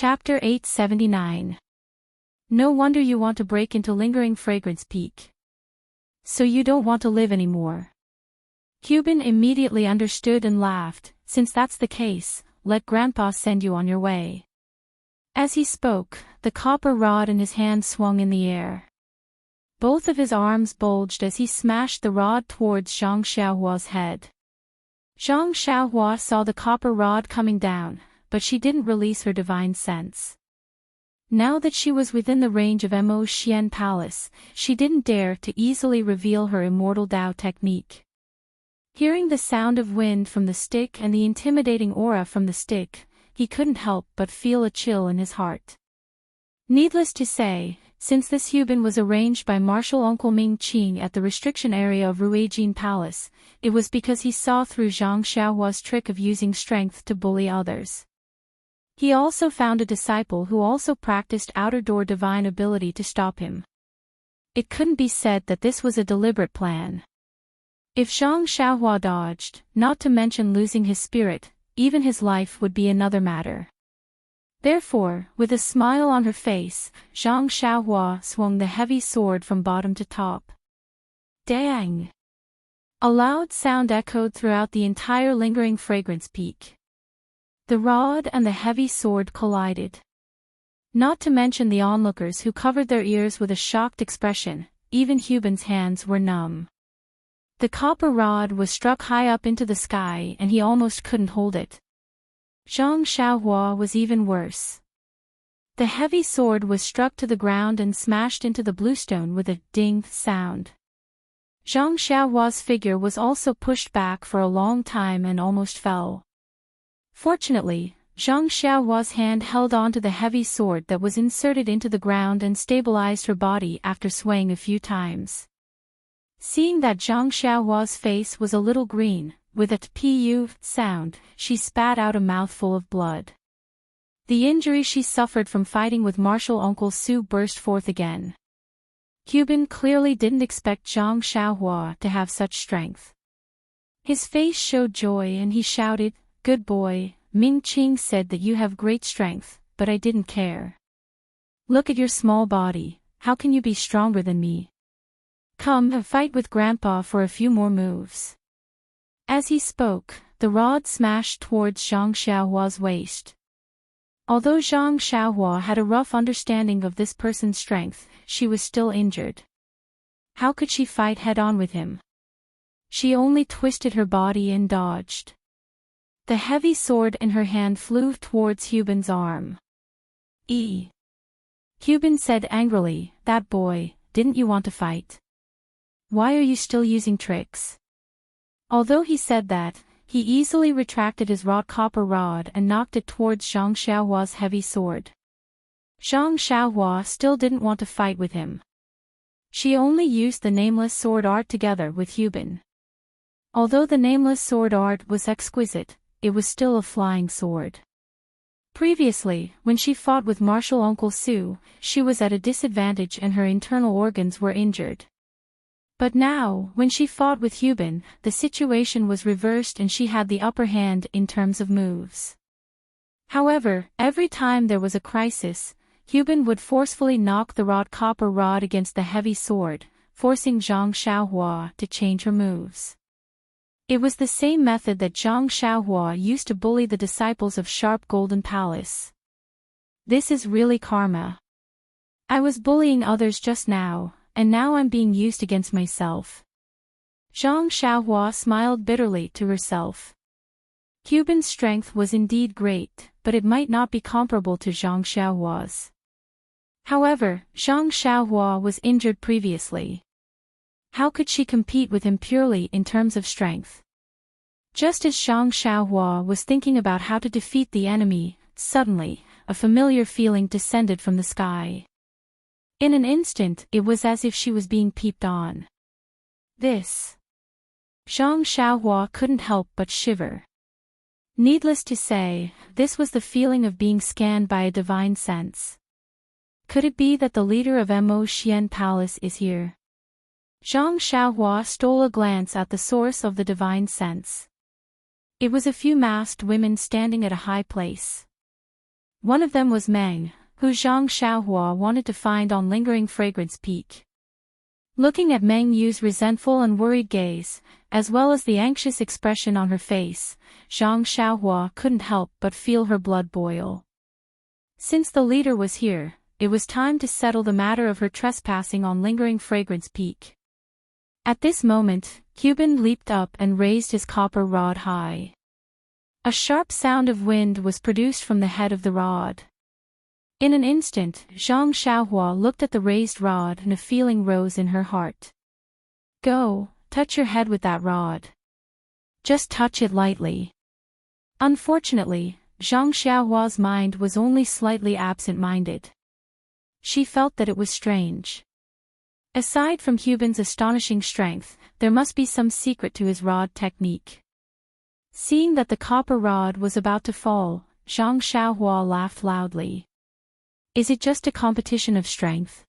Chapter 879. No wonder you want to break into lingering fragrance peak. So you don't want to live anymore. Cuban immediately understood and laughed. Since that's the case, let Grandpa send you on your way. As he spoke, the copper rod in his hand swung in the air. Both of his arms bulged as he smashed the rod towards Zhang Xiaohua's head. Zhang Xiaohua saw the copper rod coming down, but she didn't release her divine sense. Now that she was within the range of Mo Xian Palace, she didn't dare to easily reveal her immortal Dao technique. Hearing the sound of wind from the stick and the intimidating aura from the stick, he couldn't help but feel a chill in his heart. Needless to say, since this Hubin was arranged by Martial Uncle Ming Qing at the restriction area of Ruijin Palace, it was because he saw through Zhang Xiaohua's trick of using strength to bully others. He also found a disciple who also practiced outer door divine ability to stop him. It couldn't be said that this was a deliberate plan. If Zhang Xiaohua dodged, not to mention losing his spirit, even his life would be another matter. Therefore, with a smile on her face, Zhang Xiaohua swung the heavy sword from bottom to top. Dang! A loud sound echoed throughout the entire lingering fragrance peak. The rod and the heavy sword collided. Not to mention the onlookers who covered their ears with a shocked expression, even Hubin's hands were numb. The copper rod was struck high up into the sky and he almost couldn't hold it. Zhang Xiaohua was even worse. The heavy sword was struck to the ground and smashed into the bluestone with a ding sound. Zhang Xiaohua's figure was also pushed back for a long time and almost fell. Fortunately, Zhang Xiaohua's hand held on to the heavy sword that was inserted into the ground and stabilized her body after swaying a few times. Seeing that Zhang Xiaohua's face was a little green, with a pu sound, she spat out a mouthful of blood. The injury she suffered from fighting with martial Uncle Su burst forth again. Cuban clearly didn't expect Zhang Xiaohua to have such strength. His face showed joy and he shouted, "Good boy, Ming Qing said that you have great strength, but I didn't care. Look at your small body, how can you be stronger than me? Come, fight with Grandpa for a few more moves." As he spoke, the rod smashed towards Zhang Xiaohua's waist. Although Zhang Xiaohua had a rough understanding of this person's strength, she was still injured. How could she fight head-on with him? She only twisted her body and dodged. The heavy sword in her hand flew towards Hubin's arm. Hubin said angrily, "That boy, didn't you want to fight? Why are you still using tricks?" Although he said that, he easily retracted his wrought copper rod and knocked it towards Zhang Xiaohua's heavy sword. Zhang Xiaohua still didn't want to fight with him. She only used the nameless sword art together with Hubin. Although the nameless sword art was exquisite, it was still a flying sword. Previously, when she fought with martial Uncle Su, she was at a disadvantage and her internal organs were injured. But now, when she fought with Hubin, the situation was reversed and she had the upper hand in terms of moves. However, every time there was a crisis, Hubin would forcefully knock the wrought copper rod against the heavy sword, forcing Zhang Xiaohua to change her moves. It was the same method that Zhang Xiaohua used to bully the disciples of Sharp Golden Palace. This is really karma. I was bullying others just now, and now I'm being used against myself. Zhang Xiaohua smiled bitterly to herself. Hubin's strength was indeed great, but it might not be comparable to Zhang Xiaohua's. However, Zhang Xiaohua was injured previously. How could she compete with him purely in terms of strength? Just as Zhang Xiaohua was thinking about how to defeat the enemy, suddenly, a familiar feeling descended from the sky. In an instant, it was as if she was being peeped on. This. Zhang Xiaohua couldn't help but shiver. Needless to say, this was the feeling of being scanned by a divine sense. Could it be that the leader of Mo Xian Palace is here? Zhang Xiaohua stole a glance at the source of the divine sense. It was a few masked women standing at a high place. One of them was Meng, who Zhang Xiaohua wanted to find on Lingering Fragrance Peak. Looking at Meng Yu's resentful and worried gaze, as well as the anxious expression on her face, Zhang Xiaohua couldn't help but feel her blood boil. Since the leader was here, it was time to settle the matter of her trespassing on Lingering Fragrance Peak. At this moment, Cuban leaped up and raised his copper rod high. A sharp sound of wind was produced from the head of the rod. In an instant, Zhang Xiaohua looked at the raised rod and a feeling rose in her heart. Go, touch your head with that rod. Just touch it lightly. Unfortunately, Zhang Xiaohua's mind was only slightly absent-minded. She felt that it was strange. Aside from Cuban's astonishing strength, there must be some secret to his rod technique. Seeing that the copper rod was about to fall, Zhang Xiaohua laughed loudly. Is it just a competition of strength?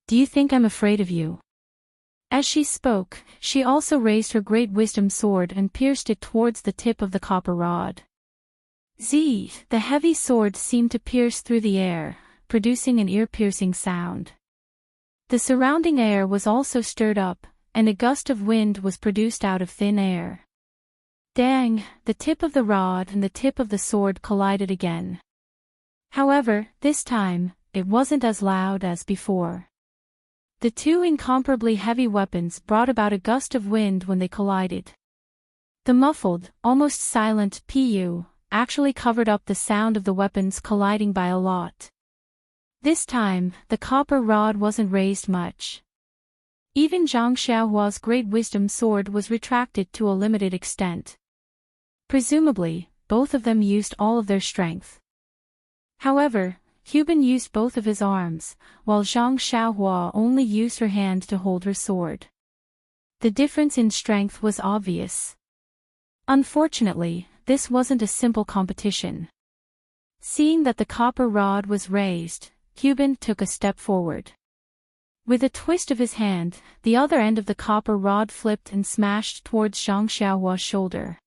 Do you think I'm afraid of you? As she spoke, she also raised her great wisdom sword and pierced it towards the tip of the copper rod. Z, the heavy sword seemed to pierce through the air, producing an ear-piercing sound. The surrounding air was also stirred up, and a gust of wind was produced out of thin air. Dang, the tip of the rod and the tip of the sword collided again. However, this time, it wasn't as loud as before. The two incomparably heavy weapons brought about a gust of wind when they collided. The muffled, almost silent "pu" actually covered up the sound of the weapons colliding by a lot. This time, the copper rod wasn't raised much. Even Zhang Xiaohua's great wisdom sword was retracted to a limited extent. Presumably, both of them used all of their strength. However, Cuban used both of his arms, while Zhang Xiaohua only used her hand to hold her sword. The difference in strength was obvious. Unfortunately, this wasn't a simple competition. Seeing that the copper rod was raised, Cuban took a step forward. With a twist of his hand, the other end of the copper rod flipped and smashed towards Zhang Xiaohua's shoulder.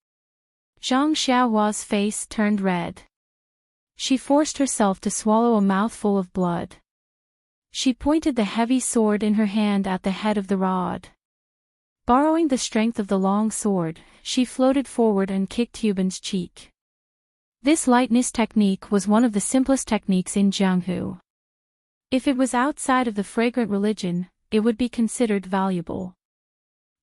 Zhang Xiaohua's face turned red. She forced herself to swallow a mouthful of blood. She pointed the heavy sword in her hand at the head of the rod. Borrowing the strength of the long sword, she floated forward and kicked Cuban's cheek. This lightness technique was one of the simplest techniques in Jianghu. If it was outside of the fragrant religion, it would be considered valuable.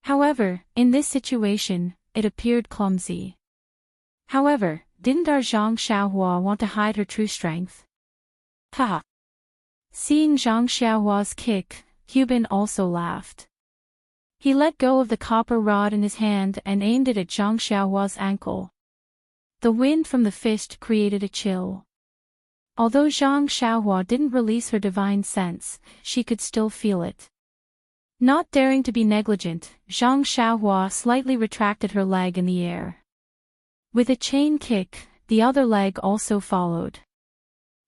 However, in this situation, it appeared clumsy. However, didn't our Zhang Xiaohua want to hide her true strength? Ha! Seeing Zhang Xiaohua's kick, Cuban also laughed. He let go of the copper rod in his hand and aimed it at Zhang Xiaohua's ankle. The wind from the fist created a chill. Although Zhang Xiaohua didn't release her divine sense, she could still feel it. Not daring to be negligent, Zhang Xiaohua slightly retracted her leg in the air. With a chain kick, the other leg also followed.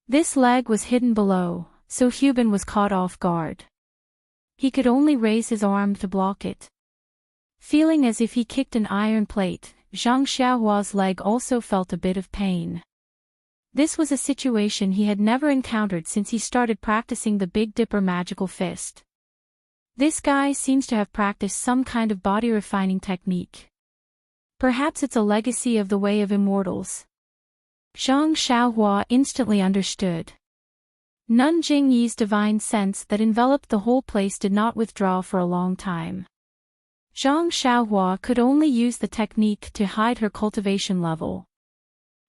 This leg was hidden below, so Cuban was caught off guard. He could only raise his arm to block it. Feeling as if he kicked an iron plate, Zhang Xiaohua's leg also felt a bit of pain. This was a situation he had never encountered since he started practicing the Big Dipper magical fist. This guy seems to have practiced some kind of body refining technique. Perhaps it's a legacy of the Way of Immortals. Zhang Xiaohua instantly understood. Nun Jingyi's divine sense that enveloped the whole place did not withdraw for a long time. Zhang Xiaohua could only use the technique to hide her cultivation level.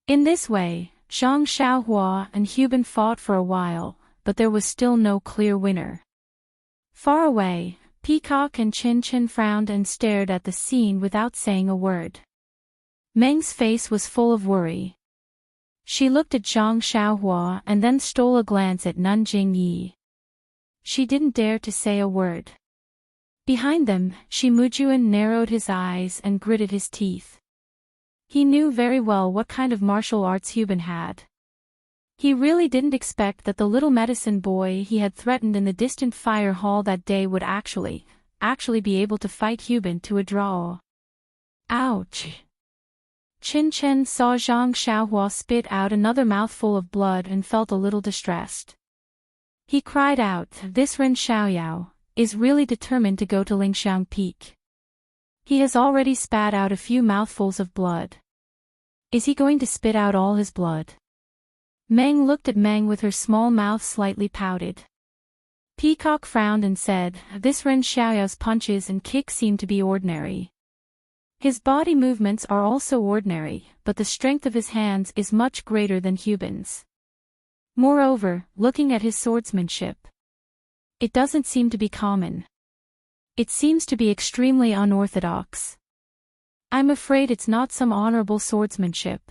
In this way, Zhang Xiaohua and Cuban fought for a while, but there was still no clear winner. Far away, Peacock and Chin Chin frowned and stared at the scene without saying a word. Meng's face was full of worry. She looked at Zhang Xiaohua and then stole a glance at Nun Jingyi. She didn't dare to say a word. Behind them, Shimujuan narrowed his eyes and gritted his teeth. He knew very well what kind of martial arts Cuban had. He really didn't expect that the little medicine boy he had threatened in the distant fire hall that day would actually be able to fight Cuban to a draw. Ouch! Qin Chen saw Zhang Xiaohua spit out another mouthful of blood and felt a little distressed. He cried out, "This Ren Xiaoyao is really determined to go to Lingxiang Peak. He has already spat out a few mouthfuls of blood. Is he going to spit out all his blood?" Meng looked at Meng with her small mouth slightly pouted. Peacock frowned and said, "This Ren Xiaoyao's punches and kicks seem to be ordinary. His body movements are also ordinary, but the strength of his hands is much greater than Hubin's. Moreover, looking at his swordsmanship, it doesn't seem to be common. It seems to be extremely unorthodox. I'm afraid it's not some honorable swordsmanship."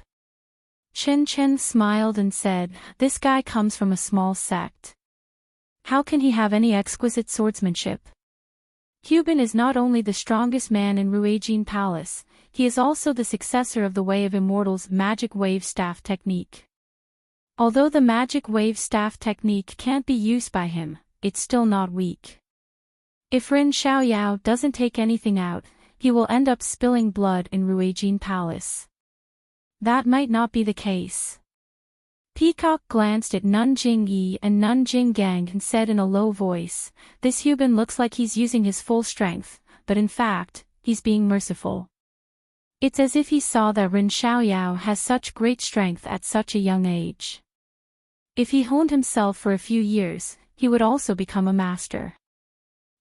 Chen Chen smiled and said, "This guy comes from a small sect. How can he have any exquisite swordsmanship? Hubin is not only the strongest man in Ruijin Palace, he is also the successor of the Way of Immortals' magic wave staff technique. Although the magic wave staff technique can't be used by him, it's still not weak. If Ren Xiaoyao doesn't take anything out, he will end up spilling blood in Ruijin Palace. That might not be the case." Peacock glanced at Nanjing Yi and Nanjing Gang and said in a low voice, "This Hubin looks like he's using his full strength, but in fact, he's being merciful. It's as if he saw that Ren Xiaoyao has such great strength at such a young age. If he honed himself for a few years, he would also become a master.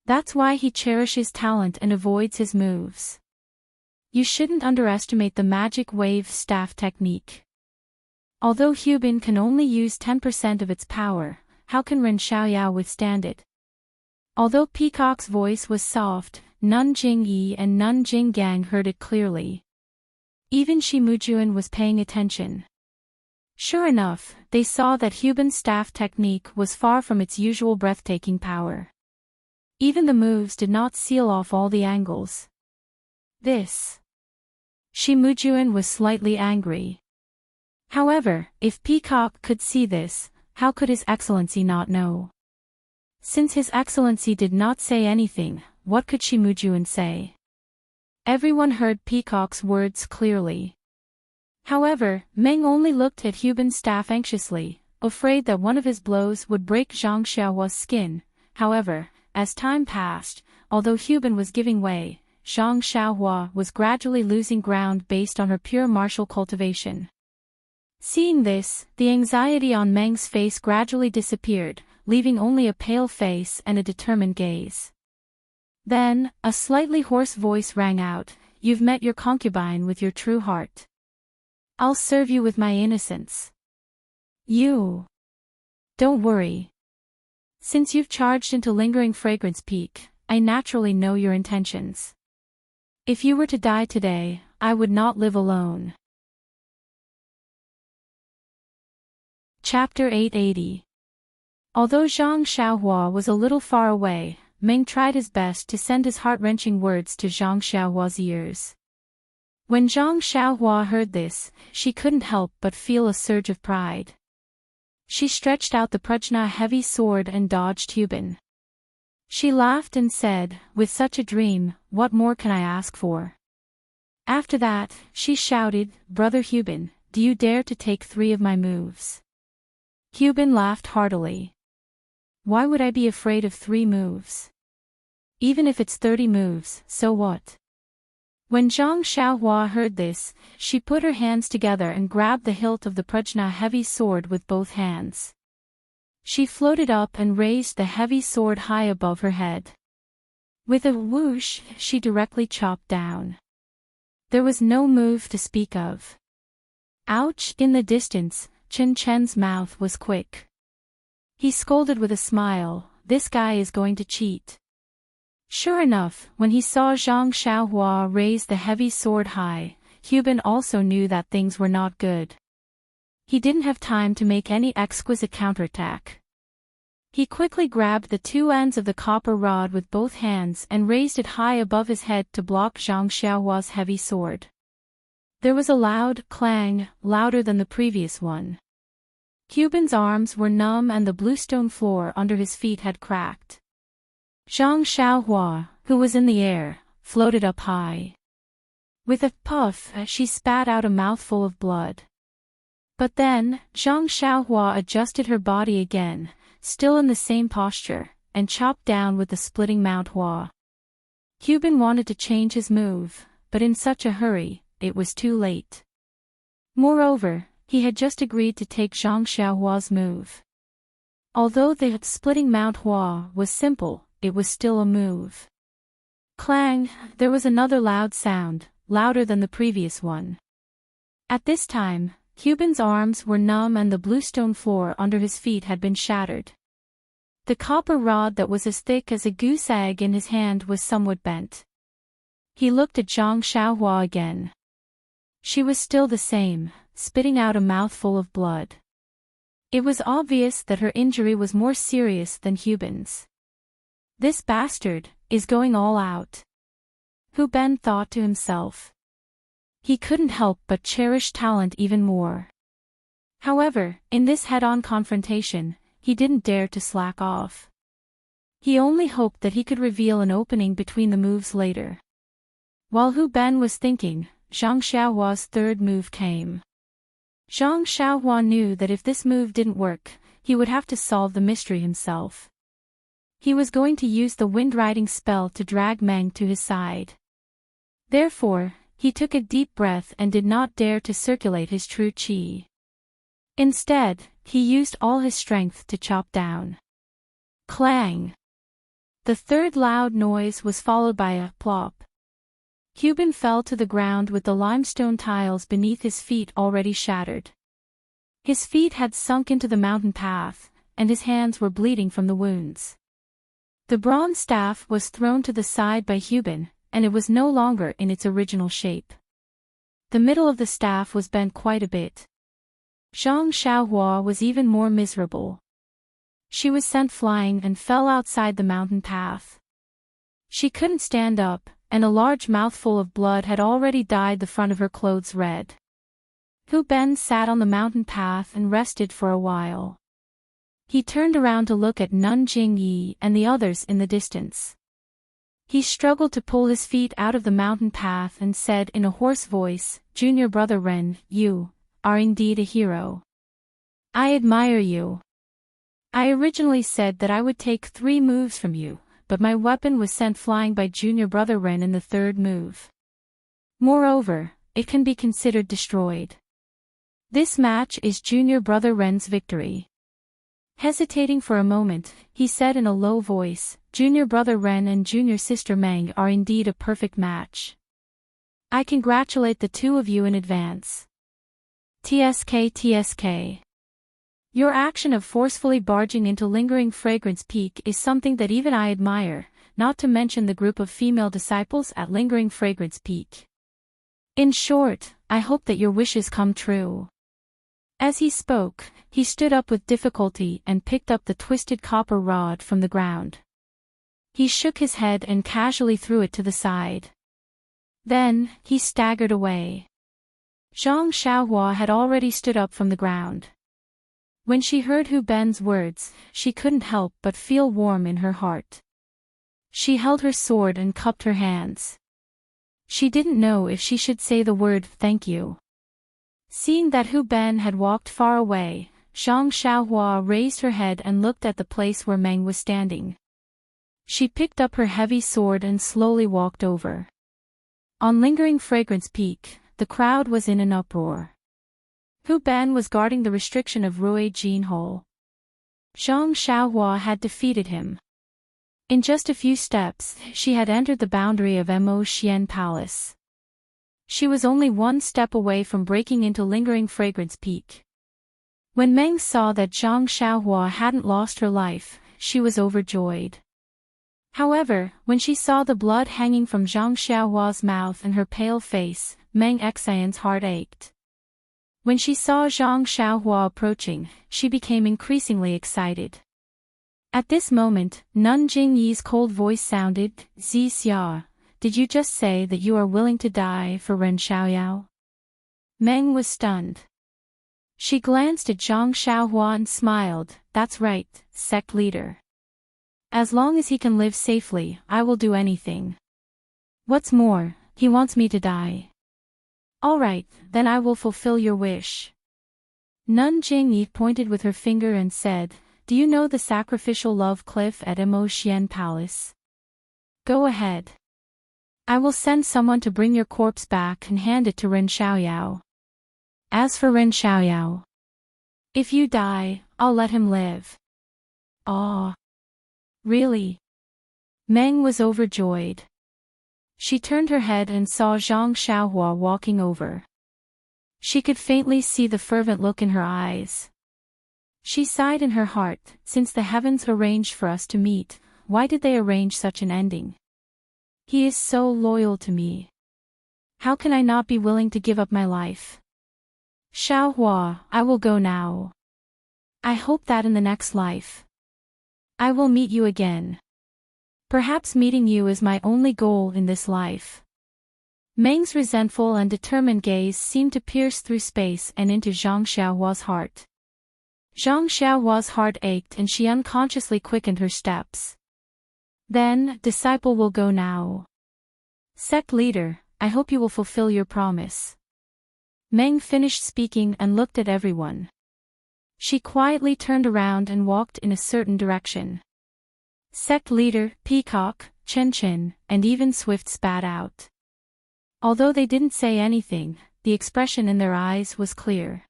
That's why he cherishes talent and avoids his moves. You shouldn't underestimate the magic wave staff technique. Although Hubin can only use 10% of its power, how can Ren Xiaoyao withstand it?" Although Peacock's voice was soft, Nanjing Yi and Nanjing Gang heard it clearly. Even Shi Mujuan was paying attention. Sure enough, they saw that Hubin's staff technique was far from its usual breathtaking power. Even the moves did not seal off all the angles. Shi Mujuan was slightly angry. However, if Peacock could see this, how could His Excellency not know? Since His Excellency did not say anything, what could Shi Mujuan say? Everyone heard Peacock's words clearly. However, Meng only looked at Hubin's staff anxiously, afraid that one of his blows would break Zhang Xiaohua's skin. However, as time passed, although Hubin was giving way, Zhang Xiaohua was gradually losing ground based on her pure martial cultivation. Seeing this, the anxiety on Meng's face gradually disappeared, leaving only a pale face and a determined gaze. Then, a slightly hoarse voice rang out, "You've met your concubine with your true heart. I'll serve you with my innocence. You. Don't worry. Since you've charged into Lingering Fragrance Peak, I naturally know your intentions. If you were to die today, I would not live alone." Chapter 880. Although Zhang Xiaohua was a little far away, Meng tried his best to send his heart-wrenching words to Zhang Xiaohua's ears. When Zhang Xiaohua heard this, she couldn't help but feel a surge of pride. She stretched out the Prajna heavy sword and dodged Hubin. She laughed and said, "With such a dream, what more can I ask for?" After that, she shouted, "Brother Hubin, do you dare to take 3 of my moves?" Hubin laughed heartily. "Why would I be afraid of 3 moves? Even if it's 30 moves, so what?" When Zhang Xiaohua heard this, she put her hands together and grabbed the hilt of the Prajna heavy sword with both hands. She floated up and raised the heavy sword high above her head. With a whoosh, she directly chopped down. There was no move to speak of. Ouch! In the distance, Chen Chen's mouth was quick. He scolded with a smile, "This guy is going to cheat." Sure enough, when he saw Zhang Xiaohua raise the heavy sword high, Hubin also knew that things were not good. He didn't have time to make any exquisite counterattack. He quickly grabbed the 2 ends of the copper rod with both hands and raised it high above his head to block Zhang Xiaohua's heavy sword. There was a loud clang, louder than the previous one. Hubin's arms were numb and the bluestone floor under his feet had cracked. Zhang Xiaohua, who was in the air, floated up high. With a puff, she spat out a mouthful of blood. But then, Zhang Xiaohua adjusted her body again, still in the same posture, and chopped down with the splitting Mount Hua. Cuban wanted to change his move, but in such a hurry, it was too late. Moreover, he had just agreed to take Zhang Xiaohua's move. Although the splitting Mount Hua was simple, it was still a move. Clang! There was another loud sound, louder than the previous one. At this time, Cuban's arms were numb and the bluestone floor under his feet had been shattered. The copper rod that was as thick as a goose egg in his hand was somewhat bent. He looked at Zhang Xiaohua again. She was still the same, spitting out a mouthful of blood. It was obvious that her injury was more serious than Cuban's. This bastard is going all out. Hu Ben thought to himself. He couldn't help but cherish talent even more. However, in this head-on confrontation, he didn't dare to slack off. He only hoped that he could reveal an opening between the moves later. While Hu Ben was thinking, Zhang Xiaohua's third move came. Zhang Xiaohua knew that if this move didn't work, he would have to solve the mystery himself. He was going to use the wind-riding spell to drag Meng to his side. Therefore, he took a deep breath and did not dare to circulate his true qi. Instead, he used all his strength to chop down. Clang! The third loud noise was followed by a plop. Cuban fell to the ground with the limestone tiles beneath his feet already shattered. His feet had sunk into the mountain path, and his hands were bleeding from the wounds. The bronze staff was thrown to the side by Cuban, and it was no longer in its original shape. The middle of the staff was bent quite a bit. Zhang Xiaohua was even more miserable. She was sent flying and fell outside the mountain path. She couldn't stand up, and a large mouthful of blood had already dyed the front of her clothes red. Hu Ben sat on the mountain path and rested for a while. He turned around to look at Nun Jingyi and the others in the distance. He struggled to pull his feet out of the mountain path and said in a hoarse voice, "Junior brother Ren, you are indeed a hero. I admire you. I originally said that I would take 3 moves from you, but my weapon was sent flying by Junior brother Ren in the third move. Moreover, it can be considered destroyed. This match is Junior brother Ren's victory." Hesitating for a moment, he said in a low voice, "Junior brother Ren and junior sister Meng are indeed a perfect match. I congratulate the two of you in advance. TSK. Your action of forcefully barging into Lingering Fragrance Peak is something that even I admire, not to mention the group of female disciples at Lingering Fragrance Peak. In short, I hope that your wishes come true." As he spoke, he stood up with difficulty and picked up the twisted copper rod from the ground. He shook his head and casually threw it to the side. Then, he staggered away. Zhang Xiaohua had already stood up from the ground. When she heard Hu Ben's words, she couldn't help but feel warm in her heart. She held her sword and cupped her hands. She didn't know if she should say the word "thank you." Seeing that Hu Ben had walked far away, Zhang Xiaohua raised her head and looked at the place where Meng was standing. She picked up her heavy sword and slowly walked over. On Lingering Fragrance Peak, the crowd was in an uproar. Hu Ben was guarding the restriction of Rui Jinhou. Zhang Xiaohua had defeated him. In just a few steps, she had entered the boundary of Mo Xian Palace. She was only one step away from breaking into Lingering Fragrance Peak. When Meng saw that Zhang Xiaohua hadn't lost her life, she was overjoyed. However, when she saw the blood hanging from Zhang Xiaohua's mouth and her pale face, Meng Xian's heart ached. When she saw Zhang Xiaohua approaching, she became increasingly excited. At this moment, Nun Jingyi's cold voice sounded, "Zi Xia. Did you just say that you are willing to die for Ren Xiaoyao?" Meng was stunned. She glanced at Zhang Xiaohua and smiled, "That's right, sect leader. As long as he can live safely, I will do anything. What's more, he wants me to die." All right, then I will fulfill your wish. Nun Jingyi pointed with her finger and said, do you know the sacrificial love cliff at Emo Palace? Go ahead. I will send someone to bring your corpse back and hand it to Ren Xiaoyao. As for Ren Xiaoyao, if you die, I'll let him live. Aw. Really? Meng was overjoyed. She turned her head and saw Zhang Xiaohua walking over. She could faintly see the fervent look in her eyes. She sighed in her heart, since the heavens arranged for us to meet, why did they arrange such an ending? He is so loyal to me. How can I not be willing to give up my life? Xiaohua, I will go now. I hope that in the next life, I will meet you again. Perhaps meeting you is my only goal in this life. Meng's resentful and determined gaze seemed to pierce through space and into Zhang Xiaohua's heart. Zhang Xiaohua's heart ached and she unconsciously quickened her steps. Then, disciple will go now. Sect leader, I hope you will fulfill your promise. Meng finished speaking and looked at everyone. She quietly turned around and walked in a certain direction. Sect leader, Peacock, Chen Chen, and even Swift spat out. Although they didn't say anything, the expression in their eyes was clear.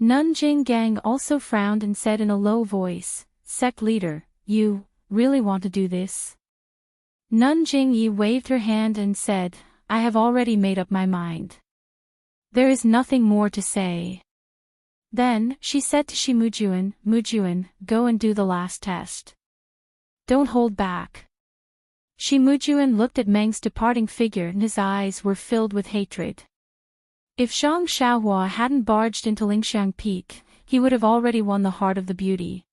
Nanjing Gang also frowned and said in a low voice, Sect leader, you really want to do this? Nanjing Yi waved her hand and said, I have already made up my mind. There is nothing more to say. Then, she said to Shimujuan, Mujuan, go and do the last test. Don't hold back. Shimujuan looked at Meng's departing figure and his eyes were filled with hatred. If Zhang Xiaohua hadn't barged into Lingxiang Peak, he would have already won the heart of the beauty.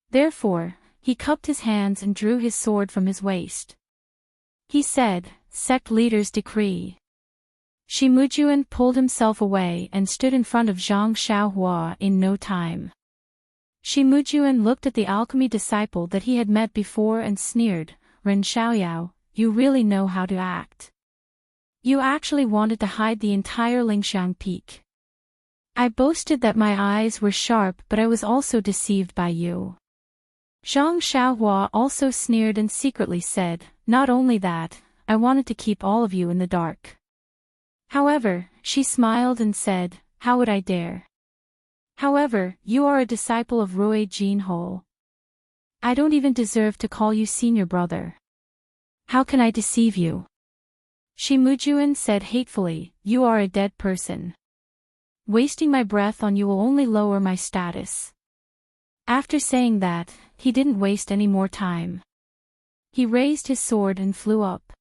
Therefore, he cupped his hands and drew his sword from his waist. He said, Sect leader's decree. Shimujuan pulled himself away and stood in front of Zhang Xiaohua in no time. Shimujuan looked at the alchemy disciple that he had met before and sneered, Ren Xiaoyao, you really know how to act. You actually wanted to hide the entire Lingxiang Peak. I boasted that my eyes were sharp, but I was also deceived by you. Zhang Xiaohua also sneered and secretly said, not only that, I wanted to keep all of you in the dark. However, she smiled and said, how would I dare? However, you are a disciple of Rui Jinhou. I don't even deserve to call you senior brother. How can I deceive you? Shimujuan said hatefully, you are a dead person. Wasting my breath on you will only lower my status. After saying that, he didn't waste any more time. He raised his sword and flew up.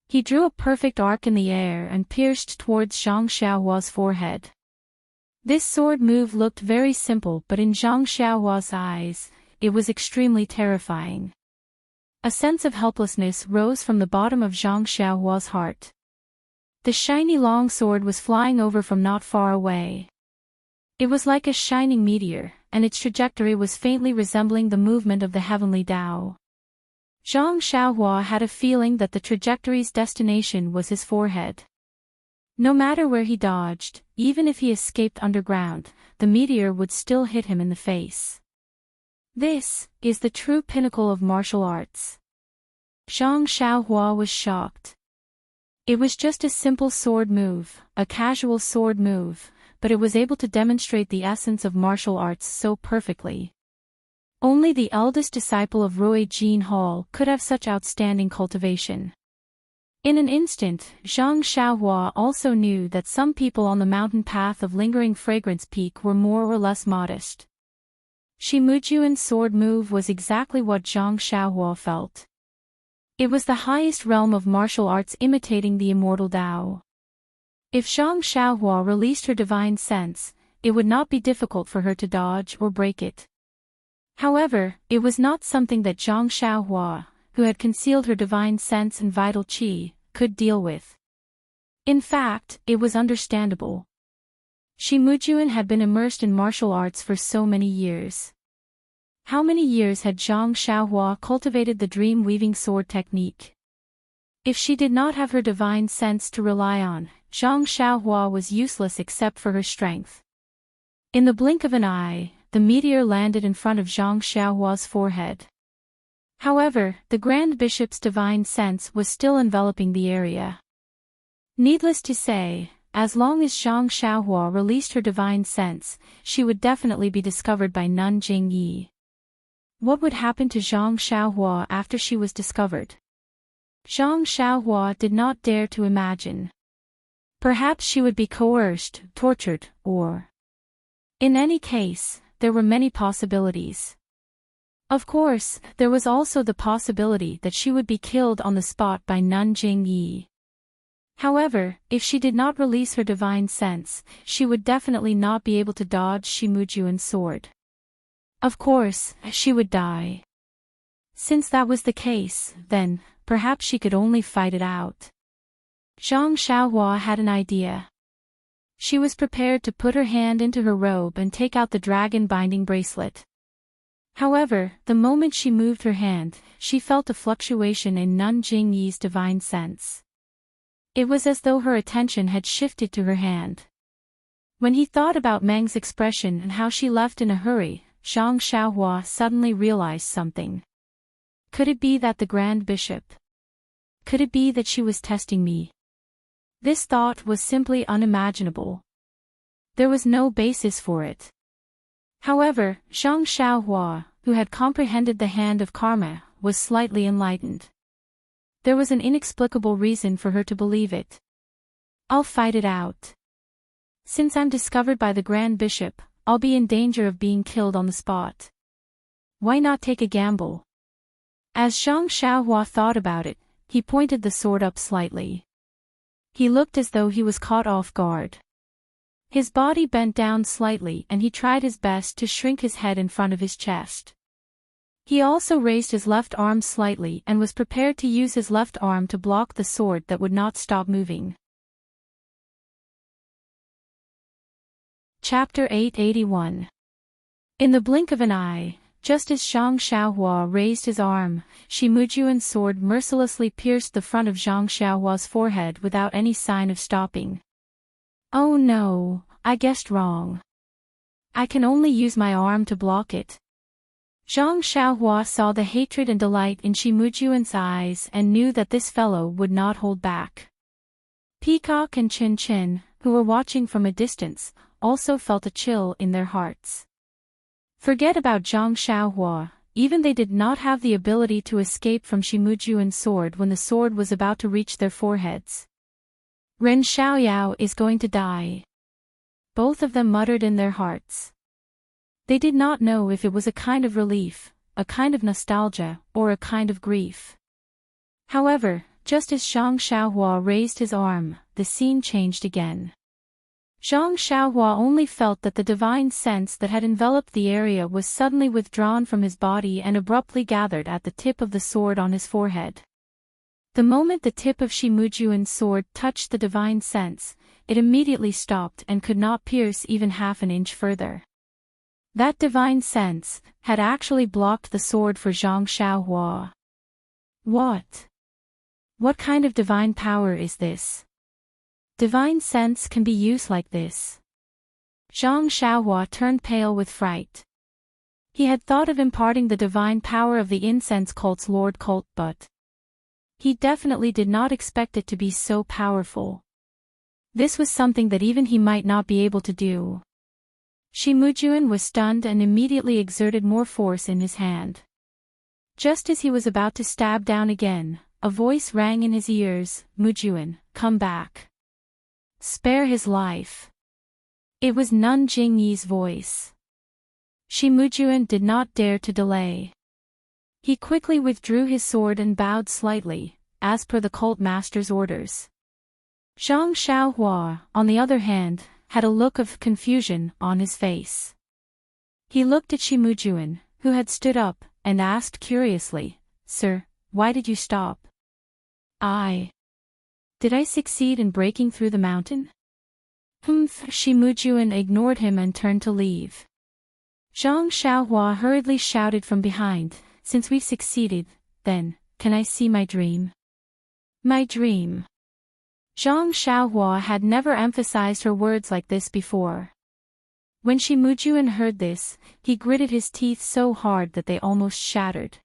He drew a perfect arc in the air and pierced towards Zhang Xiaohua's forehead. This sword move looked very simple, but in Zhang Xiaohua's eyes, it was extremely terrifying. A sense of helplessness rose from the bottom of Zhang Xiaohua's heart. The shiny long sword was flying over from not far away. It was like a shining meteor, and its trajectory was faintly resembling the movement of the heavenly Tao. Zhang Xiaohua had a feeling that the trajectory's destination was his forehead. No matter where he dodged, even if he escaped underground, the meteor would still hit him in the face. This is the true pinnacle of martial arts. Zhang Xiaohua was shocked. It was just a simple sword move, a casual sword move, but it was able to demonstrate the essence of martial arts so perfectly. Only the eldest disciple of Rui Jinhou could have such outstanding cultivation. In an instant, Zhang Xiaohua also knew that some people on the mountain path of Lingering Fragrance Peak were more or less modest. Shimujuan's sword move was exactly what Zhang Xiaohua felt. It was the highest realm of martial arts imitating the immortal Tao. If Zhang Xiaohua released her divine sense, it would not be difficult for her to dodge or break it. However, it was not something that Zhang Xiaohua, who had concealed her divine sense and vital qi, could deal with. In fact, it was understandable. Shimujuan had been immersed in martial arts for so many years. How many years had Zhang Xiaohua cultivated the dream-weaving sword technique? If she did not have her divine sense to rely on, Zhang Xiaohua was useless except for her strength. In the blink of an eye, the meteor landed in front of Zhang Xiaohua's forehead. However, the Grand Bishop's divine sense was still enveloping the area. Needless to say, as long as Zhang Xiaohua released her divine sense, she would definitely be discovered by Nun Jingyi. What would happen to Zhang Xiaohua after she was discovered? Zhang Xiaohua did not dare to imagine. Perhaps she would be coerced, tortured, or... In any case, there were many possibilities. Of course, there was also the possibility that she would be killed on the spot by Nun Jingyi. However, if she did not release her divine sense, she would definitely not be able to dodge Shimujuan's sword. Of course, she would die. Since that was the case, then, perhaps she could only fight it out. Zhang Xiaohua had an idea. She was prepared to put her hand into her robe and take out the dragon binding bracelet. However, the moment she moved her hand, she felt a fluctuation in Nun Jingyi's divine sense. It was as though her attention had shifted to her hand. When he thought about Meng's expression and how she left in a hurry, Zhang Xiaohua suddenly realized something. Could it be that the Grand Bishop? Could it be that she was testing me? This thought was simply unimaginable. There was no basis for it. However, Zhang Xiaohua, who had comprehended the hand of karma, was slightly enlightened. There was an inexplicable reason for her to believe it. I'll fight it out. Since I'm discovered by the Grand Bishop, I'll be in danger of being killed on the spot. Why not take a gamble? As Zhang Xiaohua thought about it, he pointed the sword up slightly. He looked as though he was caught off guard. His body bent down slightly and he tried his best to shrink his head in front of his chest. He also raised his left arm slightly and was prepared to use his left arm to block the sword that would not stop moving. Chapter 881. In the blink of an eye, just as Zhang Xiaohua raised his arm, Shimujuan's sword mercilessly pierced the front of Zhang Xiaohua's forehead without any sign of stopping. Oh no, I guessed wrong. I can only use my arm to block it. Zhang Xiaohua saw the hatred and delight in Shimujuan's eyes and knew that this fellow would not hold back. Peacock and Chin Chin, who were watching from a distance, also felt a chill in their hearts. Forget about Zhang Xiaohua, even they did not have the ability to escape from Shimujuan's sword when the sword was about to reach their foreheads. Ren Xiaoyao is going to die. Both of them muttered in their hearts. They did not know if it was a kind of relief, a kind of nostalgia, or a kind of grief. However, just as Zhang Xiaohua raised his arm, the scene changed again. Zhang Xiaohua only felt that the divine sense that had enveloped the area was suddenly withdrawn from his body and abruptly gathered at the tip of the sword on his forehead. The moment the tip of Shimujuan's sword touched the divine sense, it immediately stopped and could not pierce even half an inch further. That divine sense had actually blocked the sword for Zhang Xiaohua. What? What kind of divine power is this? Divine sense can be used like this. Zhang Xiaohua turned pale with fright. He had thought of imparting the divine power of the incense cult's Lord Cult, but he definitely did not expect it to be so powerful. This was something that even he might not be able to do. Shimujuan was stunned and immediately exerted more force in his hand. Just as he was about to stab down again, a voice rang in his ears, "Mujuan, come back. Spare his life." It was Nun Jingyi's voice. Shimujuan did not dare to delay. He quickly withdrew his sword and bowed slightly, as per the cult master's orders. Zhang Xiaohua, on the other hand, had a look of confusion on his face. He looked at Shimujuan, who had stood up, and asked curiously, "Sir, why did you stop?" Did I succeed in breaking through the mountain?" Shimujuan ignored him and turned to leave. Zhang Xiaohua hurriedly shouted from behind, "Since we've succeeded, then, can I see my dream?" "My dream?" Zhang Xiaohua had never emphasized her words like this before. When Shi Mujuan heard this, he gritted his teeth so hard that they almost shattered.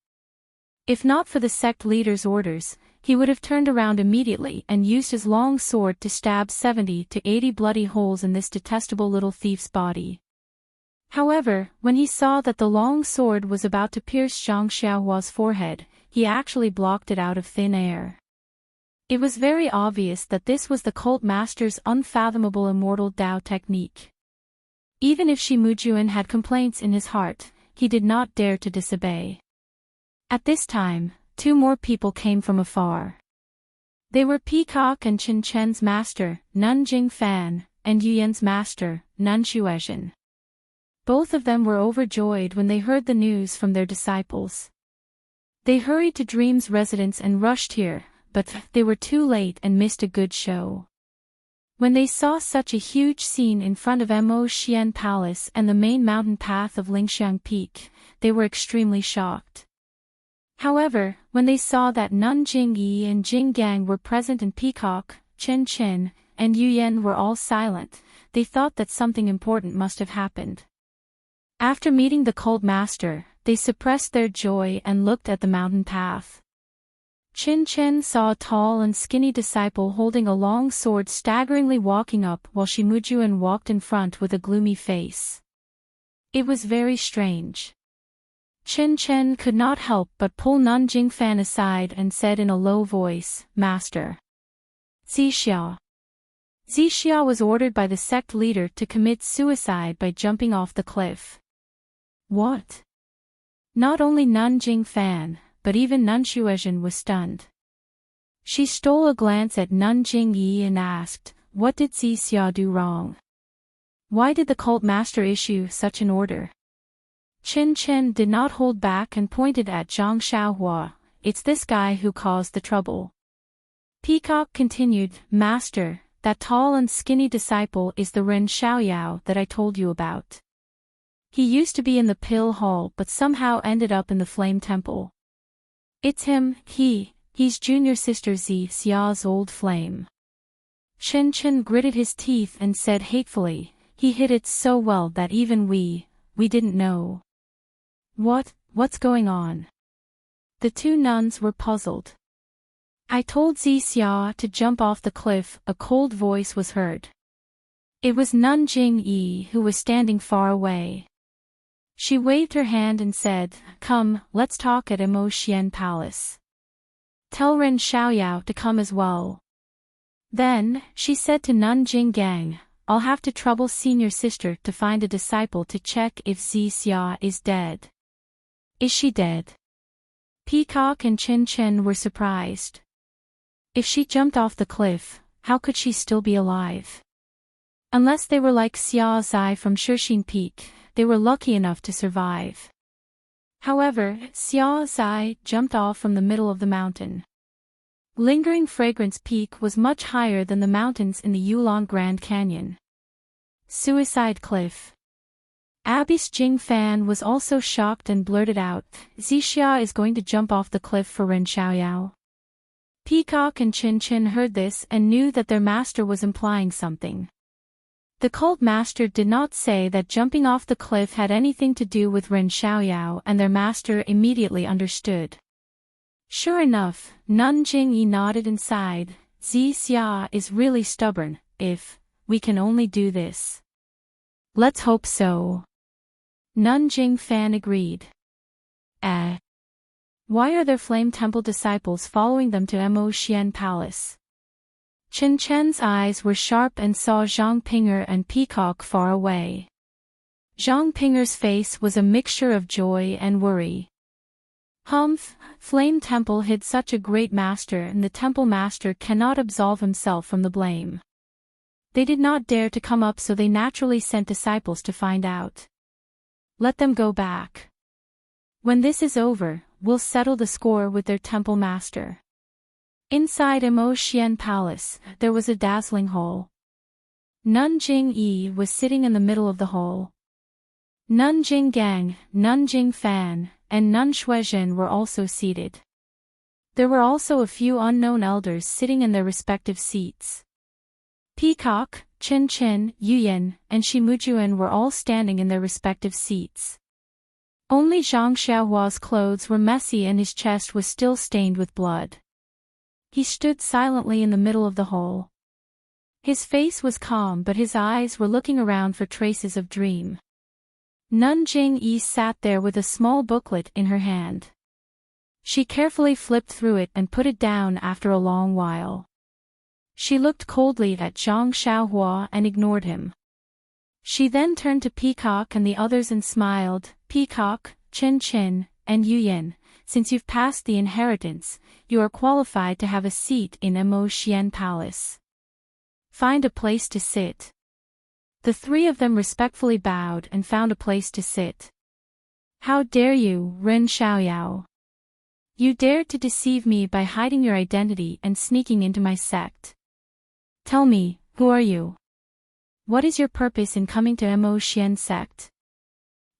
If not for the sect leader's orders, he would have turned around immediately and used his long sword to stab 70 to 80 bloody holes in this detestable little thief's body. However, when he saw that the long sword was about to pierce Zhang Xiaohua's forehead, he actually blocked it out of thin air. It was very obvious that this was the cult master's unfathomable immortal Dao technique. Even if Shi Mujuan had complaints in his heart, he did not dare to disobey. At this time, two more people came from afar. They were Peacock and Chen Chen's master, Nun Jingfan, and Yuyan's master, Nun Shuezhen. Both of them were overjoyed when they heard the news from their disciples. They hurried to Dream's residence and rushed here, but they were too late and missed a good show. When they saw such a huge scene in front of Mo Xian Palace and the main mountain path of Lingxiang Peak, they were extremely shocked. However, when they saw that Nun Jingyi and Jinggang were present and Peacock, Chen Chen, and Yuyan were all silent, they thought that something important must have happened. After meeting the cult master, they suppressed their joy and looked at the mountain path. Chen Chen saw a tall and skinny disciple holding a long sword staggeringly walking up while Shi Mujuan walked in front with a gloomy face. It was very strange. Chen Chen could not help but pull Nun Jingfan aside and said in a low voice, "Master." Zixia. Zixia was ordered by the sect leader to commit suicide by jumping off the cliff. What? Not only Nun Jingfan, but even Nun Shuezhen was stunned. She stole a glance at Nun Jingyi and asked, "What did Zixia do wrong? Why did the cult master issue such an order?" Chen Chen did not hold back and pointed at Zhang Xiaohua, "It's this guy who caused the trouble." Peacock continued, "Master, that tall and skinny disciple is the Ren Xiaoyao that I told you about. He used to be in the Pill Hall but somehow ended up in the Flame Temple. It's him, he's junior sister Xia's old flame." Chen Chen gritted his teeth and said hatefully, "He hid it so well that even we didn't know." What's going on? The two nuns were puzzled. "I told Zixia to jump off the cliff," a cold voice was heard. It was Nun Jingyi who was standing far away. She waved her hand and said, "Come, let's talk at Mo Xian Palace. Tell Ren Xiaoyao to come as well." Then, she said to Nun Jinggang, "I'll have to trouble senior sister to find a disciple to check if Zixia is dead." "Is she dead?" Peacock and Chen Chen were surprised. If she jumped off the cliff, how could she still be alive? Unless they were like Xia Zai from Shixin Peak, they were lucky enough to survive. However, Xia Zai jumped off from the middle of the mountain. Lingering Fragrance Peak was much higher than the mountains in the Yulong Grand Canyon. Suicide Cliff. Abbess Jingfan was also shocked and blurted out, "Zixia is going to jump off the cliff for Ren Xiaoyao." Peacock and Chen Chen heard this and knew that their master was implying something. The cult master did not say that jumping off the cliff had anything to do with Ren Xiaoyao, and their master immediately understood. Sure enough, Nun Jingyi nodded and sighed, "Zixia is really stubborn. If we can only do this. Let's hope so." Nun Jingfan agreed. Why are their Flame Temple disciples following them to Mo Xian Palace? Chen Chen's eyes were sharp and saw Zhang Pinger and Peacock far away. Zhang Pinger's face was a mixture of joy and worry. "Humph, Flame Temple hid such a great master, and the temple master cannot absolve himself from the blame. They did not dare to come up, so they naturally sent disciples to find out. Let them go back. When this is over, we'll settle the score with their temple master." Inside Mo Xian Palace, there was a dazzling hall. Nun Jingyi was sitting in the middle of the hall. Nun Jinggang, Nun Jingfan, and Nun Shuezhen were also seated. There were also a few unknown elders sitting in their respective seats. Peacock, Chin Chin, Yuyan, and Shimujuan were all standing in their respective seats. Only Zhang Xiaohua's clothes were messy and his chest was still stained with blood. He stood silently in the middle of the hall. His face was calm but his eyes were looking around for traces of dream. Nun Jingyi sat there with a small booklet in her hand. She carefully flipped through it and put it down after a long while. She looked coldly at Zhang Xiaohua and ignored him. She then turned to Peacock and the others and smiled. Peacock, Chin Chin, and Yuyan, since you've passed the inheritance, you are qualified to have a seat in Immerse Palace. Find a place to sit. The three of them respectfully bowed and found a place to sit. How dare you, Ren Xiaoyao? You dared to deceive me by hiding your identity and sneaking into my sect. Tell me, who are you? What is your purpose in coming to Immerse sect?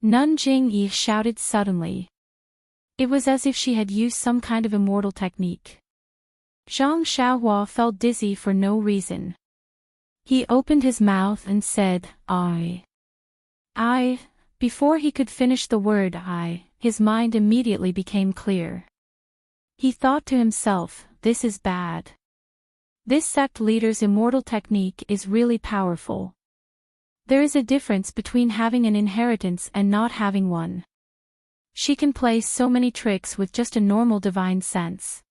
Nun Jingyi shouted suddenly. It was as if she had used some kind of immortal technique. Zhang Xiaohua felt dizzy for no reason. He opened his mouth and said, I. Before he could finish the word I, his mind immediately became clear. He thought to himself, this is bad. This sect leader's immortal technique is really powerful. There is a difference between having an inheritance and not having one. She can play so many tricks with just a normal divine sense.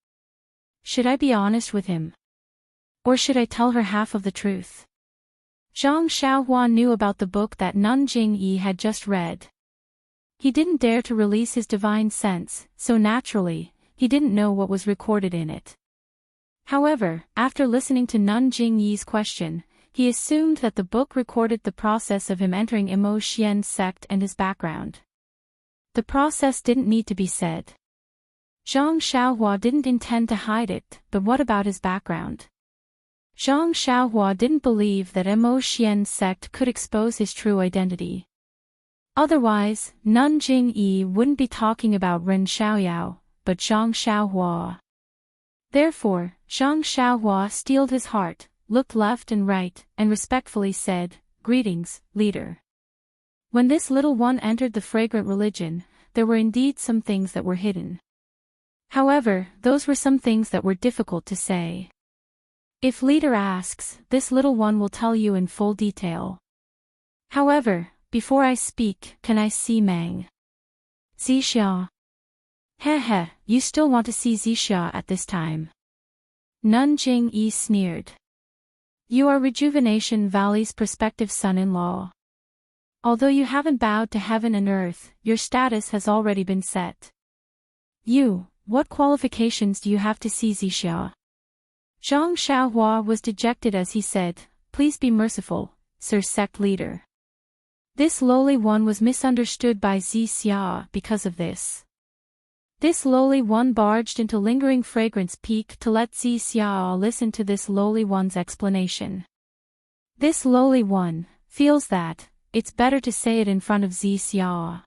Should I be honest with him? Or should I tell her half of the truth? Zhang Xiaohua knew about the book that Nun Jingyi had just read. He didn't dare to release his divine sense, so naturally, he didn't know what was recorded in it. However, after listening to Nun Jingyi's question, he assumed that the book recorded the process of him entering Immerse sect and his background. The process didn't need to be said. Zhang Xiaohua didn't intend to hide it, but what about his background? Zhang Xiaohua didn't believe that Immerse sect could expose his true identity. Otherwise, Nun Jingyi wouldn't be talking about Ren Xiaoyao, but Zhang Xiaohua. Therefore, Zhang Xiaohua steeled his heart, looked left and right, and respectfully said, Greetings, leader. When this little one entered the fragrant religion, there were indeed some things that were hidden. However, those were some things that were difficult to say. If leader asks, this little one will tell you in full detail. However, before I speak, can I see Meng? Zixia. Heh, you still want to see Zixia at this time. Nun Jingyi sneered. You are Rejuvenation Valley's prospective son-in-law. Although you haven't bowed to heaven and earth, your status has already been set. What qualifications do you have to see Zixia? Zhang Xiaohua was dejected as he said, Please be merciful, Sir Sect Leader. This lowly one was misunderstood by Zixia because of this. This lowly one barged into Lingering Fragrance Peak to let Zixia listen to this lowly one's explanation. This lowly one feels that it's better to say it in front of Zixia.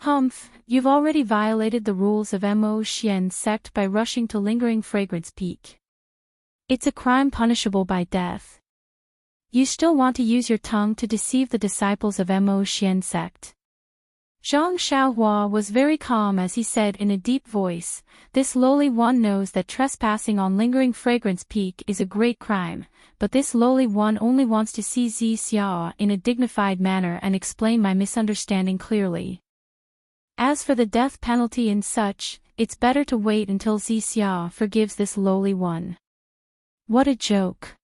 Humph, you've already violated the rules of Immerse sect by rushing to Lingering Fragrance Peak. It's a crime punishable by death. You still want to use your tongue to deceive the disciples of Immerse sect. Zhang Xiaohua was very calm as he said in a deep voice, This lowly one knows that trespassing on Lingering Fragrance Peak is a great crime, but this lowly one only wants to see Zixia in a dignified manner and explain my misunderstanding clearly. As for the death penalty and such, it's better to wait until Zixia forgives this lowly one. What a joke.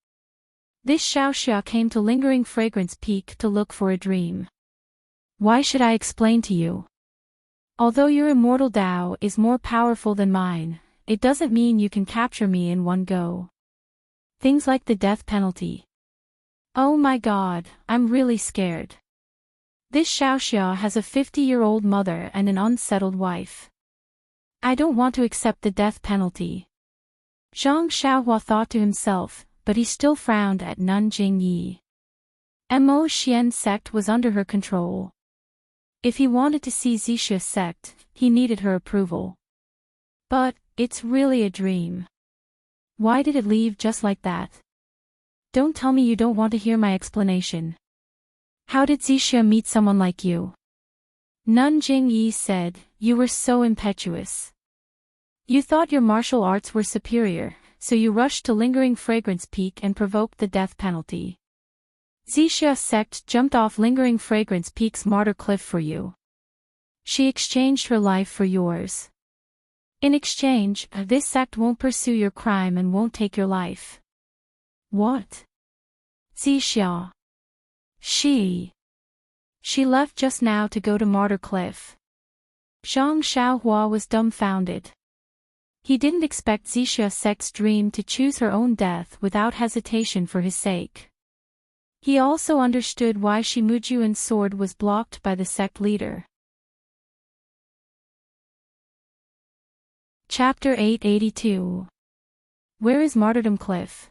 This Xiaoxia came to Lingering Fragrance Peak to look for a dream. Why should I explain to you? Although your immortal Tao is more powerful than mine, it doesn't mean you can capture me in one go. Things like the death penalty. Oh my god, I'm really scared. This Xiaoxia has a 50-year-old mother and an unsettled wife. I don't want to accept the death penalty. Zhang Xiaohua thought to himself, but he still frowned at Nun Jingyi. Immerse sect was under her control. If he wanted to see Zixia's sect, he needed her approval. But, it's really a dream. Why did it leave just like that? Don't tell me you don't want to hear my explanation. How did Zixia meet someone like you? Nun Jingyi said, you were so impetuous. You thought your martial arts were superior, so you rushed to Lingering Fragrance Peak and provoked the death penalty. Zixia's sect jumped off Lingering Fragrance Peak's martyr cliff for you. She exchanged her life for yours. In exchange, this sect won't pursue your crime and won't take your life. What? Zixia. She left just now to go to Martyr Cliff. Zhang Xiaohua was dumbfounded. He didn't expect Zixia's sect's dream to choose her own death without hesitation for his sake. He also understood why Shimujuan's sword was blocked by the sect leader. Chapter 882. Where is Martyrdom Cliff?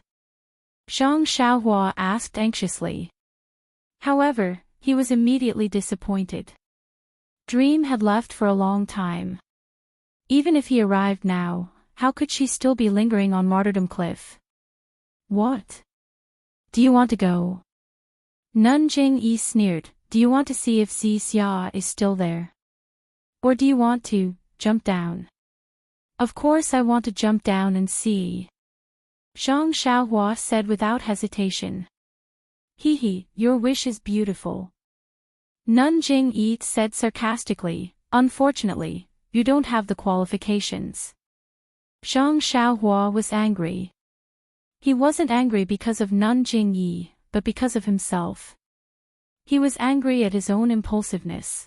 Zhang Xiaohua asked anxiously. However, he was immediately disappointed. Dream had left for a long time. Even if he arrived now, how could she still be lingering on Martyrdom Cliff? What? Do you want to go? Nun Jingyi sneered, do you want to see if Zixia is still there? Or do you want to jump down? Of course I want to jump down and see. Zhang Xiaohua said without hesitation. Hee, your wish is beautiful. Nun Jingyi said sarcastically, unfortunately, you don't have the qualifications. Zhang Xiaohua was angry. He wasn't angry because of Nun Jingyi, but because of himself. He was angry at his own impulsiveness.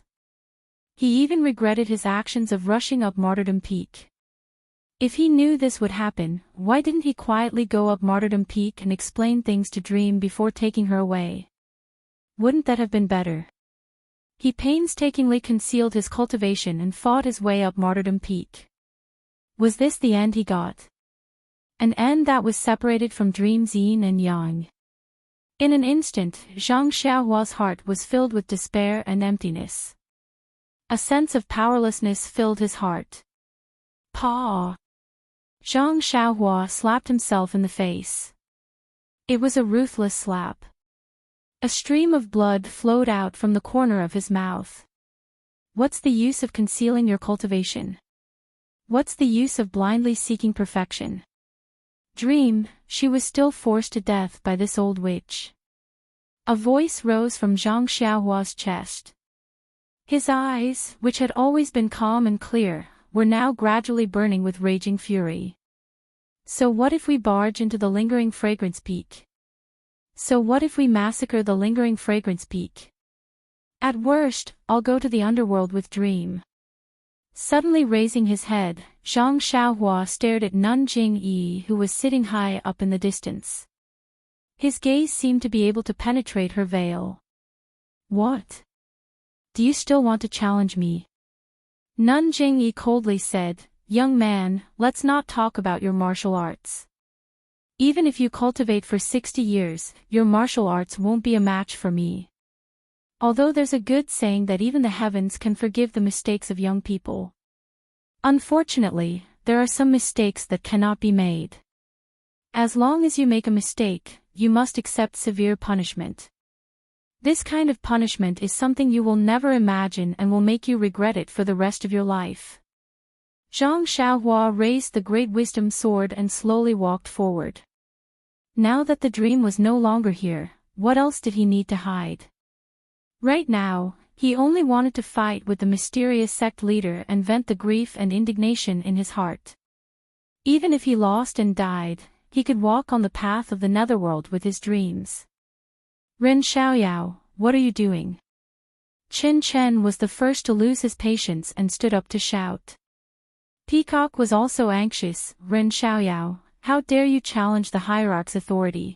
He even regretted his actions of rushing up Martyrdom Peak. If he knew this would happen, why didn't he quietly go up Martyrdom Peak and explain things to Dream before taking her away? Wouldn't that have been better? He painstakingly concealed his cultivation and fought his way up Martyrdom Peak. Was this the end he got? An end that was separated from Dream's yin and yang. In an instant, Zhang Xiaohua's heart was filled with despair and emptiness. A sense of powerlessness filled his heart. Paw! Zhang Xiaohua slapped himself in the face. It was a ruthless slap. A stream of blood flowed out from the corner of his mouth. What's the use of concealing your cultivation? What's the use of blindly seeking perfection? Dream, she was still forced to death by this old witch. A voice rose from Zhang Xiaohua's chest. His eyes, which had always been calm and clear, were now gradually burning with raging fury. So what if we barge into the Lingering Fragrance Peak? So what if we massacre the Lingering Fragrance Peak? At worst, I'll go to the underworld with Dream. Suddenly raising his head, Zhang Xiaohua stared at Nun Jingyi, who was sitting high up in the distance. His gaze seemed to be able to penetrate her veil. What? Do you still want to challenge me? Nun Jingyi coldly said, young man, let's not talk about your martial arts. Even if you cultivate for 60 years, your martial arts won't be a match for me. Although there's a good saying that even the heavens can forgive the mistakes of young people. Unfortunately, there are some mistakes that cannot be made. As long as you make a mistake, you must accept severe punishment. This kind of punishment is something you will never imagine and will make you regret it for the rest of your life. Zhang Xiaohua raised the Great Wisdom Sword and slowly walked forward. Now that the dream was no longer here, what else did he need to hide? Right now, he only wanted to fight with the mysterious sect leader and vent the grief and indignation in his heart. Even if he lost and died, he could walk on the path of the netherworld with his dreams. Ren Xiaoyao, what are you doing? Qin Chen was the first to lose his patience and stood up to shout. Peacock was also anxious. Ren Xiaoyao, how dare you challenge the hierarch's authority?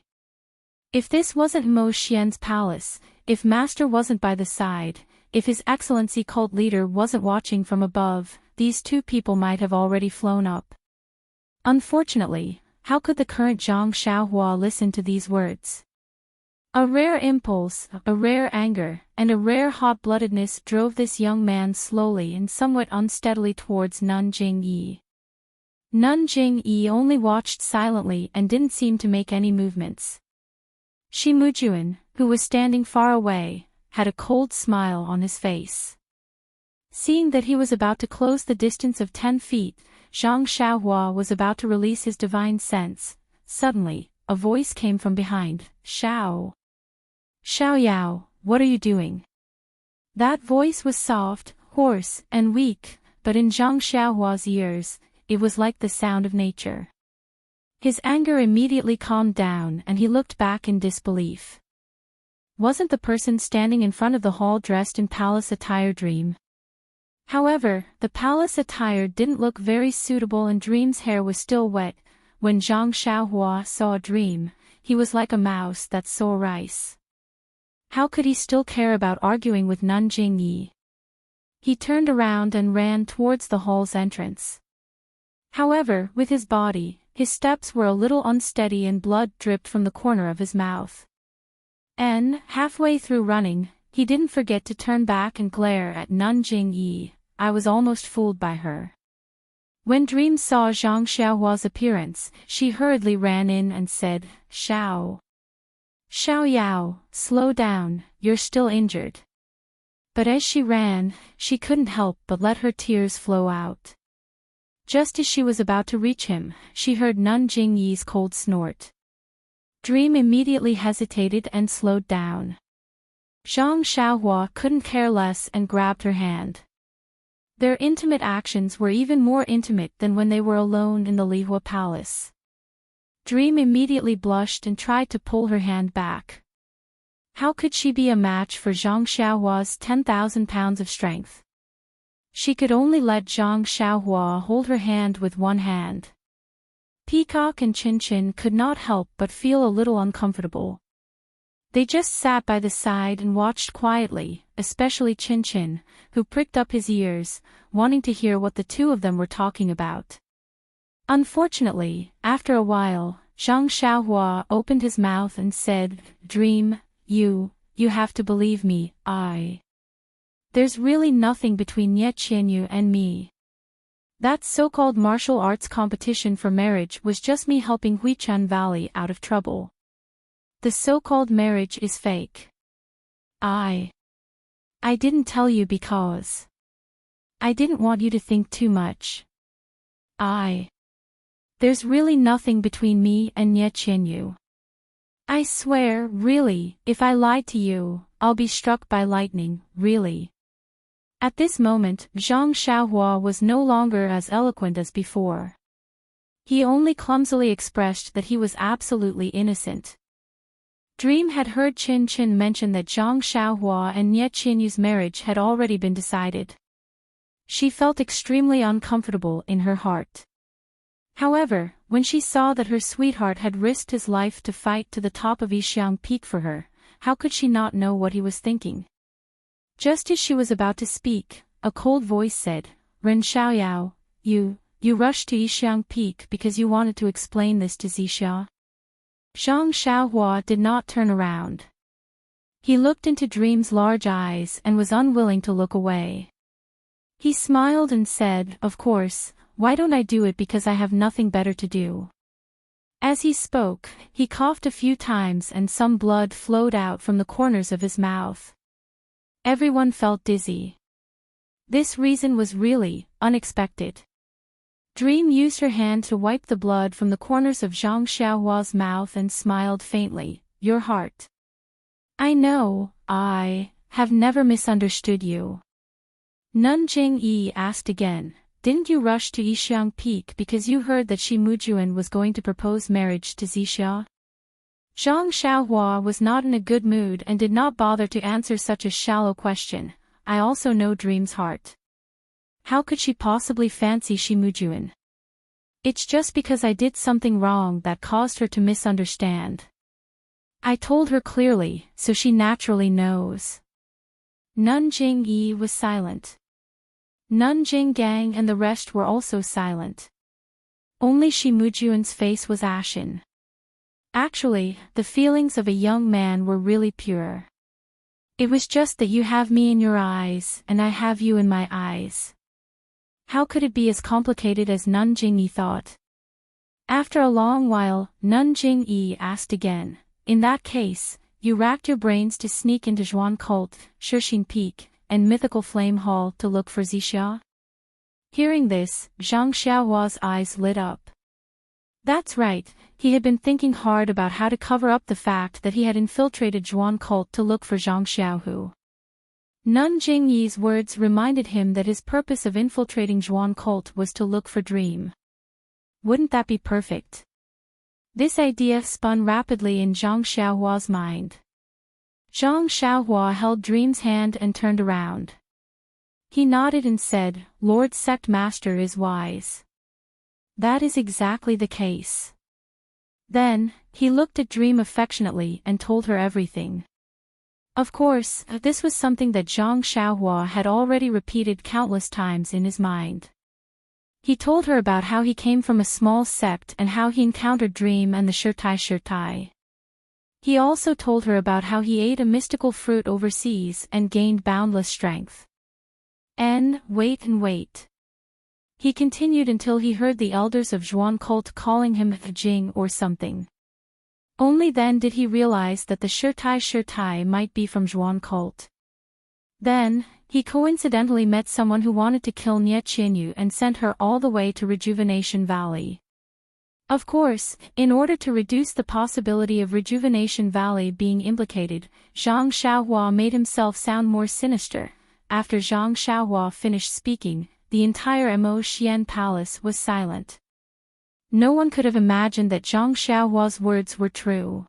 If this wasn't Mo Xian's palace, if Master wasn't by the side, if His Excellency cult leader wasn't watching from above, these two people might have already flown up. Unfortunately, how could the current Zhang Xiaohua listen to these words? A rare impulse, a rare anger, and a rare hot-bloodedness drove this young man slowly and somewhat unsteadily towards Nun Jingyi. Nun Jing-yi only watched silently and didn't seem to make any movements. Shi Mujuan, who was standing far away, had a cold smile on his face. Seeing that he was about to close the distance of 10 feet, Zhang Xiaohua was about to release his divine sense. Suddenly, a voice came from behind. Xiao Yao, what are you doing? That voice was soft, hoarse, and weak, but in Zhang Xiaohua's ears, it was like the sound of nature. His anger immediately calmed down and he looked back in disbelief. Wasn't the person standing in front of the hall dressed in palace attire Dream? However, the palace attire didn't look very suitable and Dream's hair was still wet. When Zhang Xiaohua saw Dream, he was like a mouse that saw rice. How could he still care about arguing with Nun Jingyi? He turned around and ran towards the hall's entrance. However, with his body, his steps were a little unsteady and blood dripped from the corner of his mouth. And, halfway through running, he didn't forget to turn back and glare at Nun Jingyi. I was almost fooled by her. When Dream saw Zhang Xiaohua's appearance, she hurriedly ran in and said, Xiao Yao, slow down, you're still injured. But as she ran, she couldn't help but let her tears flow out. Just as she was about to reach him, she heard Nun Jingyi's cold snort. Dream immediately hesitated and slowed down. Zhang Xiaohua couldn't care less and grabbed her hand. Their intimate actions were even more intimate than when they were alone in the Lihua Palace. Dream immediately blushed and tried to pull her hand back. How could she be a match for Zhang Xiaohua's 10,000 pounds of strength? She could only let Zhang Xiaohua hold her hand with one hand. Peacock and Chin Chin could not help but feel a little uncomfortable. They just sat by the side and watched quietly, especially Chin Chin, who pricked up his ears, wanting to hear what the two of them were talking about. Unfortunately, after a while, Zhang Xiaohua opened his mouth and said, Dream, you have to believe me, There's really nothing between Ye Qianyu and me. That so-called martial arts competition for marriage was just me helping Huichan Valley out of trouble. The so-called marriage is fake. I didn't tell you because I didn't want you to think too much. There's really nothing between me and Ye Qianyu. I swear, really, if I lied to you, I'll be struck by lightning, really. At this moment, Zhang Xiaohua was no longer as eloquent as before. He only clumsily expressed that he was absolutely innocent. Dream had heard Chin Chin mention that Zhang Xiaohua and Ye Qianyu's marriage had already been decided. She felt extremely uncomfortable in her heart. However, when she saw that her sweetheart had risked his life to fight to the top of Yixiang Peak for her, how could she not know what he was thinking? Just as she was about to speak, a cold voice said, Ren Xiaoyao, you rushed to Yixiang Peak because you wanted to explain this to Zixia? Zhang Xiaohua did not turn around. He looked into Dream's large eyes and was unwilling to look away. He smiled and said, Of course, why don't I do it because I have nothing better to do? As he spoke, he coughed a few times and some blood flowed out from the corners of his mouth. Everyone felt dizzy. This reason was really unexpected. Dream used her hand to wipe the blood from the corners of Zhang Xiaohua's mouth and smiled faintly. Your heart. I know, I have never misunderstood you. Nun Jingyi asked again, Didn't you rush to Yixiang Peak because you heard that Shi Mujuan was going to propose marriage to Zixia? Zhang Xiaohua was not in a good mood and did not bother to answer such a shallow question. I also know Dream's heart. How could she possibly fancy Shi Mujuan? It's just because I did something wrong that caused her to misunderstand. I told her clearly, so she naturally knows. Nun Jingyi was silent. Nun Jinggang and the rest were also silent. Only Shi Mujuan's face was ashen. Actually, the feelings of a young man were really pure. It was just that you have me in your eyes and I have you in my eyes. How could it be as complicated as Nun Jingyi thought? After a long while, Nun Jingyi asked again, in that case, you racked your brains to sneak into Zhuan Cult, Shixin Peak, and Mythical Flame Hall to look for Zixia? Hearing this, Zhang Xiaohua's eyes lit up. That's right, he had been thinking hard about how to cover up the fact that he had infiltrated Zhuan Cult to look for Zhang Xiaohu. Nun Jingyi's words reminded him that his purpose of infiltrating Zhuan Cult was to look for Dream. Wouldn't that be perfect? This idea spun rapidly in Zhang Xiaohua's mind. Zhang Xiaohua held Dream's hand and turned around. He nodded and said, Lord Sect Master is wise. That is exactly the case. Then, he looked at Dream affectionately and told her everything. Of course, this was something that Zhang Xiaohua had already repeated countless times in his mind. He told her about how he came from a small sect and how he encountered Dream and the Shirtai. He also told her about how he ate a mystical fruit overseas and gained boundless strength. Wait and wait. He continued until he heard the elders of Zhuan Cult calling him Jing or something. Only then did he realize that the Shirtai might be from Zhuan Cult. Then, he coincidentally met someone who wanted to kill Nie Qianyu and sent her all the way to Rejuvenation Valley. Of course, in order to reduce the possibility of Rejuvenation Valley being implicated, Zhang Xiaohua made himself sound more sinister. After Zhang Xiaohua finished speaking, the entire Mo Xian Palace was silent. No one could have imagined that Zhang Xiaohua's words were true.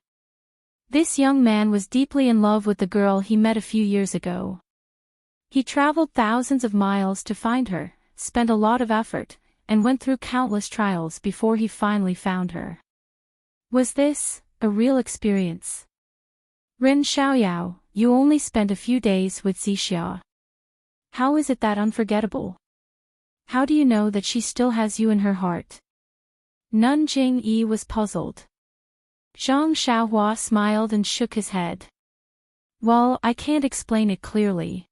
This young man was deeply in love with the girl he met a few years ago. He traveled thousands of miles to find her, spent a lot of effort, and went through countless trials before he finally found her. Was this a real experience? Ren Xiaoyao, you only spent a few days with Zixia. How is it that unforgettable? How do you know that she still has you in her heart? Nun Jingyi was puzzled. Zhang Xiaohua smiled and shook his head. Well, I can't explain it clearly.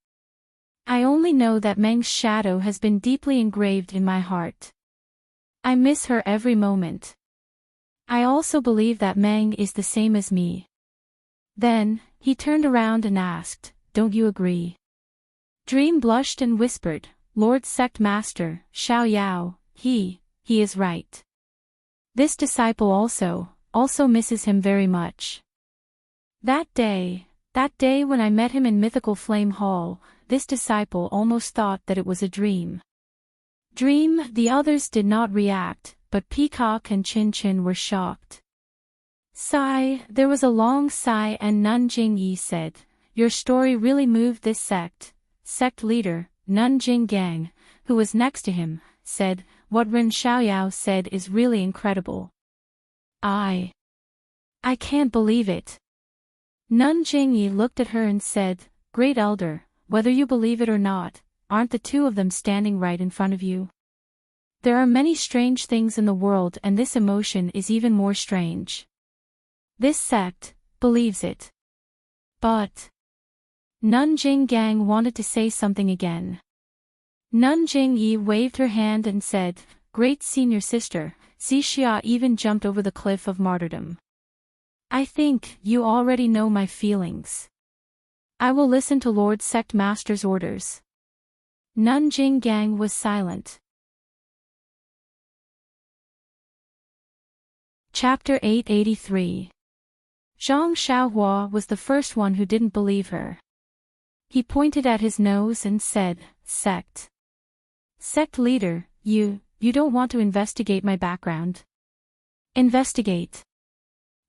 I only know that Meng's shadow has been deeply engraved in my heart. I miss her every moment. I also believe that Meng is the same as me. Then, he turned around and asked, don't you agree? Dream blushed and whispered, Lord Sect Master, Xiao Yao, he is right. This disciple also misses him very much. That day when I met him in Mythical Flame Hall, this disciple almost thought that it was a dream. The others did not react, but Peacock and Chin Chin were shocked. There was a long sigh and Nun Jingyi said, your story really moved this sect. Sect leader, Nun Jinggang, who was next to him, said, what Ren Xiaoyao said is really incredible. I can't believe it. Nun Jingyi looked at her and said, Great Elder, whether you believe it or not, aren't the two of them standing right in front of you? There are many strange things in the world and this emotion is even more strange. This sect believes it. But Nun Jinggang wanted to say something again. Nun Jingyi waved her hand and said, Great senior sister, Zixia even jumped over the cliff of martyrdom. I think you already know my feelings. I will listen to Lord Sect Master's orders. Nun Jinggang was silent. Chapter 883. Zhang Xiaohua was the first one who didn't believe her. He pointed at his nose and said, Sect leader, you don't want to investigate my background? Investigate.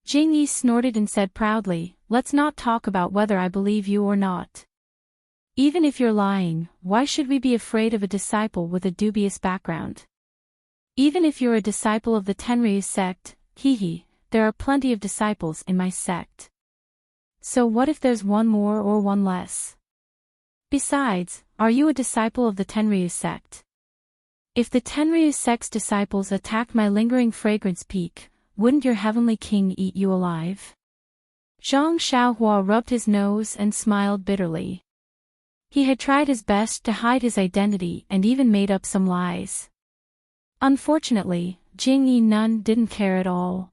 Jingyi snorted and said proudly, let's not talk about whether I believe you or not. Even if you're lying, why should we be afraid of a disciple with a dubious background? Even if you're a disciple of the Tenryu sect, there are plenty of disciples in my sect. So what if there's one more or one less? Besides, are you a disciple of the Tenryu sect? If the Tenryu sect's disciples attacked my lingering fragrance peak, wouldn't your heavenly king eat you alive? Zhang Xiaohua rubbed his nose and smiled bitterly. He had tried his best to hide his identity and even made up some lies. Unfortunately, Jing Yi Nun didn't care at all.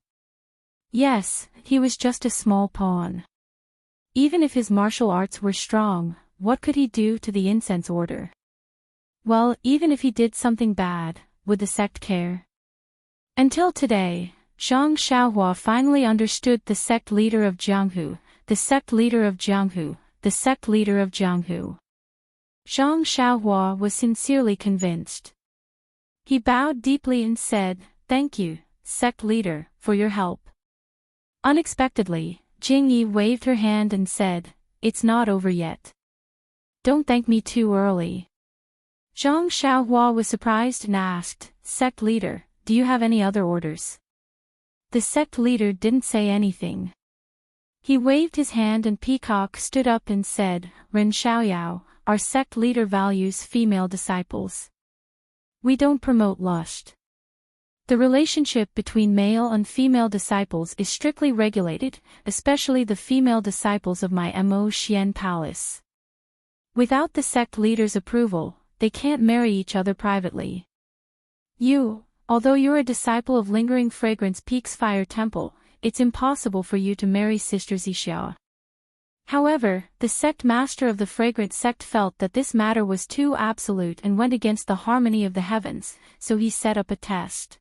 Yes, he was just a small pawn. Even if his martial arts were strong, what could he do to the incense order? Well, even if he did something bad, would the sect care? Until today, Zhang Xiaohua finally understood the sect leader of Jianghu, the sect leader of Jianghu, the sect leader of Jianghu. Zhang Xiaohua was sincerely convinced. He bowed deeply and said, "Thank you, sect leader, for your help." Unexpectedly, Jing Yi waved her hand and said, "It's not over yet. Don't thank me too early." Zhang Xiaohua was surprised and asked, "Sect leader, do you have any other orders?" The sect leader didn't say anything. He waved his hand and Peacock stood up and said, "Ren Xiaoyao, our sect leader values female disciples. We don't promote lust. The relationship between male and female disciples is strictly regulated, especially the female disciples of my Mo Xian Palace. Without the sect leader's approval, they can't marry each other privately. Although you're a disciple of Lingering Fragrance Peak's Fire Temple, it's impossible for you to marry Sister Zixia." However, the sect master of the fragrant sect felt that this matter was too absolute and went against the harmony of the heavens, so he set up a test.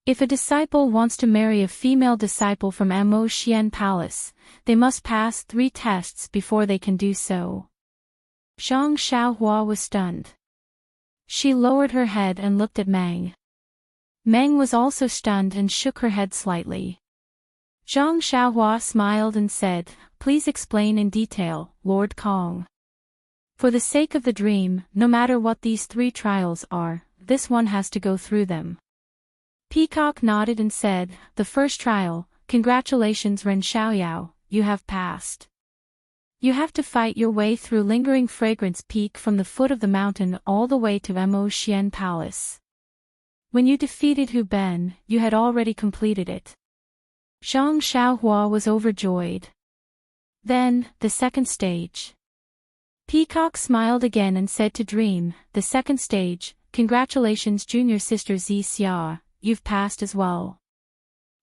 If a disciple wants to marry a female disciple from Mo Xian Palace, they must pass 3 tests before they can do so. Zhang Xiaohua was stunned. She lowered her head and looked at Meng. Meng was also stunned and shook her head slightly. Zhang Xiaohua smiled and said, "Please explain in detail, Lord Kong. For the sake of the dream, no matter what these 3 trials are, this one has to go through them." Peacock nodded and said, "The first trial, congratulations Ren Xiaoyao, you have passed. You have to fight your way through Lingering Fragrance Peak from the foot of the mountain all the way to Mo Xian Palace. When you defeated Hu Ben, you had already completed it." Zhang Xiaohua was overjoyed. Then, the second stage. Peacock smiled again and said to Dream, "The second stage, congratulations junior sister Zixia, you've passed as well.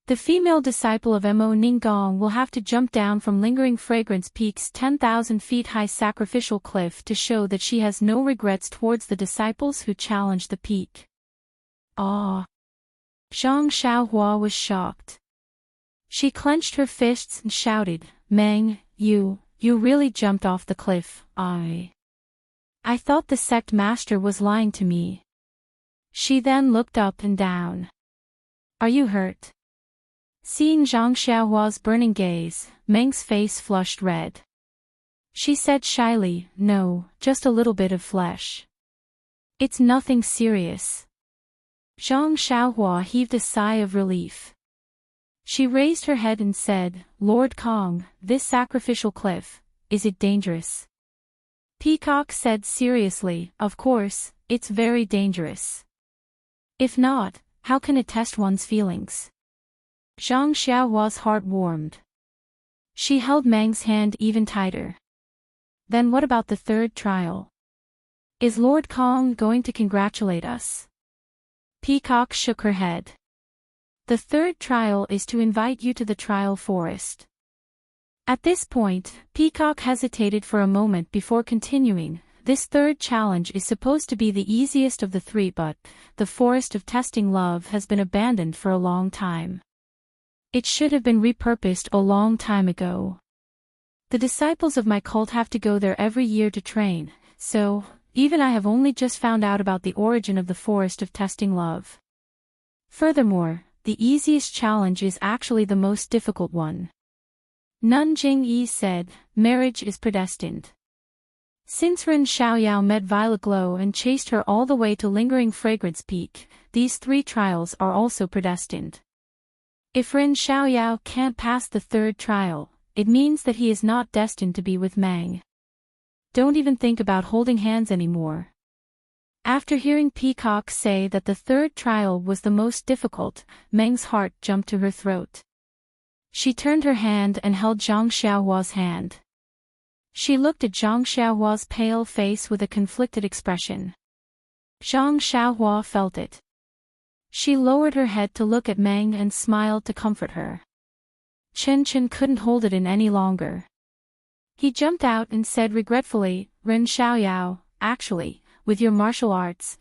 The female disciple of Mo Ninggong will have to jump down from Lingering Fragrance Peak's 10,000 feet high sacrificial cliff to show that she has no regrets towards the disciples who challenged the peak." Ah! Zhang Xiaohua was shocked. She clenched her fists and shouted, "Meng, you really jumped off the cliff." I thought the sect master was lying to me." She then looked up and down. "Are you hurt?" Seeing Zhang Xiaohua's burning gaze, Meng's face flushed red. She said shyly, "No, just a little bit of flesh. It's nothing serious." Zhang Xiaohua heaved a sigh of relief. She raised her head and said, "Lord Kong, this sacrificial cliff, is it dangerous?" Peacock said seriously, "Of course, it's very dangerous. If not, how can it test one's feelings?" Zhang Xiaohua's heart warmed. She held Meng's hand even tighter. "Then what about the third trial? Is Lord Kong going to congratulate us?" Peacock shook her head. "The third trial is to invite you to the trial forest." At this point, Peacock hesitated for a moment before continuing. "This third challenge is supposed to be the easiest of the 3, but the forest of testing love has been abandoned for a long time. It should have been repurposed a long time ago. The disciples of my cult have to go there every year to train, so even I have only just found out about the origin of the forest of testing love. Furthermore, the easiest challenge is actually the most difficult one." Nun Jingyi said, "Marriage is predestined. Since Ren Xiaoyao met Violet Glow and chased her all the way to Lingering Fragrance Peak, these 3 trials are also predestined. If Ren Xiaoyao can't pass the third trial, it means that he is not destined to be with Meng. Don't even think about holding hands anymore." After hearing Peacock say that the third trial was the most difficult, Meng's heart jumped to her throat. She turned her hand and held Zhang Xiaohua's hand. She looked at Zhang Xiaohua's pale face with a conflicted expression. Zhang Xiaohua felt it. She lowered her head to look at Meng and smiled to comfort her. Chen Chen couldn't hold it in any longer. He jumped out and said regretfully, Ren Xiaoyao, actually, with your martial arts,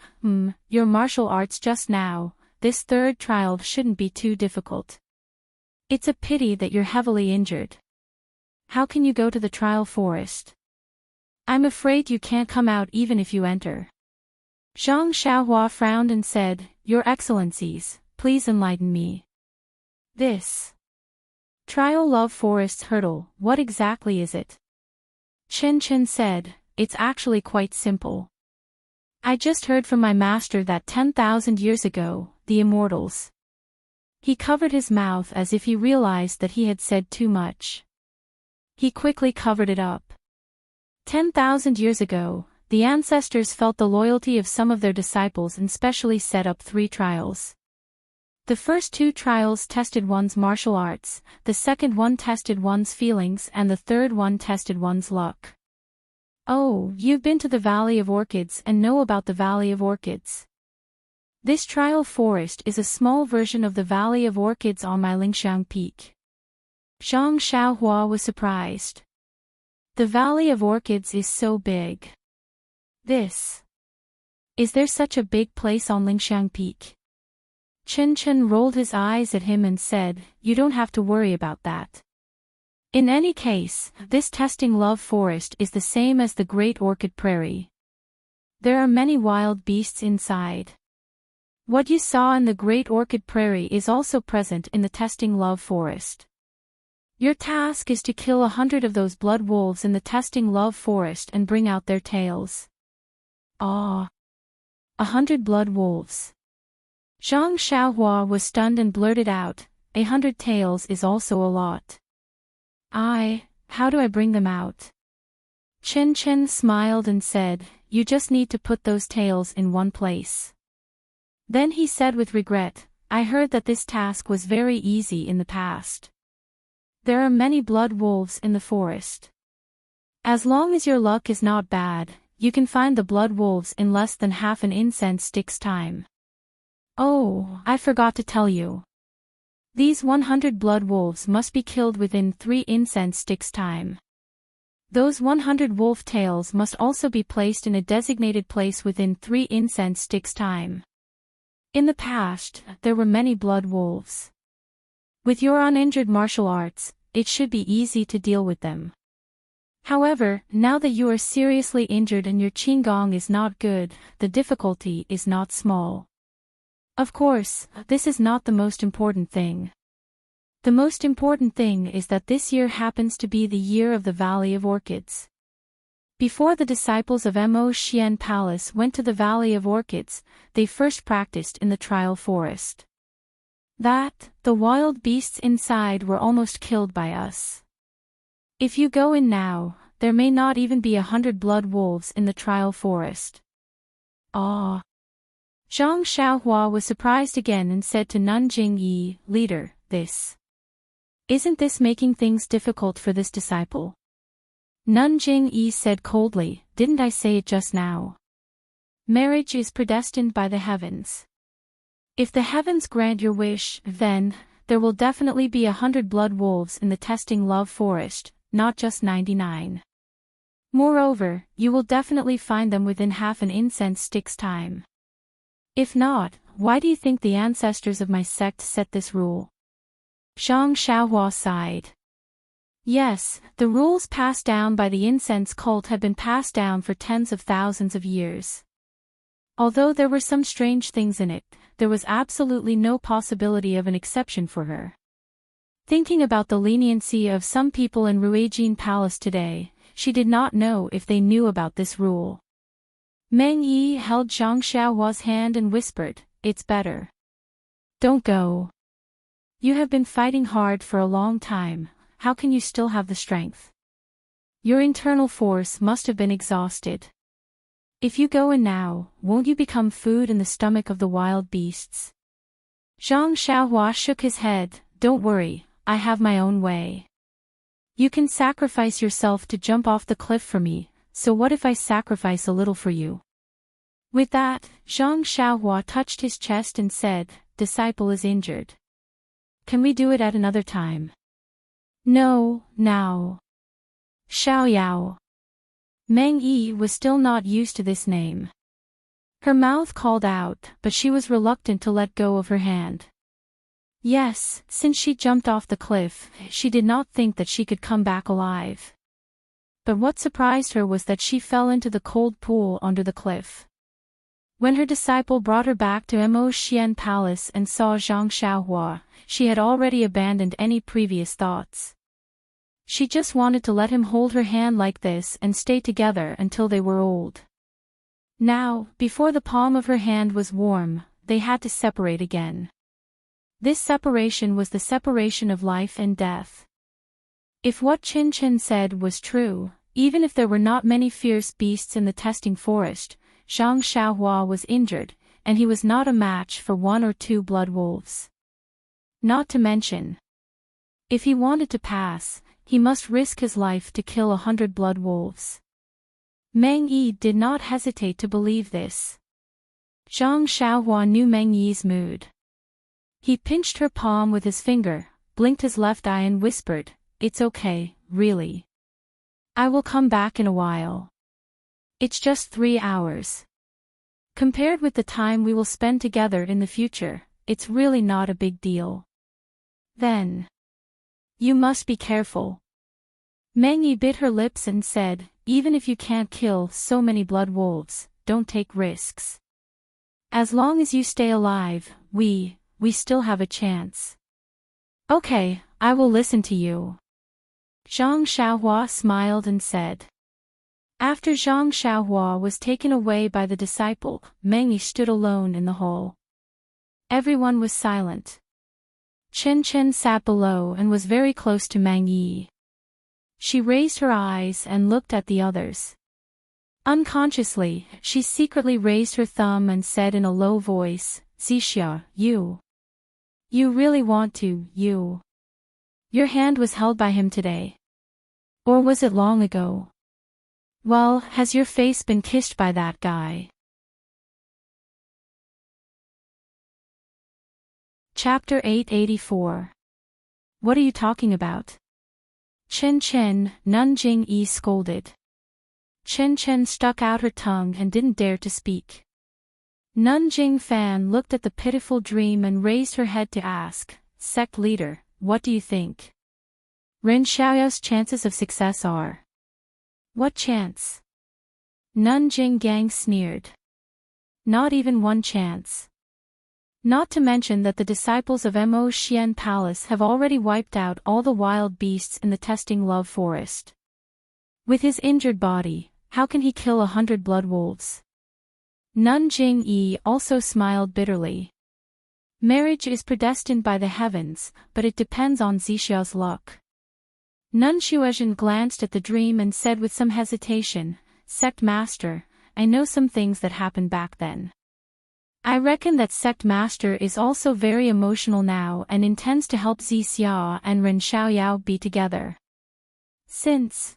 just now, this third trial shouldn't be too difficult. It's a pity that you're heavily injured. How can you go to the trial forest? I'm afraid you can't come out even if you enter. Zhang Xiaohua frowned and said, Your Excellencies, please enlighten me. This trial Love Forest's hurdle, what exactly is it? Chen Chen said, It's actually quite simple. I just heard from my master that 10,000 years ago, the immortals. He covered his mouth as if he realized that he had said too much. He quickly covered it up. 10,000 years ago, the ancestors felt the loyalty of some of their disciples and specially set up 3 trials. The first 2 trials tested one's martial arts, the second one tested one's feelings, and the third one tested one's luck. Oh, you've been to the Valley of Orchids and know about the Valley of Orchids. This trial forest is a small version of the Valley of Orchids on my Lingxiang Peak. Zhang Xiaohua was surprised. The Valley of Orchids is so big. Is there such a big place on Lingxiang Peak? Chen Chen rolled his eyes at him and said, You don't have to worry about that. In any case, this testing Love Forest is the same as the Great Orchid Prairie. There are many wild beasts inside. What you saw in the Great Orchid Prairie is also present in the testing Love Forest. Your task is to kill 100 of those blood wolves in the testing Love Forest and bring out their tails. Ah! 100 blood wolves. Zhang Xiaohua was stunned and blurted out, 100 tails is also a lot. How do I bring them out? Chen Chen smiled and said, You just need to put those tails in one place. Then he said with regret, I heard that this task was very easy in the past. There are many blood wolves in the forest. As long as your luck is not bad, you can find the blood wolves in less than half an incense stick's time. Oh, I forgot to tell you. These 100 blood wolves must be killed within 3 incense sticks' time. Those 100 wolf tails must also be placed in a designated place within 3 incense sticks' time. In the past, there were many blood wolves. With your uninjured martial arts, it should be easy to deal with them. However, now that you are seriously injured and your qigong is not good, the difficulty is not small. Of course, this is not the most important thing. The most important thing is that this year happens to be the year of the Valley of Orchids. Before the disciples of Mo Xian Palace went to the Valley of Orchids, they first practiced in the trial forest. The wild beasts inside were almost killed by us. If you go in now, there may not even be 100 blood wolves in the trial forest. Ah! Zhang Xiaohua was surprised again and said to Nanjing Yi, Leader, isn't this making things difficult for this disciple? Nanjing Yi said coldly, Didn't I say it just now? Marriage is predestined by the heavens. If the heavens grant your wish, then, there will definitely be 100 blood wolves in the testing Love Forest, not just 99. Moreover, you will definitely find them within half an incense stick's time. If not, why do you think the ancestors of my sect set this rule? Zhang Xiaohua sighed. Yes, the rules passed down by the incense cult have been passed down for tens of thousands of years. Although there were some strange things in it, there was absolutely no possibility of an exception for her. Thinking about the leniency of some people in Ruijin Palace today, she did not know if they knew about this rule. Meng Yi held Zhang Xiaohua's hand and whispered, It's better. Don't go. You have been fighting hard for a long time, how can you still have the strength? Your internal force must have been exhausted. If you go in now, won't you become food in the stomach of the wild beasts? Zhang Xiaohua shook his head, Don't worry, I have my own way. You can sacrifice yourself to jump off the cliff for me, so what if I sacrifice a little for you? With that, Zhang Xiaohua touched his chest and said, Disciple is injured. Can we do it at another time? No, now. Xiaoyao. Meng Yi was still not used to this name. Her mouth called out, but she was reluctant to let go of her hand. Yes, since she jumped off the cliff, she did not think that she could come back alive. But what surprised her was that she fell into the cold pool under the cliff. When her disciple brought her back to Mo Xian Palace and saw Zhang Xiaohua, she had already abandoned any previous thoughts. She just wanted to let him hold her hand like this and stay together until they were old. Now, before the palm of her hand was warm, they had to separate again. This separation was the separation of life and death. If what Qin Chen said was true, even if there were not many fierce beasts in the testing forest, Zhang Xiaohua was injured, and he was not a match for 1 or 2 blood wolves. Not to mention, if he wanted to pass, he must risk his life to kill 100 blood wolves. Meng Yi did not hesitate to believe this. Zhang Xiaohua knew Meng Yi's mood. He pinched her palm with his finger, blinked his left eye and whispered, It's okay, really. I will come back in a while. It's just 3 hours. Compared with the time we will spend together in the future, it's really not a big deal. Then. You must be careful. Meng Yi bit her lips and said, Even if you can't kill so many blood wolves, don't take risks. As long as you stay alive, we still have a chance. Okay, I will listen to you. Zhang Xiaohua smiled and said. After Zhang Xiaohua was taken away by the disciple, Meng Yi stood alone in the hall. Everyone was silent. Chen Chen sat below and was very close to Meng Yi. She raised her eyes and looked at the others. Unconsciously, she secretly raised her thumb and said in a low voice, Zixia, you really want to, Your hand was held by him today. Or was it long ago? Well, has your face been kissed by that guy? Chapter 884. What are you talking about? Chen Chen, Nanjing Yi scolded. Chen Chen stuck out her tongue and didn't dare to speak. Nanjing Fan looked at the pitiful dream and raised her head to ask, Sect leader, what do you think? Ren Xiaoyao's chances of success are. What chance? Nanjing Gang sneered. Not even 1 chance. Not to mention that the disciples of Mo Xian Palace have already wiped out all the wild beasts in the testing love forest. With his injured body, how can he kill 100 blood wolves? Nanjing Yi also smiled bitterly. Marriage is predestined by the heavens, but it depends on Zixiao's luck. Nun Xuezhen glanced at the dream and said with some hesitation, Sect Master, I know some things that happened back then. I reckon that Sect Master is also very emotional now and intends to help Zixia and Ren Xiaoyao be together. Since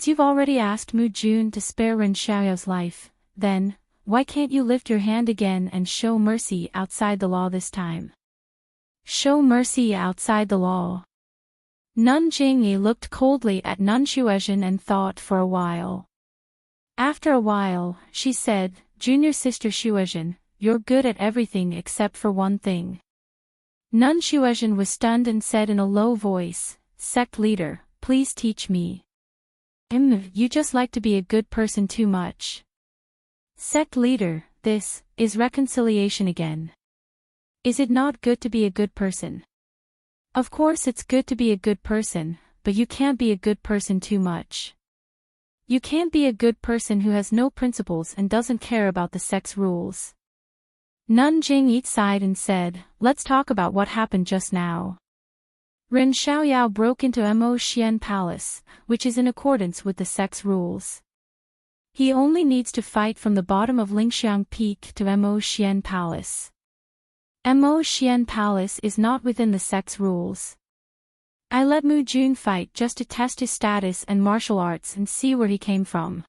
you've already asked Mu Jun to spare Ren Xiaoyao's life, then, why can't you lift your hand again and show mercy outside the law this time? Show mercy outside the law. Nun Jingyi looked coldly at Nun Xuezhen and thought for a while. After a while, she said, Junior sister Xuezhen, you're good at everything except for one thing. Nun Xuezhen was stunned and said in a low voice, Sect leader, please teach me. You just like to be a good person too much. Sect leader, this is reconciliation again. Is it not good to be a good person? Of course it's good to be a good person, but you can't be a good person too much. You can't be a good person who has no principles and doesn't care about the sect's rules. Nun Jingyi sighed and said, let's talk about what happened just now. Ren Xiaoyao broke into Mo Xian Palace, which is in accordance with the sect's rules. He only needs to fight from the bottom of Lingxiang Peak to Mo Xian Palace. Mo Xian Palace is not within the sect's rules. I let Mu Jun fight just to test his status and martial arts and see where he came from.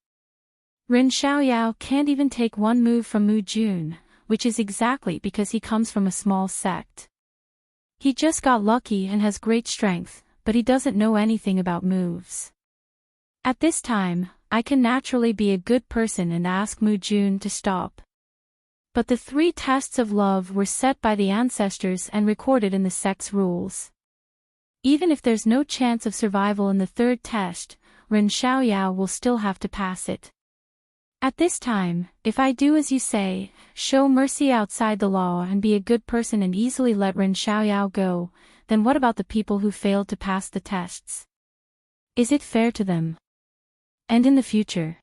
Ren Xiaoyao can't even take one move from Mu Jun, which is exactly because he comes from a small sect. He just got lucky and has great strength, but he doesn't know anything about moves. At this time, I can naturally be a good person and ask Mu Jun to stop. But the 3 tests of love were set by the ancestors and recorded in the sect's rules. Even if there's no chance of survival in the 3rd test, Ren Xiaoyao will still have to pass it. At this time, if I do as you say, show mercy outside the law and be a good person and easily let Ren Xiaoyao go, then what about the people who failed to pass the tests? Is it fair to them? And in the future?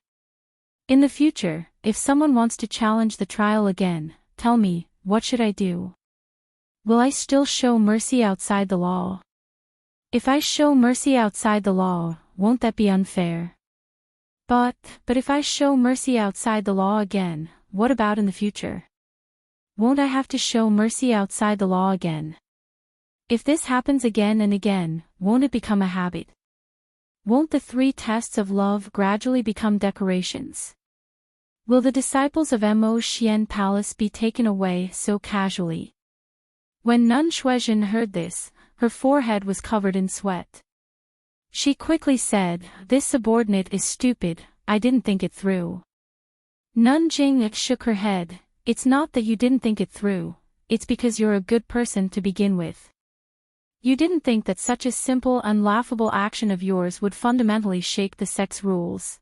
In the future, if someone wants to challenge the trial again, tell me, what should I do? Will I still show mercy outside the law? If I show mercy outside the law, won't that be unfair? But if I show mercy outside the law again, what about in the future? Won't I have to show mercy outside the law again? If this happens again and again, won't it become a habit? Won't the 3 tests of love gradually become decorations? Will the disciples of Mo Xian Palace be taken away so casually? When Nun Shuizhen heard this, her forehead was covered in sweat. She quickly said, "This subordinate is stupid, I didn't think it through." Nun Jing shook her head. "It's not that you didn't think it through, it's because you're a good person to begin with. You didn't think that such a simple and laughable action of yours would fundamentally shake the sect's rules.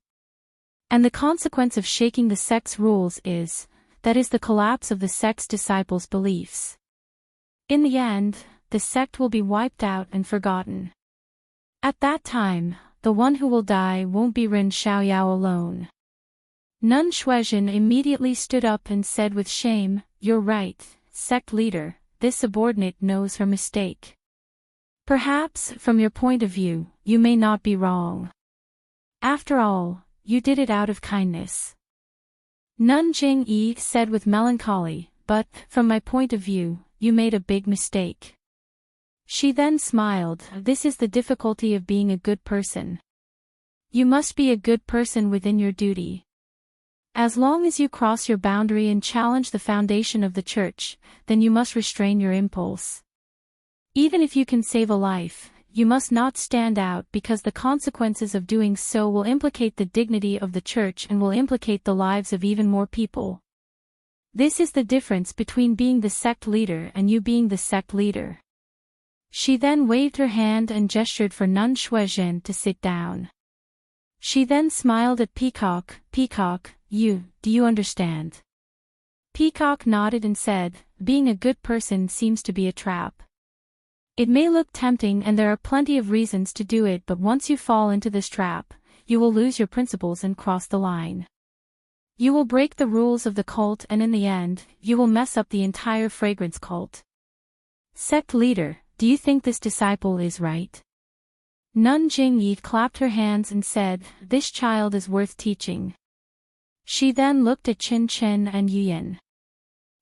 And the consequence of shaking the sect's rules is the collapse of the sect's disciples' beliefs. In the end, the sect will be wiped out and forgotten. At that time, the one who will die won't be Ren Xiaoyao alone." Nun Shuizhen immediately stood up and said with shame, "You're right, sect leader, this subordinate knows her mistake. Perhaps, from your point of view, you may not be wrong. After all, you did it out of kindness." Nun Jingyi said with melancholy, "But, from my point of view, you made a big mistake." She then smiled. "This is the difficulty of being a good person. You must be a good person within your duty. As long as you cross your boundary and challenge the foundation of the church, then you must restrain your impulse. Even if you can save a life, you must not stand out because the consequences of doing so will implicate the dignity of the church and will implicate the lives of even more people. This is the difference between being the sect leader and you being the sect leader." She then waved her hand and gestured for Nun Shuizhen to sit down. She then smiled at Peacock. "Peacock, do you understand?" Peacock nodded and said, "Being a good person seems to be a trap. It may look tempting and there are plenty of reasons to do it, but once you fall into this trap, you will lose your principles and cross the line. You will break the rules of the cult and in the end, you will mess up the entire fragrance cult. Sect leader, do you think this disciple is right?" Nun Jingyi clapped her hands and said, "This child is worth teaching." She then looked at Qin Chen and Yuyan.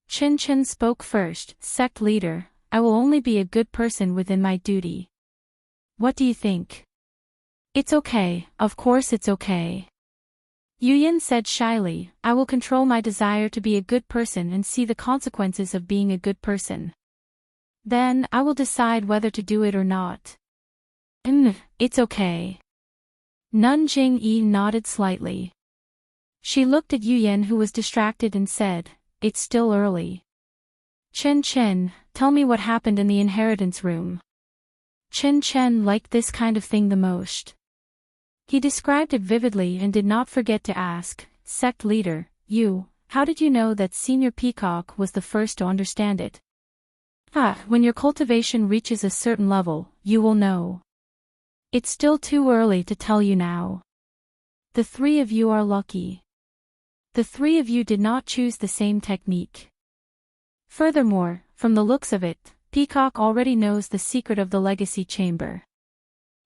Qin Chen spoke first. "Sect leader, I will only be a good person within my duty. What do you think?" "It's okay, of course it's okay." Yuyan said shyly, "I will control my desire to be a good person and see the consequences of being a good person. Then I will decide whether to do it or not." It's okay." Nun Jingyi nodded slightly. She looked at Yuyan who was distracted and said, "It's still early. Chen Chen, tell me what happened in the inheritance room." Chen Chen liked this kind of thing the most. He described it vividly and did not forget to ask, "Sect leader, how did you know that Senior Peacock was the first to understand it?" When your cultivation reaches a certain level, you will know. It's still too early to tell you now. The 3 of you are lucky. The 3 of you did not choose the same technique. Furthermore, from the looks of it, Peacock already knows the secret of the legacy chamber.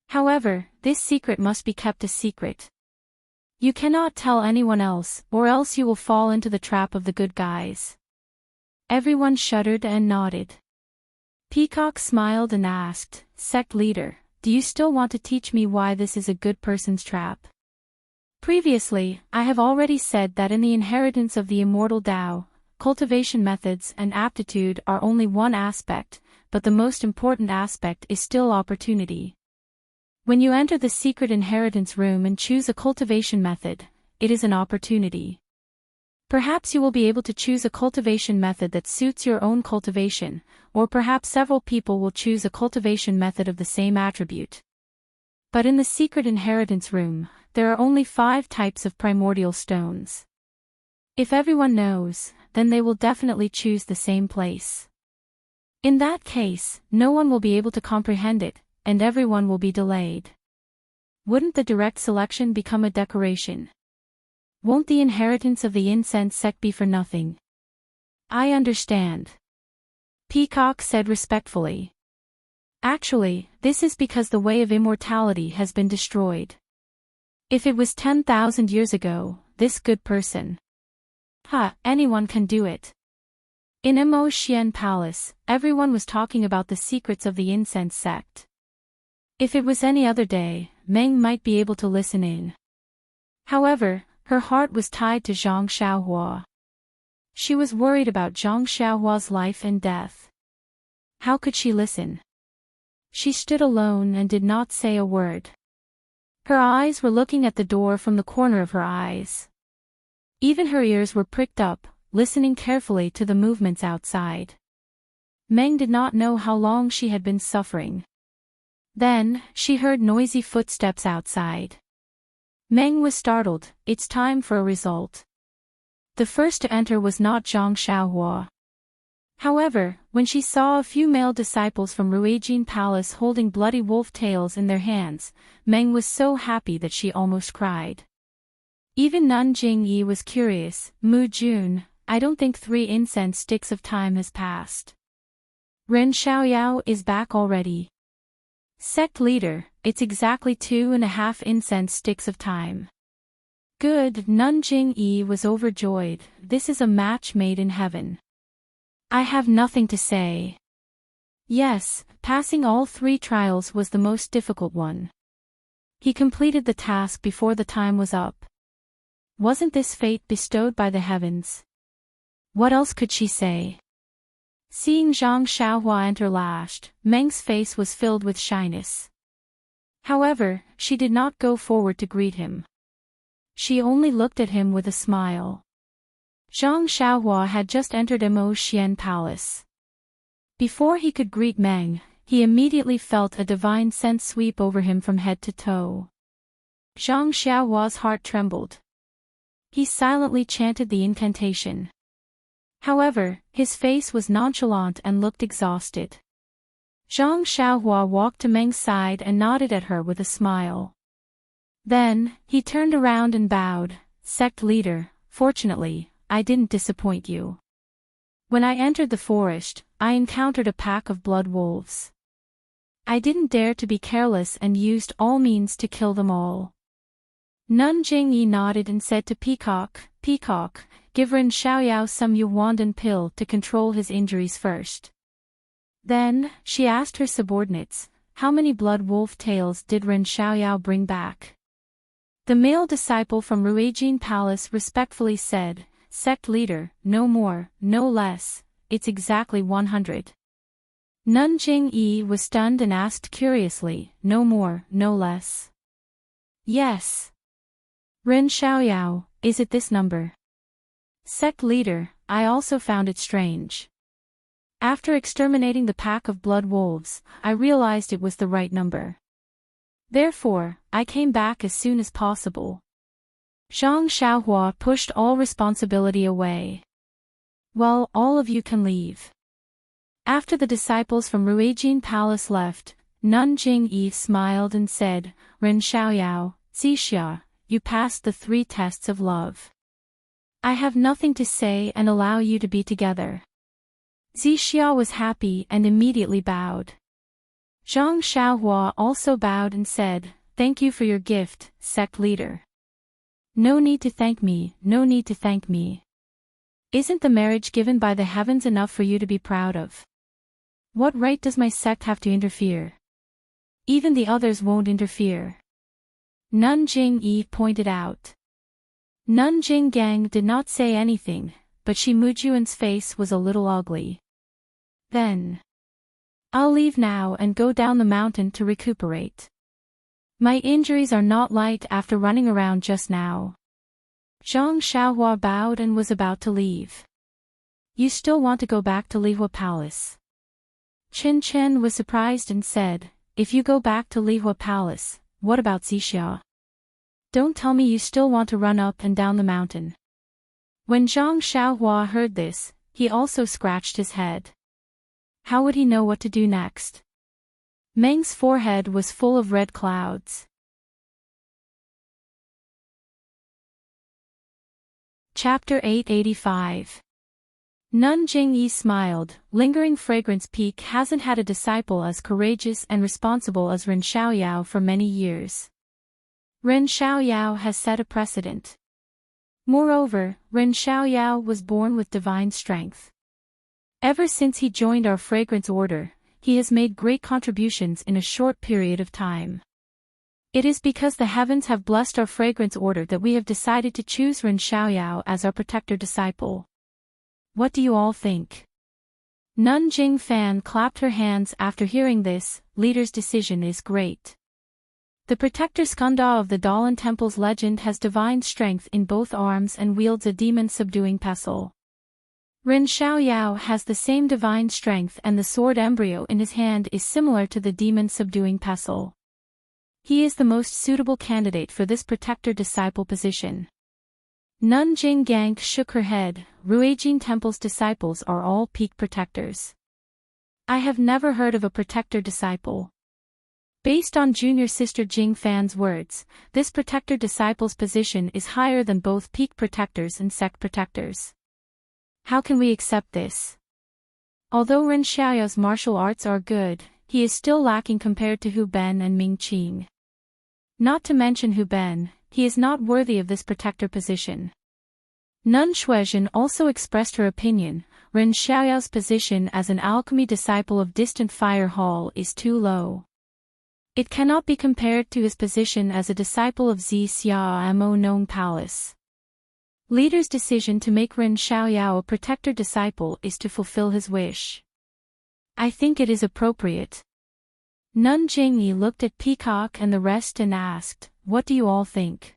However, this secret must be kept a secret. You cannot tell anyone else, or else you will fall into the trap of the good guys. Everyone shuddered and nodded. Peacock smiled and asked, "Sect leader, do you still want to teach me why this is a good person's trap? Previously, I have already said that in the inheritance of the immortal Tao, cultivation methods and aptitude are only one aspect, but the most important aspect is still opportunity. When you enter the secret inheritance room and choose a cultivation method, it is an opportunity. Perhaps you will be able to choose a cultivation method that suits your own cultivation, or perhaps several people will choose a cultivation method of the same attribute. But in the secret inheritance room, there are only 5 types of primordial stones. If everyone knows, then they will definitely choose the same place. In that case, no one will be able to comprehend it, and everyone will be delayed. Wouldn't the direct selection become a decoration? Won't the inheritance of the incense sect be for nothing? I understand. Peacock said respectfully. Actually, this is because the way of immortality has been destroyed. If it was 10,000 years ago, this good person. Anyone can do it. In Immerse Palace, everyone was talking about the secrets of the incense sect. If it was any other day, Meng might be able to listen in. However, her heart was tied to Zhang Xiaohua. She was worried about Zhang Xiaohua's life and death. How could she listen? She stood alone and did not say a word. Her eyes were looking at the door from the corner of her eyes. Even her ears were pricked up, listening carefully to the movements outside. Meng did not know how long she had been suffering. Then, she heard noisy footsteps outside. Meng was startled. It's time for a result. The first to enter was not Zhang Xiaohua. However, when she saw a few male disciples from Ruijin Palace holding bloody wolf tails in their hands, Meng was so happy that she almost cried. Even Nun Jingyi was curious. Mu Jun, I don't think 3 incense sticks of time has passed. Ren Xiaoyao is back already. Sect leader, it's exactly 2.5 incense sticks of time. Good, Nun Jingyi was overjoyed. This is a match made in heaven. I have nothing to say. Yes, passing all 3 trials was the most difficult one. He completed the task before the time was up. Wasn't this fate bestowed by the heavens? What else could she say? Seeing Zhang Xiaohua enter last, Meng's face was filled with shyness. However, she did not go forward to greet him. She only looked at him with a smile. Zhang Xiaohua had just entered Immerse Palace. Before he could greet Meng, he immediately felt a divine sense sweep over him from head to toe. Zhang Xiaohua's heart trembled. He silently chanted the incantation. However, his face was nonchalant and looked exhausted. Zhang Xiaohua walked to Meng's side and nodded at her with a smile. Then, he turned around and bowed. Sect leader, fortunately, I didn't disappoint you. When I entered the forest, I encountered a pack of blood wolves. I didn't dare to be careless and used all means to kill them all. Nun Jingyi nodded and said to Peacock, Peacock, give Ren Xiaoyao some Yuandan pill to control his injuries first. Then, she asked her subordinates, how many blood wolf tails did Ren Xiaoyao bring back? The male disciple from Ruijin Palace respectfully said, Sect leader, no more, no less, it's exactly 100. Nun Jingyi was stunned and asked curiously, no more, no less. Yes. Ren Xiaoyao, is it this number? Sect leader, I also found it strange. After exterminating the pack of blood wolves, I realized it was the right number. Therefore, I came back as soon as possible. Zhang Xiaohua pushed all responsibility away. Well, all of you can leave. After the disciples from Ruijin Palace left, Nun Jingyi smiled and said, Ren Xiaoyao, Zixia, you passed the 3 tests of love. I have nothing to say and allow you to be together. Zixia was happy and immediately bowed. Zhang Xiaohua also bowed and said, thank you for your gift, sect leader. No need to thank me, no need to thank me. Isn't the marriage given by the heavens enough for you to be proud of? What right does my sect have to interfere? Even the others won't interfere. Nun Jing-yi pointed out. Nun Jing-gang did not say anything, but Shi Mujuan's face was a little ugly. Then. I'll leave now and go down the mountain to recuperate. My injuries are not light after running around just now. Zhang Xiaohua bowed and was about to leave. You still want to go back to Lihua Palace? Chen Chen was surprised and said, if you go back to Lihua Palace, what about Zixia? Don't tell me you still want to run up and down the mountain. When Zhang Xiaohua heard this, he also scratched his head. How would he know what to do next? Meng's forehead was full of red clouds. Chapter 885. Nun Jingyi smiled. Lingering Fragrance Peak hasn't had a disciple as courageous and responsible as Ren Xiaoyao for many years. Ren Xiaoyao has set a precedent. Moreover, Ren Xiaoyao was born with divine strength. Ever since he joined our fragrance order, he has made great contributions in a short period of time. It is because the heavens have blessed our fragrance order that we have decided to choose Ren Xiaoyao as our protector disciple. What do you all think? Nun Jingfan clapped her hands after hearing this. Leader's decision is great. The protector Skanda of the Dalan Temple's legend has divine strength in both arms and wields a demon-subduing pestle. Ren Xiaoyao has the same divine strength and the sword embryo in his hand is similar to the demon-subduing pestle. He is the most suitable candidate for this protector-disciple position. Nun Jinggang shook her head. Ruijin Temple's disciples are all peak protectors. I have never heard of a protector disciple. Based on junior sister Jingfan's words, this protector disciple's position is higher than both peak protectors and sect protectors. How can we accept this? Although Ren Xiaoyao's martial arts are good, he is still lacking compared to Hu Ben and Ming Qing. Not to mention Hu Ben, he is not worthy of this protector position. Nun Shuizhen also expressed her opinion. Ren Xiaoyao's position as an alchemy disciple of Distant Fire Hall is too low. It cannot be compared to his position as a disciple of Zi Xia Mo Nong Palace. Leader's decision to make Ren Xiaoyao a protector disciple is to fulfill his wish. I think it is appropriate. Nun Jingyi looked at Peacock and the rest and asked, what do you all think?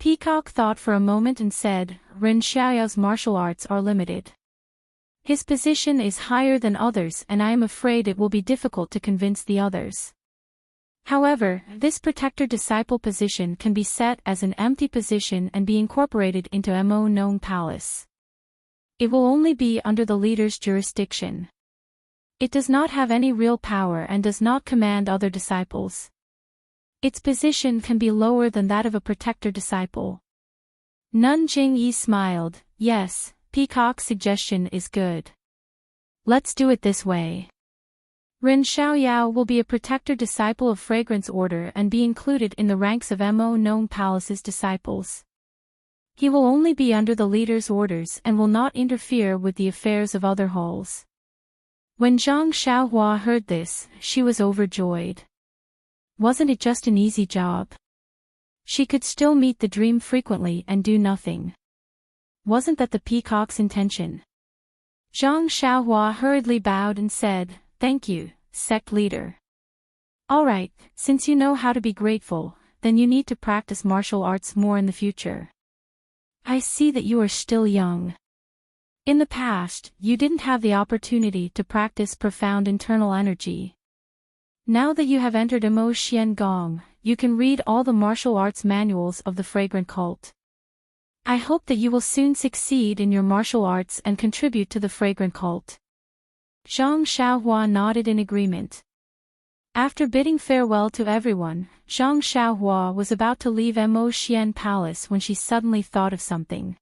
Peacock thought for a moment and said, Ren Xiaoyao's martial arts are limited. His position is higher than others and I am afraid it will be difficult to convince the others. However, this protector-disciple position can be set as an empty position and be incorporated into Mo Nong Palace. It will only be under the leader's jurisdiction. It does not have any real power and does not command other disciples. Its position can be lower than that of a protector disciple. Nun Jingyi smiled. Yes, Peacock's suggestion is good. Let's do it this way. Ren Xiaoyao will be a protector disciple of Fragrance Order and be included in the ranks of Mo Nong Palace's disciples. He will only be under the leader's orders and will not interfere with the affairs of other halls. When Zhang Xiaohua heard this, she was overjoyed. Wasn't it just an easy job? She could still meet the dream frequently and do nothing. Wasn't that the Peacock's intention? Zhang Xiaohua hurriedly bowed and said, Thank you, sect leader. Alright, since you know how to be grateful, then you need to practice martial arts more in the future. I see that you are still young. In the past, you didn't have the opportunity to practice profound internal energy. Now that you have entered Mo Xian Gong, you can read all the martial arts manuals of the Fragrant Cult. I hope that you will soon succeed in your martial arts and contribute to the Fragrant Cult. Zhang Xiaohua nodded in agreement. After bidding farewell to everyone, Zhang Xiaohua was about to leave Mo Xian Palace when she suddenly thought of something.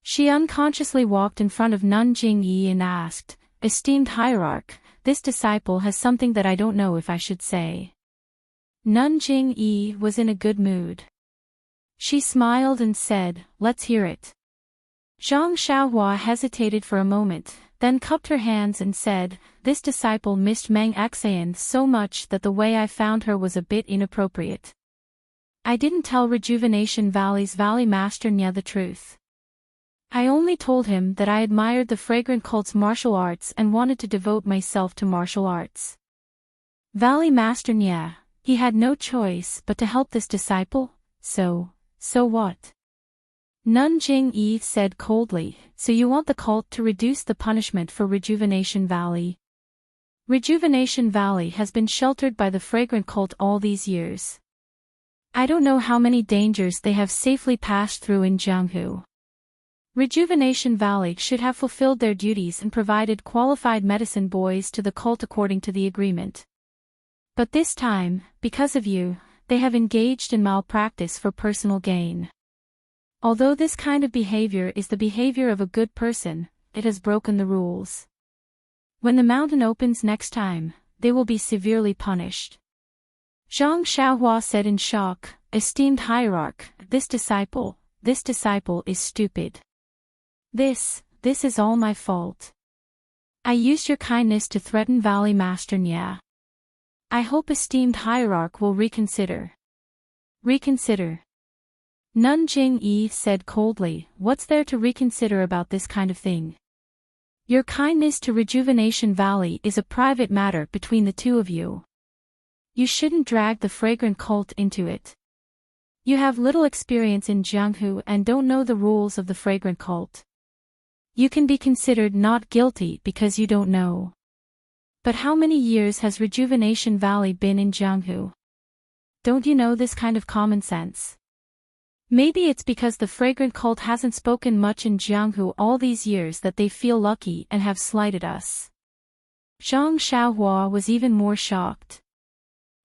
She unconsciously walked in front of Nun Jingyi and asked, Esteemed Hierarch, this disciple has something that I don't know if I should say. Nun Jingyi was in a good mood. She smiled and said, Let's hear it. Zhang Xiaohua hesitated for a moment, then cupped her hands and said, "This disciple missed Meng Xian so much that the way I found her was a bit inappropriate. I didn't tell Rejuvenation Valley's Valley Master Nya the truth. I only told him that I admired the fragrant cult's martial arts and wanted to devote myself to martial arts. Valley Master Nya, he had no choice but to help this disciple, so what?" Nun Jing-yi said coldly, "So you want the cult to reduce the punishment for Rejuvenation Valley? Rejuvenation Valley has been sheltered by the fragrant cult all these years. I don't know how many dangers they have safely passed through in Jianghu. Rejuvenation Valley should have fulfilled their duties and provided qualified medicine boys to the cult according to the agreement. But this time, because of you, they have engaged in malpractice for personal gain. Although this kind of behavior is the behavior of a good person, it has broken the rules. When the mountain opens next time, they will be severely punished." Zhang Xiaohua said in shock, "Esteemed hierarch, this disciple is stupid. This is all my fault. I used your kindness to threaten Valley Master Nya. I hope esteemed hierarch will reconsider." "Reconsider?" Nun Jing-yi said coldly, "What's there to reconsider about this kind of thing? Your kindness to Rejuvenation Valley is a private matter between the two of you. You shouldn't drag the fragrant cult into it. You have little experience in Jianghu and don't know the rules of the fragrant cult. You can be considered not guilty because you don't know. But how many years has Rejuvenation Valley been in Jianghu? Don't you know this kind of common sense? Maybe it's because the fragrant cult hasn't spoken much in Jianghu all these years that they feel lucky and have slighted us." Zhang Xiaohua was even more shocked.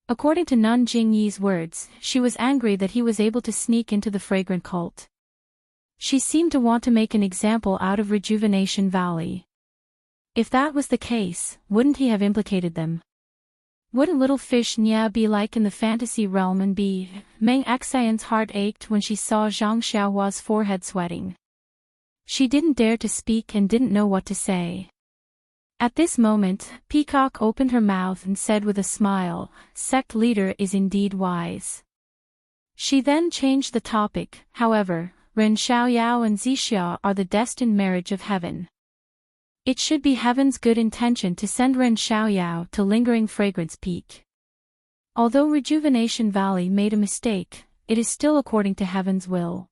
According to Nun Jingyi's words, she was angry that he was able to sneak into the fragrant cult. She seemed to want to make an example out of Rejuvenation Valley. If that was the case, wouldn't he have implicated them? Wouldn't little fish Nya be like in the fantasy realm and be? Meng Xian's heart ached when she saw Zhang Xiaohua's forehead sweating. She didn't dare to speak and didn't know what to say. At this moment, Peacock opened her mouth and said with a smile, "Sect leader is indeed wise." She then changed the topic, however, Ren Xiaoyao and Zixia are the destined marriage of heaven. It should be heaven's good intention to send Ren Xiaoyao to Lingering Fragrance Peak. Although Rejuvenation Valley made a mistake, it is still according to heaven's will.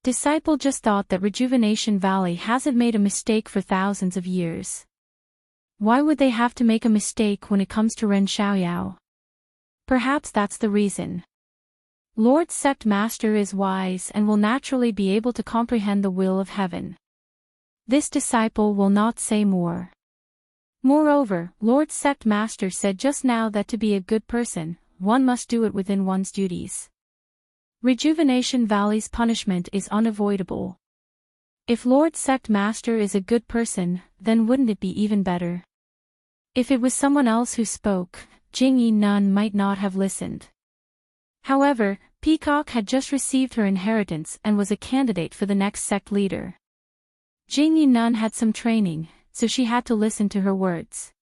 Disciple just thought that Rejuvenation Valley hasn't made a mistake for thousands of years. Why would they have to make a mistake when it comes to Ren Xiaoyao? Perhaps that's the reason. Lord Sect Master is wise and will naturally be able to comprehend the will of heaven. This disciple will not say more. Moreover, Lord Sect Master said just now that to be a good person, one must do it within one's duties. Rejuvenation Valley's punishment is unavoidable. If Lord Sect Master is a good person, then wouldn't it be even better? If it was someone else who spoke, Jingyi Nun might not have listened. However, Peacock had just received her inheritance and was a candidate for the next sect leader. Jingyi Nun had some training, so she had to listen to her words.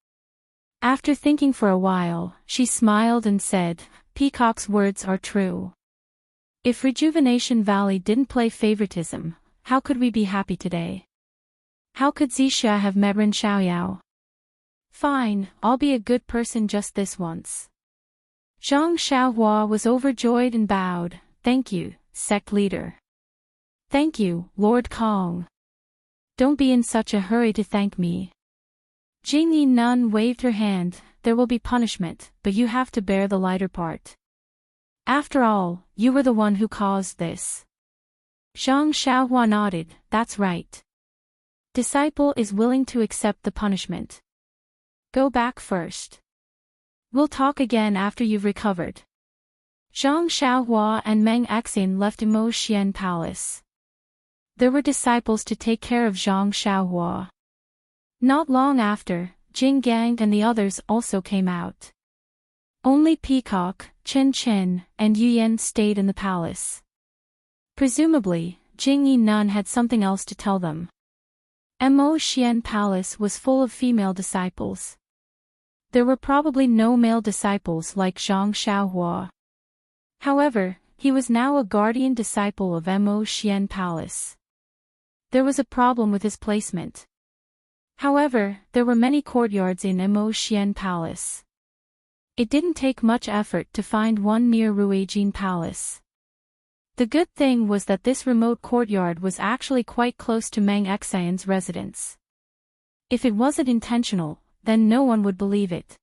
After thinking for a while, she smiled and said, "Peacock's words are true. If Rejuvenation Valley didn't play favoritism, how could we be happy today? How could Zixia have met Ren Xiaoyao? Fine, I'll be a good person just this once." Zhang Xiaohua was overjoyed and bowed. "Thank you, sect leader." "Thank you, Lord Kong. Don't be in such a hurry to thank me." Jingyi Nun waved her hand. "There will be punishment, but you have to bear the lighter part. After all, you were the one who caused this." Zhang Xiaohua nodded. "That's right. Disciple is willing to accept the punishment. Go back first. We'll talk again after you've recovered." Zhang Xiaohua and Meng Xian left Immerse Palace. There were disciples to take care of Zhang Xiaohua. Not long after, Jing Gang and the others also came out. Only Peacock, Chen Chen, and Yuyan stayed in the palace. Presumably, Jingyi Nun had something else to tell them. Mo Xian Palace was full of female disciples. There were probably no male disciples like Zhang Xiaohua. However, he was now a guardian disciple of Mo Xian Palace. There was a problem with his placement. However, there were many courtyards in Mo Xian Palace. It didn't take much effort to find one near Ruijin Palace. The good thing was that this remote courtyard was actually quite close to Meng Xian's residence. If it wasn't intentional, then no one would believe it.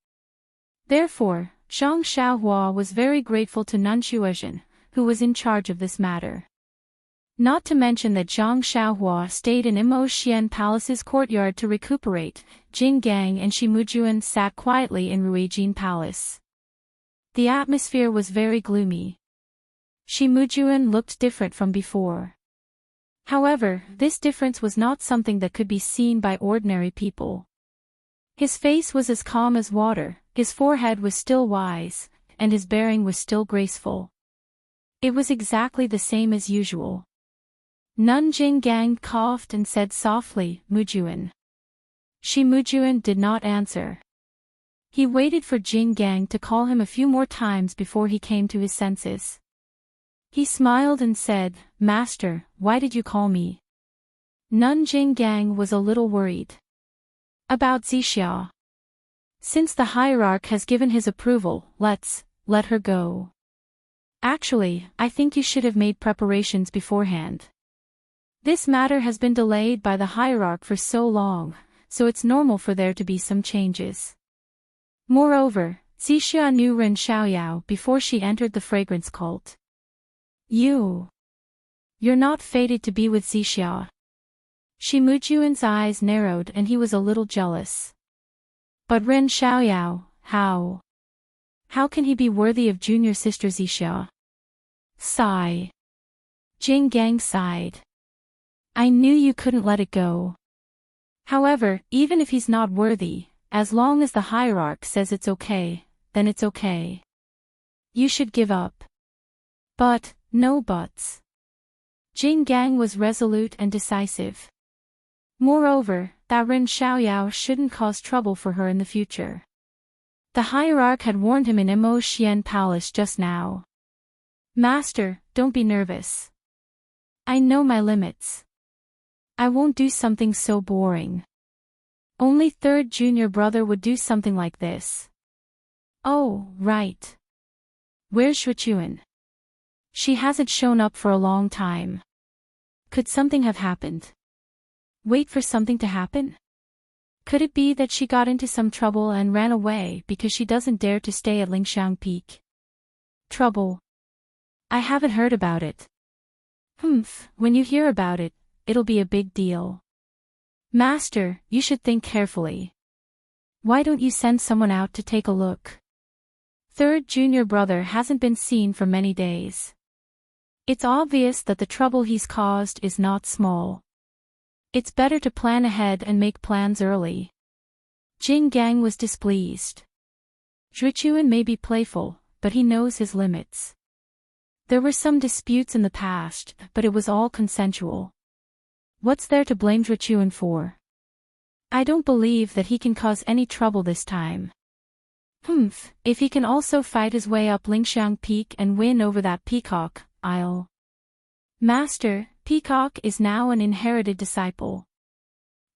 Therefore, Zhang Xiaohua was very grateful to Nun Xuezhen, who was in charge of this matter. Not to mention that Zhang Xiaohua stayed in Mo Xian Palace's courtyard to recuperate. Jing Gang and Shi Mujuan sat quietly in Ruijin Palace. The atmosphere was very gloomy. Shi Mujuan looked different from before. However, this difference was not something that could be seen by ordinary people. His face was as calm as water, his forehead was still wise, and his bearing was still graceful. It was exactly the same as usual. Nun Jinggang coughed and said softly, "Mujuan." Shi Mujuan did not answer. He waited for Jinggang to call him a few more times before he came to his senses. He smiled and said, "Master, why did you call me?" Nun Jinggang was a little worried. "About Zixia. Since the hierarch has given his approval, let her go. Actually, I think you should have made preparations beforehand. This matter has been delayed by the hierarch for so long, so it's normal for there to be some changes. Moreover, Zixia knew Ren Xiaoyao before she entered the fragrance cult. You're not fated to be with Zixia." Shi Mujuan's eyes narrowed and he was a little jealous. But Ren Xiaoyao, how can he be worthy of junior sister Zixia? Sigh. Jing Gang sighed. "I knew you couldn't let it go. However, even if he's not worthy, as long as the hierarch says it's okay, then it's okay. You should give up." "But, no buts." Jing Gang was resolute and decisive. Moreover, that Ren Xiaoyao shouldn't cause trouble for her in the future. The hierarch had warned him in Mo Xian Palace just now. "Master, don't be nervous. I know my limits. I won't do something so boring. Only third junior brother would do something like this." "Oh, right. Where's Shuchuan? She hasn't shown up for a long time. Could something have happened?" "Wait for something to happen? Could it be that she got into some trouble and ran away because she doesn't dare to stay at Lingxiang Peak?" "Trouble? I haven't heard about it." When you hear about it, it'll be a big deal. Master, you should think carefully. Why don't you send someone out to take a look? Third junior brother hasn't been seen for many days. It's obvious that the trouble he's caused is not small. It's better to plan ahead and make plans early. Jing Gang was displeased. Zhuchuan may be playful, but he knows his limits. There were some disputes in the past, but it was all consensual. What's there to blame Zhuchuan for? I don't believe that he can cause any trouble this time. If he can also fight his way up Lingxiang Peak and win over that peacock, I'll... Master, Peacock is now an inherited disciple.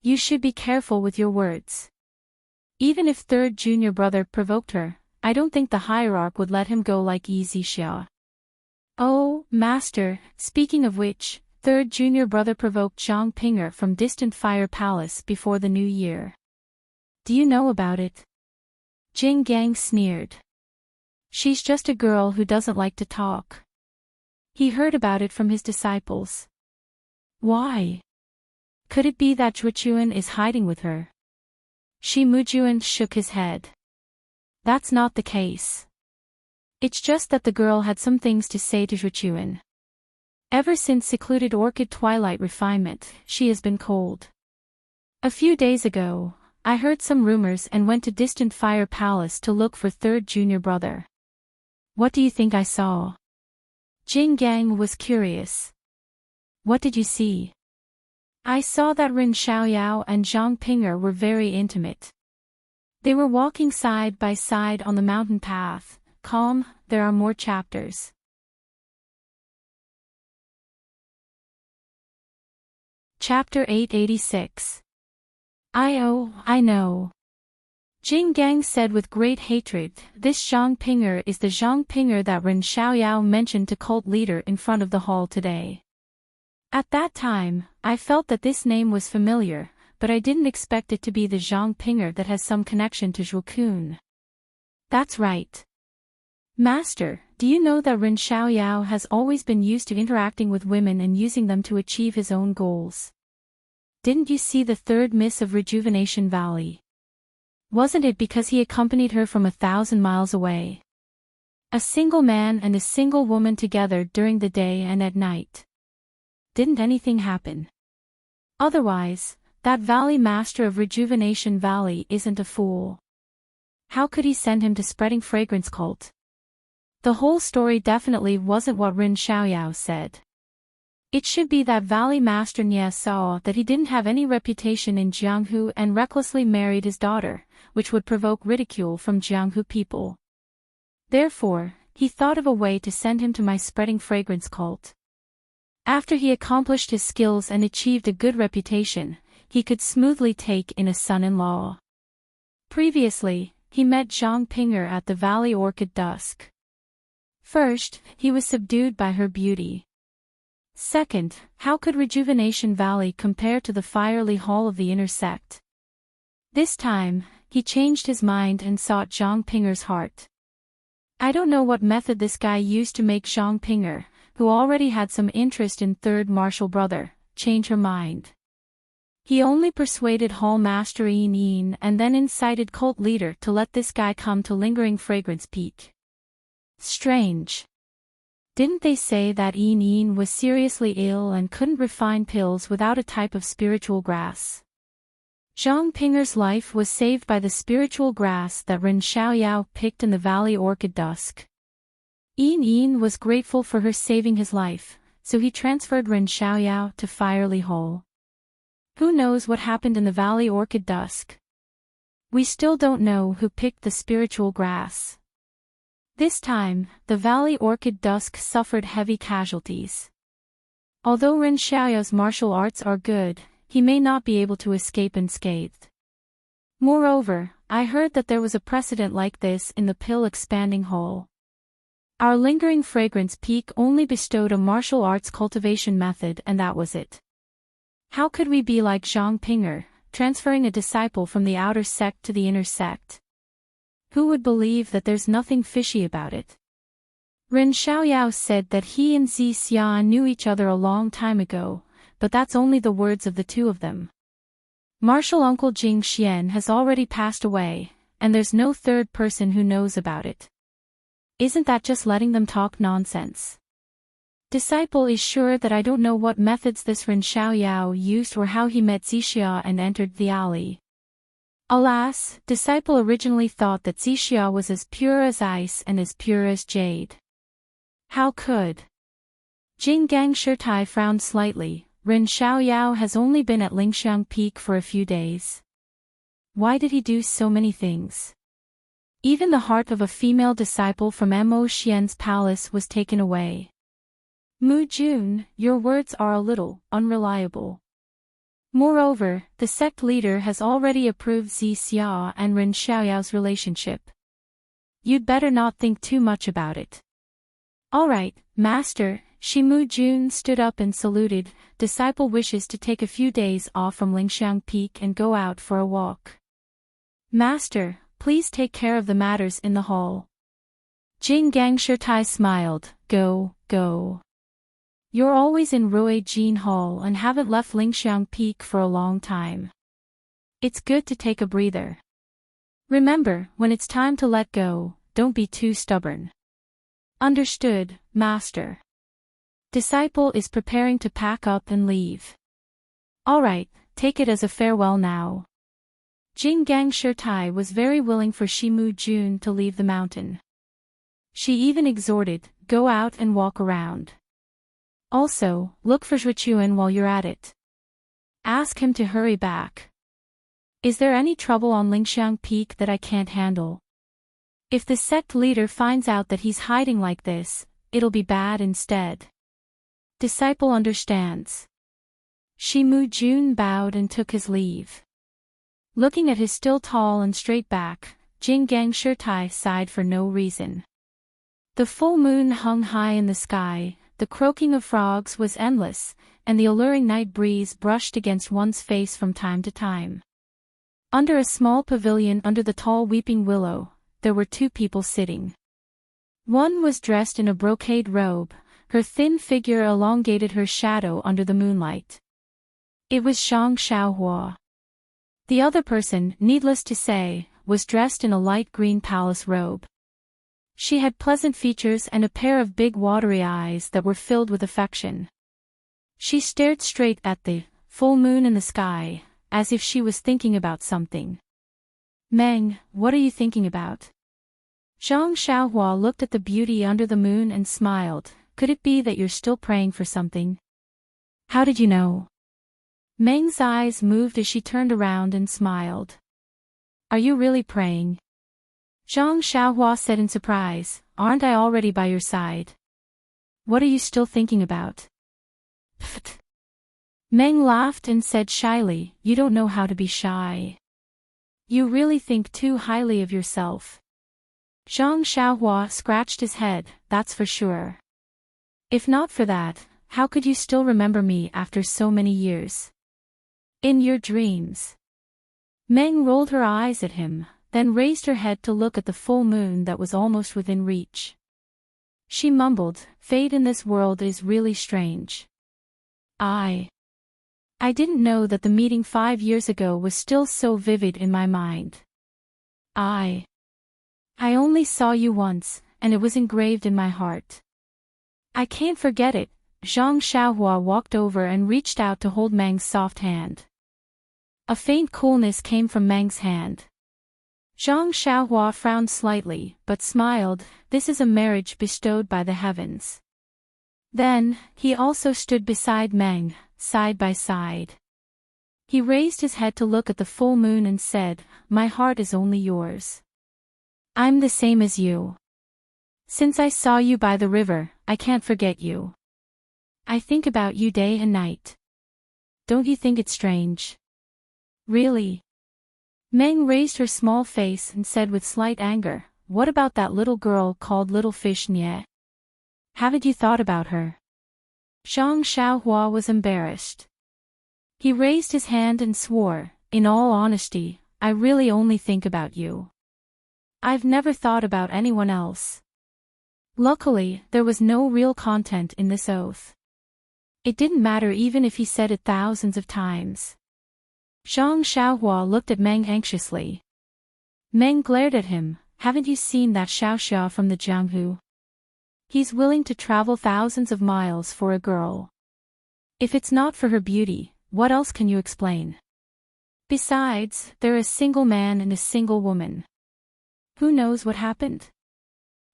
You should be careful with your words. Even if third junior brother provoked her, I don't think the hierarch would let him go like Yi Zixia. Oh, Master, speaking of which, third junior brother provoked Zhang Pinger from Distant Fire Palace before the new year. Do you know about it? Jing Gang sneered. She's just a girl who doesn't like to talk. He heard about it from his disciples. Why? Could it be that Zhuchuan is hiding with her? Shi Mujuan shook his head. That's not the case. It's just that the girl had some things to say to Zhuchuan. Ever since secluded Orchid Twilight refinement, she has been cold. A few days ago, I heard some rumors and went to Distant Fire Palace to look for third junior brother. What do you think I saw? Jing Gang was curious. What did you see? I saw that Ren Xiaoyao and Zhang Ping'er were very intimate. They were walking side by side on the mountain path. Calm, there are more chapters. Chapter 886. I know. Jing Gang said with great hatred, this Zhang Ping'er is the Zhang Ping'er that Ren Xiaoyao mentioned to cult leader in front of the hall today. At that time, I felt that this name was familiar, but I didn't expect it to be the Zhang Ping'er that has some connection to Zhu Kun. That's right. Master, do you know that Ren Xiaoyao has always been used to interacting with women and using them to achieve his own goals? Didn't you see the third miss of Rejuvenation Valley? Wasn't it because he accompanied her from 1,000 miles away? A single man and a single woman together during the day and at night. Didn't anything happen? Otherwise, that Valley Master of Rejuvenation Valley isn't a fool. How could he send him to spreading fragrance cult? The whole story definitely wasn't what Ren Xiaoyao said. It should be that Valley Master Nye saw that he didn't have any reputation in Jianghu and recklessly married his daughter, which would provoke ridicule from Jianghu people. Therefore, he thought of a way to send him to my spreading fragrance cult. After he accomplished his skills and achieved a good reputation, he could smoothly take in a son-in-law. Previously, he met Zhang Ping'er at the Valley Orchid Dusk. First, he was subdued by her beauty. Second, how could Rejuvenation Valley compare to the fiery hall of the inner sect? This time, he changed his mind and sought Zhang Ping'er's heart. I don't know what method this guy used to make Zhang Ping'er, who already had some interest in third martial brother, change her mind. He only persuaded Hall Master Yin and then incited cult leader to let this guy come to Lingering Fragrance Peak. Strange. Didn't they say that Yin was seriously ill and couldn't refine pills without a type of spiritual grass? Zhang Ping'er's life was saved by the spiritual grass that Ren Xiaoyao picked in the Valley Orchid Dusk. Yin was grateful for her saving his life, so he transferred Ren Xiaoyao to Firely Hole. Who knows what happened in the Valley Orchid Dusk? We still don't know who picked the spiritual grass. This time, the Valley Orchid Dusk suffered heavy casualties. Although Ren Xiaoyao's martial arts are good, he may not be able to escape unscathed. Moreover, I heard that there was a precedent like this in the pill-expanding hole. Our Lingering Fragrance Peak only bestowed a martial arts cultivation method and that was it. How could we be like Zhang Ping'er, transferring a disciple from the outer sect to the inner sect? Who would believe that there's nothing fishy about it? Ren Xiaoyao said that he and Zi Xia knew each other a long time ago, but that's only the words of the two of them. Martial uncle Jing Xian has already passed away, and there's no third person who knows about it. Isn't that just letting them talk nonsense? Disciple is sure that I don't know what methods this Ren Xiaoyao used or how he met Zixia and entered the alley. Alas, disciple originally thought that Zixia was as pure as ice and as pure as jade. How could? Jing Gang Shirtai frowned slightly. Ren Xiaoyao has only been at Lingxiang Peak for a few days. Why did he do so many things? Even the heart of a female disciple from Mo Xian's palace was taken away. Mu Jun, your words are a little unreliable. Moreover, the sect leader has already approved Zi Xia and Ren Xiaoyao's relationship. You'd better not think too much about it. All right, Master. Mu Jun stood up and saluted. Disciple wishes to take a few days off from Lingxiang Peak and go out for a walk. Master, please take care of the matters in the hall. Jing Gang Shirtai smiled. Go. You're always in Rui Jin Hall and haven't left Lingxiang Peak for a long time. It's good to take a breather. Remember, when it's time to let go, don't be too stubborn. Understood, Master. Disciple is preparing to pack up and leave. Alright, take it as a farewell now. Jing Gang Shirtai was very willing for Mu Jun to leave the mountain. She even exhorted, go out and walk around. Also, look for Zhuchuan while you're at it. Ask him to hurry back. Is there any trouble on Lingxiang Peak that I can't handle? If the sect leader finds out that he's hiding like this, it'll be bad instead. Disciple understands. Shi Mu-jun bowed and took his leave. Looking at his still tall and straight back, Jing Gang Shirtai sighed for no reason. The full moon hung high in the sky, the croaking of frogs was endless, and the alluring night breeze brushed against one's face from time to time. Under a small pavilion under the tall weeping willow, there were two people sitting. One was dressed in a brocade robe, her thin figure elongated her shadow under the moonlight. It was Zhang Xiaohua. The other person, needless to say, was dressed in a light green palace robe. She had pleasant features and a pair of big watery eyes that were filled with affection. She stared straight at the full moon in the sky, as if she was thinking about something. Meng, what are you thinking about? Zhang Xiaohua looked at the beauty under the moon and smiled. Could it be that you're still praying for something? How did you know? Meng's eyes moved as she turned around and smiled. Are you really praying? Zhang Xiaohua said in surprise, aren't I already by your side? What are you still thinking about? Pfft. Meng laughed and said shyly, you don't know how to be shy. You really think too highly of yourself. Zhang Xiaohua scratched his head, that's for sure. If not for that, how could you still remember me after so many years? In your dreams. Meng rolled her eyes at him, then raised her head to look at the full moon that was almost within reach. She mumbled, fate in this world is really strange. I didn't know that the meeting 5 years ago was still so vivid in my mind. I only saw you once, and it was engraved in my heart. I can't forget it. Zhang Xiaohua walked over and reached out to hold Meng's soft hand. A faint coolness came from Meng's hand. Zhang Xiaohua frowned slightly, but smiled, this is a marriage bestowed by the heavens. Then, he also stood beside Meng, side by side. He raised his head to look at the full moon and said, my heart is only yours. I'm the same as you. Since I saw you by the river, I can't forget you. I think about you day and night. Don't you think it's strange? Really? Meng raised her small face and said with slight anger, what about that little girl called Little Fish Nye? Haven't you thought about her? Zhang Xiaohua was embarrassed. He raised his hand and swore, in all honesty, I really only think about you. I've never thought about anyone else. Luckily, there was no real content in this oath. It didn't matter even if he said it thousands of times. Zhang Xiaohua looked at Meng anxiously. Meng glared at him, haven't you seen that Xiaoxia from the Jianghu? He's willing to travel thousands of miles for a girl. If it's not for her beauty, what else can you explain? Besides, they're a single man and a single woman. Who knows what happened?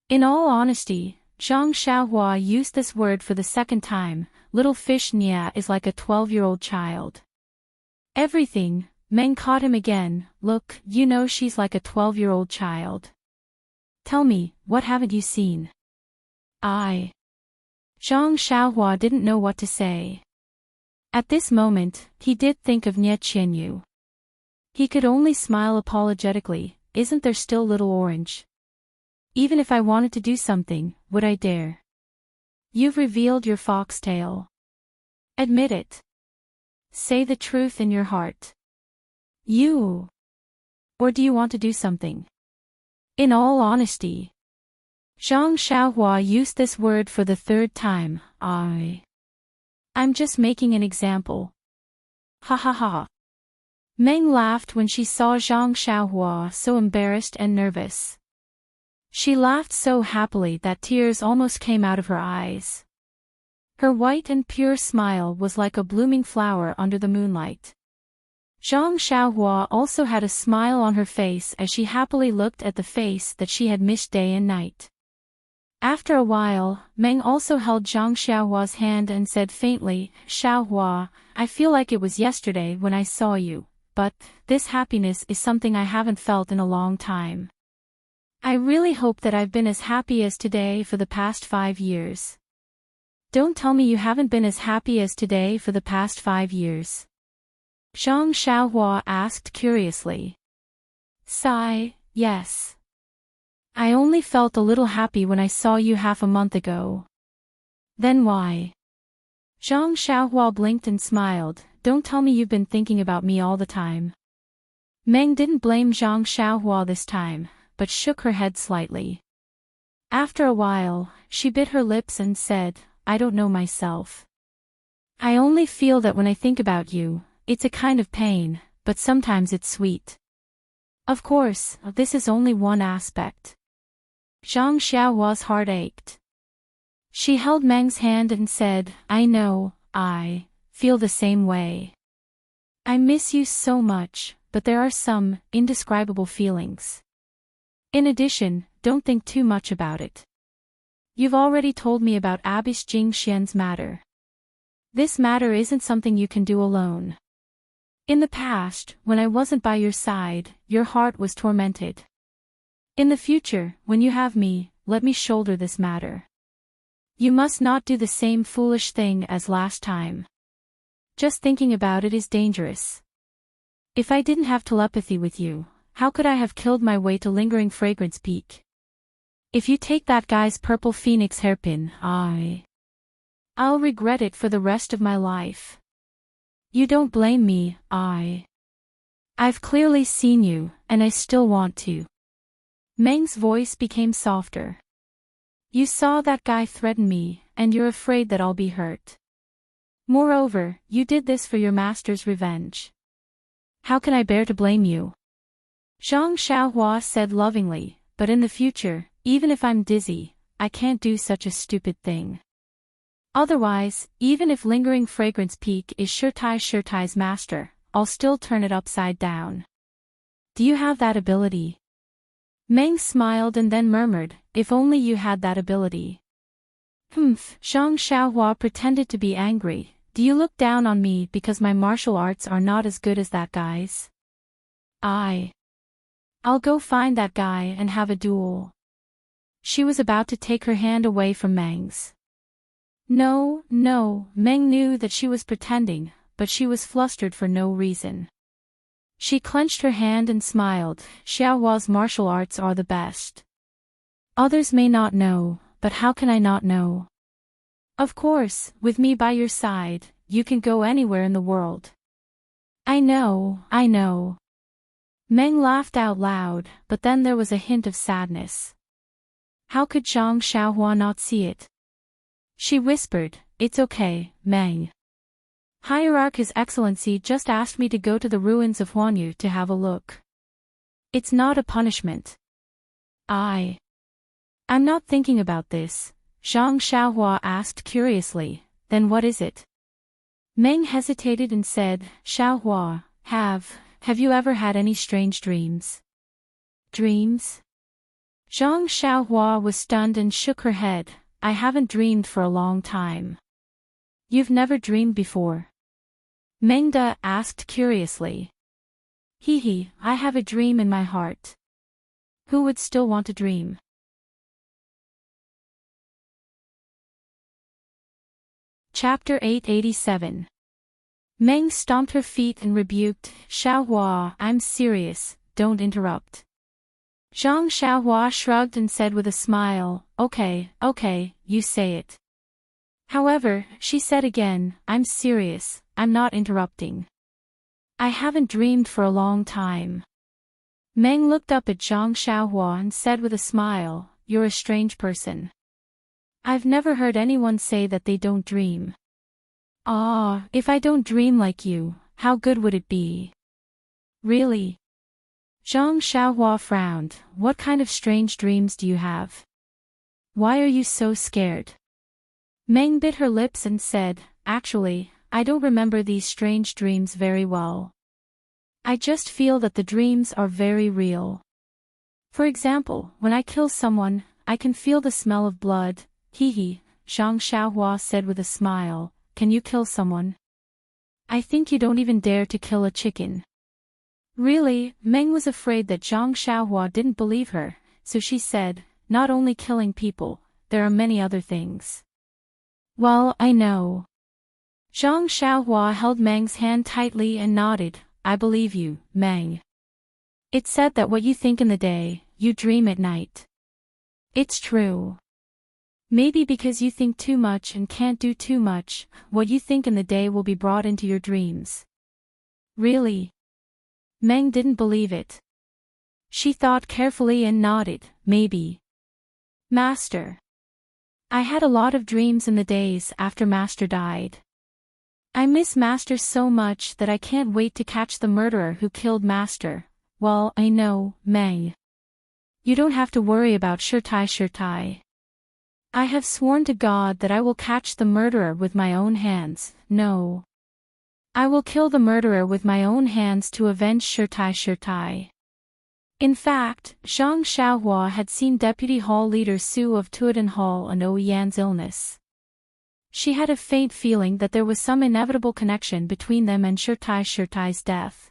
In all honesty, Zhang Xiaohua used this word for the second time, Little Fish Nia is like a 12-year-old child. Everything, Meng caught him again, look, you know she's like a 12-year-old child. Tell me, what haven't you seen? Zhang Xiaohua didn't know what to say. At this moment, he did think of Nie Qianyu. He could only smile apologetically, isn't there still Little Orange? Even if I wanted to do something, would I dare? You've revealed your foxtail. Admit it. Say the truth in your heart. You. Or do you want to do something? In all honesty. Zhang Xiaohua used this word for the third time, I'm just making an example. Ha ha ha. Meng laughed when she saw Zhang Xiaohua so embarrassed and nervous. She laughed so happily that tears almost came out of her eyes. Her white and pure smile was like a blooming flower under the moonlight. Zhang Xiaohua also had a smile on her face as she happily looked at the face that she had missed day and night. After a while, Meng also held Zhang Xiaohua's hand and said faintly, Xiaohua, I feel like it was yesterday when I saw you, but this happiness is something I haven't felt in a long time. I really hope that I've been as happy as today for the past 5 years. Don't tell me you haven't been as happy as today for the past 5 years. Zhang Xiaohua asked curiously. Sigh, yes. I only felt a little happy when I saw you half a month ago. Then why? Zhang Xiaohua blinked and smiled. Don't tell me you've been thinking about me all the time. Meng didn't blame Zhang Xiaohua this time, but shook her head slightly. After a while, she bit her lips and said, I don't know myself. I only feel that when I think about you, it's a kind of pain, but sometimes it's sweet. Of course, this is only one aspect. Zhang Xiaohua's heart ached. She held Meng's hand and said, I know, I feel the same way. I miss you so much, but there are some indescribable feelings. In addition, don't think too much about it. You've already told me about Abish Jingxian's matter. This matter isn't something you can do alone. In the past, when I wasn't by your side, your heart was tormented. In the future, when you have me, let me shoulder this matter. You must not do the same foolish thing as last time. Just thinking about it is dangerous. If I didn't have telepathy with you, how could I have killed my way to Lingering Fragrance Peak? If you take that guy's purple phoenix hairpin, I'll regret it for the rest of my life. You don't blame me, I've clearly seen you, and I still want to. Meng's voice became softer. You saw that guy threaten me, and you're afraid that I'll be hurt. Moreover, you did this for your master's revenge. How can I bear to blame you? Zhang Xiaohua said lovingly, but in the future, even if I'm dizzy, I can't do such a stupid thing. Otherwise, even if Lingering Fragrance Peak is Shirtai's master, I'll still turn it upside down. Do you have that ability? Meng smiled and then murmured, if only you had that ability. Zhang Xiaohua pretended to be angry. Do you look down on me because my martial arts are not as good as that guy's? I'll go find that guy and have a duel. She was about to take her hand away from Meng's. No, Meng knew that she was pretending, but she was flustered for no reason. She clenched her hand and smiled. Xiaohua's martial arts are the best. Others may not know, but how can I not know? Of course, with me by your side, you can go anywhere in the world. I know. Meng laughed out loud, but then there was a hint of sadness. How could Zhang Xiaohua not see it? She whispered, it's okay, Meng. Hierarch His Excellency just asked me to go to the ruins of Huanyu to have a look. It's not a punishment. I'm not thinking about this, Zhang Xiaohua asked curiously, then what is it? Meng hesitated and said, Xiaohua, have you ever had any strange dreams? Dreams? Zhang Xiaohua was stunned and shook her head. I haven't dreamed for a long time. You've never dreamed before? Meng De asked curiously. I have a dream in my heart. Who would still want to dream? Chapter 887. Meng stomped her feet and rebuked, Xiaohua, I'm serious, don't interrupt. Zhang Xiaohua shrugged and said with a smile, okay, you say it. However, she said again, I'm serious, I'm not interrupting. I haven't dreamed for a long time. Meng looked up at Zhang Xiaohua and said with a smile, you're a strange person. I've never heard anyone say that they don't dream. If I don't dream like you, how good would it be? Really? Zhang Xiaohua frowned. What kind of strange dreams do you have? Why are you so scared? Meng bit her lips and said, actually, I don't remember these strange dreams very well. I just feel that the dreams are very real. For example, when I kill someone, I can feel the smell of blood. Hee, Zhang Xiaohua said with a smile. Can you kill someone? I think you don't even dare to kill a chicken. Really? Meng was afraid that Zhang Xiaohua didn't believe her, so she said, not only killing people, there are many other things. Well, I know. Zhang Xiaohua held Meng's hand tightly and nodded. I believe you, Meng. It's said that what you think in the day, you dream at night. It's true. Maybe because you think too much and can't do too much, what you think in the day will be brought into your dreams. Really? Meng didn't believe it. She thought carefully and nodded, maybe. Master. I had a lot of dreams in the days after Master died. I miss Master so much that I can't wait to catch the murderer who killed Master. Well, I know, Meng. You don't have to worry about Shirtai. I have sworn to God that I will catch the murderer with my own hands. No. I will kill the murderer with my own hands to avenge Shirtai. In fact, Zhang Xiaohua had seen Deputy Hall Leader Su of Tuodan Hall and Oyan's illness. She had a faint feeling that there was some inevitable connection between them and Shirtai's death.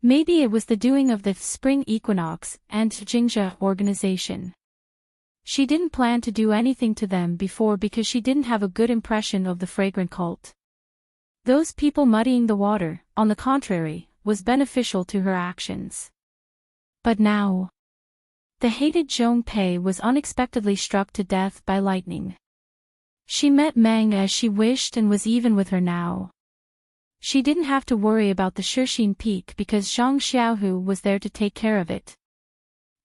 Maybe it was the doing of the spring equinox and Jingzhe organization. She didn't plan to do anything to them before because she didn't have a good impression of the fragrant cult. Those people muddying the water, on the contrary, was beneficial to her actions. But now, the hated Zhong Pei was unexpectedly struck to death by lightning. She met Meng as she wished and was even with her now. She didn't have to worry about the Shixin Peak because Zhang Xiaohu was there to take care of it.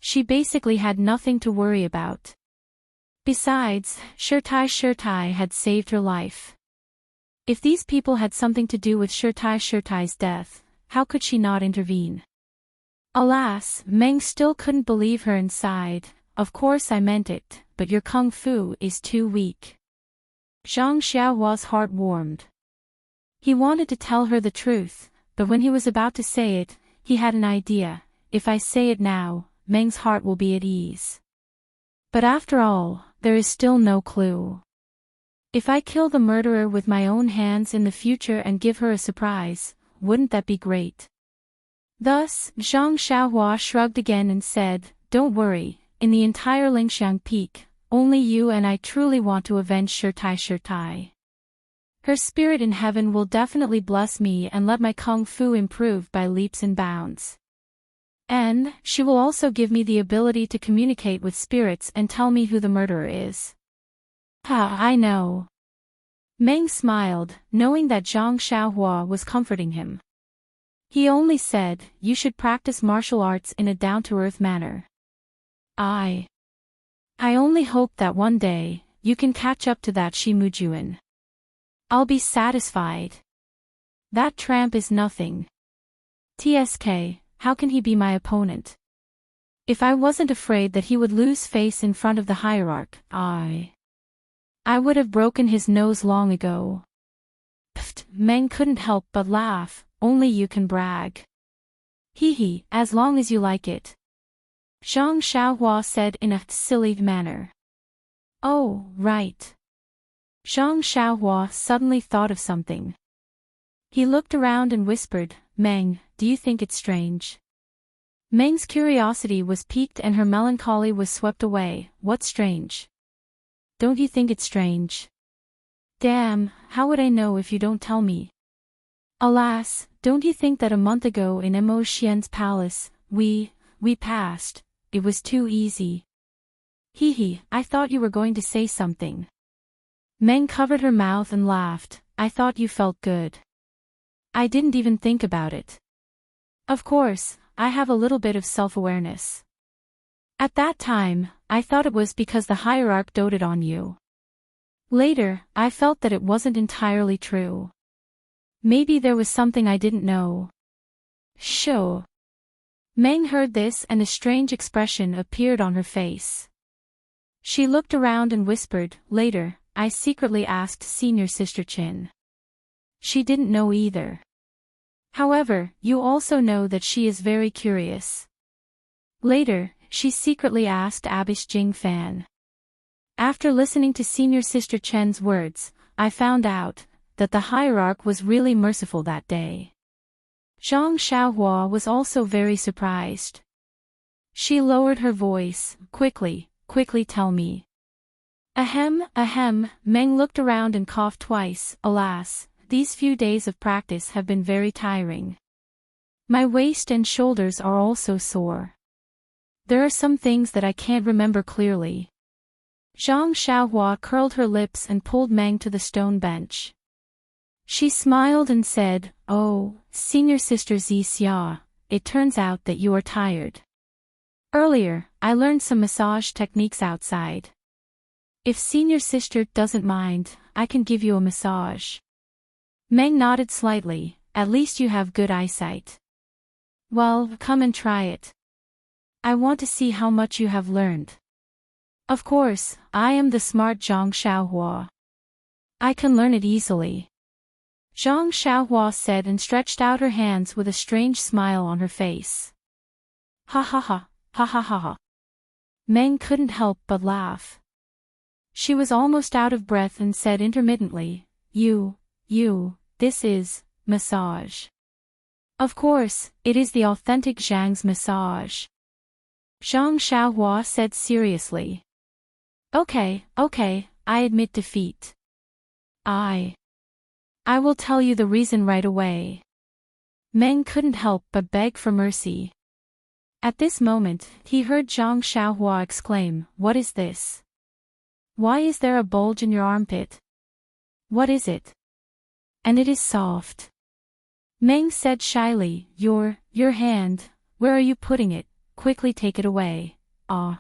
She basically had nothing to worry about. Besides, Shirtai had saved her life. If these people had something to do with Shirtai's death, how could she not intervene? Alas, Meng still couldn't believe her and sighed. Of course I meant it, but your kung fu is too weak. Zhang Xiaohua's heart warmed. He wanted to tell her the truth, but when he was about to say it, he had an idea. If I say it now, Meng's heart will be at ease. But after all, there is still no clue. If I kill the murderer with my own hands in the future and give her a surprise, wouldn't that be great? Thus, Zhang Xiaohua shrugged again and said, don't worry, in the entire Lingxiang Peak, only you and I truly want to avenge Shirtai. Her spirit in heaven will definitely bless me and let my kung fu improve by leaps and bounds. And she will also give me the ability to communicate with spirits and tell me who the murderer is. I know. Meng smiled, knowing that Zhang Xiaohua was comforting him. He only said, you should practice martial arts in a down-to-earth manner. I only hope that one day, you can catch up to that Shimujuan. I'll be satisfied. That tramp is nothing. TSK, how can he be my opponent? If I wasn't afraid that he would lose face in front of the hierarch, I would have broken his nose long ago. Pfft, Meng couldn't help but laugh, only you can brag. Hee, as long as you like it. Zhang Xiaohua said in a silly manner. Oh, right. Zhang Xiaohua suddenly thought of something. He looked around and whispered, Meng, do you think it's strange? Meng's curiosity was piqued and her melancholy was swept away. What's strange? Don't you think it's strange? Damn, how would I know if you don't tell me? Alas, don't you think that a month ago in Mo Xian's palace, we passed, it was too easy. Hee, I thought you were going to say something. Meng covered her mouth and laughed. I thought you felt good. I didn't even think about it. Of course, I have a little bit of self-awareness. At that time, I thought it was because the hierarch doted on you. Later, I felt that it wasn't entirely true. Maybe there was something I didn't know. Sure. Meng heard this and a strange expression appeared on her face. She looked around and whispered, later, I secretly asked Senior Sister Qin. She didn't know either. However, you also know that she is very curious. Later, she secretly asked Abish Jing Fan. After listening to Senior Sister Chen's words, I found out that the hierarch was really merciful that day. Zhang Xiaohua was also very surprised. She lowered her voice. Quickly tell me. Ahem, Meng looked around and coughed twice. Alas, these few days of practice have been very tiring. My waist and shoulders are also sore. There are some things that I can't remember clearly. Zhang Xiaohua curled her lips and pulled Meng to the stone bench. She smiled and said, "Oh, Senior Sister Zi Xia, it turns out that you are tired. Earlier, I learned some massage techniques outside. If Senior Sister doesn't mind, I can give you a massage." Meng nodded slightly. At least you have good eyesight. Well, come and try it. I want to see how much you have learned. Of course, I am the smart Zhang Xiaohua. I can learn it easily. Zhang Xiaohua said and stretched out her hands with a strange smile on her face. Ha ha ha, ha ha ha ha. Meng couldn't help but laugh. She was almost out of breath and said intermittently, this is massage. Of course, it is the authentic Zhang's massage. Zhang Xiaohua said seriously. Okay, I admit defeat. I will tell you the reason right away. Meng couldn't help but beg for mercy. At this moment, he heard Zhang Xiaohua exclaim, "What is this? Why is there a bulge in your armpit? What is it? And it is soft." Meng said shyly, Your hand, where are you putting it? Quickly take it away." Ah.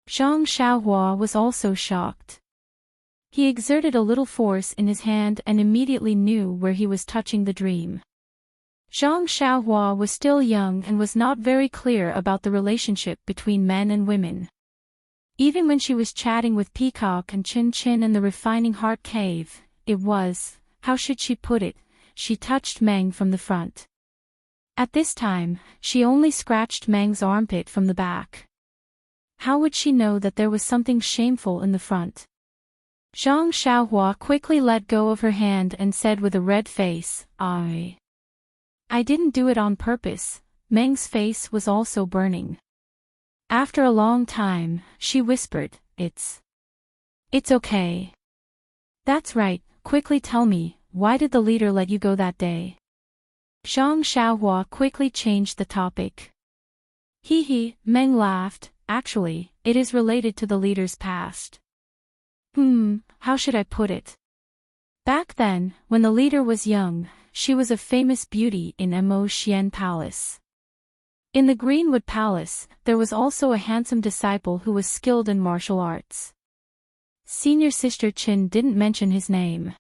Zhang Xiaohua was also shocked. He exerted a little force in his hand and immediately knew where he was touching the dream. Zhang Xiaohua was still young and was not very clear about the relationship between men and women. Even when she was chatting with Peacock and Chin Chin in the refining heart cave, it was, how should she put it, she touched Meng from the front. At this time, she only scratched Meng's armpit from the back. How would she know that there was something shameful in the front? Zhang Xiaohua quickly let go of her hand and said with a red face, I didn't do it on purpose." Meng's face was also burning. After a long time, she whispered, It's okay. That's right, quickly tell me, why did the leader let you go that day? Zhang Xiaohua quickly changed the topic. Meng laughed. Actually, it is related to the leader's past. How should I put it? Back then, when the leader was young, she was a famous beauty in Mo Xian Palace. In the Greenwood Palace, there was also a handsome disciple who was skilled in martial arts. Senior Sister Chin didn't mention his name.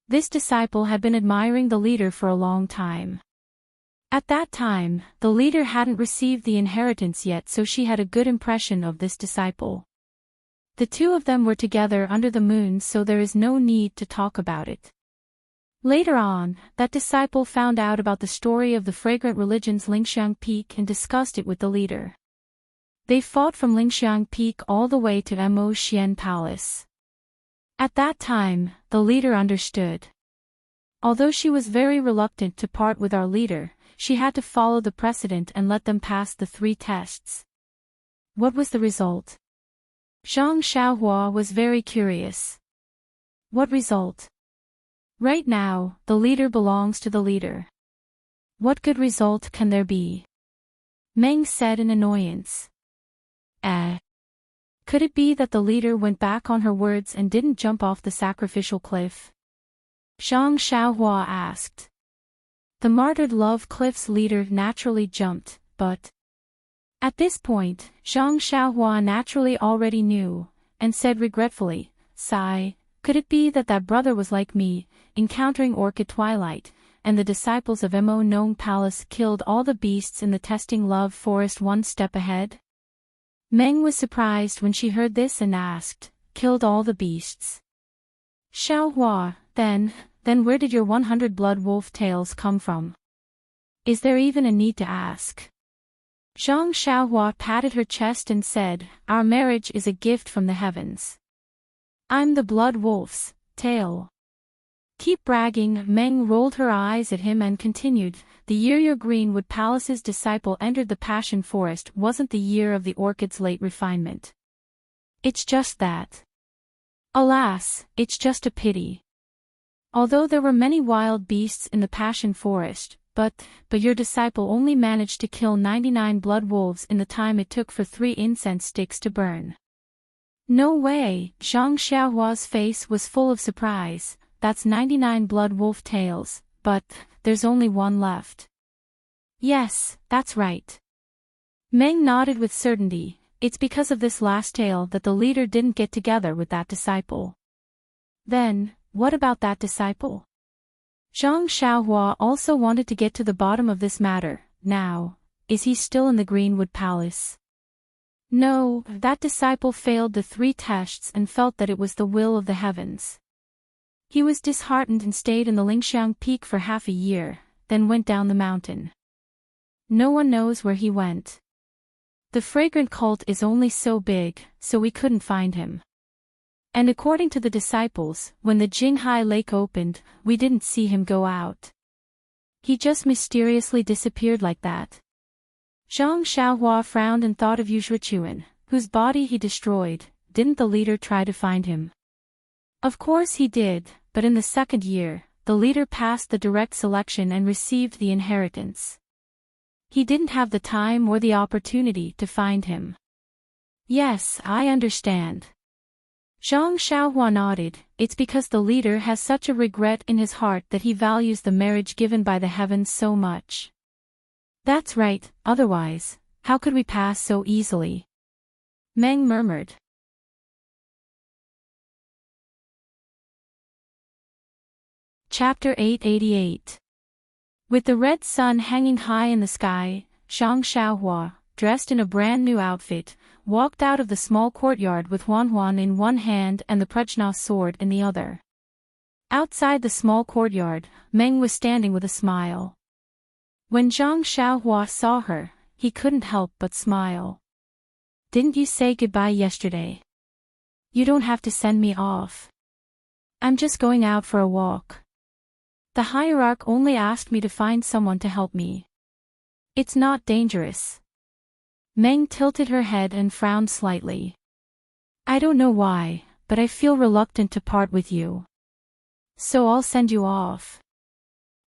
This disciple had been admiring the leader for a long time. At that time, the leader hadn't received the inheritance yet, so she had a good impression of this disciple. The two of them were together under the moon, so there is no need to talk about it. Later on, that disciple found out about the story of the fragrant religion's Lingxiang Peak and discussed it with the leader. They fought from Lingxiang Peak all the way to Mo Xian Palace. At that time, the leader understood. Although she was very reluctant to part with our leader, she had to follow the precedent and let them pass the 3 tests. What was the result? Zhang Xiaohua was very curious. What result? Right now, the leader belongs to the leader. What good result can there be? Meng said in annoyance. Could it be that the leader went back on her words and didn't jump off the sacrificial cliff? Zhang Xiaohua asked. The martyred love cliff's leader naturally jumped, but... At this point, Zhang Xiaohua naturally already knew, and said regretfully, Sigh, could it be that that brother was like me, encountering Orchid Twilight, and the disciples of Mo Nong Palace killed all the beasts in the testing love forest one step ahead? Meng was surprised when she heard this and asked, Killed all the beasts? Xiaohua, then where did your 100 blood wolf tails come from? Is there even a need to ask? Zhang Xiaohua patted her chest and said, "Our marriage is a gift from the heavens. I'm the blood wolf's tail." "Keep bragging." Meng rolled her eyes at him and continued, "The year your Greenwood Palace's disciple entered the Passion Forest wasn't the year of the orchid's late refinement. It's just that. Alas, it's just a pity. Although there were many wild beasts in the Passion Forest, but your disciple only managed to kill 99 blood wolves in the time it took for 3 incense sticks to burn." "No way!" Zhang Xiaohua's face was full of surprise. "That's 99 blood wolf tails, but there's only one left." "Yes, that's right." Meng nodded with certainty. "It's because of this last tale that the leader didn't get together with that disciple." "Then, what about that disciple?" Zhang Xiaohua also wanted to get to the bottom of this matter. "Now, is he still in the Greenwood Palace?" "No, that disciple failed the 3 tests and felt that it was the will of the heavens. He was disheartened and stayed in the Lingxiang Peak for half a year, then went down the mountain. No one knows where he went. The fragrant cult is only so big, so we couldn't find him. And according to the disciples, when the Jinghai Lake opened, we didn't see him go out. He just mysteriously disappeared like that." Zhang Xiaohua frowned and thought of Yuzhuchuan, whose body he destroyed. Didn't the leader try to find him? Of course he did, but in the 2nd year, the leader passed the direct selection and received the inheritance. He didn't have the time or the opportunity to find him. "Yes, I understand." Zhang Xiaohua nodded. "It's because the leader has such a regret in his heart that he values the marriage given by the heavens so much." "That's right, otherwise, how could we pass so easily?" Meng murmured. Chapter 888. With the red sun hanging high in the sky, Zhang Xiaohua, dressed in a brand new outfit, walked out of the small courtyard with Huan in one hand and the Prajna sword in the other. Outside the small courtyard, Meng was standing with a smile. When Zhang Xiaohua saw her, he couldn't help but smile. "Didn't you say goodbye yesterday? You don't have to send me off. I'm just going out for a walk. The hierarch only asked me to find someone to help me. It's not dangerous." Meng tilted her head and frowned slightly. "I don't know why, but I feel reluctant to part with you. So I'll send you off."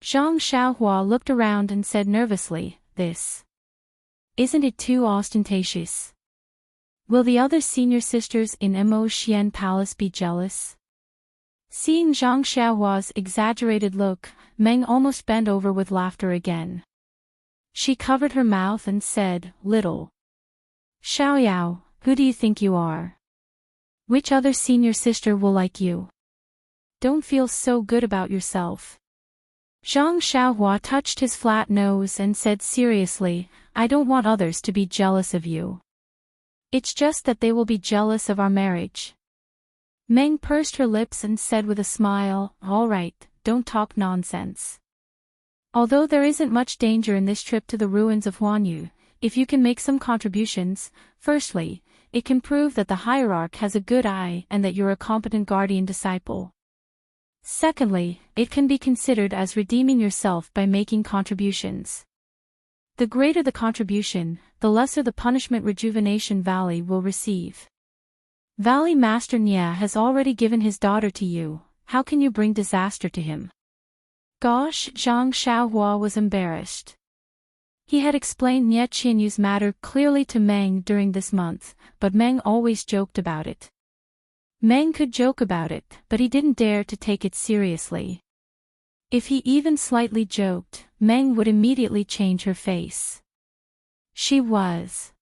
Zhang Xiaohua looked around and said nervously, "Isn't it too ostentatious? Will the other senior sisters in Mo Xian Palace be jealous?" Seeing Zhang Xiaohua's exaggerated look, Meng almost bent over with laughter again. She covered her mouth and said, "Little Xiaoyao, who do you think you are? Which other senior sister will like you? Don't feel so good about yourself." Zhang Xiaohua touched his flat nose and said seriously, "I don't want others to be jealous of you. It's just that they will be jealous of our marriage." Meng pursed her lips and said with a smile, "All right, don't talk nonsense. Although there isn't much danger in this trip to the ruins of Huanyu, if you can make some contributions, firstly, it can prove that the hierarch has a good eye and that you're a competent guardian disciple. Secondly, it can be considered as redeeming yourself by making contributions. The greater the contribution, the lesser the punishment Rejuvenation Valley will receive. Valley Master Nia has already given his daughter to you, how can you bring disaster to him?" Gosh, Zhang Xiaohua was embarrassed. He had explained Nia Qinyu's matter clearly to Meng during this month, but Meng always joked about it. Meng could joke about it, but he didn't dare to take it seriously. If he even slightly joked, Meng would immediately change her face. She was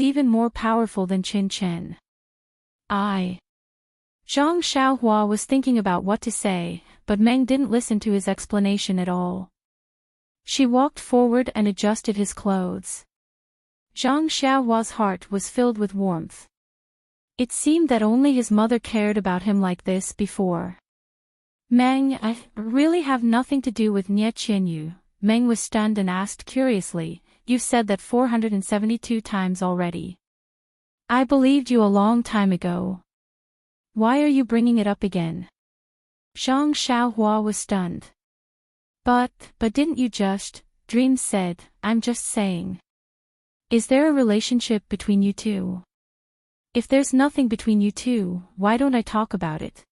even more powerful than Qin Chen. Zhang Xiaohua was thinking about what to say, but Meng didn't listen to his explanation at all. She walked forward and adjusted his clothes. Zhang Xiaohua's heart was filled with warmth. It seemed that only his mother cared about him like this before. "Meng, I really have nothing to do with Nia Qinyu." Meng was stunned and asked curiously, you've said that 472 times already. I believed you a long time ago. Why are you bringing it up again? Zhang Xiaohua was stunned. But didn't you just, Dream said, I'm just saying. Is there a relationship between you two? If there's nothing between you two, why don't I talk about it?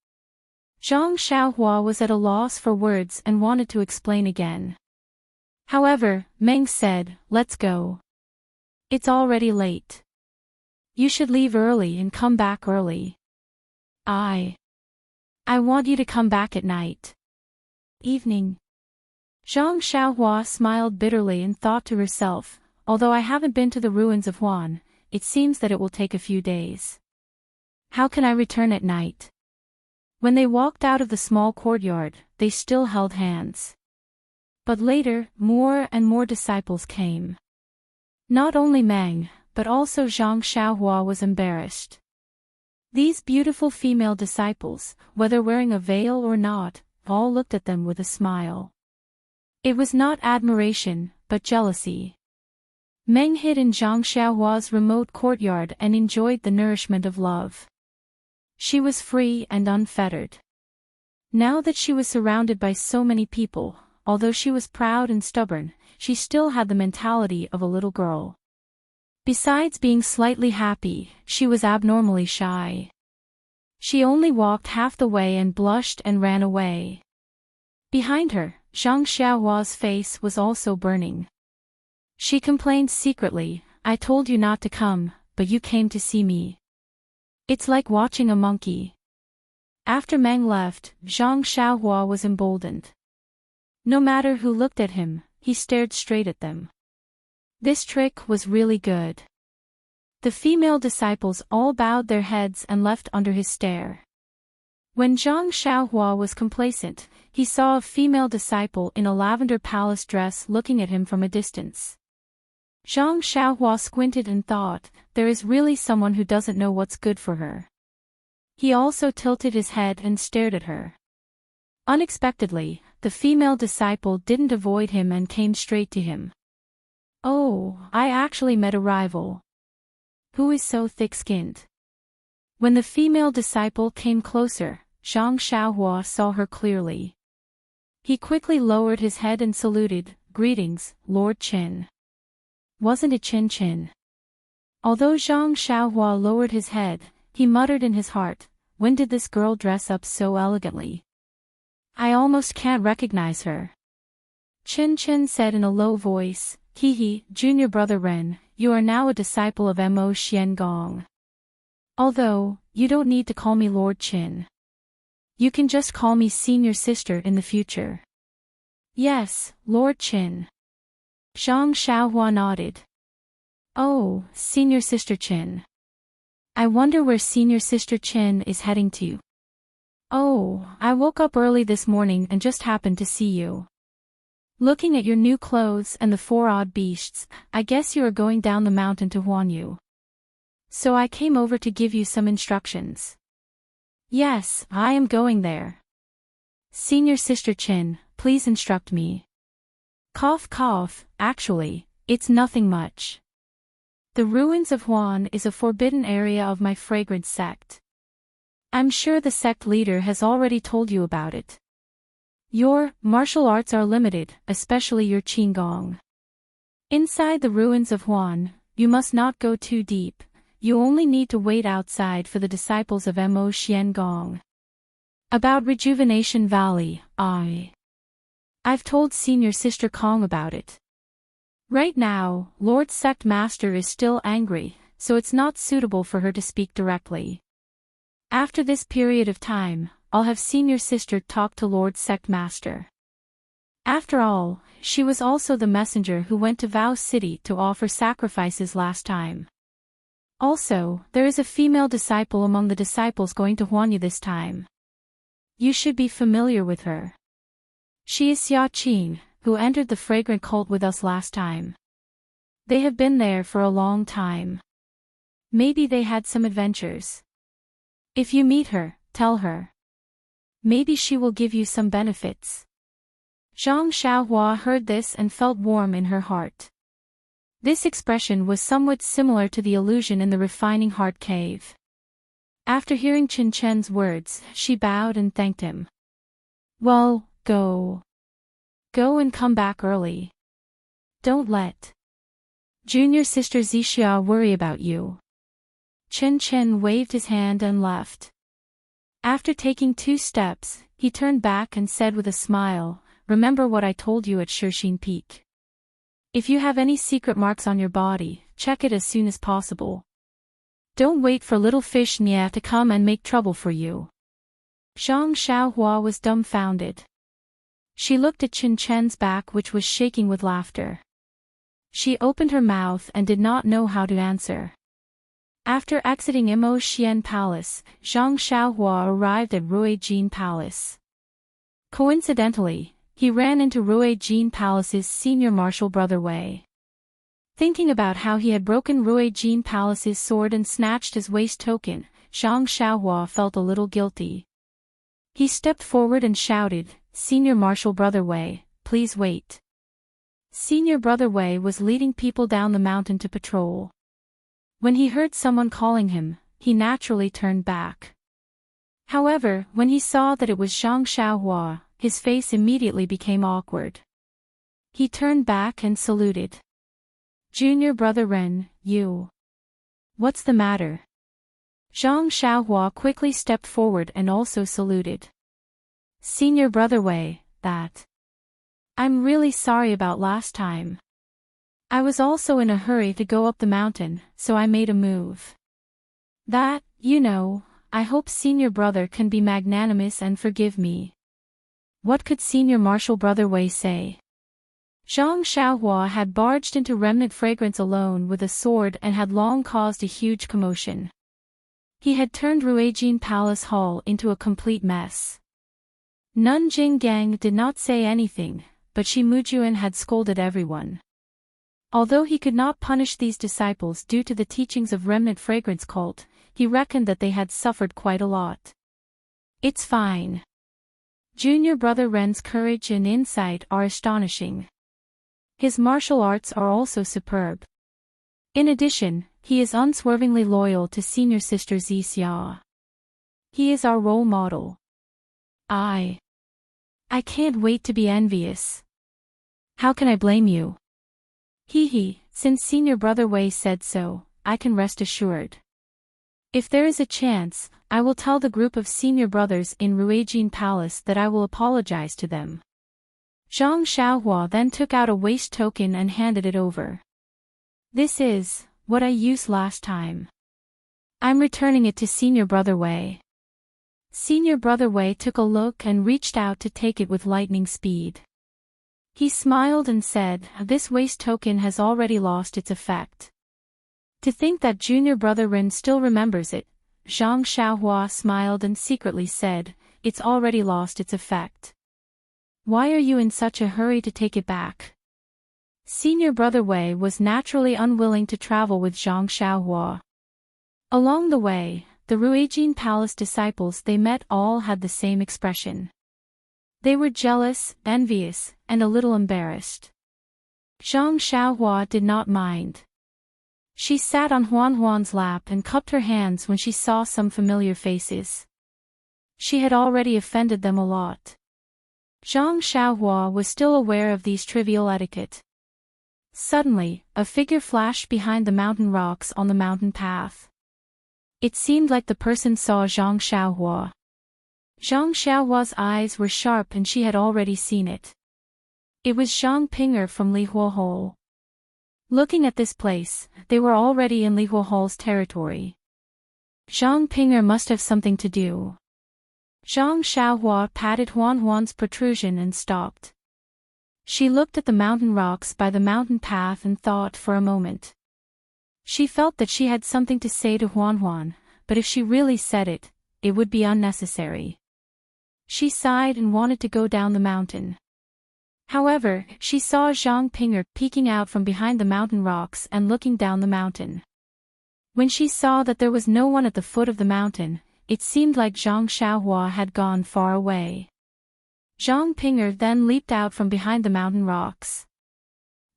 Zhang Xiaohua was at a loss for words and wanted to explain again. However, Meng said, let's go. It's already late. You should leave early and come back early. I want you to come back at night. Evening. Zhang Xiaohua smiled bitterly and thought to herself, although I haven't been to the ruins of Huan, it seems that it will take a few days. How can I return at night? When they walked out of the small courtyard, they still held hands. But later, more and more disciples came. Not only Meng, but also Zhang Xiaohua was embarrassed. These beautiful female disciples, whether wearing a veil or not, all looked at them with a smile. It was not admiration, but jealousy. Meng hid in Zhang Xiaohua's remote courtyard and enjoyed the nourishment of love. She was free and unfettered. Now that she was surrounded by so many people, although she was proud and stubborn, she still had the mentality of a little girl. Besides being slightly happy, she was abnormally shy. She only walked half the way and blushed and ran away. Behind her, Zhang Xiaohua's face was also burning. She complained secretly, I told you not to come, but you came to see me. It's like watching a monkey. After Meng left, Zhang Xiaohua was emboldened. No matter who looked at him, he stared straight at them. This trick was really good. The female disciples all bowed their heads and left under his stare. When Zhang Xiaohua was complacent, he saw a female disciple in a lavender palace dress looking at him from a distance. Zhang Xiaohua squinted and thought, there is really someone who doesn't know what's good for her. He also tilted his head and stared at her. Unexpectedly, the female disciple didn't avoid him and came straight to him. Oh, I actually met a rival. Who is so thick-skinned? When the female disciple came closer, Zhang Xiaohua saw her clearly. He quickly lowered his head and saluted, Greetings, Lord Qin. Wasn't it Qin Qin? Although Zhang Xiaohua lowered his head, he muttered in his heart, when did this girl dress up so elegantly? I almost can't recognize her. Qin Qin said in a low voice, Hehe, junior brother Ren, you are now a disciple of Mo Xiangong. Although, you don't need to call me Lord Qin. You can just call me senior sister in the future. Yes, Lord Qin. Zhang Xiaohua nodded. Oh, senior sister Qin. I wonder where senior sister Qin is heading to. Oh, I woke up early this morning and just happened to see you. Looking at your new clothes and the 4 odd beasts, I guess you are going down the mountain to Huanyu. So I came over to give you some instructions. Yes, I am going there. Senior sister Qin, please instruct me. Cough cough, actually, it's nothing much. The ruins of Huan is a forbidden area of my fragrance sect. I'm sure the sect leader has already told you about it. Your martial arts are limited, especially your Qinggong. Inside the ruins of Huan, you must not go too deep, you only need to wait outside for the disciples of Mo Xiangong. About Rejuvenation Valley, I've told Senior Sister Kong about it. Right now, Lord Sect Master is still angry, so it's not suitable for her to speak directly. After this period of time, I'll have Senior Sister talk to Lord Sect Master. After all, she was also the messenger who went to Vow City to offer sacrifices last time. Also, there is a female disciple among the disciples going to Huanyu this time. You should be familiar with her. She is Xia Qing, who entered the fragrant cult with us last time. They have been there for a long time. Maybe they had some adventures. If you meet her, tell her. Maybe she will give you some benefits. Zhang Xiaohua heard this and felt warm in her heart. This expression was somewhat similar to the illusion in the refining heart cave. After hearing Chen Chen's words, she bowed and thanked him. Well, go. Go and come back early. Don't let junior sister Zixia worry about you. Chen Chen waved his hand and left. After taking 2 steps, he turned back and said with a smile, remember what I told you at Shixin Peak. If you have any secret marks on your body, check it as soon as possible. Don't wait for little fish Nia to come and make trouble for you. Zhang Xiaohua was dumbfounded. She looked at Chen Chen's back which was shaking with laughter. She opened her mouth and did not know how to answer. After exiting Immerse Xian Palace, Zhang Xiaohua arrived at Ruijin Palace. Coincidentally, he ran into Ruijin Palace's senior martial brother Wei. Thinking about how he had broken Ruijin Palace's sword and snatched his waist token, Zhang Xiaohua felt a little guilty. He stepped forward and shouted, Senior Martial Brother Wei, please wait. Senior Brother Wei was leading people down the mountain to patrol. When he heard someone calling him, he naturally turned back. However, when he saw that it was Zhang Xiaohua, his face immediately became awkward. He turned back and saluted. Junior Brother Ren, you. What's the matter? Zhang Xiaohua quickly stepped forward and also saluted. Senior Brother Wei, that. I'm really sorry about last time. I was also in a hurry to go up the mountain, so I made a move. That, I hope Senior Brother can be magnanimous and forgive me. What could Senior Martial Brother Wei say? Zhang Xiaohua had barged into Remnant Fragrance alone with a sword and had long caused a huge commotion. He had turned Ruijin Palace Hall into a complete mess. Nun Jinggang did not say anything, but Shi Mujuan had scolded everyone. Although he could not punish these disciples due to the teachings of Remnant Fragrance cult, he reckoned that they had suffered quite a lot. It's fine. Junior Brother Ren's courage and insight are astonishing. His martial arts are also superb. In addition, he is unswervingly loyal to senior sister Zixia. He is our role model. I can't wait to be envious. How can I blame you? Since Senior Brother Wei said so, I can rest assured. If there is a chance, I will tell the group of senior brothers in Ruijin Palace that I will apologize to them. Zhang Xiaohua then took out a waist token and handed it over. This is what I used last time. I'm returning it to Senior Brother Wei. Senior Brother Wei took a look and reached out to take it with lightning speed. He smiled and said, this waist token has already lost its effect. To think that Junior Brother Ren still remembers it, Zhang Xiaohua smiled and secretly said, it's already lost its effect. Why are you in such a hurry to take it back? Senior Brother Wei was naturally unwilling to travel with Zhang Xiaohua. Along the way, the Ruijin Palace disciples they met all had the same expression. They were jealous, envious, and a little embarrassed. Zhang Xiaohua did not mind. She sat on Huan's lap and cupped her hands when she saw some familiar faces. She had already offended them a lot. Zhang Xiaohua was still aware of these trivial etiquette. Suddenly, a figure flashed behind the mountain rocks on the mountain path. It seemed like the person saw Zhang Xiaohua. Zhang Xiaohua's eyes were sharp and she had already seen it. It was Zhang Pinger from Lihua Hole. Looking at this place, they were already in Lihua Hole's territory. Zhang Pinger must have something to do. Zhang Xiaohua patted Huan's protrusion and stopped. She looked at the mountain rocks by the mountain path and thought for a moment. She felt that she had something to say to Huan, but if she really said it, it would be unnecessary. She sighed and wanted to go down the mountain. However, she saw Zhang Pinger peeking out from behind the mountain rocks and looking down the mountain. When she saw that there was no one at the foot of the mountain, it seemed like Zhang Xiaohua had gone far away. Zhang Pinger then leaped out from behind the mountain rocks.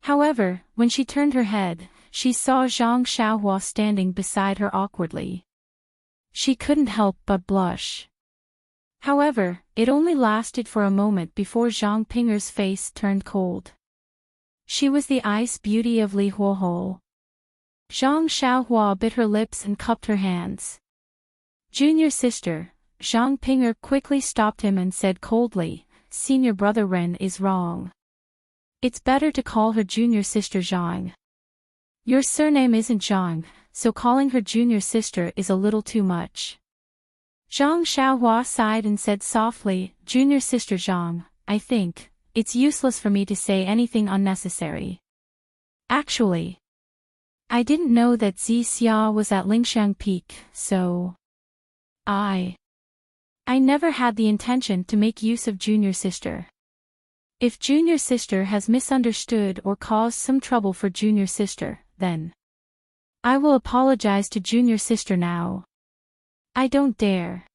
However, when she turned her head, she saw Zhang Xiaohua standing beside her awkwardly. She couldn't help but blush. However, it only lasted for a moment before Zhang Pinger's face turned cold. She was the ice beauty of Li Huohou. Zhang Xiaohua bit her lips and cupped her hands. Junior sister, Zhang Pinger quickly stopped him and said coldly, Senior brother Ren is wrong. It's better to call her junior sister Zhang. Your surname isn't Zhang, so calling her junior sister is a little too much. Zhang Xiaohua sighed and said softly, Junior sister Zhang, I think it's useless for me to say anything unnecessary. Actually, I didn't know that Xia was at Lingxiang Peak, so I never had the intention to make use of junior sister. If junior sister has misunderstood or caused some trouble for junior sister, then I will apologize to junior sister now. I don't dare.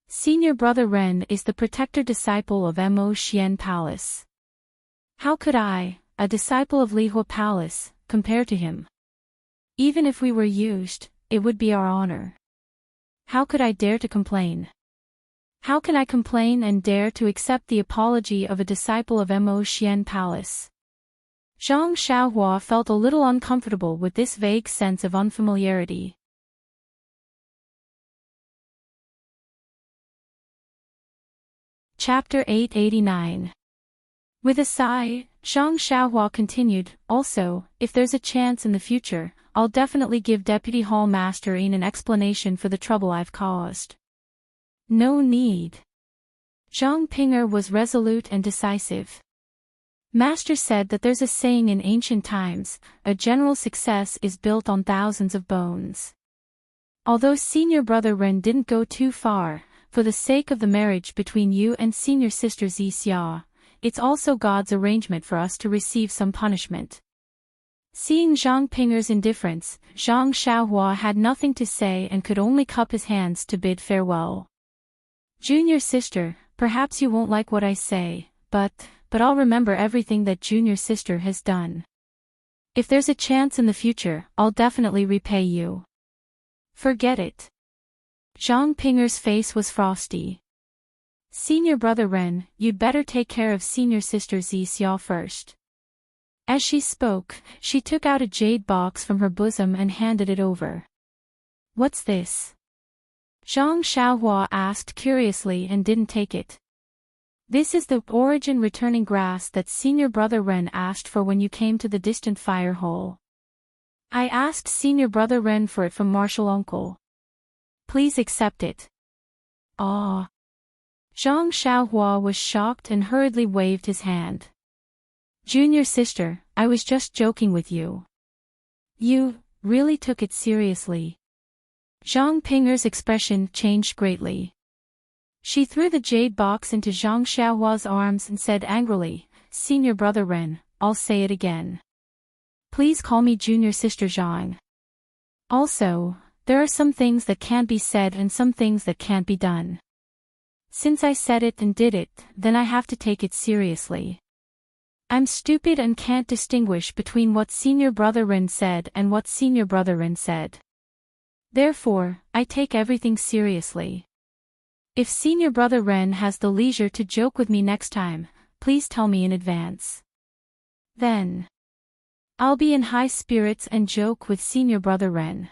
Senior brother Ren is the protector disciple of Mo Xian Palace. How could I, a disciple of Lihua Palace, compare to him? Even if we were used, it would be our honor. How could I dare to complain? How can I complain and dare to accept the apology of a disciple of Mo Xian Palace? Zhang Xiaohua felt a little uncomfortable with this vague sense of unfamiliarity. Chapter 889. With a sigh, Zhang Xiaohua continued, also, if there's a chance in the future, I'll definitely give Deputy Hall Master Yin an explanation for the trouble I've caused. No need. Zhang Pinger was resolute and decisive. Master said that there's a saying in ancient times, a general success is built on thousands of bones. Although senior brother Ren didn't go too far, for the sake of the marriage between you and senior sister Xia, it's also God's arrangement for us to receive some punishment. Seeing Zhang Pinger's indifference, Zhang Xiaohua had nothing to say and could only cup his hands to bid farewell. Junior sister, perhaps you won't like what I say, but I'll remember everything that junior sister has done. If there's a chance in the future, I'll definitely repay you. Forget it. Zhang Pinger's face was frosty. Senior brother Ren, you'd better take care of senior sister Xia first. As she spoke, she took out a jade box from her bosom and handed it over. What's this? Zhang Xiaohua asked curiously and didn't take it. This is the origin returning grass that senior brother Ren asked for when you came to the distant fire hole. I asked senior brother Ren for it from Martial Uncle. Please accept it. Ah. Zhang Xiaohua was shocked and hurriedly waved his hand. Junior sister, I was just joking with you. You really took it seriously. Zhang Pinger's expression changed greatly. She threw the jade box into Zhang Xiaohua's arms and said angrily, Senior brother Ren, I'll say it again. Please call me junior sister Zhang. Also, there are some things that can't be said and some things that can't be done. Since I said it and did it, then I have to take it seriously. I'm stupid and can't distinguish between what senior brother Ren said and what senior brother Ren said. Therefore, I take everything seriously. If senior brother Ren has the leisure to joke with me next time, please tell me in advance. Then I'll be in high spirits and joke with senior brother Ren.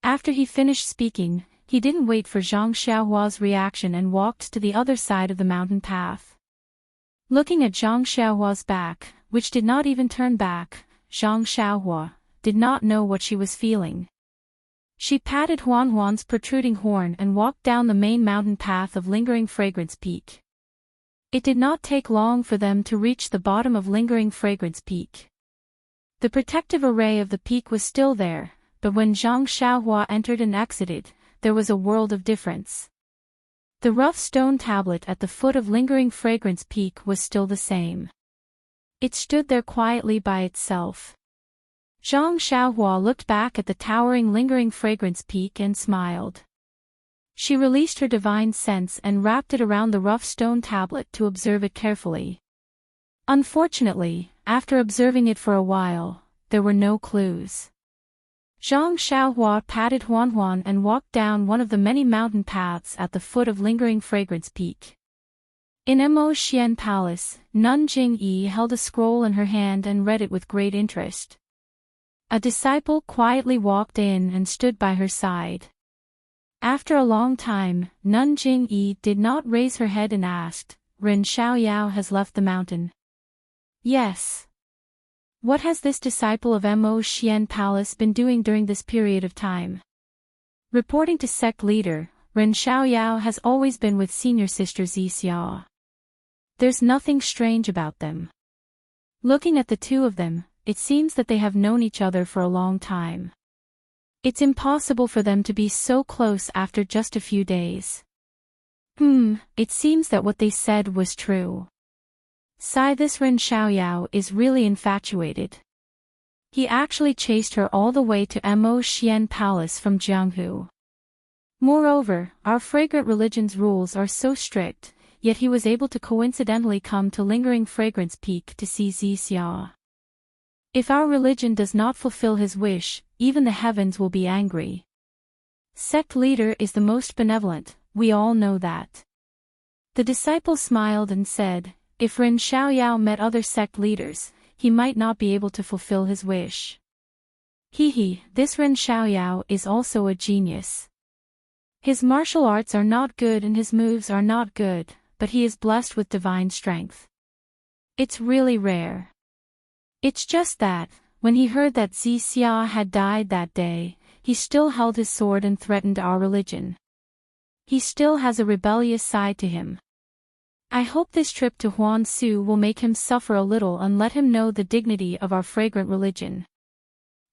After he finished speaking, he didn't wait for Zhang Xiaohua's reaction and walked to the other side of the mountain path. Looking at Zhang Xiaohua's back, which did not even turn back, Zhang Xiaohua did not know what she was feeling. She patted Huan's protruding horn and walked down the main mountain path of Lingering Fragrance Peak. It did not take long for them to reach the bottom of Lingering Fragrance Peak. The protective array of the peak was still there, but when Zhang Xiaohua entered and exited, there was a world of difference. The rough stone tablet at the foot of Lingering Fragrance Peak was still the same. It stood there quietly by itself. Zhang Xiaohua looked back at the towering Lingering Fragrance Peak and smiled. She released her divine sense and wrapped it around the rough stone tablet to observe it carefully. Unfortunately, after observing it for a while, there were no clues. Zhang Xiaohua patted Huan and walked down one of the many mountain paths at the foot of Lingering Fragrance Peak. In Mo Xian Palace, Nun Jingyi held a scroll in her hand and read it with great interest. A disciple quietly walked in and stood by her side. After a long time, Nun Jingyi did not raise her head and asked, "Ren Xiaoyao has left the mountain?" "Yes." "What has this disciple of Mo Xian Palace been doing during this period of time?" Reporting to sect leader, Ren Xiaoyao has always been with senior sister Xia. There's nothing strange about them. Looking at the two of them, it seems that they have known each other for a long time. It's impossible for them to be so close after just a few days. It seems that what they said was true. This Ren Xiaoyao is really infatuated. He actually chased her all the way to Mo Xian Palace from Jianghu. Moreover, our fragrant religion's rules are so strict, yet he was able to coincidentally come to Lingering Fragrance Peak to see Xia. If our religion does not fulfill his wish, even the heavens will be angry. Sect leader is the most benevolent, we all know that. The disciple smiled and said, if Ren Xiaoyao met other sect leaders, he might not be able to fulfill his wish. This Ren Xiaoyao is also a genius. His martial arts are not good and his moves are not good, but he is blessed with divine strength. It's really rare. It's just that, when he heard that Xia had died that day, he still held his sword and threatened our religion. He still has a rebellious side to him. I hope this trip to Huansu will make him suffer a little and let him know the dignity of our fragrant religion.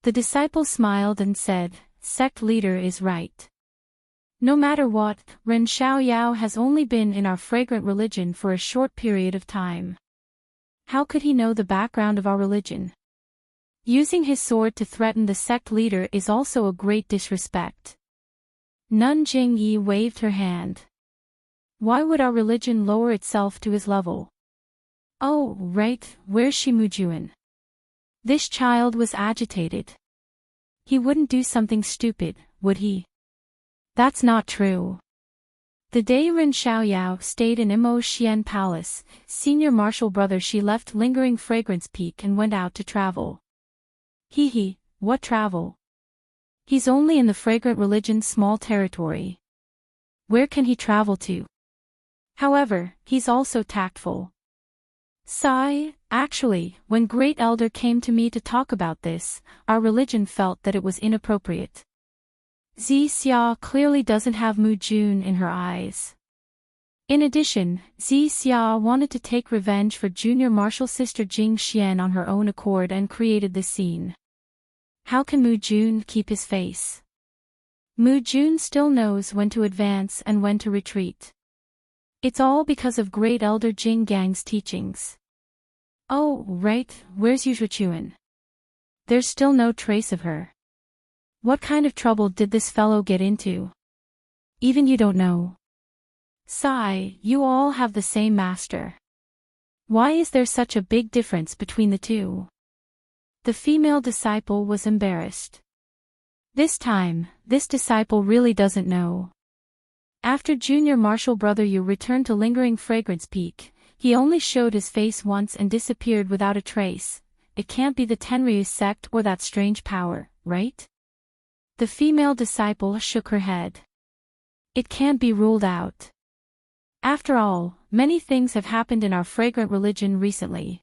The disciple smiled and said, sect leader is right. No matter what, Ren Xiaoyao has only been in our fragrant religion for a short period of time. How could he know the background of our religion? Using his sword to threaten the sect leader is also a great disrespect. Nun Jingyi waved her hand. Why would our religion lower itself to his level? Oh, right, where's Shimujuan? This child was agitated. He wouldn't do something stupid, would he? That's not true. The day Ren Xiaoyao stayed in Mo Xian Palace, senior martial brother she left Lingering Fragrance Peak and went out to travel. What travel? He's only in the fragrant religion's small territory. Where can he travel to? However, he's also tactful. Actually, when Great Elder came to me to talk about this, our religion felt that it was inappropriate. Xia clearly doesn't have Mu Jun in her eyes. In addition, Xia wanted to take revenge for junior martial sister Jing Xian on her own accord and created this scene. How can Mu Jun keep his face? Mu Jun still knows when to advance and when to retreat. It's all because of Great Elder Jing Gang's teachings. Oh, right, where's Yuzhuchuan? There's still no trace of her. What kind of trouble did this fellow get into? Even you don't know. You all have the same master. Why is there such a big difference between the two? The female disciple was embarrassed. This time, this disciple really doesn't know. After junior martial brother Yu returned to Lingering Fragrance Peak, he only showed his face once and disappeared without a trace. It can't be the Tenryu sect or that strange power, right? The female disciple shook her head. It can't be ruled out. After all, many things have happened in our fragrant religion recently.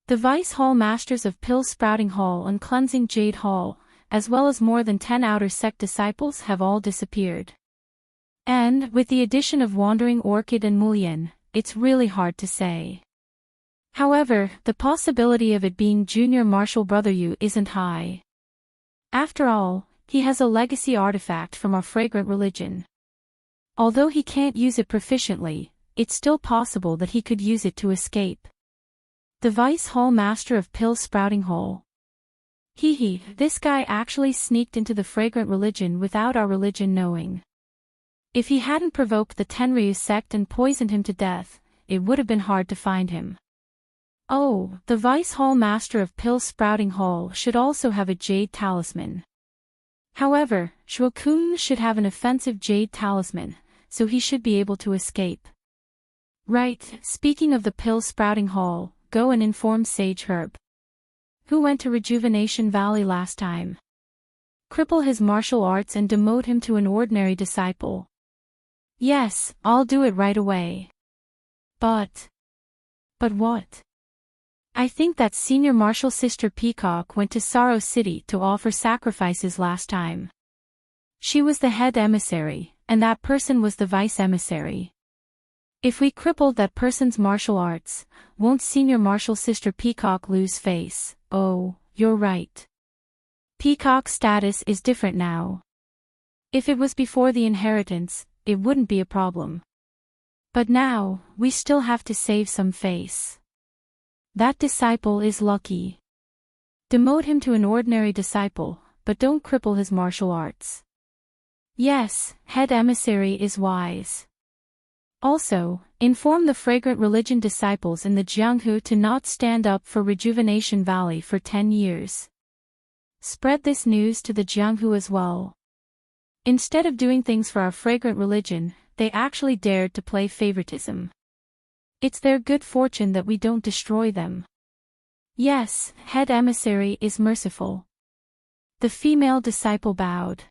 The Vice Hall Masters of Pill Sprouting Hall and Cleansing Jade Hall, as well as more than 10 outer sect disciples have all disappeared. And, with the addition of Wandering Orchid and Mulyan, it's really hard to say. However, the possibility of it being junior martial brother Yu isn't high. After all, he has a legacy artifact from our fragrant religion. Although he can't use it proficiently, it's still possible that he could use it to escape. The Vice Hall Master of Pill Sprouting Hall. This guy actually sneaked into the fragrant religion without our religion knowing. If he hadn't provoked the Tenryu sect and poisoned him to death, it would have been hard to find him. Oh, the Vice Hall Master of Pill Sprouting Hall should also have a jade talisman. However, Shuo-kun should have an offensive jade talisman, so he should be able to escape. Right, speaking of the Pill Sprouting Hall, go and inform Sage Herb. Who went to Rejuvenation Valley last time? Cripple his martial arts and demote him to an ordinary disciple. Yes, I'll do it right away. But what? I think that Senior Martial Sister Peacock went to Sorrow City to offer sacrifices last time. She was the head emissary, and that person was the vice emissary. If we crippled that person's martial arts, won't Senior Martial Sister Peacock lose face? Oh, you're right. Peacock's status is different now. If it was before the inheritance, it wouldn't be a problem. But now, we still have to save some face. That disciple is lucky. Demote him to an ordinary disciple, but don't cripple his martial arts. Yes, head emissary is wise. Also, inform the Fragrant Religion disciples in the Jianghu to not stand up for Rejuvenation Valley for 10 years. Spread this news to the Jianghu as well. Instead of doing things for our Fragrant Religion, they actually dared to play favoritism. It's their good fortune that we don't destroy them. Yes, head emissary is merciful. The female disciple bowed.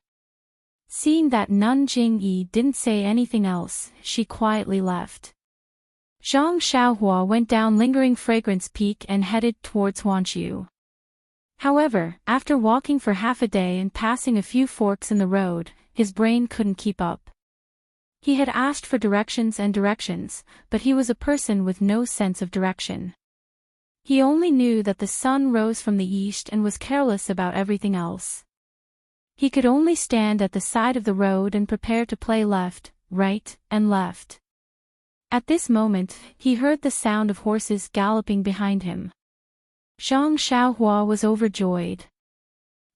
Seeing that Nun Jing-yi didn't say anything else, she quietly left. Zhang Xiaohua went down Lingering Fragrance Peak and headed towards Huanqiu. However, after walking for half a day and passing a few forks in the road, his brain couldn't keep up. He had asked for directions, but he was a person with no sense of direction. He only knew that the sun rose from the east and was careless about everything else. He could only stand at the side of the road and prepare to play left, right, and left. At this moment, he heard the sound of horses galloping behind him. Zhang Xiaohua was overjoyed.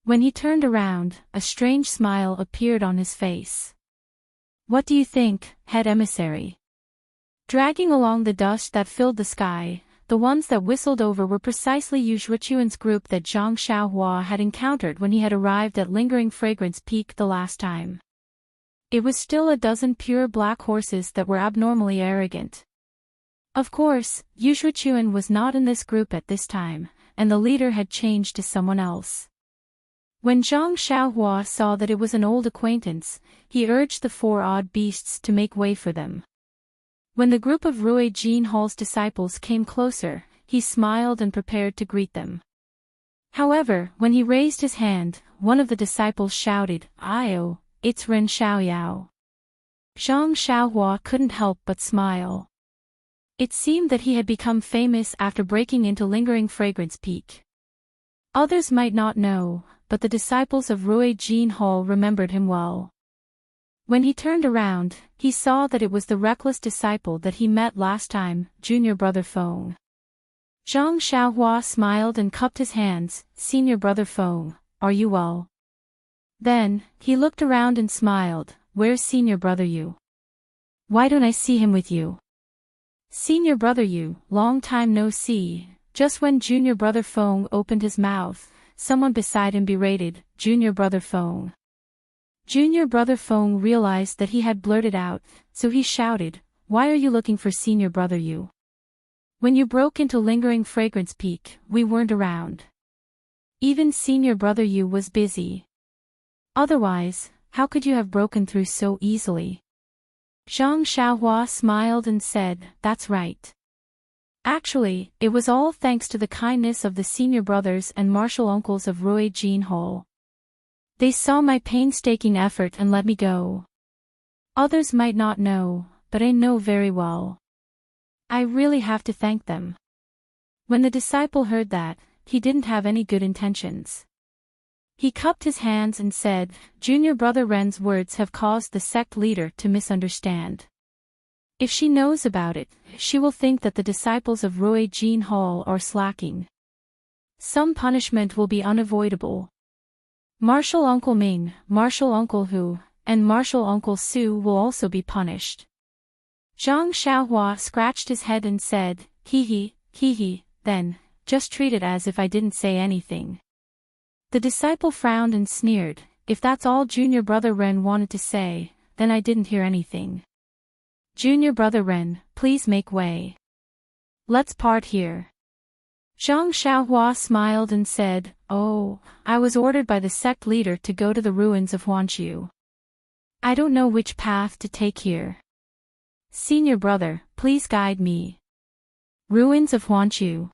When he turned around, a strange smile appeared on his face. What do you think, head emissary? Dragging along the dust that filled the sky, the ones that whistled over were precisely Yu Zhuochuan's group that Zhang Xiaohua had encountered when he had arrived at Lingering Fragrance Peak the last time. It was still a dozen pure black horses that were abnormally arrogant. Of course, Yu Zhuochuan was not in this group at this time, and the leader had changed to someone else. When Zhang Xiaohua saw that it was an old acquaintance, he urged the 4 odd beasts to make way for them. When the group of Rui Jin Hall's disciples came closer, he smiled and prepared to greet them. However, when he raised his hand, one of the disciples shouted, "Io, it's Ren Xiaoyao." Zhang Xiaohua couldn't help but smile. It seemed that he had become famous after breaking into Lingering Fragrance Peak. Others might not know, but the disciples of Rui Jin Hall remembered him well. When he turned around, he saw that it was the reckless disciple that he met last time, Junior Brother Feng. Zhang Xiaohua smiled and cupped his hands. "Senior Brother Feng, are you well?" Then, he looked around and smiled. "Where's Senior Brother Yu? Why don't I see him with you?" "Senior Brother Yu, long time no see." Just when Junior Brother Feng opened his mouth, someone beside him berated, "Junior Brother Feng." Junior Brother Feng realized that he had blurted out, so he shouted, "Why are you looking for Senior Brother Yu? When you broke into Lingering Fragrance Peak, we weren't around. Even Senior Brother Yu was busy. Otherwise, how could you have broken through so easily?" Zhang Xiaohua smiled and said, "That's right. Actually, it was all thanks to the kindness of the senior brothers and martial uncles of Rui Jin Hall. They saw my painstaking effort and let me go. Others might not know, but I know very well. I really have to thank them." When the disciple heard that, he didn't have any good intentions. He cupped his hands and said, "Junior Brother Ren's words have caused the sect leader to misunderstand. If she knows about it, she will think that the disciples of Rui Jin Hall are slacking. Some punishment will be unavoidable. Martial Uncle Ming, Martial Uncle Hu, and Martial Uncle Su will also be punished." Zhang Xiaohua scratched his head and said, "Hee hee, then, just treat it as if I didn't say anything. The disciple frowned and sneered. If that's all Junior Brother Ren wanted to say, then I didn't hear anything. Junior Brother Ren, please make way. Let's part here. Zhang Xiaohua smiled and said, "Oh, I was ordered by the sect leader to go to the ruins of Huanshu. I don't know which path to take here. Senior brother, please guide me." Ruins of Huanshu.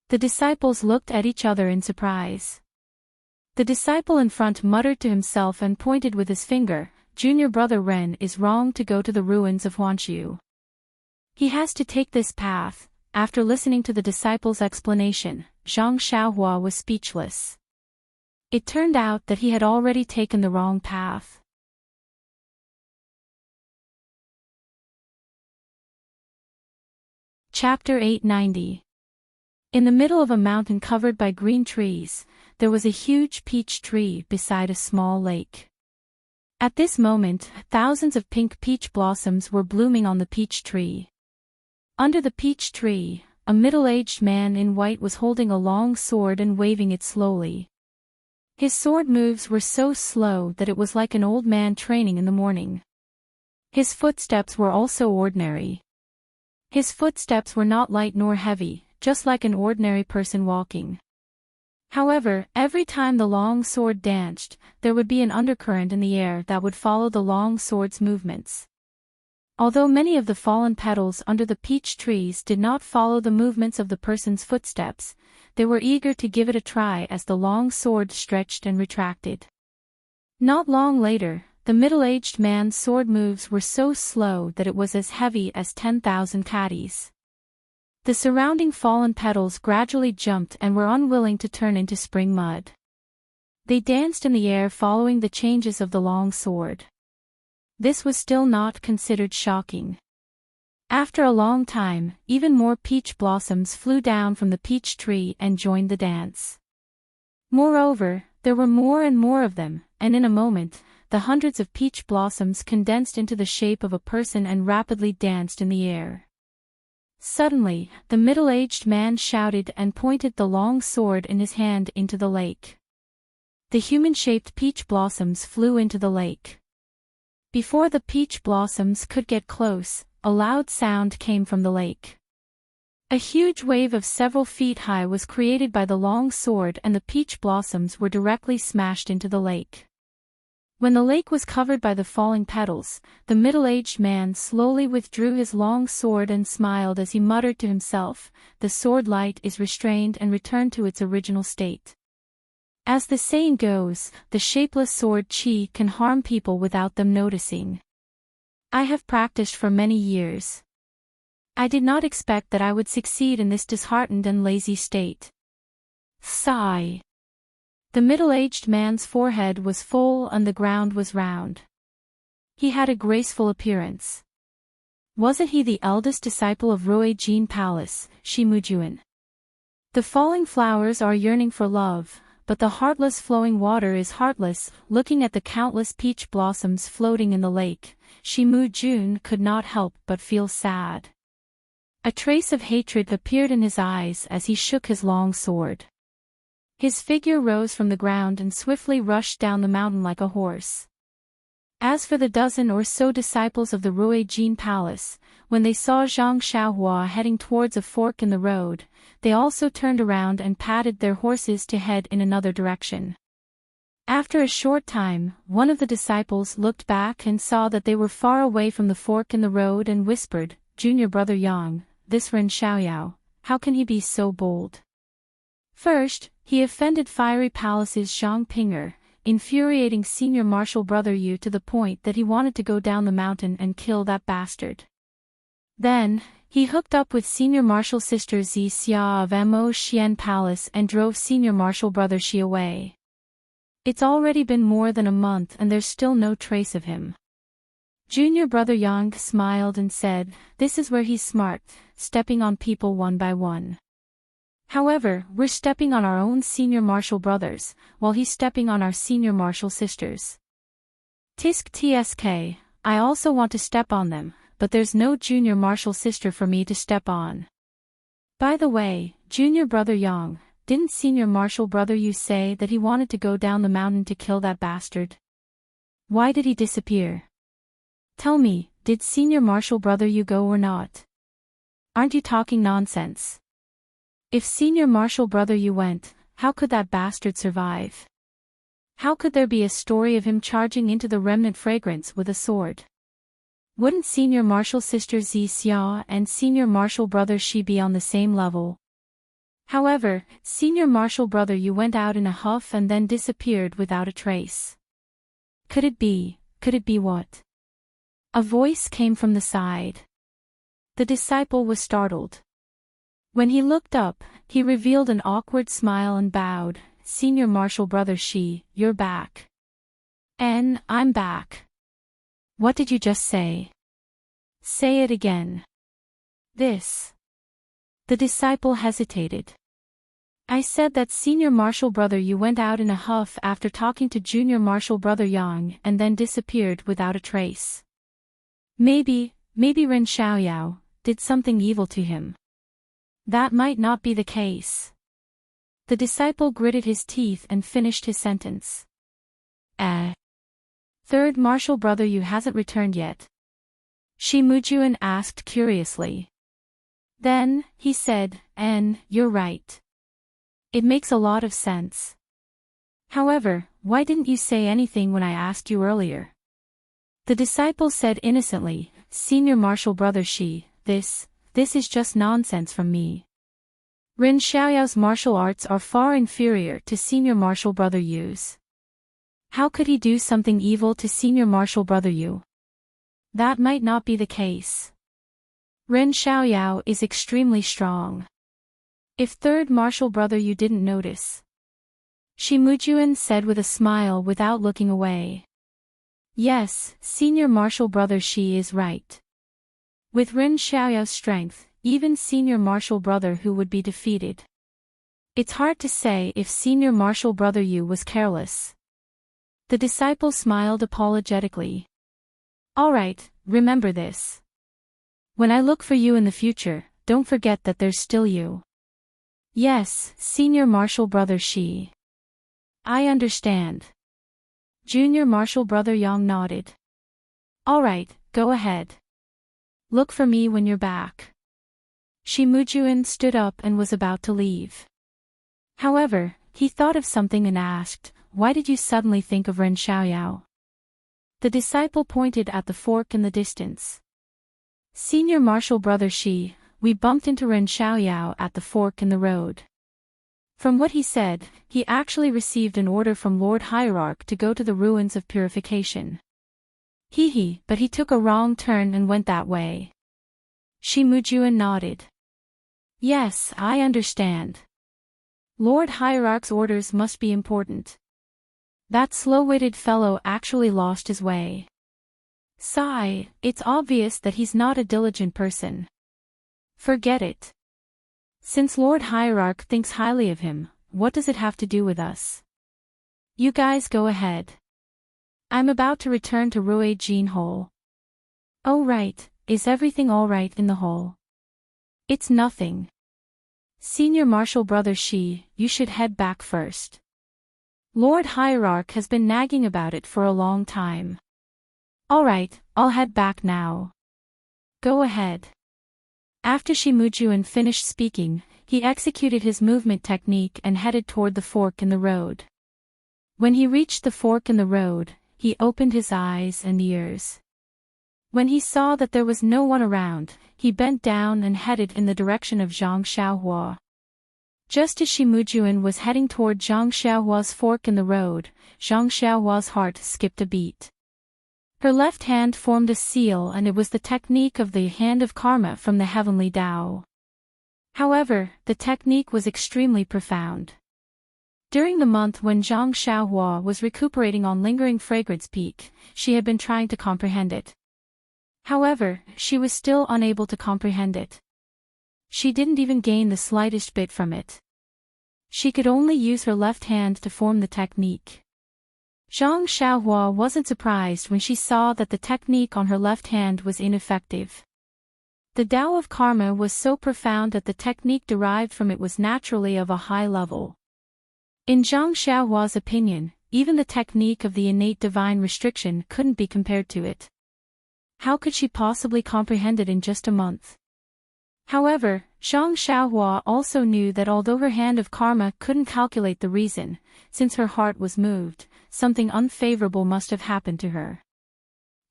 The disciples looked at each other in surprise. The disciple in front muttered to himself and pointed with his finger. Junior Brother Ren is wrong to go to the ruins of Huanshu. He has to take this path. After listening to the disciple's explanation, Zhang Xiaohua was speechless. It turned out that he had already taken the wrong path. Chapter 890. In the middle of a mountain covered by green trees, there was a huge peach tree beside a small lake. At this moment, thousands of pink peach blossoms were blooming on the peach tree. Under the peach tree, a middle-aged man in white was holding a long sword and waving it slowly. His sword moves were so slow that it was like an old man training in the morning. His footsteps were also ordinary. His footsteps were not light nor heavy, just like an ordinary person walking. However, every time the long sword danced, there would be an undercurrent in the air that would follow the long sword's movements. Although many of the fallen petals under the peach trees did not follow the movements of the person's footsteps, they were eager to give it a try as the long sword stretched and retracted. Not long later, the middle-aged man's sword moves were so slow that it was as heavy as 10,000 caddies. The surrounding fallen petals gradually jumped and were unwilling to turn into spring mud. They danced in the air following the changes of the long sword. This was still not considered shocking. After a long time, even more peach blossoms flew down from the peach tree and joined the dance. Moreover, there were more and more of them, and in a moment, the hundreds of peach blossoms condensed into the shape of a person and rapidly danced in the air. Suddenly, the middle-aged man shouted and pointed the long sword in his hand into the lake. The human-shaped peach blossoms flew into the lake. Before the peach blossoms could get close, a loud sound came from the lake. A huge wave of several feet high was created by the long sword and the peach blossoms were directly smashed into the lake. When the lake was covered by the falling petals, the middle-aged man slowly withdrew his long sword and smiled as he muttered to himself, "The sword light is restrained and returned to its original state." As the saying goes, the shapeless sword chi can harm people without them noticing. I have practiced for many years. I did not expect that I would succeed in this disheartened and lazy state. Sigh. The middle-aged man's forehead was full and the ground was round. He had a graceful appearance. Wasn't he the eldest disciple of Ruijin Palace, Shimujuan? The falling flowers are yearning for love, but the heartless flowing water is heartless. Looking at the countless peach blossoms floating in the lake, Shimujun could not help but feel sad. A trace of hatred appeared in his eyes as he shook his long sword. His figure rose from the ground and swiftly rushed down the mountain like a horse. As for the dozen or so disciples of the Ruijin Palace, when they saw Zhang Xiaohua heading towards a fork in the road, they also turned around and patted their horses to head in another direction. After a short time, one of the disciples looked back and saw that they were far away from the fork in the road and whispered, "Junior Brother Yang, this Ren Xiaoyao, how can he be so bold? First, he offended Fiery Palace's Zhang Pinger, infuriating Senior Marshal Brother Yu to the point that he wanted to go down the mountain and kill that bastard. Then, he hooked up with Senior Marshal Sister Zi Xia of Mo Xian Palace and drove Senior Marshal Brother Xi away. It's already been more than a month and there's still no trace of him." Junior Brother Yang smiled and said, "This is where he's smart, stepping on people one by one. However, we're stepping on our own Senior Marshal brothers, while he's stepping on our Senior Marshal sisters. Tisk tsk, I also want to step on them, but there's no Junior Marshal sister for me to step on." By the way, junior brother Yang, didn't senior marshal brother Yu say that he wanted to go down the mountain to kill that bastard? Why did he disappear? Tell me, did senior marshal brother Yu go or not? Aren't you talking nonsense? If senior marshal brother Yu went, how could that bastard survive? How could there be a story of him charging into the remnant fragrance with a sword? Wouldn't senior marshal sister Zi Xia and senior marshal brother Shi be on the same level? However, senior marshal brother Yu went out in a huff and then disappeared without a trace. Could it be what? A voice came from the side. The disciple was startled. When he looked up, he revealed an awkward smile and bowed. Senior marshal brother Shi, you're back. I'm back. What did you just say? Say it again. This. The disciple hesitated. I said that senior marshal brother Yu went out in a huff after talking to junior marshal brother Yang and then disappeared without a trace. Maybe Ren Xiaoyao did something evil to him. That might not be the case. The disciple gritted his teeth and finished his sentence. Third marshal brother Yu hasn't returned yet? Shi Mujuan asked curiously. Then, he said, you're right. It makes a lot of sense. However, why didn't you say anything when I asked you earlier? The disciple said innocently, Senior marshal brother Shi, this is just nonsense from me. Ren Xiaoyao's martial arts are far inferior to senior marshal brother Yu's. How could he do something evil to senior marshal brother Yu? That might not be the case. Ren Xiaoyao is extremely strong. If third marshal brother Yu didn't notice. Shi Mujuan said with a smile without looking away. Yes, senior marshal brother Shi is right. With Ren Xiaoyao's strength, even senior marshal brother Hu would be defeated. It's hard to say if senior marshal brother Yu was careless. The disciple smiled apologetically. Alright, remember this. When I look for you in the future, don't forget that there's still you. Yes, senior marshal brother Shi. I understand. Junior marshal brother Yang nodded. Alright, go ahead. Look for me when you're back. Shi Mujuan stood up and was about to leave. However, he thought of something and asked, why did you suddenly think of Ren Xiaoyao? The disciple pointed at the fork in the distance. Senior marshal brother Shi, we bumped into Ren Xiaoyao at the fork in the road. From what he said, he actually received an order from Lord Hierarch to go to the ruins of purification. But he took a wrong turn and went that way. Shi Mujuan nodded. Yes, I understand. Lord Hierarch's orders must be important. That slow-witted fellow actually lost his way. Sigh, it's obvious that he's not a diligent person. Forget it. Since Lord Hierarch thinks highly of him, what does it have to do with us? You guys go ahead. I'm about to return to Rue Jean Hole. Oh right, is everything alright in the hole? It's nothing. Senior marshal brother Shi, you should head back first. Lord Hierarch has been nagging about it for a long time. Alright, I'll head back now. Go ahead. After Shi Mujuan finished speaking, he executed his movement technique and headed toward the fork in the road. When he reached the fork in the road, he opened his eyes and ears. When he saw that there was no one around, he bent down and headed in the direction of Zhang Xiaohua. Just as Shi Mujuan was heading toward Zhang Xiaohua's fork in the road, Zhang Xiaohua's heart skipped a beat. Her left hand formed a seal, and it was the technique of the Hand of Karma from the Heavenly Tao. However, the technique was extremely profound. During the month when Zhang Xiaohua was recuperating on Lingering Fragrance Peak, she had been trying to comprehend it. However, she was still unable to comprehend it. She didn't even gain the slightest bit from it. She could only use her left hand to form the technique. Zhang Xiaohua wasn't surprised when she saw that the technique on her left hand was ineffective. The Tao of karma was so profound that the technique derived from it was naturally of a high level. In Zhang Xiaohua's opinion, even the technique of the innate divine restriction couldn't be compared to it. How could she possibly comprehend it in just a month? However, Zhang Xiaohua also knew that although her hand of karma couldn't calculate the reason, since her heart was moved, something unfavorable must have happened to her.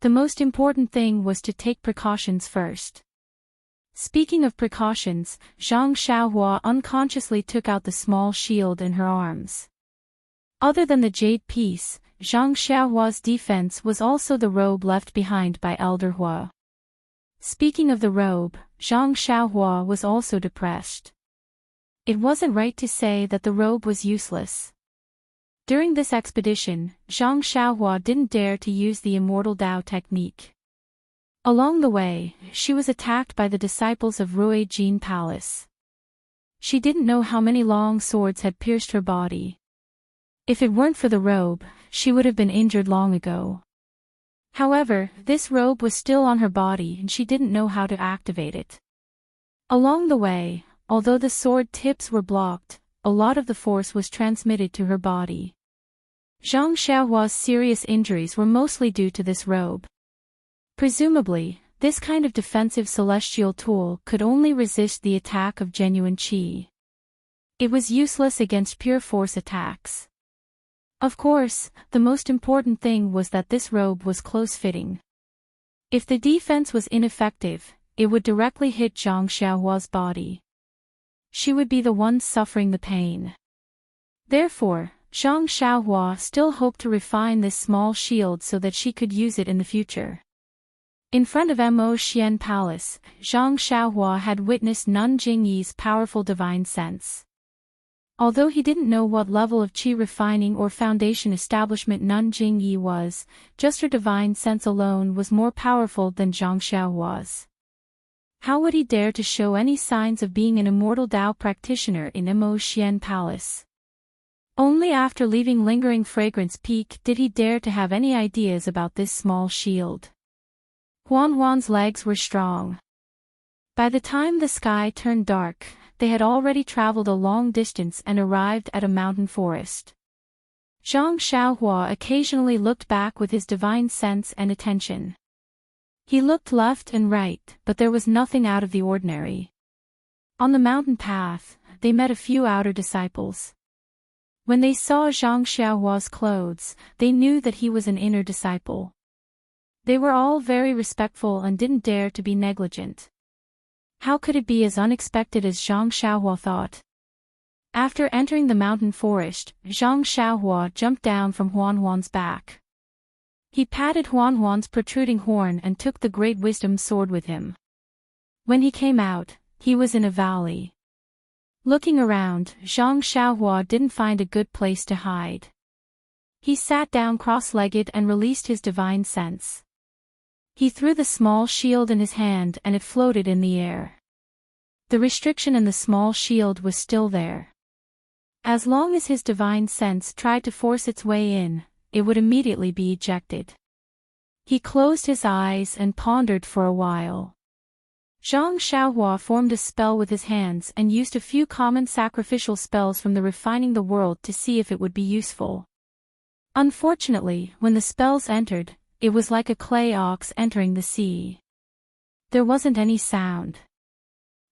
The most important thing was to take precautions first. Speaking of precautions, Zhang Xiaohua unconsciously took out the small shield in her arms. Other than the jade piece, Zhang Xiaohua's defense was also the robe left behind by Elder Hua. Speaking of the robe, Zhang Xiaohua was also depressed. It wasn't right to say that the robe was useless. During this expedition, Zhang Xiaohua didn't dare to use the Immortal Tao technique. Along the way, she was attacked by the disciples of Rui Jin Palace. She didn't know how many long swords had pierced her body. If it weren't for the robe, she would have been injured long ago. However, this robe was still on her body and she didn't know how to activate it. Along the way, although the sword tips were blocked, a lot of the force was transmitted to her body. Zhang Xiaohua's serious injuries were mostly due to this robe. Presumably, this kind of defensive celestial tool could only resist the attack of genuine qi. It was useless against pure force attacks. Of course, the most important thing was that this robe was close-fitting. If the defense was ineffective, it would directly hit Zhang Xiaohua's body. She would be the one suffering the pain. Therefore, Zhang Xiaohua still hoped to refine this small shield so that she could use it in the future. In front of Mo Xian Palace, Zhang Xiaohua had witnessed Nun Jingyi's powerful divine sense. Although he didn't know what level of qi refining or foundation establishment Nun Jingyi was, just her divine sense alone was more powerful than Zhang Xiaohua's. How would he dare to show any signs of being an immortal Tao practitioner in Mo Xian Palace? Only after leaving Lingering Fragrance Peak did he dare to have any ideas about this small shield. Huan's legs were strong. By the time the sky turned dark, they had already traveled a long distance and arrived at a mountain forest. Zhang Xiaohua occasionally looked back with his divine sense and attention. He looked left and right, but there was nothing out of the ordinary. On the mountain path, they met a few outer disciples. When they saw Zhang Xiaohua's clothes, they knew that he was an inner disciple. They were all very respectful and didn't dare to be negligent. How could it be as unexpected as Zhang Xiaohua thought? After entering the mountain forest, Zhang Xiaohua jumped down from Huan's back. He patted Huan's protruding horn and took the great wisdom sword with him. When he came out, he was in a valley. Looking around, Zhang Xiaohua didn't find a good place to hide. He sat down cross-legged and released his divine sense. He threw the small shield in his hand and it floated in the air. The restriction in the small shield was still there. As long as his divine sense tried to force its way in, it would immediately be ejected. He closed his eyes and pondered for a while. Zhang Xiaohua formed a spell with his hands and used a few common sacrificial spells from the Refining the World to see if it would be useful. Unfortunately, when the spells entered, it was like a clay ox entering the sea. There wasn't any sound.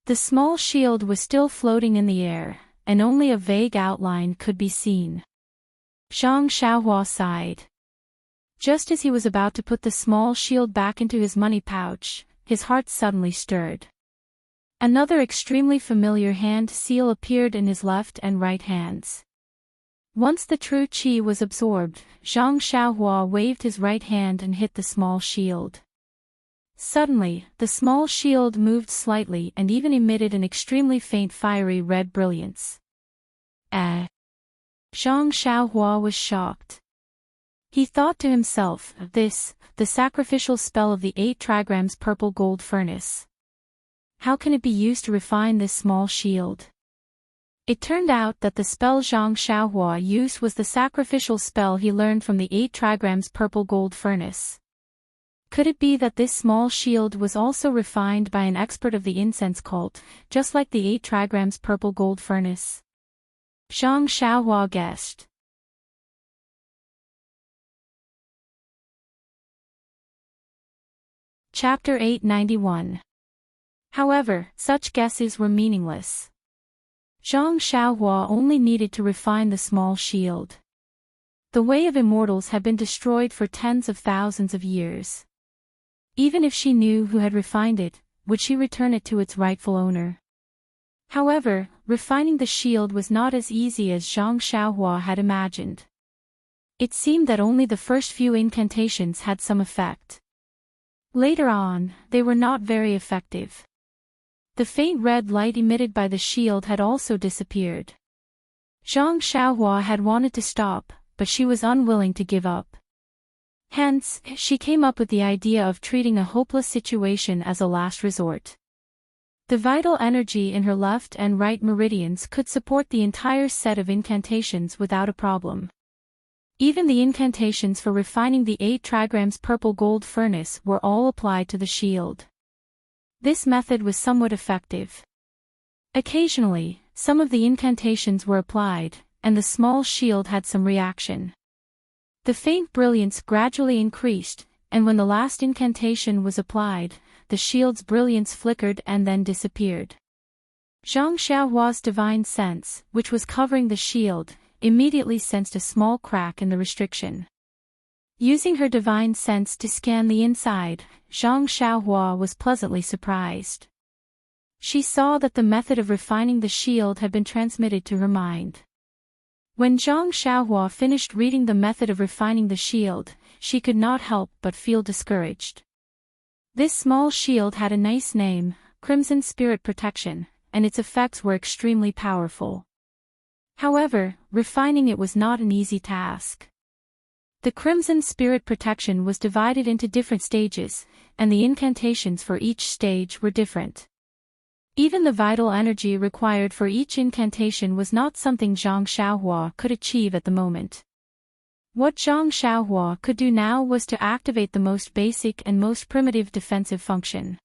The small shield was still floating in the air, and only a vague outline could be seen. Zhang Xiaohua sighed. Just as he was about to put the small shield back into his money pouch, his heart suddenly stirred. Another extremely familiar hand seal appeared in his left and right hands. Once the true qi was absorbed, Zhang Xiaohua waved his right hand and hit the small shield. Suddenly, the small shield moved slightly and even emitted an extremely faint fiery red brilliance. Zhang Xiaohua was shocked. He thought to himself, this, the sacrificial spell of the 8 trigrams purple gold furnace. How can it be used to refine this small shield? It turned out that the spell Zhang Xiaohua used was the sacrificial spell he learned from the 8 trigrams purple gold furnace. Could it be that this small shield was also refined by an expert of the incense cult, just like the 8 trigrams purple gold furnace? Zhang Xiaohua guessed. Chapter 891. However, such guesses were meaningless. Zhang Xiaohua only needed to refine the small shield. The Way of Immortals had been destroyed for tens of thousands of years. Even if she knew who had refined it, would she return it to its rightful owner? However, refining the shield was not as easy as Zhang Xiaohua had imagined. It seemed that only the first few incantations had some effect. Later on, they were not very effective. The faint red light emitted by the shield had also disappeared. Zhang Xiaohua had wanted to stop, but she was unwilling to give up. Hence, she came up with the idea of treating a hopeless situation as a last resort. The vital energy in her left and right meridians could support the entire set of incantations without a problem. Even the incantations for refining the 8 trigrams purple gold furnace were all applied to the shield. This method was somewhat effective. Occasionally, some of the incantations were applied, and the small shield had some reaction. The faint brilliance gradually increased, and when the last incantation was applied, the shield's brilliance flickered and then disappeared. Zhang Xiaohua's divine sense, which was covering the shield, immediately sensed a small crack in the restriction. Using her divine sense to scan the inside, Zhang Xiaohua was pleasantly surprised. She saw that the method of refining the shield had been transmitted to her mind. When Zhang Xiaohua finished reading the method of refining the shield, she could not help but feel discouraged. This small shield had a nice name, Crimson Spirit Protection, and its effects were extremely powerful. However, refining it was not an easy task. The Crimson Spirit Protection was divided into different stages, and the incantations for each stage were different. Even the vital energy required for each incantation was not something Zhang Xiaohua could achieve at the moment. What Zhang Xiaohua could do now was to activate the most basic and most primitive defensive function.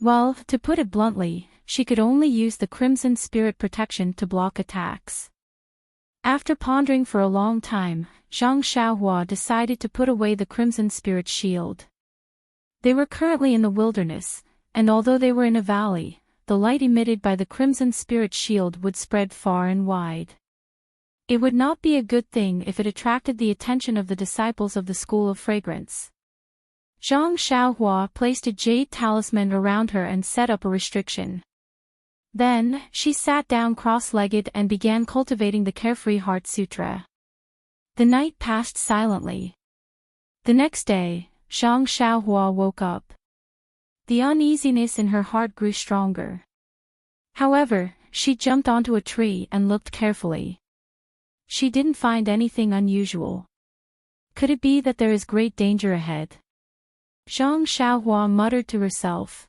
Well, to put it bluntly, she could only use the Crimson Spirit Protection to block attacks. After pondering for a long time, Zhang Xiaohua decided to put away the Crimson Spirit Shield. They were currently in the wilderness, and although they were in a valley, the light emitted by the Crimson Spirit Shield would spread far and wide. It would not be a good thing if it attracted the attention of the disciples of the School of Fragrance. Zhang Xiaohua placed a jade talisman around her and set up a restriction. Then, she sat down cross-legged and began cultivating the Carefree Heart Sutra. The night passed silently. The next day, Zhang Xiaohua woke up. The uneasiness in her heart grew stronger. However, she jumped onto a tree and looked carefully. She didn't find anything unusual. Could it be that there is great danger ahead? Zhang Xiaohua muttered to herself.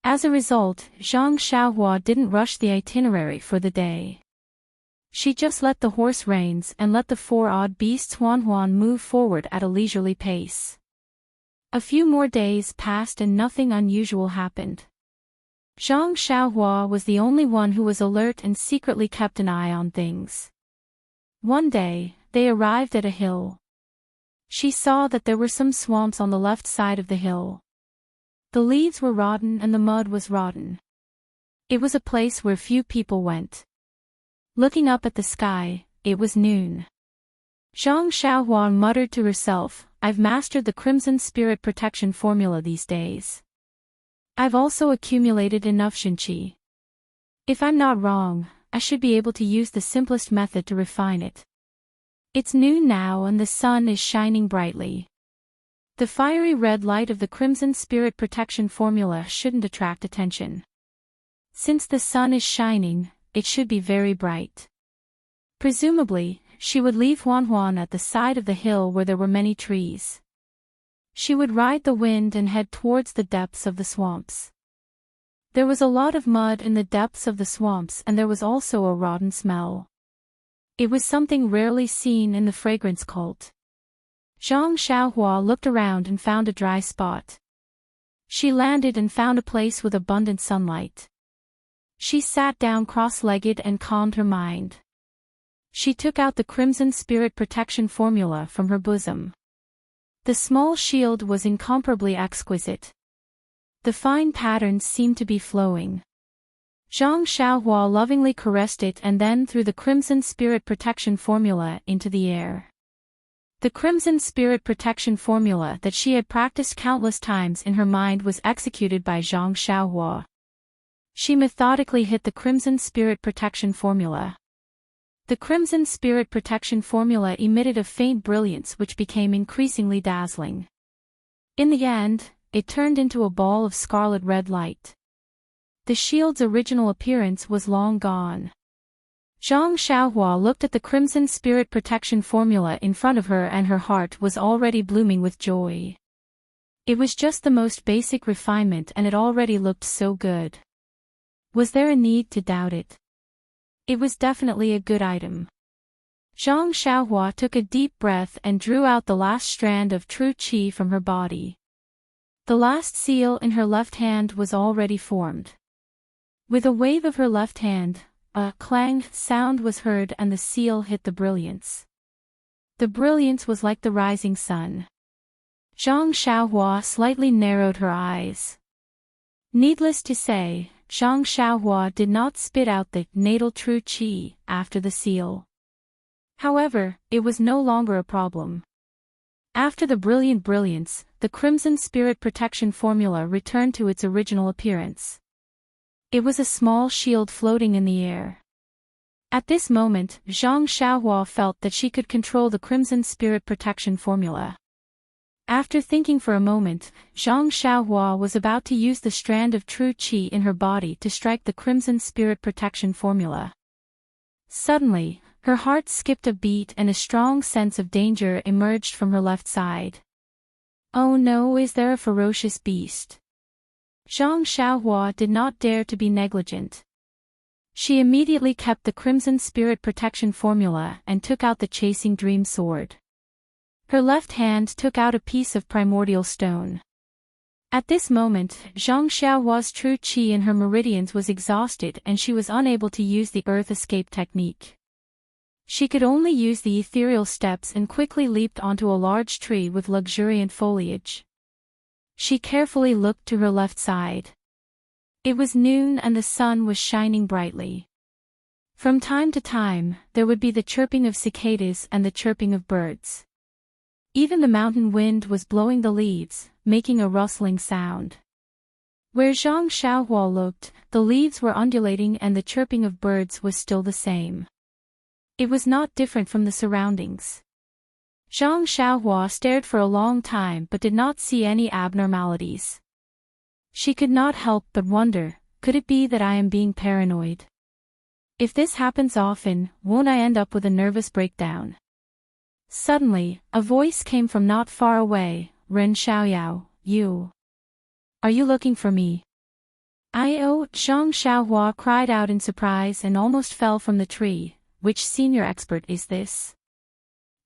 As a result, Zhang Xiaohua didn't rush the itinerary for the day. She just let the horse reins and let the 4 odd beasts Huan move forward at a leisurely pace. A few more days passed and nothing unusual happened. Zhang Xiaohua was the only one who was alert and secretly kept an eye on things. One day, they arrived at a hill. She saw that there were some swamps on the left side of the hill. The leaves were rotten and the mud was rotten. It was a place where few people went. Looking up at the sky, it was noon. Zhang Xiaohua muttered to herself, I've mastered the Crimson Spirit Protection formula these days. I've also accumulated enough Shinqi. If I'm not wrong, I should be able to use the simplest method to refine it. It's noon now and the sun is shining brightly. The fiery red light of the Crimson Spirit Protection formula shouldn't attract attention. Since the sun is shining, it should be very bright. Presumably, she would leave Huan at the side of the hill where there were many trees. She would ride the wind and head towards the depths of the swamps. There was a lot of mud in the depths of the swamps and there was also a rotten smell. It was something rarely seen in the fragrance cult. Zhang Xiaohua looked around and found a dry spot. She landed and found a place with abundant sunlight. She sat down cross-legged and calmed her mind. She took out the Crimson Spirit Protection Formula from her bosom. The small shield was incomparably exquisite. The fine patterns seemed to be flowing. Zhang Xiaohua lovingly caressed it and then threw the Crimson Spirit Protection Formula into the air. The Crimson Spirit Protection Formula that she had practiced countless times in her mind was executed by Zhang Xiaohua. She methodically hit the Crimson Spirit Protection Formula. The Crimson Spirit Protection Formula emitted a faint brilliance which became increasingly dazzling. In the end, it turned into a ball of scarlet red light. The shield's original appearance was long gone. Zhang Xiaohua looked at the Crimson Spirit Protection Formula in front of her and her heart was already blooming with joy. It was just the most basic refinement and it already looked so good. Was there a need to doubt it? It was definitely a good item. Zhang Xiaohua took a deep breath and drew out the last strand of true qi from her body. The last seal in her left hand was already formed. With a wave of her left hand, a clang sound was heard and the seal hit the brilliance. The brilliance was like the rising sun. Zhang Xiaohua slightly narrowed her eyes. Needless to say, Zhang Xiaohua did not spit out the natal true qi after the seal. However, it was no longer a problem. After the brilliant brilliance, the Crimson Spirit Protection Formula returned to its original appearance. It was a small shield floating in the air. At this moment, Zhang Xiaohua felt that she could control the Crimson Spirit Protection Formula. After thinking for a moment, Zhang Xiaohua was about to use the strand of true qi in her body to strike the Crimson Spirit Protection Formula. Suddenly, her heart skipped a beat and a strong sense of danger emerged from her left side. Oh no, is there a ferocious beast? Zhang Xiaohua did not dare to be negligent. She immediately kept the Crimson Spirit Protection Formula and took out the chasing dream sword. Her left hand took out a piece of primordial stone. At this moment, Zhang Xiaohua's true qi in her meridians was exhausted and she was unable to use the earth escape technique. She could only use the ethereal steps and quickly leaped onto a large tree with luxuriant foliage. She carefully looked to her left side. It was noon and the sun was shining brightly. From time to time, there would be the chirping of cicadas and the chirping of birds. Even the mountain wind was blowing the leaves, making a rustling sound. Where Zhang Xiaohua looked, the leaves were undulating and the chirping of birds was still the same. It was not different from the surroundings. Zhang Xiaohua stared for a long time but did not see any abnormalities. She could not help but wonder, could it be that I am being paranoid? If this happens often, won't I end up with a nervous breakdown? Suddenly, a voice came from not far away, Ren Xiaoyao, you. Are you looking for me? Zhang Xiaohua cried out in surprise and almost fell from the tree. Which senior expert is this?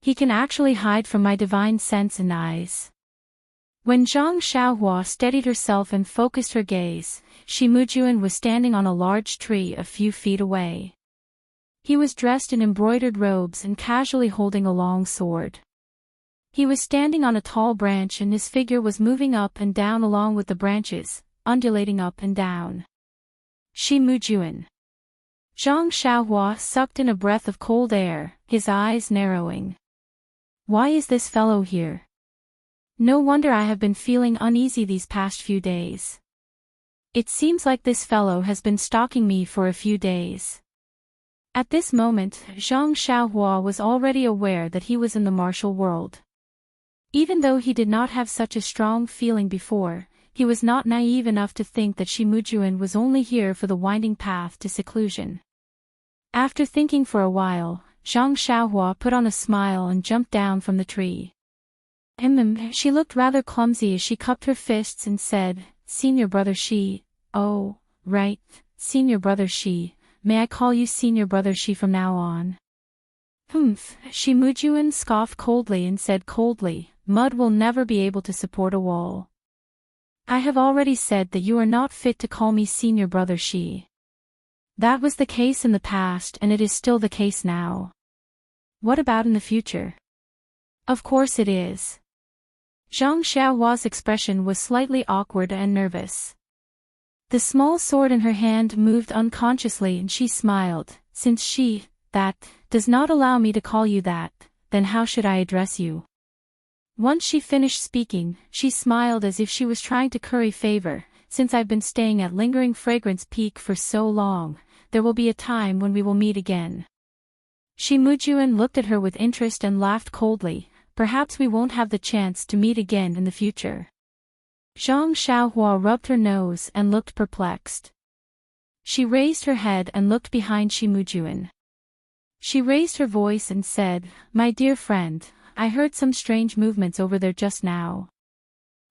He can actually hide from my divine sense and eyes. When Zhang Xiaohua steadied herself and focused her gaze, Shi Mujuan was standing on a large tree a few feet away. He was dressed in embroidered robes and casually holding a long sword. He was standing on a tall branch and his figure was moving up and down along with the branches, undulating up and down. Shi Mujuan. Zhang Xiaohua sucked in a breath of cold air, his eyes narrowing. Why is this fellow here? No wonder I have been feeling uneasy these past few days. It seems like this fellow has been stalking me for a few days. At this moment, Zhang Xiaohua was already aware that he was in the martial world. Even though he did not have such a strong feeling before, he was not naive enough to think that Shi Mujuan was only here for the winding path to seclusion. After thinking for a while, Zhang Xiaohua put on a smile and jumped down from the tree. She looked rather clumsy as she cupped her fists and said, Senior Brother Shi, oh, right, Senior Brother Shi, may I call you Senior Brother Shi from now on? Humph, Shimujuan scoffed coldly and said coldly, mud will never be able to support a wall. I have already said that you are not fit to call me senior brother Shi. That was the case in the past and it is still the case now. What about in the future? Of course it is. Zhang Xiaohua's expression was slightly awkward and nervous. The small sword in her hand moved unconsciously and she smiled. Since that does not allow me to call you that, then how should I address you? Once she finished speaking, she smiled as if she was trying to curry favor. Since I've been staying at Lingering Fragrance Peak for so long, there will be a time when we will meet again. Shimujuan looked at her with interest and laughed coldly. Perhaps we won't have the chance to meet again in the future. Zhang Xiaohua rubbed her nose and looked perplexed. She raised her head and looked behind Shimujuan. She raised her voice and said, My dear friend, I heard some strange movements over there just now.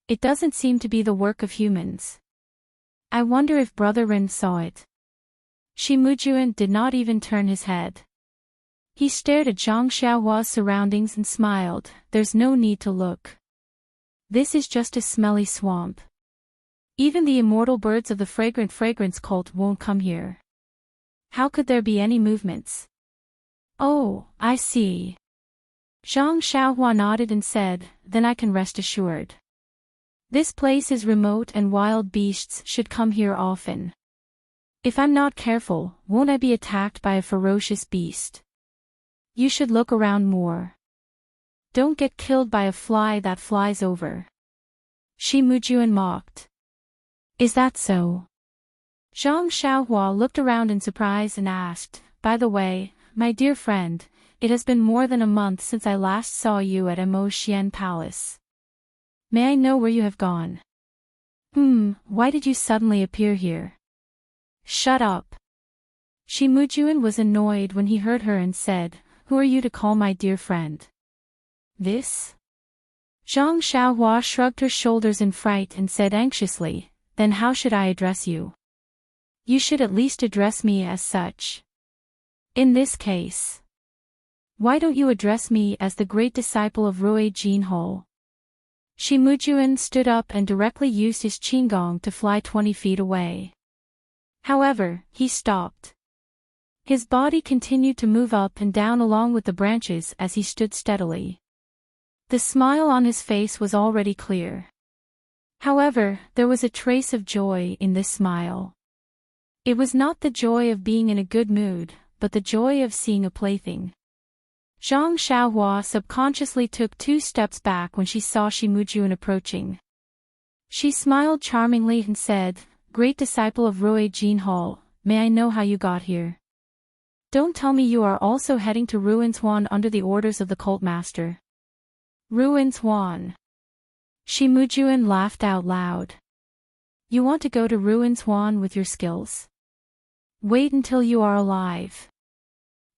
It doesn't seem to be the work of humans. I wonder if Brother Ren saw it. Shimujuan did not even turn his head. He stared at Zhang Xiaohua's surroundings and smiled. There's no need to look. This is just a smelly swamp. Even the immortal birds of the fragrance cult won't come here. How could there be any movements? Oh, I see. Zhang Xiaohua nodded and said, then I can rest assured. This place is remote and wild beasts should come here often. If I'm not careful, won't I be attacked by a ferocious beast? You should look around more. Don't get killed by a fly that flies over. Shimujuan mocked. Is that so? Zhang Xiaohua looked around in surprise and asked, by the way, my dear friend, it has been more than a month since I last saw you at Mo Xian Palace. May I know where you have gone? Why did you suddenly appear here? Shut up. Shimujuan was annoyed when he heard her and said, Who are you to call my dear friend? This? Zhang Xiaohua shrugged her shoulders in fright and said anxiously, Then how should I address you? You should at least address me as such. In this case. Why don't you address me as the great disciple of Rui Jinhou? Shimujuan stood up and directly used his qinggong to fly 20 feet away. However, he stopped. His body continued to move up and down along with the branches as he stood steadily. The smile on his face was already clear. However, there was a trace of joy in this smile. It was not the joy of being in a good mood, but the joy of seeing a plaything. Zhang Xiaohua subconsciously took 2 steps back when she saw Shimujuan approaching. She smiled charmingly and said, Great disciple of Rui Jinhou, may I know how you got here? Don't tell me you are also heading to Ruins Huan under the orders of the cult master. Ruins Huan. Shimujuan laughed out loud. You want to go to Ruins Huan with your skills? Wait until you are alive.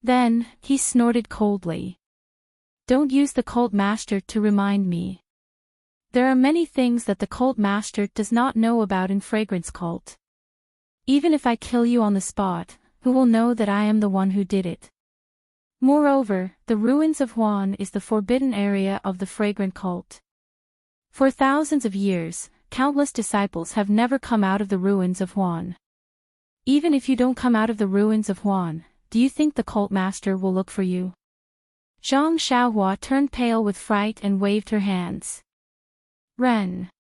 Then, he snorted coldly. Don't use the cult master to remind me. There are many things that the cult master does not know about in Fragrance Cult. Even if I kill you on the spot, who will know that I am the one who did it? Moreover, the ruins of Huan is the forbidden area of the Fragrant Cult. For thousands of years, countless disciples have never come out of the ruins of Huan. Even if you don't come out of the ruins of Huan, do you think the cult master will look for you? Zhang Xiaohua turned pale with fright and waved her hands. Ren.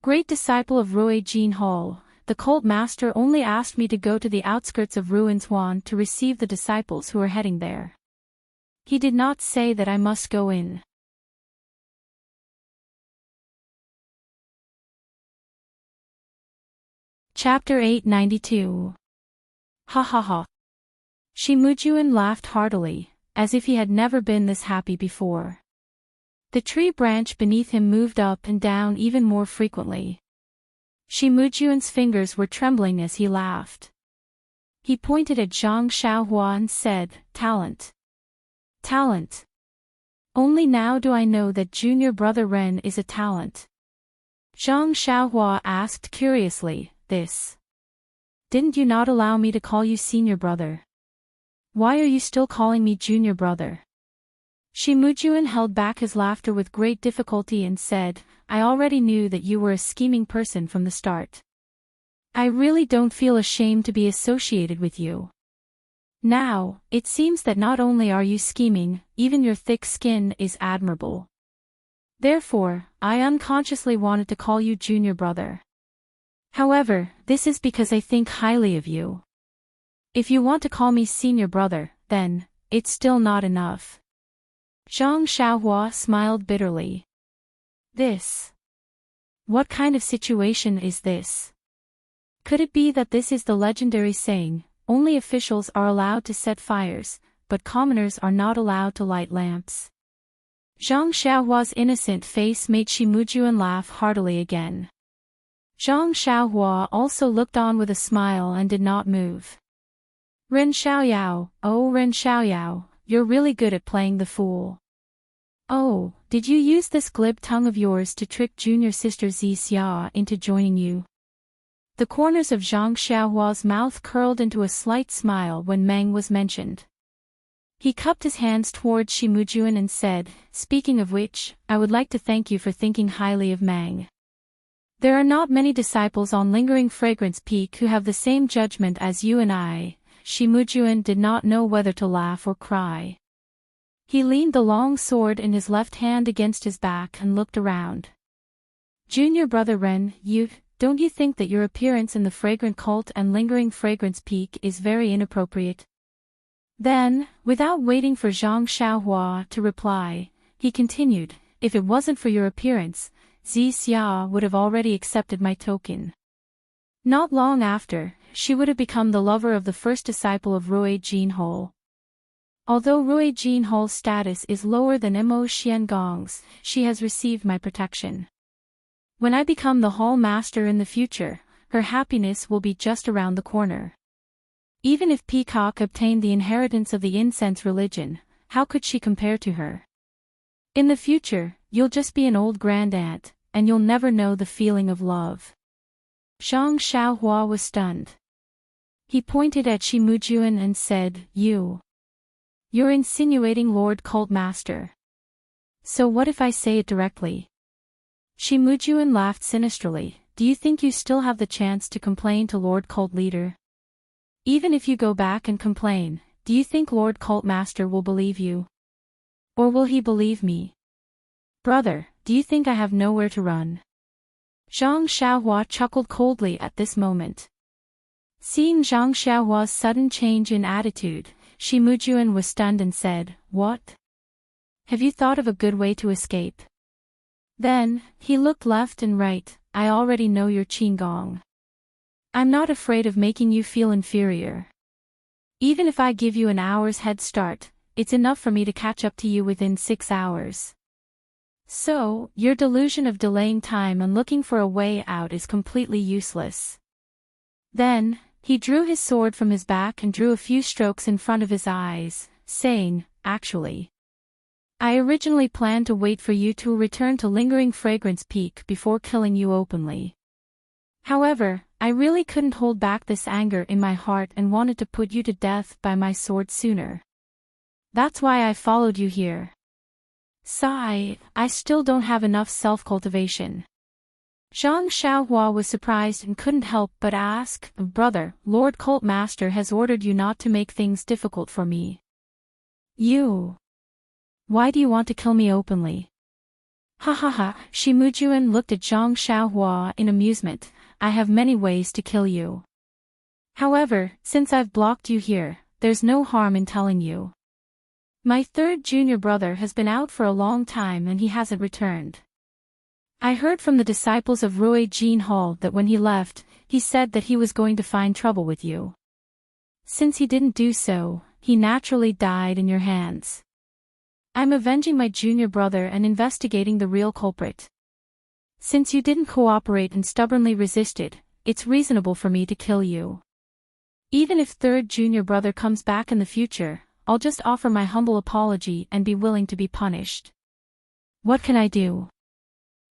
Great disciple of Rui Jinhou, the cult master only asked me to go to the outskirts of Ruins Huan to receive the disciples who are heading there. He did not say that I must go in. Chapter 892. Ha ha ha. Shimujuan laughed heartily, as if he had never been this happy before. The tree branch beneath him moved up and down even more frequently. Shimujuan's fingers were trembling as he laughed. He pointed at Zhang Xiaohua and said, Talent. Talent. Only now do I know that junior brother Ren is a talent. Zhang Xiaohua asked curiously, This. Didn't you not allow me to call you senior brother? Why are you still calling me junior brother? Shi Mujuan held back his laughter with great difficulty and said, I already knew that you were a scheming person from the start. I really don't feel ashamed to be associated with you. Now, it seems that not only are you scheming, even your thick skin is admirable. Therefore, I unconsciously wanted to call you junior brother. However, this is because I think highly of you. If you want to call me senior brother, then, it's still not enough. Zhang Xiaohua smiled bitterly. What kind of situation is this? Could it be that this is the legendary saying, only officials are allowed to set fires, but commoners are not allowed to light lamps? Zhang Xiaohua's innocent face made Shi Mujuan laugh heartily again. Zhang Xiaohua also looked on with a smile and did not move. Ren Xiaoyao, oh Ren Xiaoyao, you're really good at playing the fool. Oh, did you use this glib tongue of yours to trick junior sister Zi Xia into joining you? The corners of Zhang Xiaohua's mouth curled into a slight smile when Meng was mentioned. He cupped his hands towards Shi Mujuan and said, speaking of which, I would like to thank you for thinking highly of Meng. There are not many disciples on Lingering Fragrance Peak who have the same judgment as you and I. Shi Mujuan did not know whether to laugh or cry. He leaned the long sword in his left hand against his back and looked around. Junior brother Ren, don't you think that your appearance in the Fragrant Cult and Lingering Fragrance Peak is very inappropriate? Then, without waiting for Zhang Xiaohua to reply, he continued, if it wasn't for your appearance, Zi Xia would have already accepted my token. Not long after, she would have become the lover of the first disciple of Rui Jinhou. Although Rui Jinhou's status is lower than Mo Xiangong's, she has received my protection. When I become the Hall Master in the future, her happiness will be just around the corner. Even if Peacock obtained the inheritance of the incense religion, how could she compare to her? In the future, you'll just be an old grandaunt, and you'll never know the feeling of love. Zhang Xiaohua was stunned. He pointed at Shi Mujuan and said, You're insinuating Lord Cult Master. So what if I say it directly? Shi Mujuan laughed sinisterly. Do you think you still have the chance to complain to Lord Cult Leader? Even if you go back and complain, do you think Lord Cult Master will believe you? Or will he believe me? Brother, do you think I have nowhere to run? Zhang Xiaohua chuckled coldly at this moment. Seeing Zhang Xiaohua's sudden change in attitude, Shi Mujuan was stunned and said, What? Have you thought of a good way to escape? Then, he looked left and right. I already know your Qinggong. I'm not afraid of making you feel inferior. Even if I give you an hour's head start, it's enough for me to catch up to you within 6 hours. So, your delusion of delaying time and looking for a way out is completely useless. Then, he drew his sword from his back and drew a few strokes in front of his eyes, saying, Actually, I originally planned to wait for you to return to Lingering Fragrance Peak before killing you openly. However, I really couldn't hold back this anger in my heart and wanted to put you to death by my sword sooner. That's why I followed you here. Sigh, I still don't have enough self-cultivation. Zhang Xiaohua was surprised and couldn't help but ask, Brother, Lord Cult Master has ordered you not to make things difficult for me. Why do you want to kill me openly? Ha ha ha, Shi Mujuan looked at Zhang Xiaohua in amusement. I have many ways to kill you. However, since I've blocked you here, there's no harm in telling you. My third junior brother has been out for a long time and he hasn't returned. I heard from the disciples of Rui Jinhou that when he left, he said that he was going to find trouble with you. Since he didn't do so, he naturally died in your hands. I'm avenging my junior brother and investigating the real culprit. Since you didn't cooperate and stubbornly resisted, it's reasonable for me to kill you. Even if third junior brother comes back in the future, I'll just offer my humble apology and be willing to be punished. What can I do?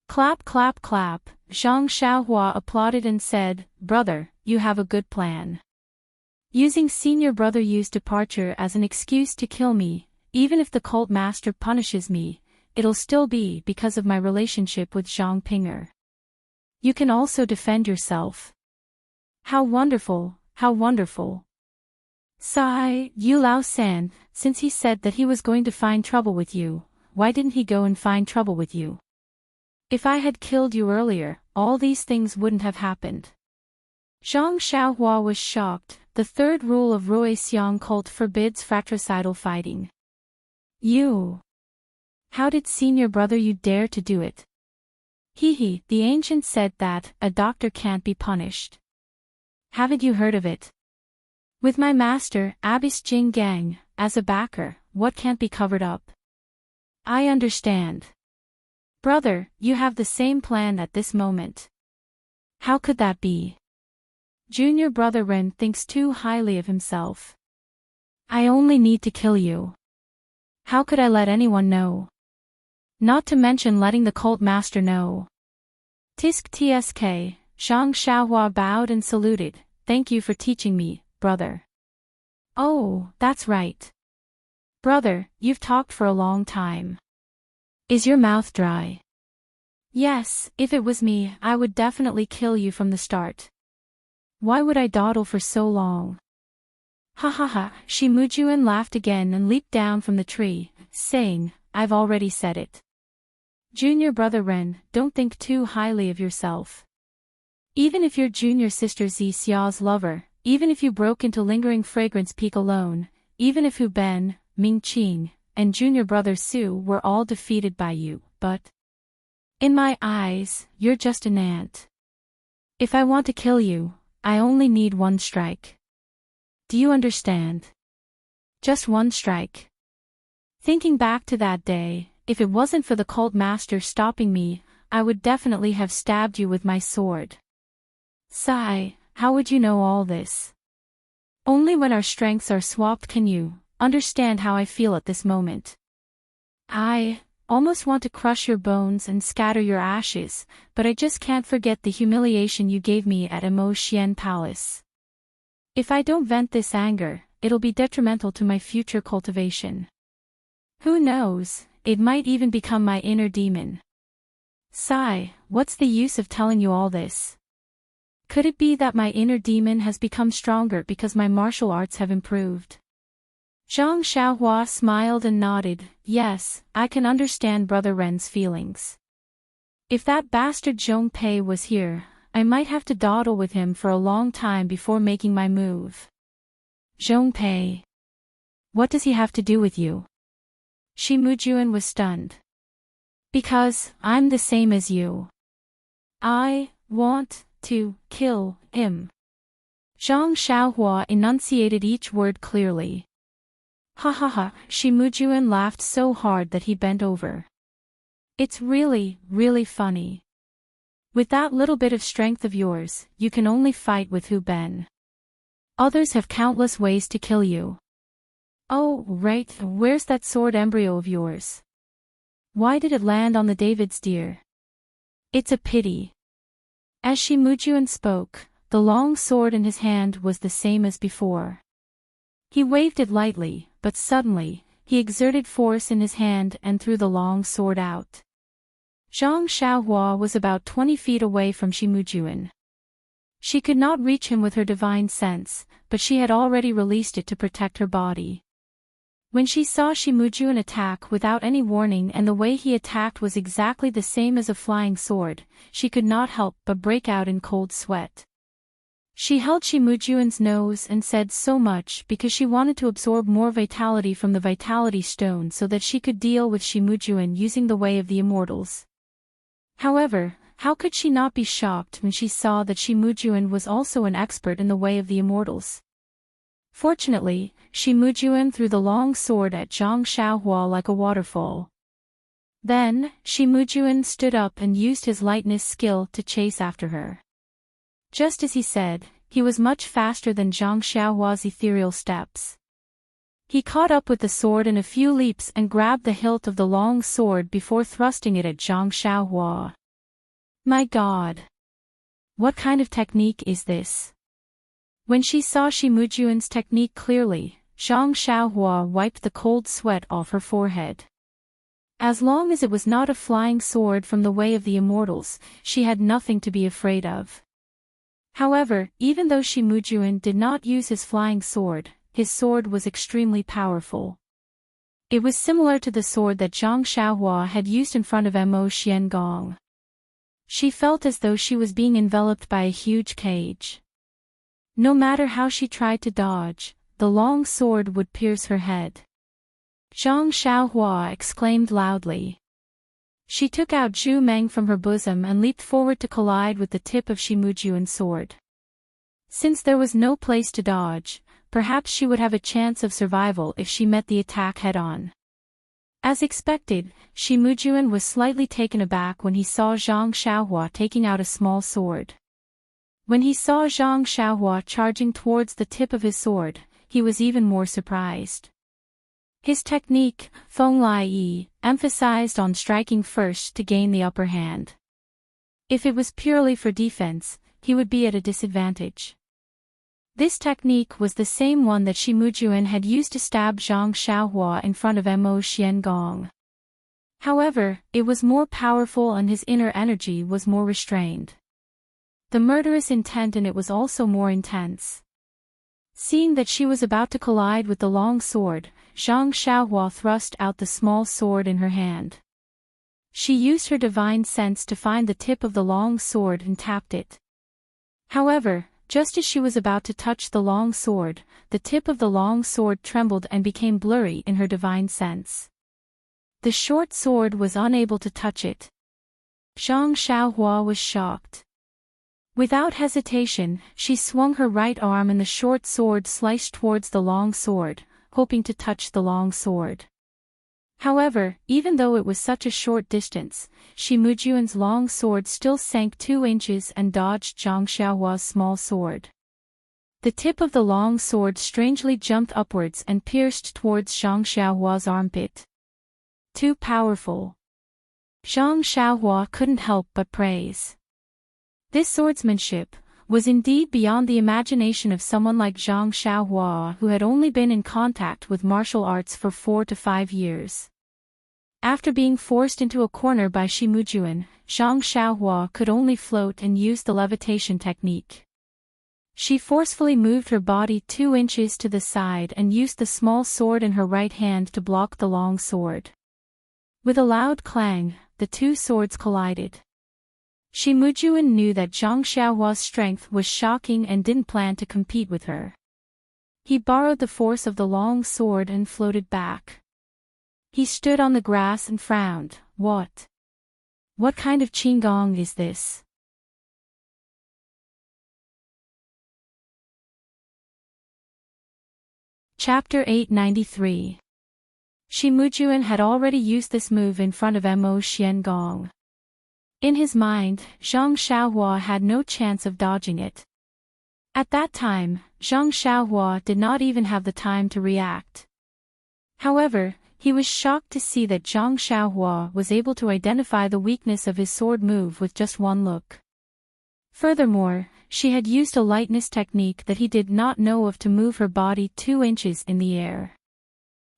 Clap clap clap, Zhang Xiaohua applauded and said, Brother, you have a good plan. Using senior brother Yu's departure as an excuse to kill me, even if the cult master punishes me, it'll still be because of my relationship with Zhang Pinger. You can also defend yourself. How wonderful, how wonderful. Sigh, Yu Lao San, since he said that he was going to find trouble with you, why didn't he go and find trouble with you? If I had killed you earlier, all these things wouldn't have happened. Zhang Xiaohua was shocked. The third rule of Rui Xiang cult forbids fratricidal fighting. You. How did senior brother you dare to do it? Hehe, the ancient said that a doctor can't be punished. Haven't you heard of it? With my master, Abbess Jing Gang, as a backer, what can't be covered up? I understand. Brother, you have the same plan at this moment. How could that be? Junior brother Ren thinks too highly of himself. I only need to kill you. How could I let anyone know? Not to mention letting the cult master know. Tisk tsk, Zhang Xiaohua bowed and saluted. Thank you for teaching me, brother. Oh, that's right. Brother, you've talked for a long time. Is your mouth dry? Yes, if it was me, I would definitely kill you from the start. Why would I dawdle for so long? Ha ha ha, Shimujuan laughed again and leaped down from the tree, saying, I've already said it. Junior brother Ren, don't think too highly of yourself. Even if you're junior sister Zi Xiao's lover, even if you broke into Lingering Fragrance Peak alone, even if Hu Ben, Ming Qing, and junior brother Su were all defeated by you, but in my eyes, you're just an ant. If I want to kill you, I only need one strike. Do you understand? Just one strike. Thinking back to that day, if it wasn't for the cult master stopping me, I would definitely have stabbed you with my sword. Sigh, how would you know all this? Only when our strengths are swapped can you understand how I feel at this moment. I almost want to crush your bones and scatter your ashes, but I just can't forget the humiliation you gave me at Emo Xian Palace. If I don't vent this anger, it'll be detrimental to my future cultivation. Who knows, it might even become my inner demon. Sigh, what's the use of telling you all this? Could it be that my inner demon has become stronger because my martial arts have improved? Zhang Xiaohua smiled and nodded. Yes, I can understand brother Ren's feelings. If that bastard Zhong Pei was here, I might have to dawdle with him for a long time before making my move. Zhong Pei. What does he have to do with you? Shimujuan was stunned. Because I'm the same as you. I want to kill him. Zhang Xiaohua enunciated each word clearly. Ha ha ha, Shimujuan laughed so hard that he bent over. It's really, really funny. With that little bit of strength of yours, you can only fight with Hu Ben. Others have countless ways to kill you. Oh, right, where's that sword embryo of yours? Why did it land on the David's deer? It's a pity. As Shimujuan spoke, the long sword in his hand was the same as before. He waved it lightly, but suddenly, he exerted force in his hand and threw the long sword out. Zhang Xiaohua was about 20 feet away from Shimujuan. She could not reach him with her divine sense, but she had already released it to protect her body. When she saw Shimujuan attack without any warning and the way he attacked was exactly the same as a flying sword, she could not help but break out in cold sweat. She held Shimujuan's nose and said so much because she wanted to absorb more vitality from the vitality stone so that she could deal with Shimujuan using the way of the immortals. However, how could she not be shocked when she saw that Shimujuan was also an expert in the way of the immortals? Fortunately, Shimujuan threw the long sword at Zhang Xiaohua like a waterfall. Then, Shimujuan stood up and used his lightness skill to chase after her. Just as he said, he was much faster than Zhang Xiaohua's ethereal steps. He caught up with the sword in a few leaps and grabbed the hilt of the long sword before thrusting it at Zhang Xiaohua. My God! What kind of technique is this? When she saw Shimujuan's technique clearly, Zhang Xiaohua wiped the cold sweat off her forehead. As long as it was not a flying sword from the way of the immortals, she had nothing to be afraid of. However, even though Shimujuan did not use his flying sword, his sword was extremely powerful. It was similar to the sword that Zhang Xiaohua had used in front of Mo Xiangong. She felt as though she was being enveloped by a huge cage. No matter how she tried to dodge, the long sword would pierce her head. Zhang Xiaohua exclaimed loudly. She took out Zhu Meng from her bosom and leaped forward to collide with the tip of Shimujuan's sword. Since there was no place to dodge, perhaps she would have a chance of survival if she met the attack head-on. As expected, Shimujuan was slightly taken aback when he saw Zhang Xiaohua taking out a small sword. When he saw Zhang Xiaohua charging towards the tip of his sword, he was even more surprised. His technique, Feng Lai Yi, emphasized on striking first to gain the upper hand. If it was purely for defense, he would be at a disadvantage. This technique was the same one that Shimujuan had used to stab Zhang Xiaohua in front of Mo Xiangong. However, it was more powerful and his inner energy was more restrained. The murderous intent in it was also more intense. Seeing that she was about to collide with the long sword, Zhang Xiaohua thrust out the small sword in her hand. She used her divine sense to find the tip of the long sword and tapped it. However, just as she was about to touch the long sword, the tip of the long sword trembled and became blurry in her divine sense. The short sword was unable to touch it. Zhang Xiaohua was shocked. Without hesitation, she swung her right arm and the short sword sliced towards the long sword, hoping to touch the long sword. However, even though it was such a short distance, Shimujuan's long sword still sank 2 inches and dodged Zhang Xiaohua's small sword. The tip of the long sword strangely jumped upwards and pierced towards Zhang Xiaohua's armpit. Too powerful. Zhang Xiaohua couldn't help but praise. This swordsmanship was indeed beyond the imagination of someone like Zhang Xiaohua who had only been in contact with martial arts for 4 to 5 years. After being forced into a corner by Shimujuan, Zhang Xiaohua could only float and use the levitation technique. She forcefully moved her body 2 inches to the side and used the small sword in her right hand to block the long sword. With a loud clang, the 2 swords collided. Shimujuan knew that Zhang Xiaohua's strength was shocking and didn't plan to compete with her. He borrowed the force of the long sword and floated back. He stood on the grass and frowned. What kind of qigong is this? Chapter 893. Shimujuan had already used this move in front of Mo Xiangong. In his mind, Zhang Xiaohua had no chance of dodging it. At that time, Zhang Xiaohua did not even have the time to react. However, he was shocked to see that Zhang Xiaohua was able to identify the weakness of his sword move with just one look. Furthermore, she had used a lightness technique that he did not know of to move her body 2 inches in the air.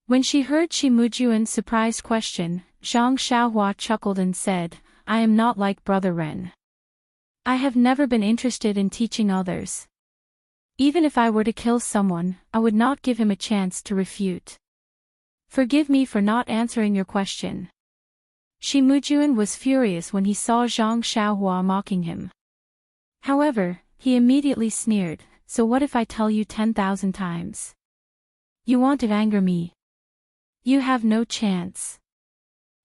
When she heard Shimujuan's surprised question, Zhang Xiaohua chuckled and said, "I am not like Brother Ren. I have never been interested in teaching others. Even if I were to kill someone, I would not give him a chance to refute. Forgive me for not answering your question." Shimujuan was furious when he saw Zhang Xiaohua mocking him. However, he immediately sneered, "So what if I tell you 10,000 times? You want to anger me? You have no chance."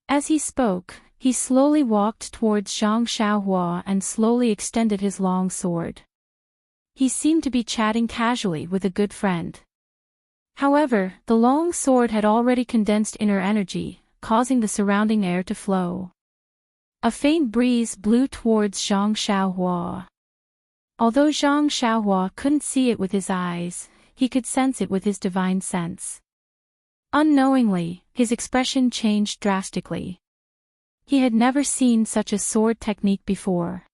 As he spoke, he slowly walked towards Zhang Xiaohua and slowly extended his long sword. He seemed to be chatting casually with a good friend. However, the long sword had already condensed inner energy, causing the surrounding air to flow. A faint breeze blew towards Zhang Xiaohua. Although Zhang Xiaohua couldn't see it with his eyes, he could sense it with his divine sense. Unknowingly, his expression changed drastically. He had never seen such a sword technique before.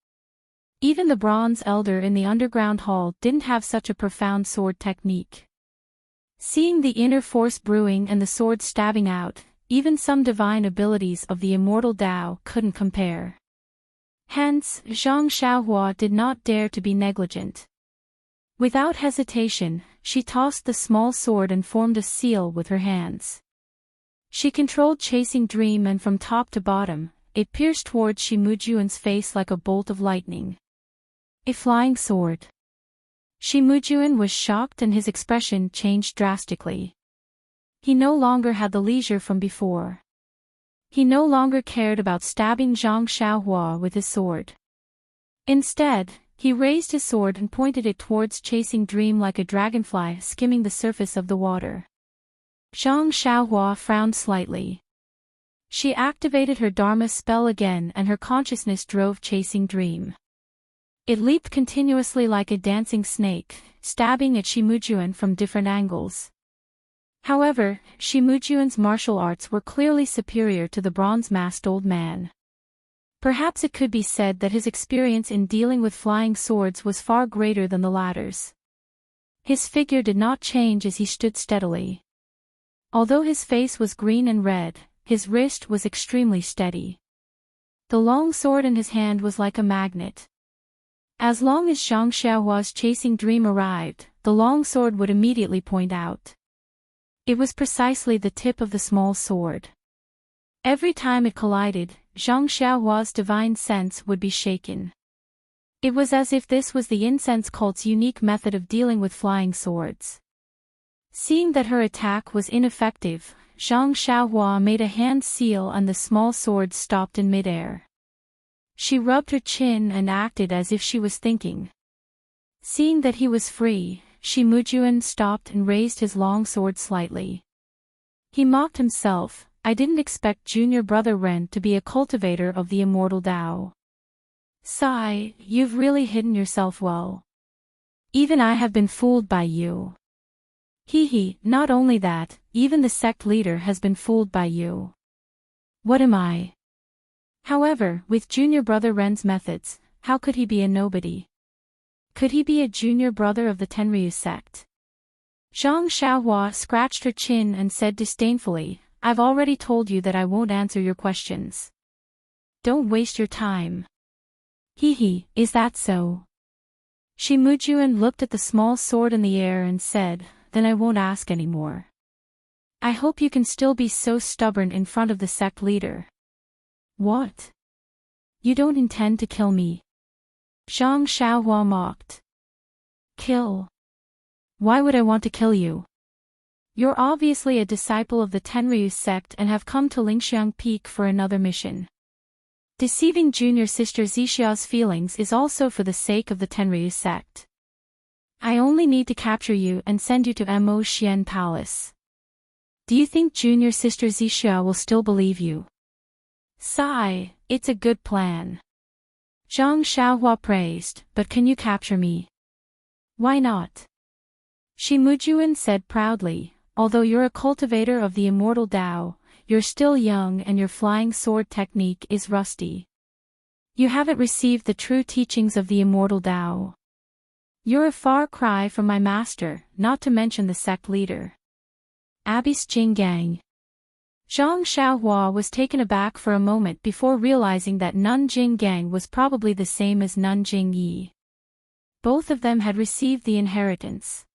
Even the bronze elder in the underground hall didn't have such a profound sword technique. Seeing the inner force brewing and the sword stabbing out, even some divine abilities of the immortal Tao couldn't compare. Hence, Zhang Xiaohua did not dare to be negligent. Without hesitation, she tossed the small sword and formed a seal with her hands. She controlled Chasing Dream, and from top to bottom, it pierced towards Shimujuan's face like a bolt of lightning. A flying sword. Shimujuan was shocked and his expression changed drastically. He no longer had the leisure from before. He no longer cared about stabbing Zhang Xiaohua with his sword. Instead, he raised his sword and pointed it towards Chasing Dream like a dragonfly skimming the surface of the water. Zhang Xiaohua frowned slightly. She activated her Dharma spell again, and her consciousness drove Chasing Dream. It leaped continuously like a dancing snake, stabbing at Shimujuan from different angles. However, Shimujuan's martial arts were clearly superior to the bronze-masked old man. Perhaps it could be said that his experience in dealing with flying swords was far greater than the latter's. His figure did not change as he stood steadily. Although his face was green and red, his wrist was extremely steady. The long sword in his hand was like a magnet. As long as Zhang Xiaohua's Chasing Dream arrived, the long sword would immediately point out. It was precisely the tip of the small sword. Every time it collided, Zhang Xiaohua's divine sense would be shaken. It was as if this was the incense cult's unique method of dealing with flying swords. Seeing that her attack was ineffective, Zhang Xiaohua made a hand seal and the small sword stopped in midair. She rubbed her chin and acted as if she was thinking. Seeing that he was free, Shimujuan stopped and raised his long sword slightly. He mocked himself. I didn't expect junior brother Ren to be a cultivator of the immortal Tao. Sigh, you've really hidden yourself well. Even I have been fooled by you. Hee, not only that, even the sect leader has been fooled by you. What am I? However, with junior brother Ren's methods, how could he be a nobody? Could he be a junior brother of the Tenryu sect? Zhang Xiaohua scratched her chin and said disdainfully, I've already told you that I won't answer your questions. Don't waste your time. Hee, is that so? Shimujuan looked at the small sword in the air and said, then I won't ask anymore. I hope you can still be so stubborn in front of the sect leader. What? You don't intend to kill me? Zhang Xiaohua mocked. Kill? Why would I want to kill you? You're obviously a disciple of the Tenryu sect and have come to Lingxiang Peak for another mission. Deceiving junior sister Zixia's feelings is also for the sake of the Tenryu sect. I only need to capture you and send you to Mo Xian Palace. Do you think junior sister Zixia will still believe you? Sigh, it's a good plan. Zhang Xiaohua praised, but can you capture me? Why not? Shimujuan said proudly, although you're a cultivator of the immortal Tao, you're still young and your flying sword technique is rusty. You haven't received the true teachings of the immortal Tao. You're a far cry from my master, not to mention the sect leader. Abbess Jinggang. Zhang Xiaohua was taken aback for a moment before realizing that Nun Jinggang was probably the same as Nun Jingyi. Both of them had received the inheritance.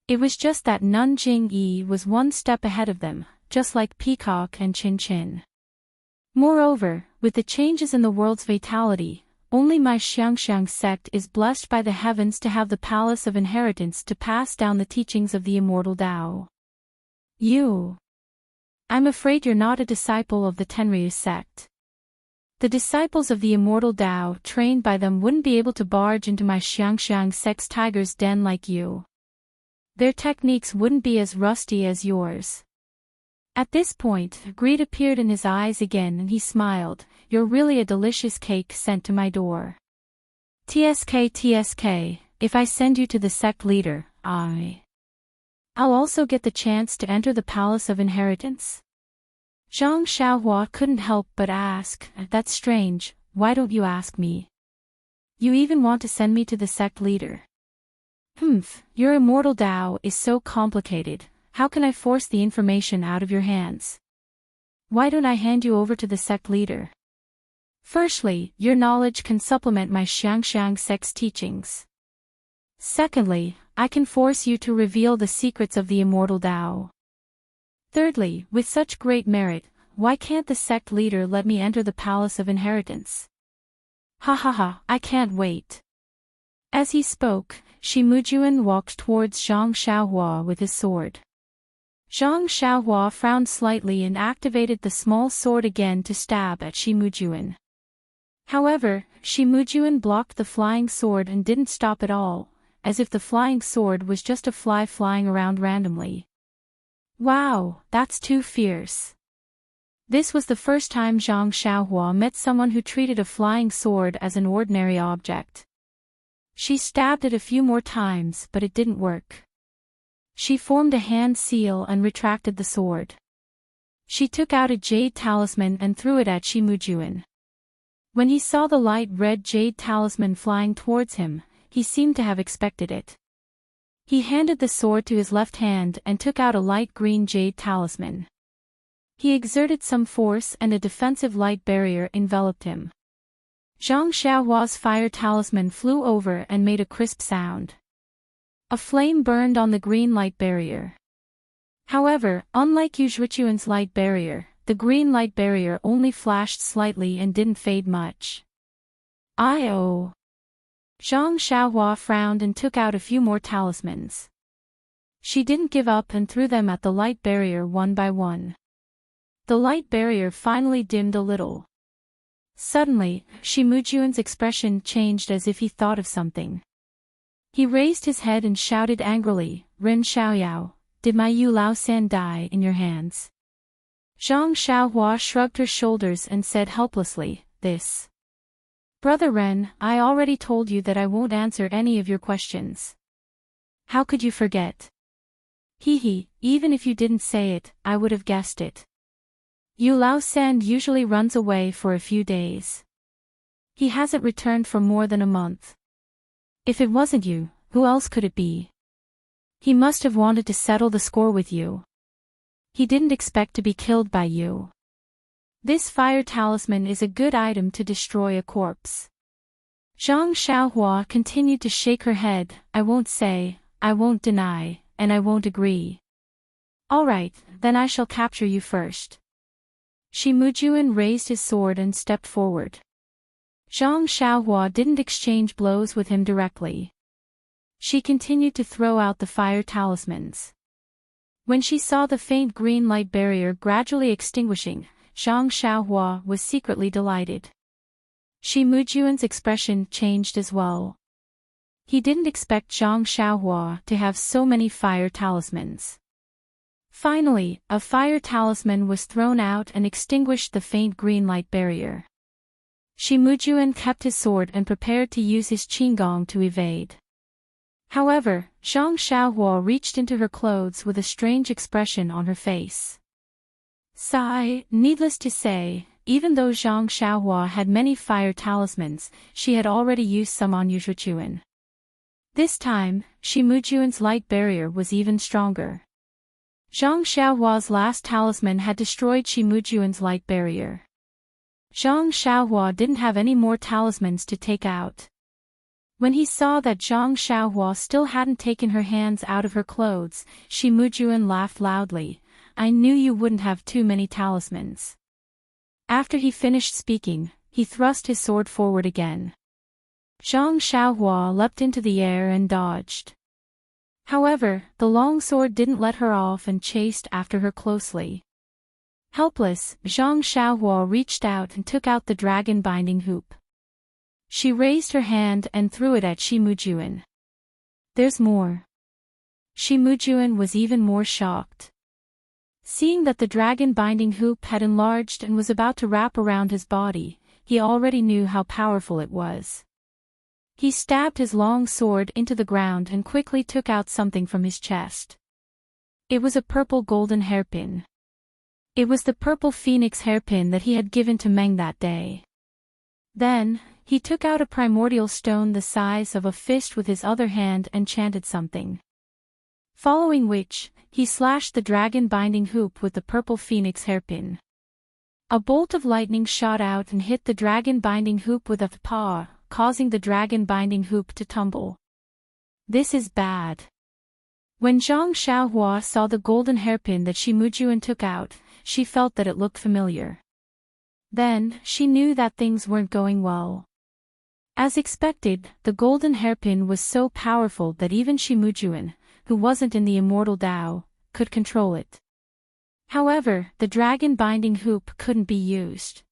It was just that Nun Jingyi was one step ahead of them, just like Peacock and Chin Chin. Moreover, with the changes in the world's vitality, only my Xiangxiang sect is blessed by the heavens to have the palace of inheritance to pass down the teachings of the immortal Tao. I'm afraid you're not a disciple of the Tenryu sect. The disciples of the immortal Tao trained by them wouldn't be able to barge into my Xiangxiang sect's tiger's den like you. Their techniques wouldn't be as rusty as yours. At this point, greed appeared in his eyes again and he smiled. You're really a delicious cake sent to my door. TSK, if I send you to the sect leader, I'll also get the chance to enter the Palace of Inheritance? Zhang Xiaohua couldn't help but ask, that's strange, why don't you ask me? You even want to send me to the sect leader. Humph, your immortal Tao is so complicated, how can I force the information out of your hands? Why don't I hand you over to the sect leader? Firstly, your knowledge can supplement my Xiangxiang sect's teachings. Secondly, I can force you to reveal the secrets of the immortal Tao. Thirdly, with such great merit, why can't the sect leader let me enter the Palace of Inheritance? Ha ha ha, I can't wait. As he spoke, Shi Mujuan walked towards Zhang Xiaohua with his sword. Zhang Xiaohua frowned slightly and activated the small sword again to stab at Shi Mujuan. However, Shi Mujuan blocked the flying sword and didn't stop at all, as if the flying sword was just a fly flying around randomly. Wow, that's too fierce. This was the first time Zhang Xiaohua met someone who treated a flying sword as an ordinary object. She stabbed it a few more times, but it didn't work. She formed a hand seal and retracted the sword. She took out a jade talisman and threw it at Shi Mujuan. When he saw the light red jade talisman flying towards him, he seemed to have expected it. He handed the sword to his left hand and took out a light green jade talisman. He exerted some force and a defensive light barrier enveloped him. Zhang Xiaohua's fire talisman flew over and made a crisp sound. A flame burned on the green light barrier. However, unlike Yuzhuchuan's light barrier, the green light barrier only flashed slightly and didn't fade much. I-oh. Zhang Xiaohua frowned and took out a few more talismans. She didn't give up and threw them at the light barrier one by one. The light barrier finally dimmed a little. Suddenly, Shi Mujuan's expression changed as if he thought of something. He raised his head and shouted angrily, "Ren Xiaoyao, did my Yu Lao San die in your hands?" Zhang Xiaohua shrugged her shoulders and said helplessly, "This. Brother Ren, I already told you that I won't answer any of your questions. How could you forget? Hee, even if you didn't say it, I would have guessed it. Yu Lao San usually runs away for a few days. He hasn't returned for more than a month. If it wasn't you, who else could it be? He must have wanted to settle the score with you. He didn't expect to be killed by you. This fire talisman is a good item to destroy a corpse." Zhang Xiaohua continued to shake her head. "I won't say, I won't deny, and I won't agree. All right, then I shall capture you first." Shi Mujuan raised his sword and stepped forward. Zhang Xiaohua didn't exchange blows with him directly. She continued to throw out the fire talismans. When she saw the faint green light barrier gradually extinguishing, Zhang Xiaohua was secretly delighted. Shi Mujuan's expression changed as well. He didn't expect Zhang Xiaohua to have so many fire talismans. Finally, a fire talisman was thrown out and extinguished the faint green light barrier. Shi Mujuan kept his sword and prepared to use his qinggong to evade. However, Zhang Xiaohua reached into her clothes with a strange expression on her face. Sigh, needless to say, even though Zhang Xiaohua had many fire talismans, she had already used some on Yuzhuchuan. This time, Shi Mujuan's light barrier was even stronger. Zhang Xiaohua's last talisman had destroyed Shi Mujuan's light barrier. Zhang Xiaohua didn't have any more talismans to take out. When he saw that Zhang Xiaohua still hadn't taken her hands out of her clothes, Shi Mujuan laughed loudly. "I knew you wouldn't have too many talismans." After he finished speaking, he thrust his sword forward again. Zhang Xiaohua leapt into the air and dodged. However, the long sword didn't let her off and chased after her closely. Helpless, Zhang Xiaohua reached out and took out the dragon binding hoop. She raised her hand and threw it at Shi Mujuan. "There's more." Shi Mujuan was even more shocked. Seeing that the dragon binding hoop had enlarged and was about to wrap around his body, he already knew how powerful it was. He stabbed his long sword into the ground and quickly took out something from his chest. It was a purple golden hairpin. It was the purple phoenix hairpin that he had given to Meng that day. Then, He took out a primordial stone the size of a fist with his other hand and chanted something. Following which, he slashed the dragon binding hoop with the purple phoenix hairpin. A bolt of lightning shot out and hit the dragon binding hoop with a paw, causing the dragon binding hoop to tumble. This is bad. When Zhang Xiaohua saw the golden hairpin that Shimujuan took out, she felt that it looked familiar. Then, she knew that things weren't going well. As expected, the golden hairpin was so powerful that even Shimujuan, who wasn't in the immortal Dao, could control it. However, the dragon binding hoop couldn't be used.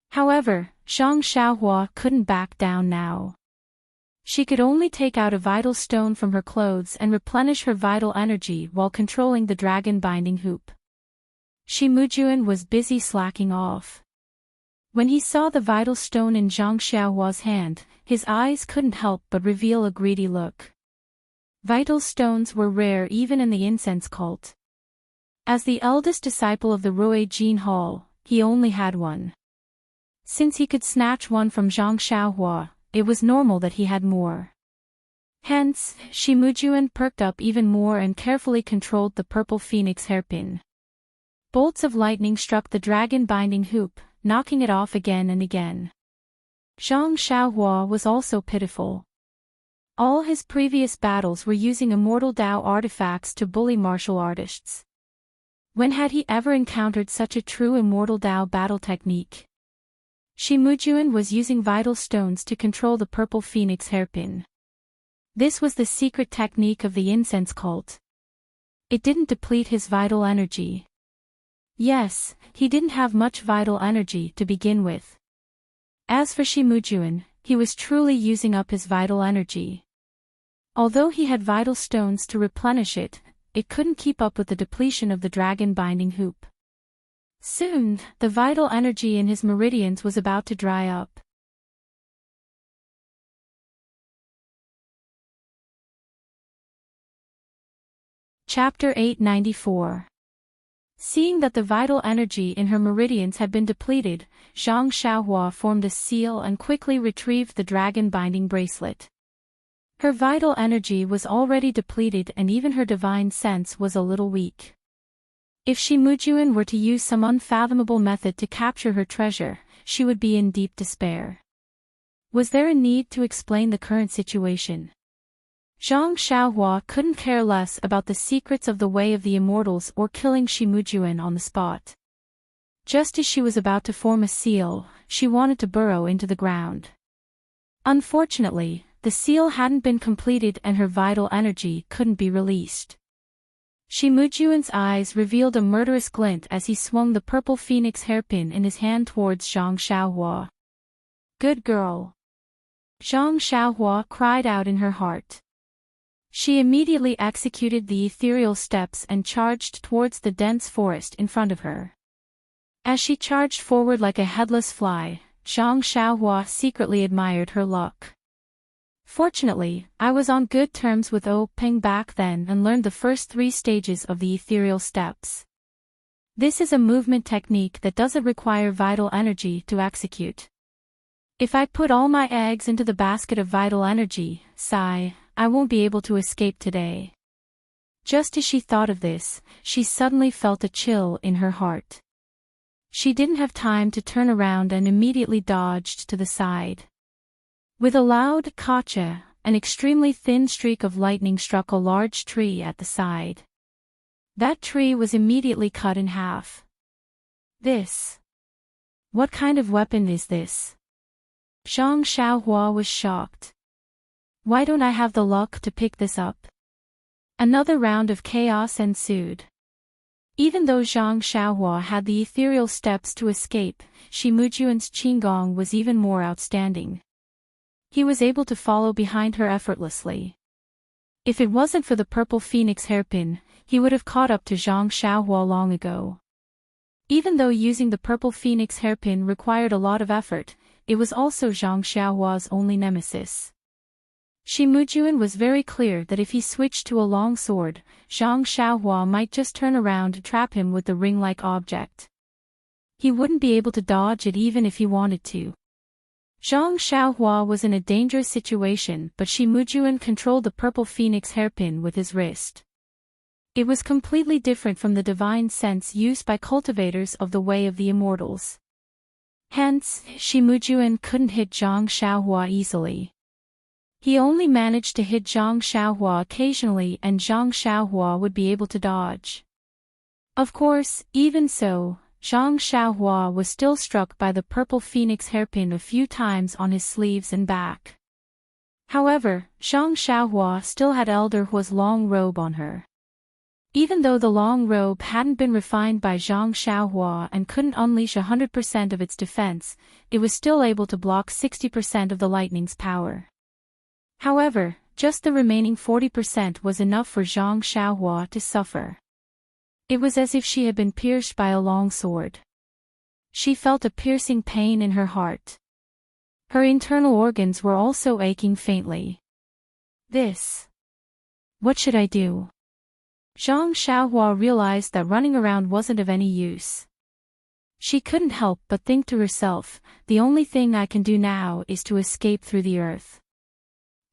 However, Zhang Xiaohua couldn't back down now. She could only take out a vital stone from her clothes and replenish her vital energy while controlling the dragon binding hoop. Shimujuan was busy slacking off. When he saw the vital stone in Zhang Xiaohua's hand, his eyes couldn't help but reveal a greedy look. Vital stones were rare even in the incense cult. As the eldest disciple of the Rui Jin Hall, he only had one. Since he could snatch one from Zhang Xiaohua, it was normal that he had more. Hence, Shimujuan perked up even more and carefully controlled the purple phoenix hairpin. Bolts of lightning struck the dragon binding hoop, knocking it off again and again. Zhang Xiaohua was also pitiful. All his previous battles were using immortal Dao artifacts to bully martial artists. When had he ever encountered such a true immortal Dao battle technique? Shimujuan was using vital stones to control the purple phoenix hairpin. This was the secret technique of the incense cult. It didn't deplete his vital energy. Yes, he didn't have much vital energy to begin with. As for Shimujuan, he was truly using up his vital energy. Although he had vital stones to replenish it, it couldn't keep up with the depletion of the dragon binding hoop. Soon, the vital energy in his meridians was about to dry up. Chapter 894. Seeing that the vital energy in her meridians had been depleted, Zhang Xiaohua formed a seal and quickly retrieved the dragon binding bracelet. Her vital energy was already depleted and even her divine sense was a little weak. If Shimujuan were to use some unfathomable method to capture her treasure, she would be in deep despair. Was there a need to explain the current situation? Zhang Xiaohua couldn't care less about the secrets of the Way of the Immortals or killing Shimujuan on the spot. Just as she was about to form a seal, she wanted to burrow into the ground. Unfortunately, the seal hadn't been completed and her vital energy couldn't be released. Shimujuan's eyes revealed a murderous glint as he swung the purple phoenix hairpin in his hand towards Zhang Xiaohua. Good girl. Zhang Xiaohua cried out in her heart. She immediately executed the ethereal steps and charged towards the dense forest in front of her. As she charged forward like a headless fly, Zhang Xiaohua secretly admired her luck. Fortunately, I was on good terms with Peng back then and learned the first 3 stages of the ethereal steps. This is a movement technique that doesn't require vital energy to execute. If I put all my eggs into the basket of vital energy, sigh, I won't be able to escape today. Just as she thought of this, she suddenly felt a chill in her heart. She didn't have time to turn around and immediately dodged to the side. With a loud "Kacha," an extremely thin streak of lightning struck a large tree at the side. That tree was immediately cut in half. This. What kind of weapon is this? Zhang Xiaohua was shocked. Why don't I have the luck to pick this up? Another round of chaos ensued. Even though Zhang Xiaohua had the ethereal steps to escape, Shimujuan's qigong was even more outstanding. He was able to follow behind her effortlessly. If it wasn't for the purple phoenix hairpin, he would have caught up to Zhang Xiaohua long ago. Even though using the purple phoenix hairpin required a lot of effort, it was also Zhang Xiaohua's only nemesis. Shimujuan was very clear that if he switched to a long sword, Zhang Xiaohua might just turn around to trap him with the ring-like object. He wouldn't be able to dodge it even if he wanted to. Zhang Xiaohua was in a dangerous situation, but Shimujuan controlled the purple phoenix hairpin with his wrist. It was completely different from the divine sense used by cultivators of the Way of the Immortals. Hence, Shimujuan couldn't hit Zhang Xiaohua easily. He only managed to hit Zhang Xiaohua occasionally, and Zhang Xiaohua would be able to dodge. Of course, even so, Zhang Xiaohua was still struck by the purple phoenix hairpin a few times on his sleeves and back. However, Zhang Xiaohua still had Elder Hua's long robe on her. Even though the long robe hadn't been refined by Zhang Xiaohua and couldn't unleash 100% of its defense, it was still able to block 60% of the lightning's power. However, just the remaining 40% was enough for Zhang Xiaohua to suffer. It was as if she had been pierced by a long sword. She felt a piercing pain in her heart. Her internal organs were also aching faintly. What should I do? Zhang Xiaohua realized that running around wasn't of any use. She couldn't help but think to herself, the only thing I can do now is to escape through the earth.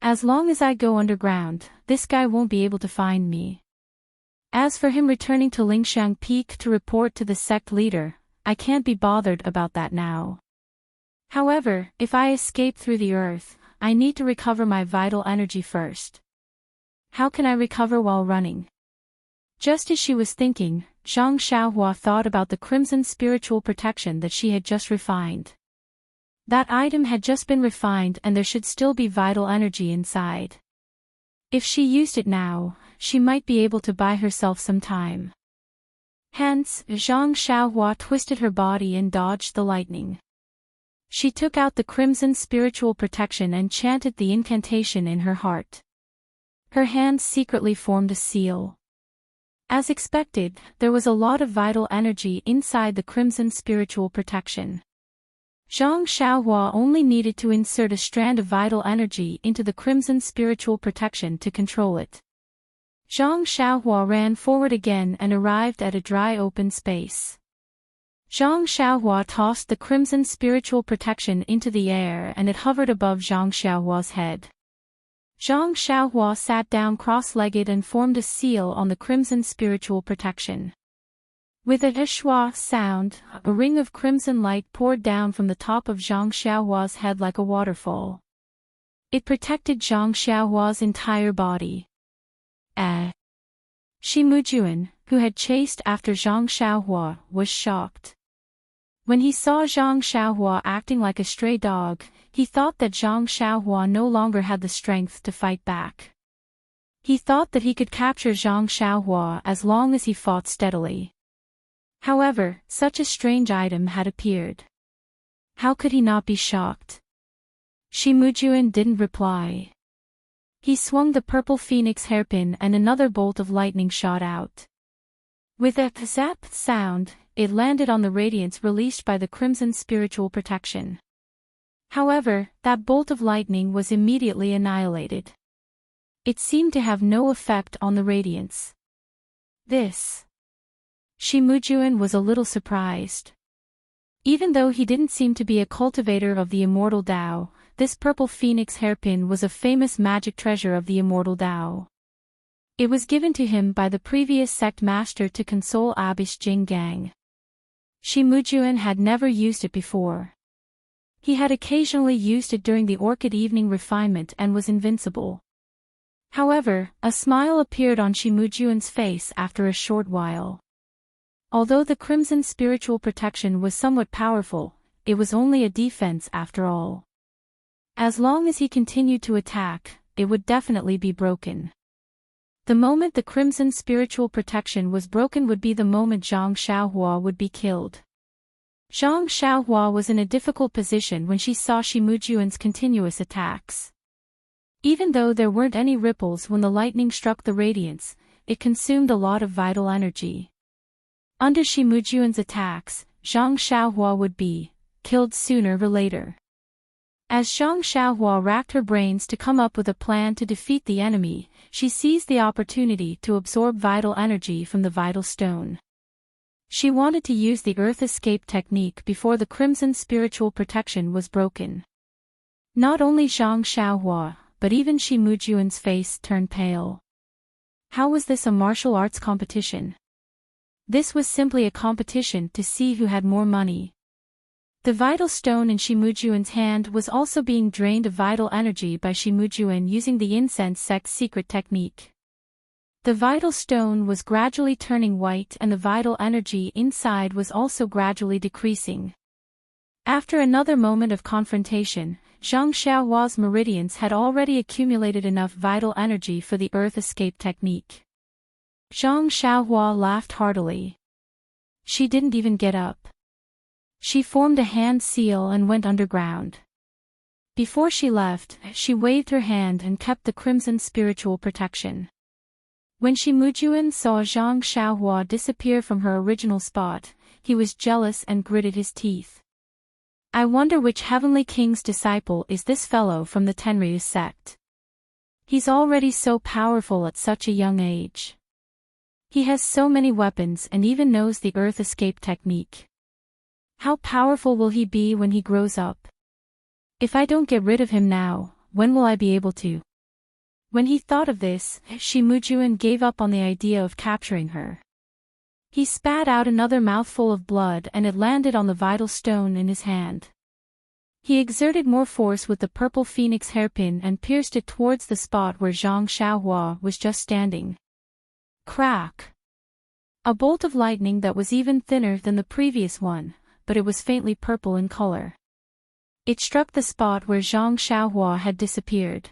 As long as I go underground, this guy won't be able to find me. As for him returning to Lingshan Peak to report to the sect leader, I can't be bothered about that now. However, if I escape through the earth, I need to recover my vital energy first. How can I recover while running? Just as she was thinking, Zhang Xiaohua thought about the crimson spiritual protection that she had just refined. That item had just been refined and there should still be vital energy inside. If she used it now, she might be able to buy herself some time. Hence, Zhang Xiaohua twisted her body and dodged the lightning. She took out the crimson spiritual protection and chanted the incantation in her heart. Her hands secretly formed a seal. As expected, there was a lot of vital energy inside the crimson spiritual protection. Zhang Xiaohua only needed to insert a strand of vital energy into the crimson spiritual protection to control it. Zhang Xiaohua ran forward again and arrived at a dry open space. Zhang Xiaohua tossed the crimson spiritual protection into the air and it hovered above Zhang Xiaohua's head. Zhang Xiaohua sat down cross-legged and formed a seal on the crimson spiritual protection. With a shua sound, a ring of crimson light poured down from the top of Zhang Xiaohua's head like a waterfall. It protected Zhang Xiaohua's entire body. Shimujuan, who had chased after Zhang Xiaohua, was shocked. When he saw Zhang Xiaohua acting like a stray dog, he thought that Zhang Xiaohua no longer had the strength to fight back. He thought that he could capture Zhang Xiaohua as long as he fought steadily. However, such a strange item had appeared. How could he not be shocked? Shimujuan didn't reply. He swung the purple phoenix hairpin and another bolt of lightning shot out. With a zap sound, it landed on the radiance released by the crimson spiritual protection. However, that bolt of lightning was immediately annihilated. It seemed to have no effect on the radiance. Shimujuan was a little surprised. Even though he didn't seem to be a cultivator of the immortal Tao, this purple phoenix hairpin was a famous magic treasure of the immortal Tao. It was given to him by the previous sect master to console Abish Jinggang. Shimujuan had never used it before. He had occasionally used it during the Orchid Evening refinement and was invincible. However, a smile appeared on Shimujuan's face after a short while. Although the crimson spiritual protection was somewhat powerful, it was only a defense after all. As long as he continued to attack, it would definitely be broken. The moment the crimson spiritual protection was broken would be the moment Zhang Xiaohua would be killed. Zhang Xiaohua was in a difficult position when she saw Shimujuan's continuous attacks. Even though there weren't any ripples when the lightning struck the radiance, it consumed a lot of vital energy. Under Shimujuan's attacks, Zhang Xiaohua would be killed sooner or later. As Zhang Xiaohua racked her brains to come up with a plan to defeat the enemy, she seized the opportunity to absorb vital energy from the vital stone. She wanted to use the earth escape technique before the crimson spiritual protection was broken. Not only Zhang Xiaohua, but even Shi Mujuan's face turned pale. How was this a martial arts competition? This was simply a competition to see who had more money. The vital stone in Shi Mujuan's hand was also being drained of vital energy by Shi Mujuan using the incense sect's secret technique. The vital stone was gradually turning white and the vital energy inside was also gradually decreasing. After another moment of confrontation, Zhang Xiaohua's meridians had already accumulated enough vital energy for the earth escape technique. Zhang Xiaohua laughed heartily. She didn't even get up. She formed a hand seal and went underground. Before she left, she waved her hand and kept the crimson spiritual protection. When Shi Mujuan saw Zhang Xiaohua disappear from her original spot, he was jealous and gritted his teeth. I wonder which heavenly king's disciple is this fellow from the Tenryu sect. He's already so powerful at such a young age. He has so many weapons and even knows the earth escape technique. How powerful will he be when he grows up? If I don't get rid of him now, when will I be able to? When he thought of this, Shi Mujuan gave up on the idea of capturing her. He spat out another mouthful of blood and it landed on the vital stone in his hand. He exerted more force with the purple phoenix hairpin and pierced it towards the spot where Zhang Xiaohua was just standing. Crack! A bolt of lightning that was even thinner than the previous one, but it was faintly purple in color. It struck the spot where Zhang Xiaohua had disappeared.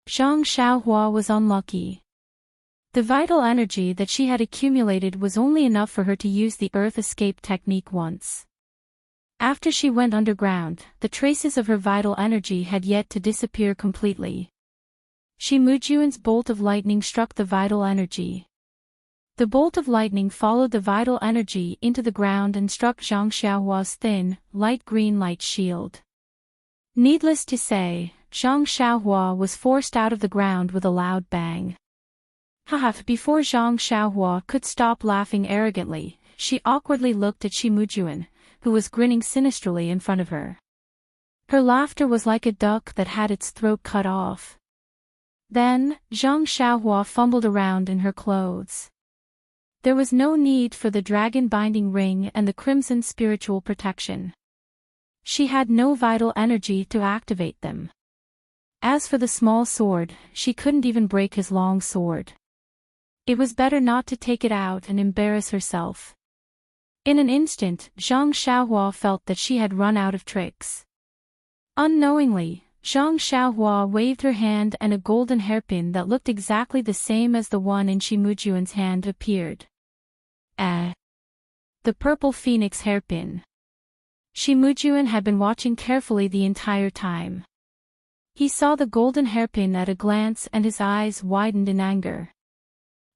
Zhang Xiaohua was unlucky. The vital energy that she had accumulated was only enough for her to use the earth escape technique once. After she went underground, the traces of her vital energy had yet to disappear completely. Shi Mujuan's bolt of lightning struck the vital energy. The bolt of lightning followed the vital energy into the ground and struck Zhang Xiaohua's thin, light green light shield. Needless to say, Zhang Xiaohua was forced out of the ground with a loud bang. Haha! Before Zhang Xiaohua could stop laughing arrogantly, she awkwardly looked at Shi Mujuan, who was grinning sinisterly in front of her. Her laughter was like a duck that had its throat cut off. Then, Zhang Xiaohua fumbled around in her clothes. There was no need for the dragon binding ring and the crimson spiritual protection. She had no vital energy to activate them. As for the small sword, she couldn't even break his long sword. It was better not to take it out and embarrass herself. In an instant, Zhang Xiaohua felt that she had run out of tricks. Unknowingly, Zhang Xiaohua waved her hand and a golden hairpin that looked exactly the same as the one in Shi Mujuan's hand appeared. The purple phoenix hairpin. Shi Mujuan had been watching carefully the entire time. He saw the golden hairpin at a glance and his eyes widened in anger.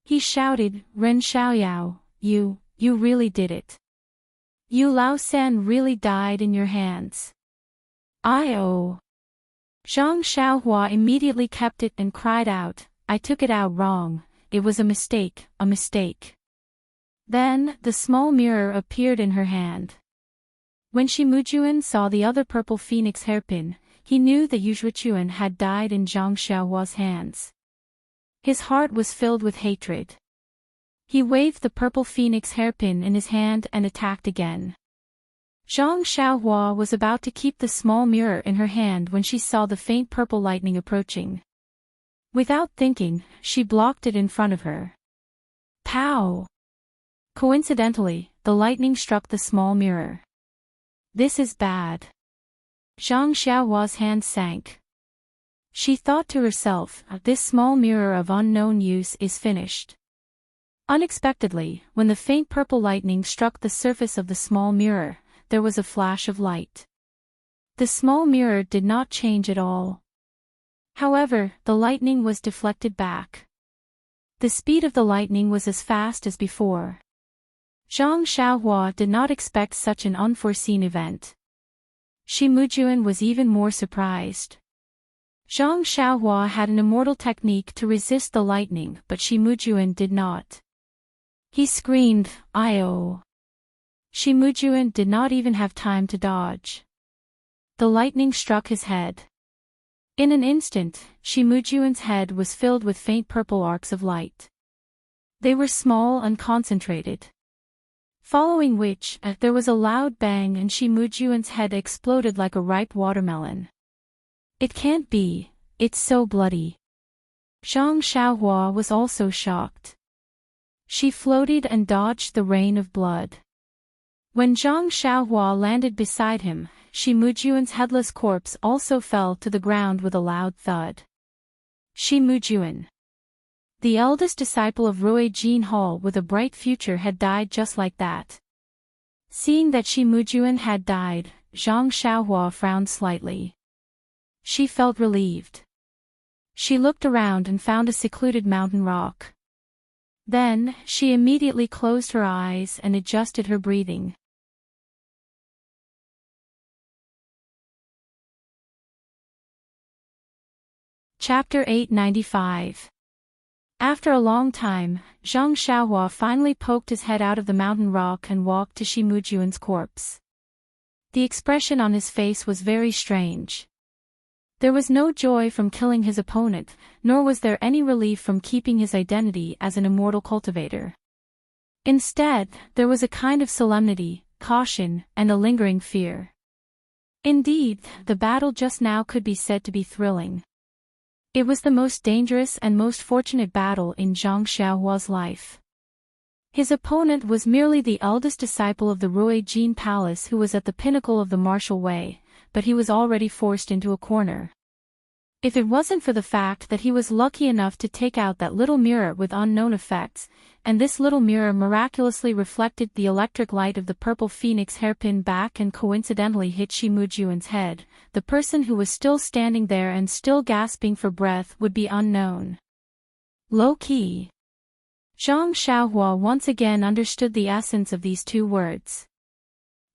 He shouted, Ren Xiaoyao, you really did it. You Lao San really died in your hands. Zhang Xiaohua immediately kept it and cried out, I took it out wrong, it was a mistake, a mistake. Then, the small mirror appeared in her hand. When Shi Mujuan saw the other purple phoenix hairpin, he knew that Yu Zhuchuan had died in Zhang Xiaohua's hands. His heart was filled with hatred. He waved the purple phoenix hairpin in his hand and attacked again. Zhang Xiaohua was about to keep the small mirror in her hand when she saw the faint purple lightning approaching. Without thinking, she blocked it in front of her. Pow! Coincidentally, the lightning struck the small mirror. This is bad. Zhang Xiaohua's hand sank. She thought to herself, this small mirror of unknown use is finished. Unexpectedly, when the faint purple lightning struck the surface of the small mirror, there was a flash of light. The small mirror did not change at all. However, the lightning was deflected back. The speed of the lightning was as fast as before. Zhang Xiaohua did not expect such an unforeseen event. Shi Mujuan was even more surprised. Zhang Xiaohua had an immortal technique to resist the lightning, but Shi Mujuan did not. He screamed, "Io!" Shi Mujuan did not even have time to dodge. The lightning struck his head. In an instant, Shimujuin's head was filled with faint purple arcs of light. They were small and concentrated. Following which, there was a loud bang and Shimujuin's head exploded like a ripe watermelon. It can't be, it's so bloody. Zhang Xiaohua was also shocked. She floated and dodged the rain of blood. When Zhang Xiaohua landed beside him, Shimujuin's headless corpse also fell to the ground with a loud thud. Shimujuin, the eldest disciple of Rui Jin Hall with a bright future, had died just like that. Seeing that Shimujuin had died, Zhang Xiaohua frowned slightly. She felt relieved. She looked around and found a secluded mountain rock. Then, she immediately closed her eyes and adjusted her breathing. Chapter 895. After a long time, Zhang Xiaohua finally poked his head out of the mountain rock and walked to Shimujuin's corpse. The expression on his face was very strange. There was no joy from killing his opponent, nor was there any relief from keeping his identity as an immortal cultivator. Instead, there was a kind of solemnity, caution, and a lingering fear. Indeed, the battle just now could be said to be thrilling. It was the most dangerous and most fortunate battle in Zhang Xiaohua's life. His opponent was merely the eldest disciple of the Rui Jin Palace who was at the pinnacle of the martial way, but he was already forced into a corner. If it wasn't for the fact that he was lucky enough to take out that little mirror with unknown effects, and this little mirror miraculously reflected the electric light of the purple phoenix hairpin back and coincidentally hit Shimujuin's head, the person who was still standing there and still gasping for breath would be unknown. Low-key. Zhang Xiaohua once again understood the essence of these two words.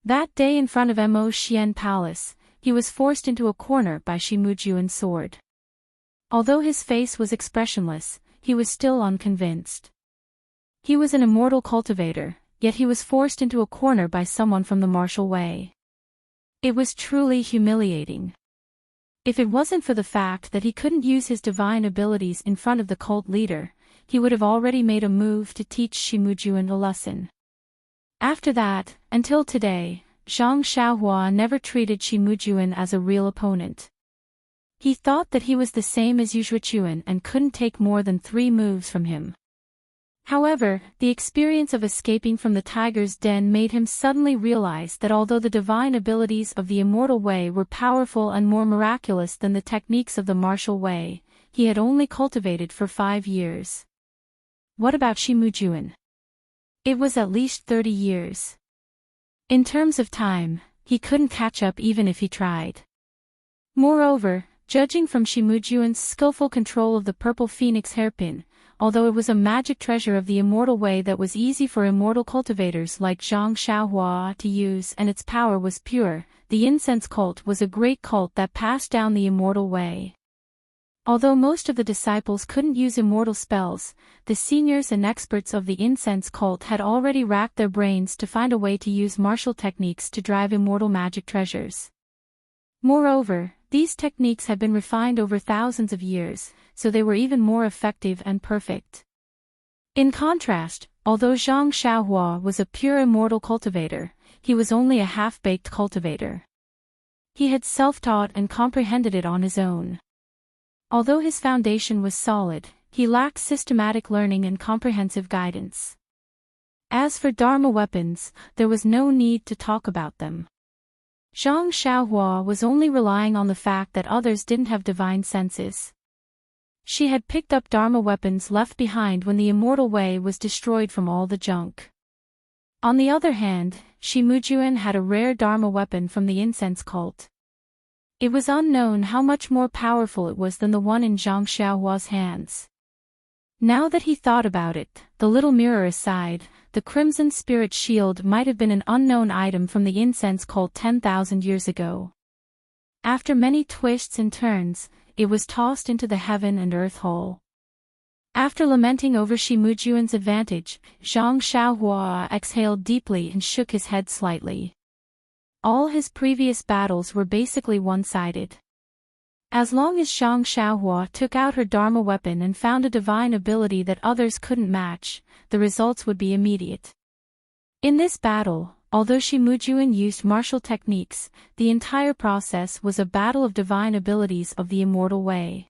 That day in front of Mo Xian Palace, he was forced into a corner by Shimujuin's sword. Although his face was expressionless, he was still unconvinced. He was an immortal cultivator, yet he was forced into a corner by someone from the martial way. It was truly humiliating. If it wasn't for the fact that he couldn't use his divine abilities in front of the cult leader, he would have already made a move to teach Shimujuin a lesson. After that, until today, Zhang Xiaohua never treated Shimujuin as a real opponent. He thought that he was the same as Yuzhuachuan and couldn't take more than 3 moves from him. However, the experience of escaping from the tiger's den made him suddenly realize that although the divine abilities of the immortal way were powerful and more miraculous than the techniques of the martial way, he had only cultivated for 5 years. What about Shimujuin? It was at least 30 years. In terms of time, he couldn't catch up even if he tried. Moreover, judging from Shimujuin's skillful control of the purple phoenix hairpin, although it was a magic treasure of the immortal way that was easy for immortal cultivators like Zhang Xiaohua to use and its power was pure, the incense cult was a great cult that passed down the immortal way. Although most of the disciples couldn't use immortal spells, the seniors and experts of the incense cult had already racked their brains to find a way to use martial techniques to drive immortal magic treasures. Moreover, these techniques had been refined over thousands of years, so they were even more effective and perfect. In contrast, although Zhang Xiaohua was a pure immortal cultivator, he was only a half-baked cultivator. He had self-taught and comprehended it on his own. Although his foundation was solid, he lacked systematic learning and comprehensive guidance. As for Dharma weapons, there was no need to talk about them. Zhang Xiaohua was only relying on the fact that others didn't have divine senses. She had picked up Dharma weapons left behind when the immortal way was destroyed from all the junk. On the other hand, Shimujuin had a rare Dharma weapon from the incense cult. It was unknown how much more powerful it was than the one in Zhang Xiaohua's hands. Now that he thought about it, the little mirror aside, the Crimson Spirit Shield might have been an unknown item from the incense cult 10,000 years ago. After many twists and turns, it was tossed into the heaven and earth hole. After lamenting over Shimujuin's advantage, Zhang Xiaohua exhaled deeply and shook his head slightly. All his previous battles were basically one-sided. As long as Zhang Xiaohua took out her Dharma weapon and found a divine ability that others couldn't match, the results would be immediate. In this battle, although Shi Mujuan used martial techniques, the entire process was a battle of divine abilities of the immortal way.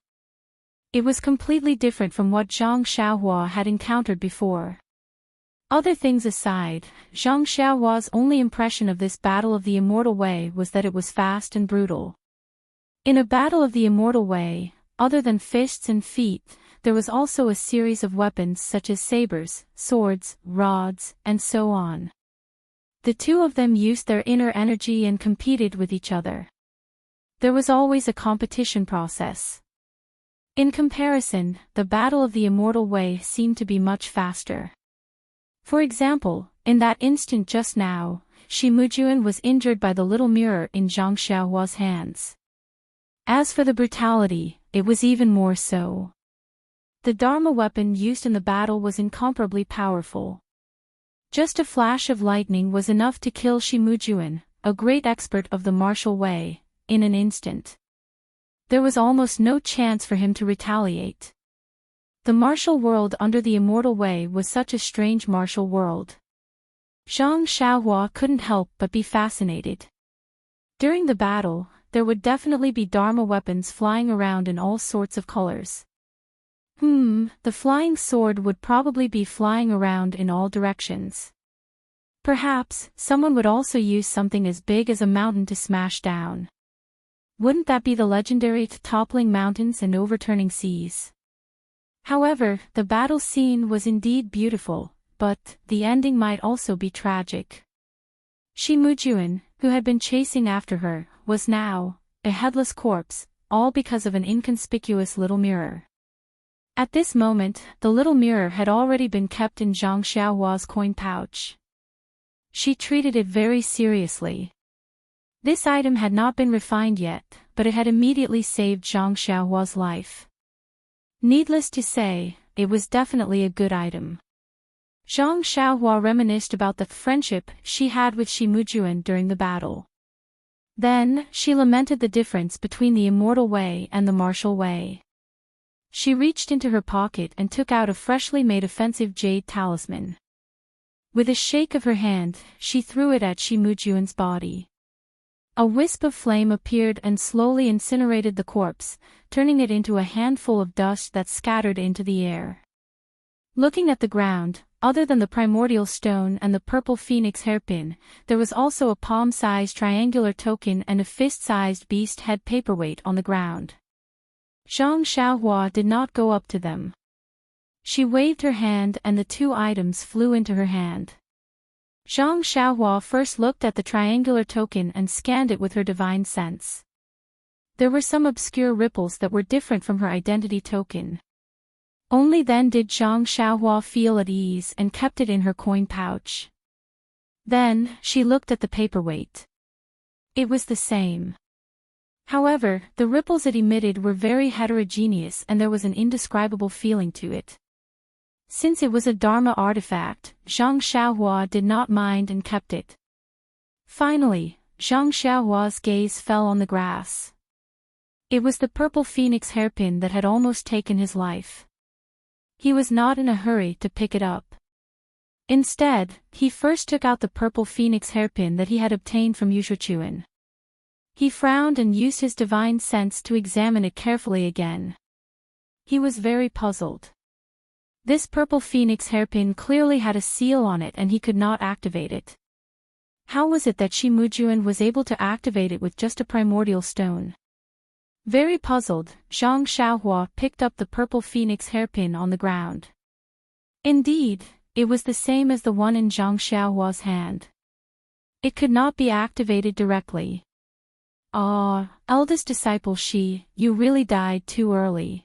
It was completely different from what Zhang Xiaohua had encountered before. Other things aside, Zhang Xiaohua's only impression of this battle of the immortal way was that it was fast and brutal. In a battle of the immortal way, other than fists and feet, there was also a series of weapons such as sabers, swords, rods, and so on. The two of them used their inner energy and competed with each other. There was always a competition process. In comparison, the battle of the immortal way seemed to be much faster. For example, in that instant just now, Shi Mujuan was injured by the little mirror in Zhang Xiaohua's hands. As for the brutality, it was even more so. The Dharma weapon used in the battle was incomparably powerful. Just a flash of lightning was enough to kill Shi Mujuan, a great expert of the martial way, in an instant. There was almost no chance for him to retaliate. The martial world under the immortal way was such a strange martial world. Zhang Xiaohua couldn't help but be fascinated. During the battle, there would definitely be Dharma weapons flying around in all sorts of colors. The flying sword would probably be flying around in all directions. Perhaps, someone would also use something as big as a mountain to smash down. Wouldn't that be the legendary toppling mountains and overturning seas? However, the battle scene was indeed beautiful, but the ending might also be tragic. Shi Mujuan, who had been chasing after her, was now a headless corpse, all because of an inconspicuous little mirror. At this moment, the little mirror had already been kept in Zhang Xiaohua's coin pouch. She treated it very seriously. This item had not been refined yet, but it had immediately saved Zhang Xiaohua's life. Needless to say, it was definitely a good item. Zhang Xiaohua reminisced about the friendship she had with Shi Mujuan during the battle. Then, she lamented the difference between the immortal way and the martial way. She reached into her pocket and took out a freshly made offensive jade talisman. With a shake of her hand, she threw it at Shi Mujuan's body. A wisp of flame appeared and slowly incinerated the corpse, turning it into a handful of dust that scattered into the air. Looking at the ground, other than the primordial stone and the purple phoenix hairpin, there was also a palm-sized triangular token and a fist-sized beast head paperweight on the ground. Zhang Xiaohua did not go up to them. She waved her hand and the two items flew into her hand. Zhang Xiaohua first looked at the triangular token and scanned it with her divine sense. There were some obscure ripples that were different from her identity token. Only then did Zhang Xiaohua feel at ease and kept it in her coin pouch. Then, she looked at the paperweight. It was the same. However, the ripples it emitted were very heterogeneous and there was an indescribable feeling to it. Since it was a Dharma artifact, Zhang Xiaohua did not mind and kept it. Finally, Zhang Xiaohua's gaze fell on the grass. It was the purple phoenix hairpin that had almost taken his life. He was not in a hurry to pick it up. Instead, he first took out the purple phoenix hairpin that he had obtained from Yushuchuan. He frowned and used his divine sense to examine it carefully again. He was very puzzled. This purple phoenix hairpin clearly had a seal on it and he could not activate it. How was it that Shi Mujuan was able to activate it with just a primordial stone? Very puzzled, Zhang Xiaohua picked up the purple phoenix hairpin on the ground. Indeed, it was the same as the one in Zhang Xiaohua's hand. It could not be activated directly. Ah, eldest disciple Shi, you really died too early.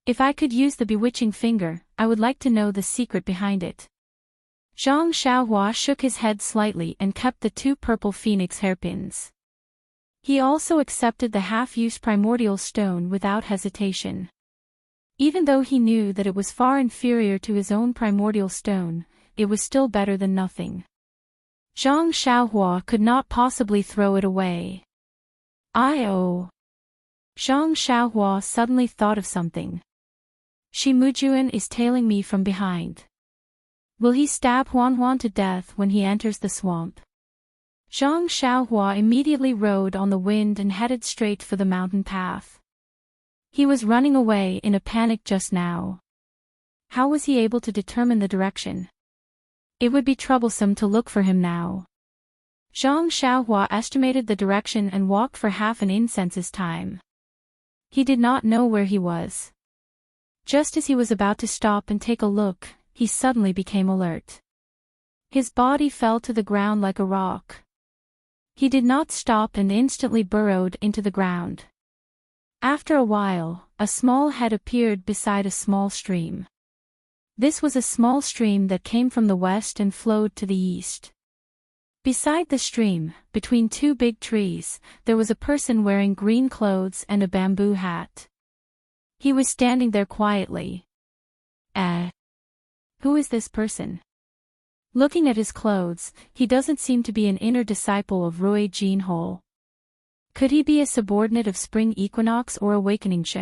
If I could use the bewitching finger, I would like to know the secret behind it. Zhang Xiaohua shook his head slightly and kept the two purple phoenix hairpins. He also accepted the half-used primordial stone without hesitation. Even though he knew that it was far inferior to his own primordial stone, it was still better than nothing. Zhang Xiaohua could not possibly throw it away. Zhang Xiaohua suddenly thought of something. Shi Mujuan is tailing me from behind. Will he stab Huan to death when he enters the swamp? Zhang Xiaohua immediately rode on the wind and headed straight for the mountain path. He was running away in a panic just now. How was he able to determine the direction? It would be troublesome to look for him now. Zhang Xiaohua estimated the direction and walked for half an incense's time. He did not know where he was. Just as he was about to stop and take a look, he suddenly became alert. His body fell to the ground like a rock. He did not stop and instantly burrowed into the ground. After a while, a small head appeared beside a small stream. This was a small stream that came from the west and flowed to the east. Beside the stream, between two big trees, there was a person wearing green clothes and a bamboo hat. He was standing there quietly. Who is this person? Looking at his clothes, he doesn't seem to be an inner disciple of Rui Jinhol. Could he be a subordinate of Spring Equinox or Awakening She?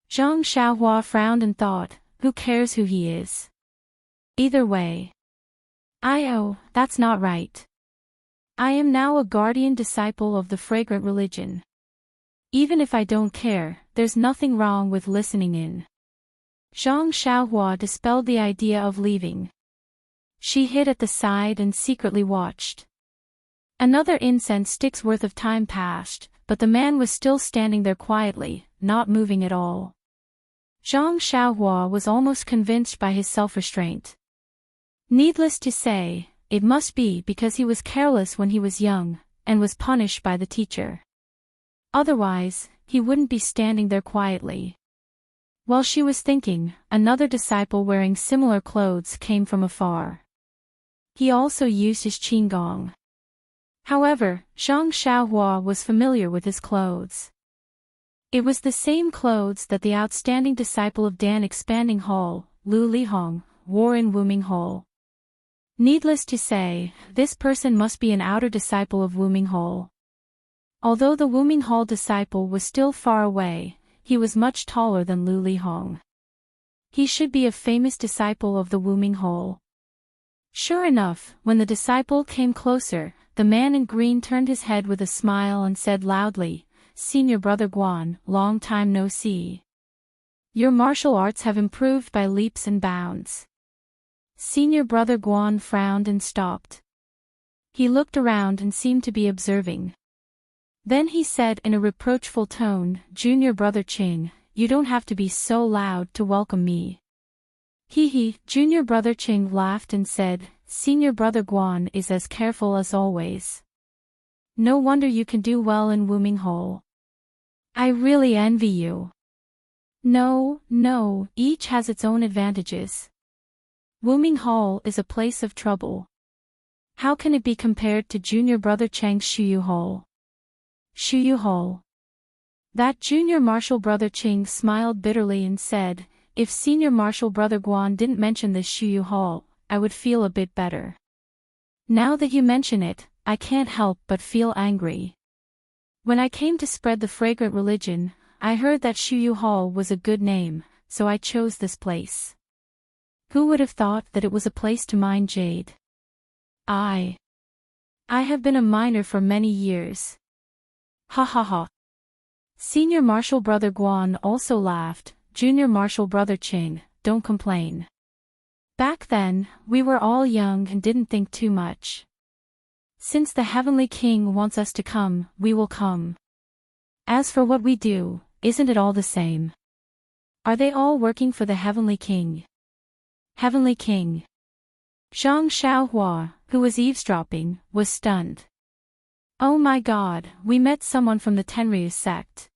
Zhang Xiaohua frowned and thought, who cares who he is? Either way. That's not right. I am now a guardian disciple of the fragrant religion. Even if I don't care, there's nothing wrong with listening in. Zhang Xiaohua dispelled the idea of leaving. She hid at the side and secretly watched. Another incense stick's worth of time passed, but the man was still standing there quietly, not moving at all. Zhang Xiaohua was almost convinced by his self-restraint. Needless to say, it must be because he was careless when he was young, and was punished by the teacher. Otherwise, he wouldn't be standing there quietly. While she was thinking, another disciple wearing similar clothes came from afar. He also used his qinggong. However, Zhang Xiaohua was familiar with his clothes. It was the same clothes that the outstanding disciple of Dan Expanding Hall, Lu Lihong, wore in Wuming Hall. Needless to say, this person must be an outer disciple of Wuming Hall. Although the Wuming Hall disciple was still far away, he was much taller than Lu Lihong. He should be a famous disciple of the Wuming Hall. Sure enough, when the disciple came closer, the man in green turned his head with a smile and said loudly, "Senior Brother Guan, long time no see. Your martial arts have improved by leaps and bounds." Senior Brother Guan frowned and stopped. He looked around and seemed to be observing. Then he said in a reproachful tone, "Junior Brother Qing, you don't have to be so loud to welcome me." Junior Brother Qing laughed and said, "Senior Brother Guan is as careful as always. No wonder you can do well in Wuming Hall. I really envy you." No, each has its own advantages. Wuming Hall is a place of trouble. How can it be compared to Junior Brother Chang's Shuyu Hall? Shuyu Hall. That Junior Martial Brother Qing smiled bitterly and said, "If Senior Martial Brother Guan didn't mention this Shuyu Hall, I would feel a bit better. Now that you mention it, I can't help but feel angry. When I came to spread the fragrant religion, I heard that Shuyu Hall was a good name, so I chose this place. Who would have thought that it was a place to mine jade? I have been a miner for many years." Ha. Senior Martial Brother Guan also laughed. "Junior Martial Brother Qing, don't complain. Back then, we were all young and didn't think too much. Since the Heavenly King wants us to come, we will come. As for what we do, isn't it all the same? Are they all working for the Heavenly King?" Heavenly King. Zhang Xiaohua, who was eavesdropping, was stunned. "Oh my God, we met someone from the Tenryu sect."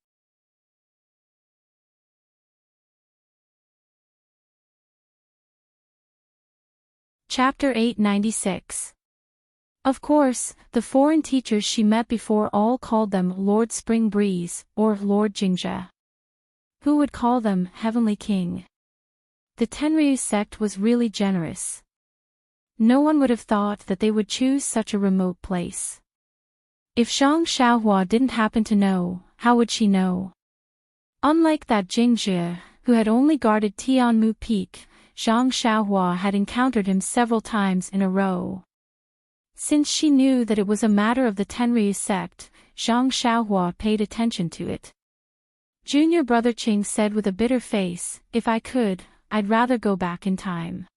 Chapter 896. Of course, the foreign teachers she met before all called them Lord Spring Breeze, or Lord Jingzhe. Who would call them Heavenly King? The Tenryu sect was really generous. No one would have thought that they would choose such a remote place. If Zhang Xiaohua didn't happen to know, how would she know? Unlike that Jingjie, who had only guarded Tianmu Peak, Zhang Xiaohua had encountered him several times in a row. Since she knew that it was a matter of the Tenryu sect, Zhang Xiaohua paid attention to it. Junior brother Qing said with a bitter face, "If I could, I'd rather go back in time.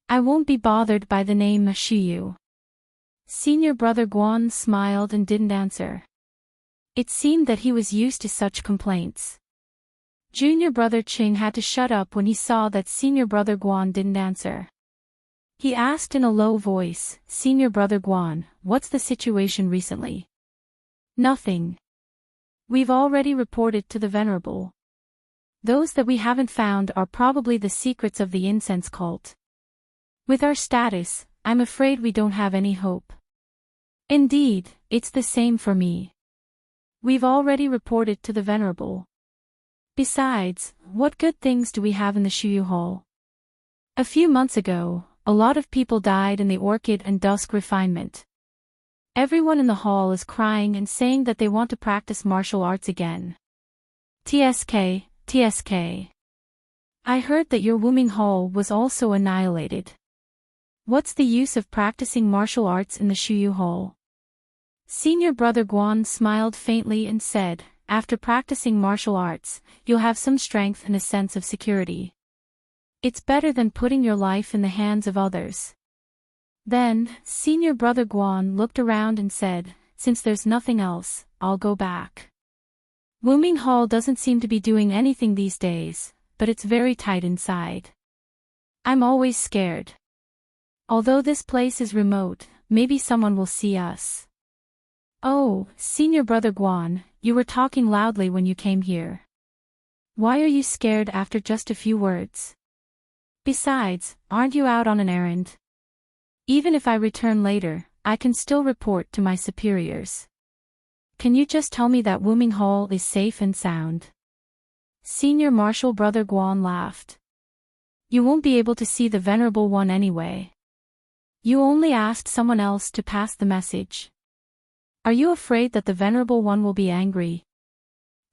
I won't be bothered by the name Shiyu." Senior brother Guan smiled and didn't answer. It seemed that he was used to such complaints. Junior brother Qing had to shut up when he saw that senior brother Guan didn't answer. He asked in a low voice, "Senior brother Guan, what's the situation recently?" "Nothing. We've already reported to the Venerable. Those that we haven't found are probably the secrets of the incense cult. With our status, I'm afraid we don't have any hope." "Indeed, it's the same for me. We've already reported to the Venerable. Besides, what good things do we have in the Shuyu Hall? A few months ago, a lot of people died in the Orchid and Dusk refinement. Everyone in the hall is crying and saying that they want to practice martial arts again. TSK. I heard that your Wuming Hall was also annihilated. What's the use of practicing martial arts in the Shuyu Hall?" Senior brother Guan smiled faintly and said, "After practicing martial arts, you'll have some strength and a sense of security. It's better than putting your life in the hands of others." Then, senior brother Guan looked around and said, "Since there's nothing else, I'll go back. Wuming Hall doesn't seem to be doing anything these days, but it's very tight inside. I'm always scared. Although this place is remote, maybe someone will see us." "Oh, senior brother Guan, you were talking loudly when you came here. Why are you scared after just a few words? Besides, aren't you out on an errand? Even if I return later, I can still report to my superiors. Can you just tell me that Wuming Hall is safe and sound?" Senior martial brother Guan laughed. "You won't be able to see the Venerable One anyway. You only asked someone else to pass the message. Are you afraid that the Venerable One will be angry?"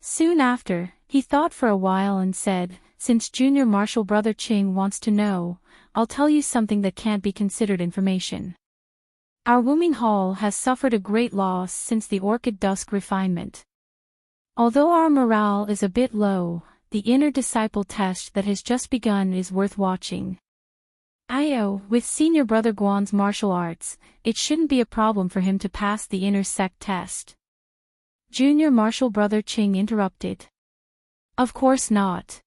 Soon after, he thought for a while and said, "Since junior martial brother Qing wants to know, I'll tell you something that can't be considered information. Our Wuming Hall has suffered a great loss since the Orchid Dusk refinement. Although our morale is a bit low, the inner disciple test that has just begun is worth watching. With senior brother Guan's martial arts, it shouldn't be a problem for him to pass the inner sect test." Junior martial brother Qing interrupted. "Of course not."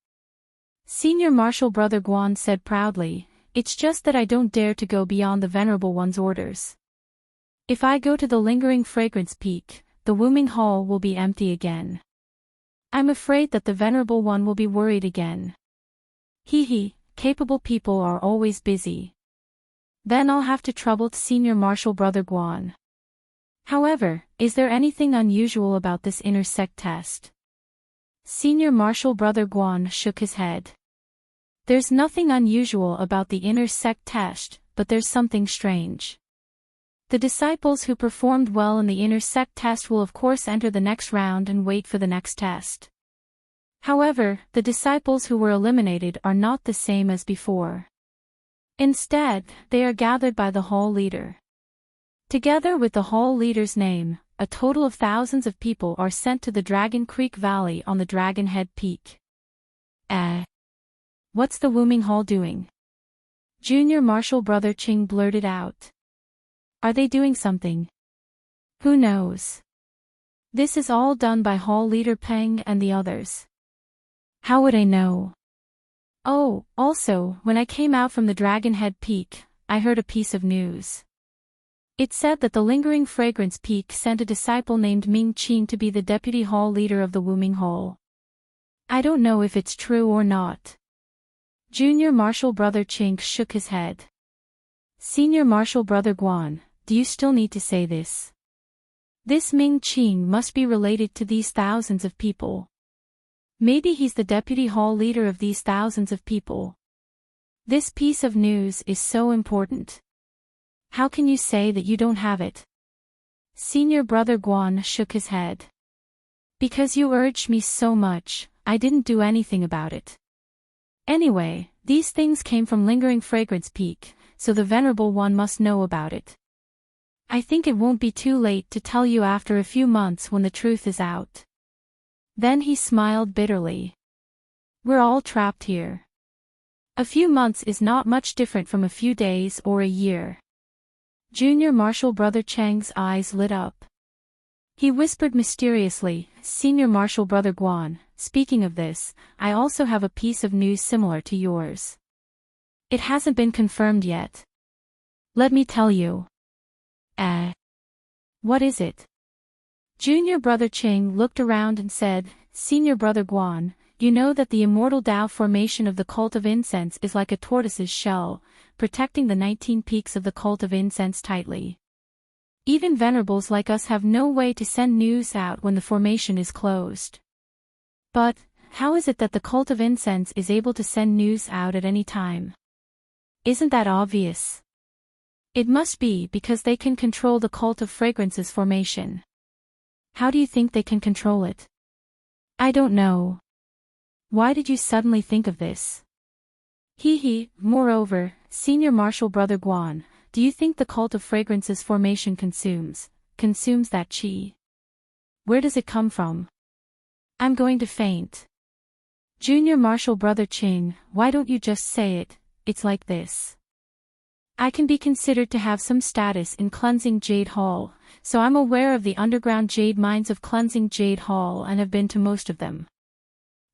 Senior martial brother Guan said proudly, "It's just that I don't dare to go beyond the Venerable One's orders. If I go to the Lingering Fragrance Peak, the Wuming Hall will be empty again. I'm afraid that the Venerable One will be worried again. Capable people are always busy. Then I'll have to trouble senior martial brother Guan. However, is there anything unusual about this inner sect test?" Senior martial brother Guan shook his head. "There's nothing unusual about the inner sect test, but there's something strange. The disciples who performed well in the inner sect test will of course enter the next round and wait for the next test. However, the disciples who were eliminated are not the same as before. Instead, they are gathered by the hall leader. Together with the hall leader's name, a total of thousands of people are sent to the Dragon Creek Valley on the Dragon Head Peak." What's the Wuming Hall doing?" Junior martial brother Qing blurted out. "Are they doing something? Who knows? This is all done by hall leader Peng and the others. How would I know? Oh, also, when I came out from the Dragon Head Peak, I heard a piece of news. It said that the Lingering Fragrance Peak sent a disciple named Ming Qing to be the deputy hall leader of the Wuming Hall. I don't know if it's true or not." Junior martial brother Qing shook his head. "Senior martial brother Guan, do you still need to say this? This Ming Qing must be related to these thousands of people. Maybe he's the deputy hall leader of these thousands of people. This piece of news is so important. How can you say that you don't have it?" Senior brother Guan shook his head. Because you urged me so much, I didn't do anything about it. Anyway, these things came from Lingering Fragrance Peak, so the Venerable One must know about it. I think it won't be too late to tell you after a few months when the truth is out. Then he smiled bitterly. We're all trapped here. A few months is not much different from a few days or a year. Junior Marshal Brother Cheng's eyes lit up. He whispered mysteriously, Senior Marshal Brother Guan, speaking of this, I also have a piece of news similar to yours. It hasn't been confirmed yet. Let me tell you. What is it? Junior Brother Cheng looked around and said, Senior Brother Guan, you know that the immortal Tao formation of the cult of incense is like a tortoise's shell, protecting the 19 peaks of the cult of incense tightly. Even venerables like us have no way to send news out when the formation is closed. But, how is it that the cult of incense is able to send news out at any time? Isn't that obvious? It must be because they can control the cult of fragrance's formation. How do you think they can control it? I don't know. Why did you suddenly think of this? Moreover, Senior Marshal Brother Guan, do you think the cult of fragrance's formation consumes that qi? Where does it come from? I'm going to faint. Junior Marshal Brother Ching, why don't you just say it? It's like this. I can be considered to have some status in Cleansing Jade Hall, so I'm aware of the underground jade mines of Cleansing Jade Hall and have been to most of them.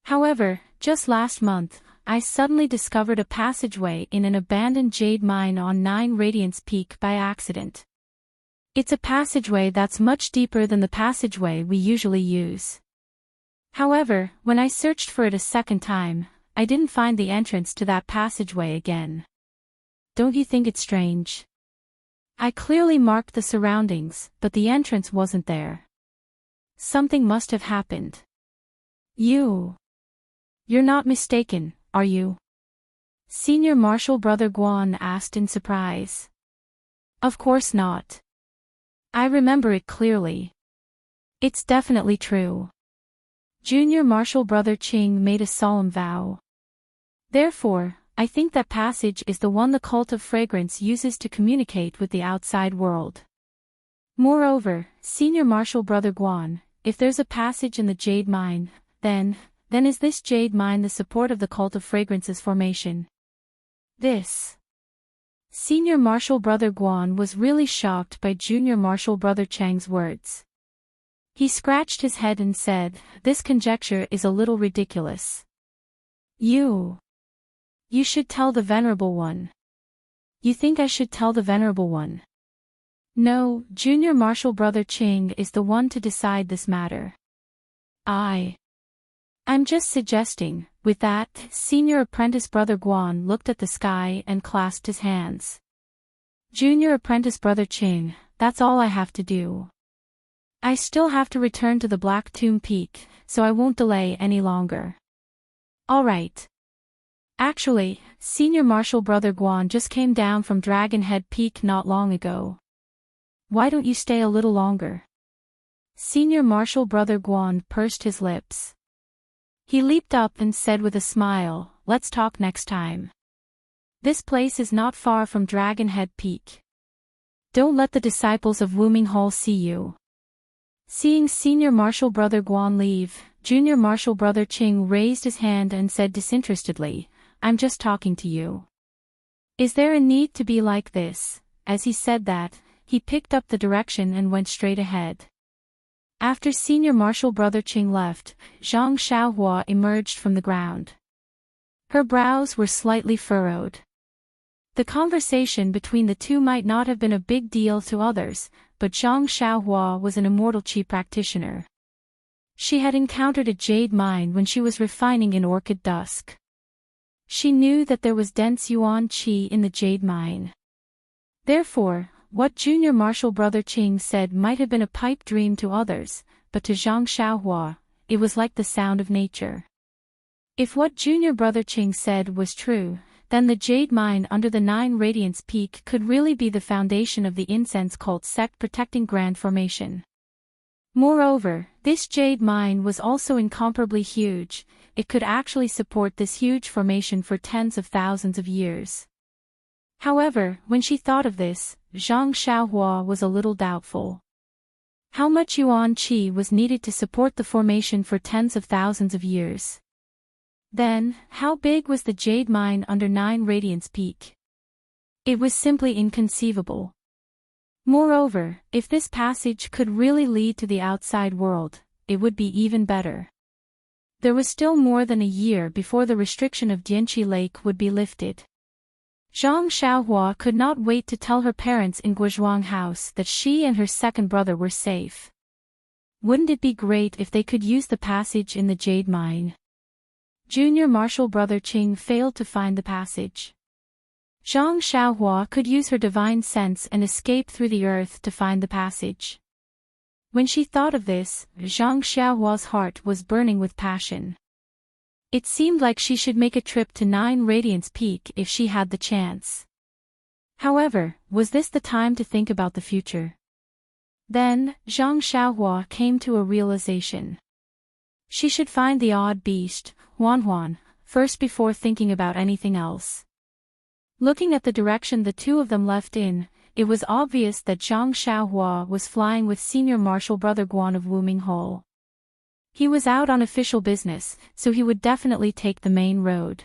However, just last month, I suddenly discovered a passageway in an abandoned jade mine on 9 Radiance Peak by accident. It's a passageway that's much deeper than the passageway we usually use. However, when I searched for it a second time, I didn't find the entrance to that passageway again. Don't you think it's strange? I clearly marked the surroundings, but the entrance wasn't there. Something must have happened. You're not mistaken, are you? Senior Marshal Brother Guan asked in surprise. Of course not. I remember it clearly. It's definitely true. Junior Marshal Brother Ching made a solemn vow. Therefore, I think that passage is the one the cult of fragrance uses to communicate with the outside world. Moreover, Senior Marshal Brother Guan, if there's a passage in the jade mine, then is this jade mine the support of the cult of fragrance's formation? This. Senior Marshal Brother Guan was really shocked by Junior Marshal Brother Chang's words. He scratched his head and said, this conjecture is a little ridiculous. You should tell the Venerable One. You think I should tell the Venerable One? No, Junior Marshal Brother Ching is the one to decide this matter. I'm just suggesting. With that, Senior Apprentice Brother Guan looked at the sky and clasped his hands. Junior Apprentice Brother Ching, that's all I have to do. I still have to return to the Black Tomb Peak, so I won't delay any longer. All right. Actually, Senior Marshal Brother Guan just came down from Dragon Head Peak not long ago. Why don't you stay a little longer? Senior Marshal Brother Guan pursed his lips. He leaped up and said with a smile, let's talk next time. This place is not far from Dragon Head Peak. Don't let the disciples of Wuming Hall see you. Seeing Senior Marshal Brother Guan leave, Junior Marshal Brother Ching raised his hand and said disinterestedly, I'm just talking to you. Is there a need to be like this? As he said that, he picked up the direction and went straight ahead. After Senior Marshal Brother Ching left, Zhang Xiaohua emerged from the ground. Her brows were slightly furrowed. The conversation between the two might not have been a big deal to others, but Zhang Xiaohua was an immortal qi practitioner. She had encountered a jade mine when she was refining in Orchid Dusk. She knew that there was dense yuan qi in the jade mine. Therefore, what Junior Marshal Brother Ching said might have been a pipe dream to others, but to Zhang Xiaohua, it was like the sound of nature. If what Junior Brother Ching said was true, then the jade mine under the 9 Radiance Peak could really be the foundation of the incense cult sect protecting Grand Formation. Moreover, this jade mine was also incomparably huge. It could actually support this huge formation for tens of thousands of years. However, when she thought of this, Zhang Xiaohua was a little doubtful. How much yuan qi was needed to support the formation for tens of thousands of years? Then, how big was the jade mine under 9 Radiance Peak? It was simply inconceivable. Moreover, if this passage could really lead to the outside world, it would be even better. There was still more than a year before the restriction of Dianqi Lake would be lifted. Zhang Xiaohua could not wait to tell her parents in Guozhuang House that she and her second brother were safe. Wouldn't it be great if they could use the passage in the jade mine? Junior Marshal Brother Qing failed to find the passage. Zhang Xiaohua could use her divine sense and escape through the earth to find the passage. When she thought of this, Zhang Xiaohua's heart was burning with passion. It seemed like she should make a trip to 9 Radiance Peak if she had the chance. However, was this the time to think about the future? Then, Zhang Xiaohua came to a realization. She should find the odd beast, Huan, first before thinking about anything else. Looking at the direction the two of them left in, it was obvious that Zhang Xiaohua was flying with Senior Marshal Brother Guan of Wuming Hole. He was out on official business, so he would definitely take the main road.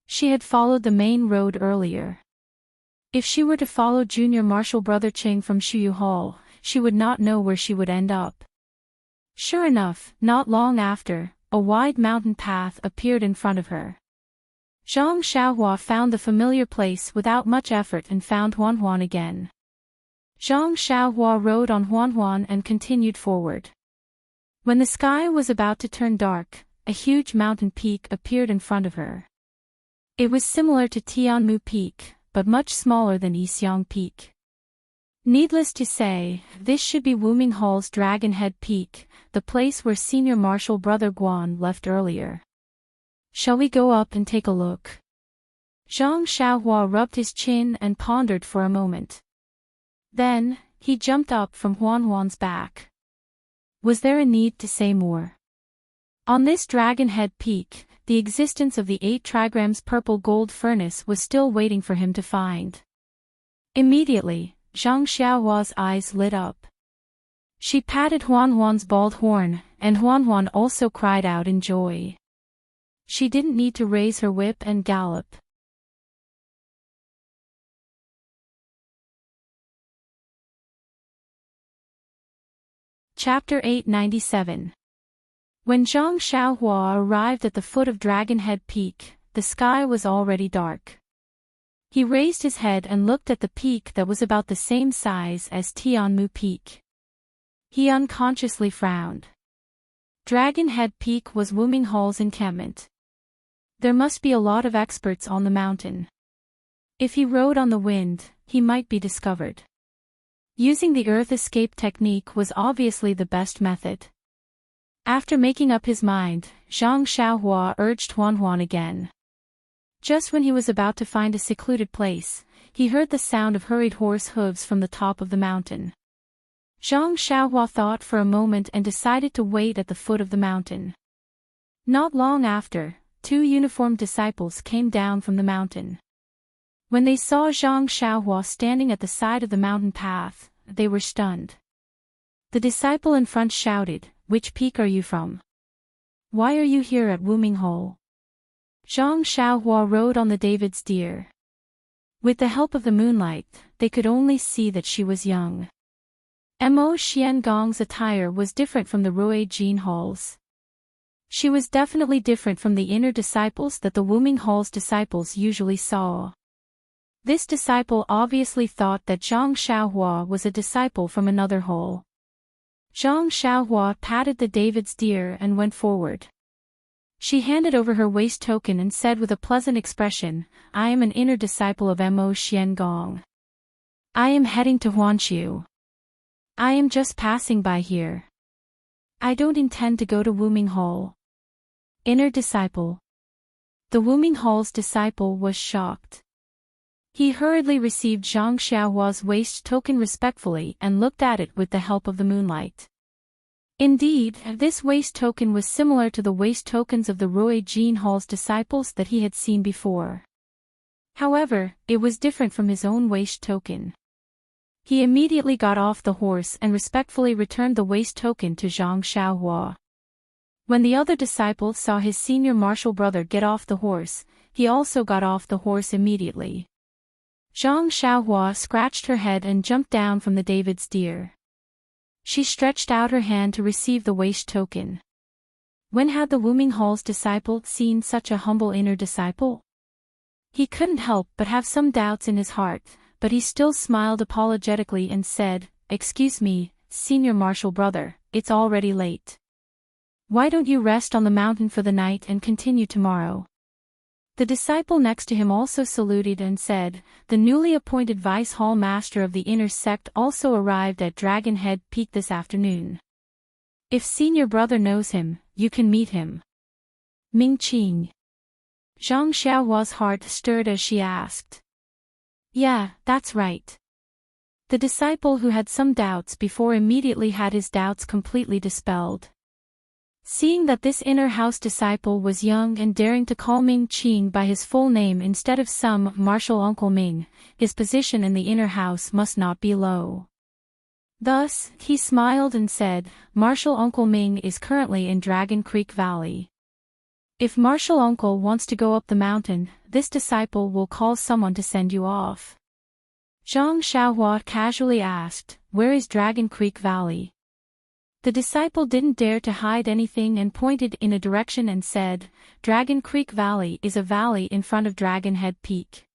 She had followed the main road earlier. If she were to follow Junior Marshal Brother Qing from Shuyu Hall, she would not know where she would end up. Sure enough, not long after, a wide mountain path appeared in front of her. Zhang Xiaohua found the familiar place without much effort and found Huan again. Zhang Xiaohua rode on Huan and continued forward. When the sky was about to turn dark, a huge mountain peak appeared in front of her. It was similar to Tianmu Peak, but much smaller than Yixiang Peak. Needless to say, this should be Wuming Hall's Dragon Head Peak, the place where Senior Marshal Brother Guan left earlier. Shall we go up and take a look? Zhang Xiaohua rubbed his chin and pondered for a moment. Then, he jumped up from Huan's back. Was there a need to say more? On this Dragon Head Peak, the existence of the 8 trigrams purple gold furnace was still waiting for him to find. Immediately, Zhang Xiaohua's eyes lit up. She patted Huan's bald horn, and Huan also cried out in joy. She didn't need to raise her whip and gallop. Chapter 897. When Zhang Xiaohua arrived at the foot of Dragon Head Peak, the sky was already dark. He raised his head and looked at the peak that was about the same size as Tianmu Peak. He unconsciously frowned. Dragon Head Peak was Wuming Hall's encampment. There must be a lot of experts on the mountain. If he rode on the wind, he might be discovered. Using the earth escape technique was obviously the best method. After making up his mind, Zhang Xiaohua urged Huan again. Just when he was about to find a secluded place, he heard the sound of hurried horse hooves from the top of the mountain. Zhang Xiaohua thought for a moment and decided to wait at the foot of the mountain. Not long after, 2 uniformed disciples came down from the mountain. When they saw Zhang Xiaohua standing at the side of the mountain path, they were stunned. The disciple in front shouted, "Which peak are you from? Why are you here at Wuming Hall?" Zhang Xiaohua rode on the David's deer. With the help of the moonlight, they could only see that she was young. Mo Xiangong's attire was different from the Rui Jin Hall's. She was definitely different from the inner disciples that the Wuming Hall's disciples usually saw. This disciple obviously thought that Zhang Xiaohua was a disciple from another hall. Zhang Xiaohua patted the David's deer and went forward. She handed over her waist token and said with a pleasant expression, "I am an inner disciple of Mo Xiangong. I am heading to Huanshu. I am just passing by here. I don't intend to go to Wuming Hall." Inner disciple. The Wuming Hall's disciple was shocked. He hurriedly received Zhang Xiaohua's waist token respectfully and looked at it with the help of the moonlight. Indeed, this waste token was similar to the waste tokens of the Roy Jean Hall's disciples that he had seen before. However, it was different from his own waste token. He immediately got off the horse and respectfully returned the waste token to Zhang Xiaohua. When the other disciple saw his senior martial brother get off the horse, he also got off the horse immediately. Zhang Xiaohua scratched her head and jumped down from the David's deer. She stretched out her hand to receive the waste token. When had the Wuming Hall's disciple seen such a humble inner disciple? He couldn't help but have some doubts in his heart, but he still smiled apologetically and said, "Excuse me, senior martial brother, it's already late. Why don't you rest on the mountain for the night and continue tomorrow?" The disciple next to him also saluted and said, "The newly appointed Vice Hall Master of the inner sect also arrived at Dragon Head Peak this afternoon. If senior brother knows him, you can meet him." Ming Qing. Zhang Xiaohua's heart stirred as she asked. "Yeah, that's right." The disciple who had some doubts before immediately had his doubts completely dispelled. Seeing that this inner house disciple was young and daring to call Ming Qing by his full name instead of some martial Uncle Ming, his position in the inner house must not be low. Thus, he smiled and said, "Martial Uncle Ming is currently in Dragon Creek Valley. If Martial Uncle wants to go up the mountain, this disciple will call someone to send you off." Zhang Xiaohua casually asked, "Where is Dragon Creek Valley?" The disciple didn't dare to hide anything and pointed in a direction and said, "Dragon Creek Valley is a valley in front of Dragon Head Peak.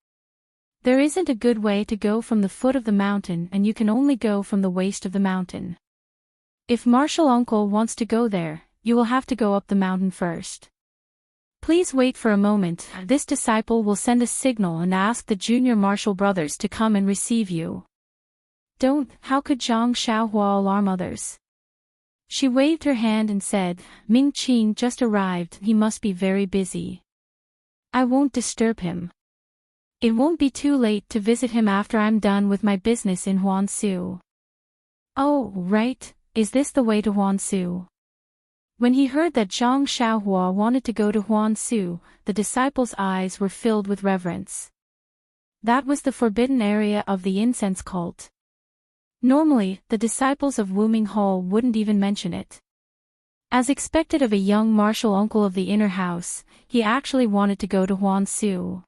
There isn't a good way to go from the foot of the mountain and you can only go from the waist of the mountain. If Martial Uncle wants to go there, you will have to go up the mountain first. Please wait for a moment, this disciple will send a signal and ask the junior martial brothers to come and receive you." "Don't, how could Zhang Xiaohua alarm others?" She waved her hand and said, "Ming Qing just arrived, he must be very busy. I won't disturb him. It won't be too late to visit him after I'm done with my business in Huansu." "Oh, right, is this the way to Huansu?" When he heard that Zhang Xiaohua wanted to go to Huansu, the disciple's eyes were filled with reverence. That was the forbidden area of the incense cult. Normally, the disciples of Wuming Hall wouldn't even mention it. As expected of a young martial uncle of the inner house, he actually wanted to go to Huansu.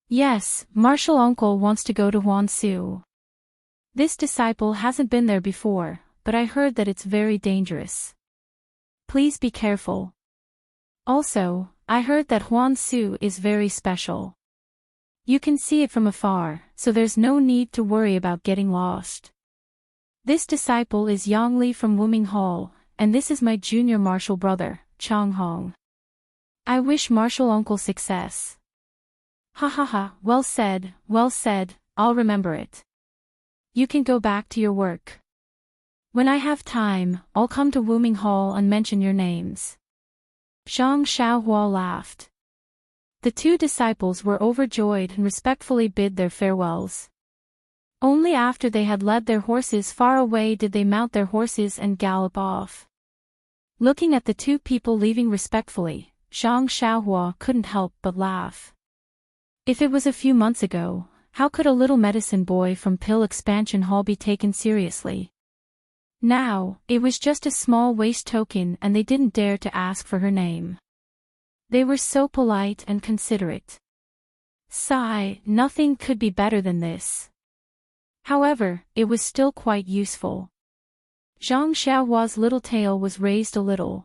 "Yes, martial uncle wants to go to Huansu. This disciple hasn't been there before, but I heard that it's very dangerous. Please be careful. Also, I heard that Huansu is very special. You can see it from afar, so there's no need to worry about getting lost. This disciple is Yangli from Wuming Hall, and this is my junior martial brother, Chang Hong. I wish martial uncle success." "Ha ha ha, well said, I'll remember it. You can go back to your work. When I have time, I'll come to Wuming Hall and mention your names." Zhang Xiaohua laughed. The two disciples were overjoyed and respectfully bid their farewells. Only after they had led their horses far away did they mount their horses and gallop off. Looking at the two people leaving respectfully, Zhang Xiaohua couldn't help but laugh. If it was a few months ago, how could a little medicine boy from Pill Expansion Hall be taken seriously? Now, it was just a small waste token and they didn't dare to ask for her name. They were so polite and considerate. Sigh, nothing could be better than this. However, it was still quite useful. Zhang Xiaohua's little tail was raised a little.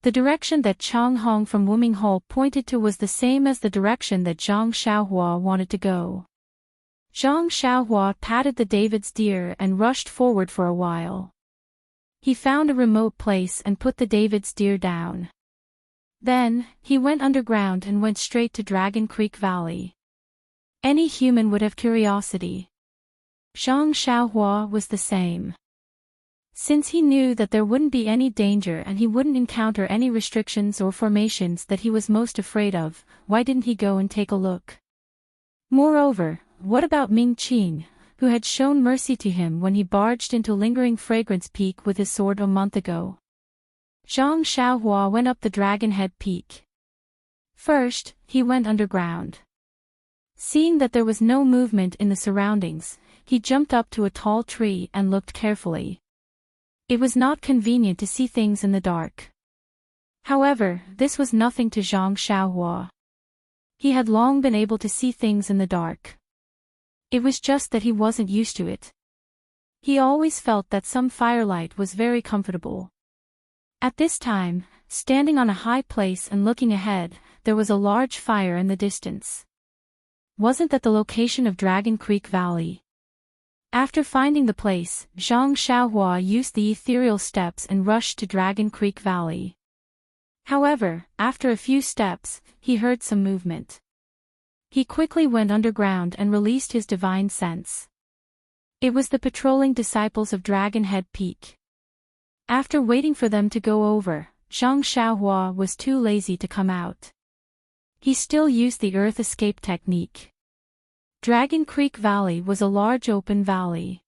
The direction that Chang Hong from Wuming Hall pointed to was the same as the direction that Zhang Xiaohua wanted to go. Zhang Xiaohua patted the David's deer and rushed forward for a while. He found a remote place and put the David's deer down. Then, he went underground and went straight to Dragon Creek Valley. Any human would have curiosity. Zhang Xiaohua was the same. Since he knew that there wouldn't be any danger and he wouldn't encounter any restrictions or formations that he was most afraid of, why didn't he go and take a look? Moreover, what about Ming Qing, who had shown mercy to him when he barged into Lingering Fragrance Peak with his sword a month ago. Zhang Xiaohua went up the Dragon Head Peak. First, he went underground. Seeing that there was no movement in the surroundings, he jumped up to a tall tree and looked carefully. It was not convenient to see things in the dark. However, this was nothing to Zhang Xiaohua. He had long been able to see things in the dark. It was just that he wasn't used to it. He always felt that some firelight was very comfortable. At this time, standing on a high place and looking ahead, there was a large fire in the distance. Wasn't that the location of Dragon Creek Valley? After finding the place, Zhang Xiaohua used the ethereal steps and rushed to Dragon Creek Valley. However, after a few steps, he heard some movement. He quickly went underground and released his divine sense. It was the patrolling disciples of Dragon Head Peak. After waiting for them to go over, Zhang Xiaohua was too lazy to come out. He still used the earth escape technique. Dragon Creek Valley was a large open valley.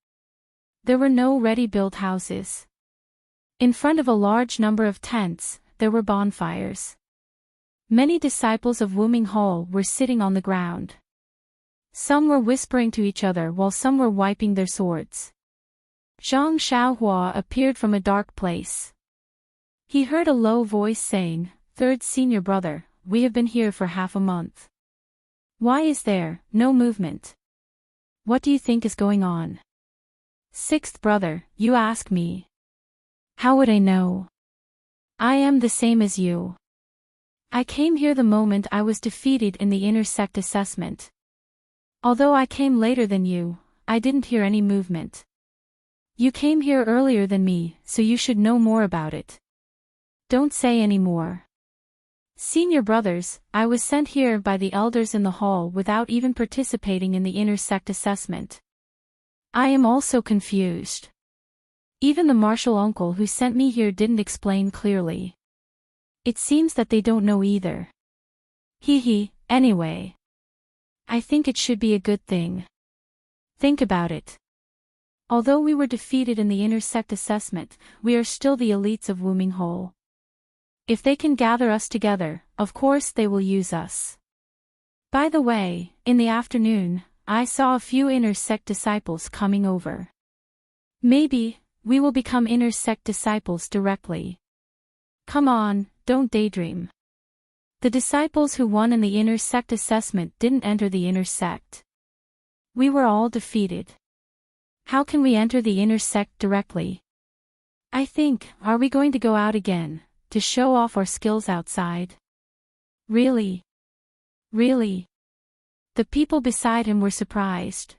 There were no ready-built houses. In front of a large number of tents, there were bonfires. Many disciples of Wuming Hall were sitting on the ground. Some were whispering to each other while some were wiping their swords. Zhang Xiaohua appeared from a dark place. He heard a low voice saying, "Third senior brother, we have been here for half a month. Why is there no movement? What do you think is going on?" "Sixth brother, you ask me. How would I know? I am the same as you. I came here the moment I was defeated in the intersect assessment. Although I came later than you, I didn't hear any movement. You came here earlier than me, so you should know more about it. Don't say any more. Senior brothers, I was sent here by the elders in the hall without even participating in the intersect assessment. I am also confused. Even the martial uncle who sent me here didn't explain clearly. It seems that they don't know either. Anyway. I think it should be a good thing. Think about it. Although we were defeated in the intersect assessment, we are still the elites of Wuming Hall. If they can gather us together, of course they will use us. By the way, in the afternoon, I saw a few intersect disciples coming over. Maybe we will become intersect disciples directly. Come on, don't daydream. The disciples who won in the intersect assessment didn't enter the intersect. We were all defeated. How can we enter the intersect directly? I think, are we going to go out again, to show off our skills outside? Really? Really? The people beside him were surprised.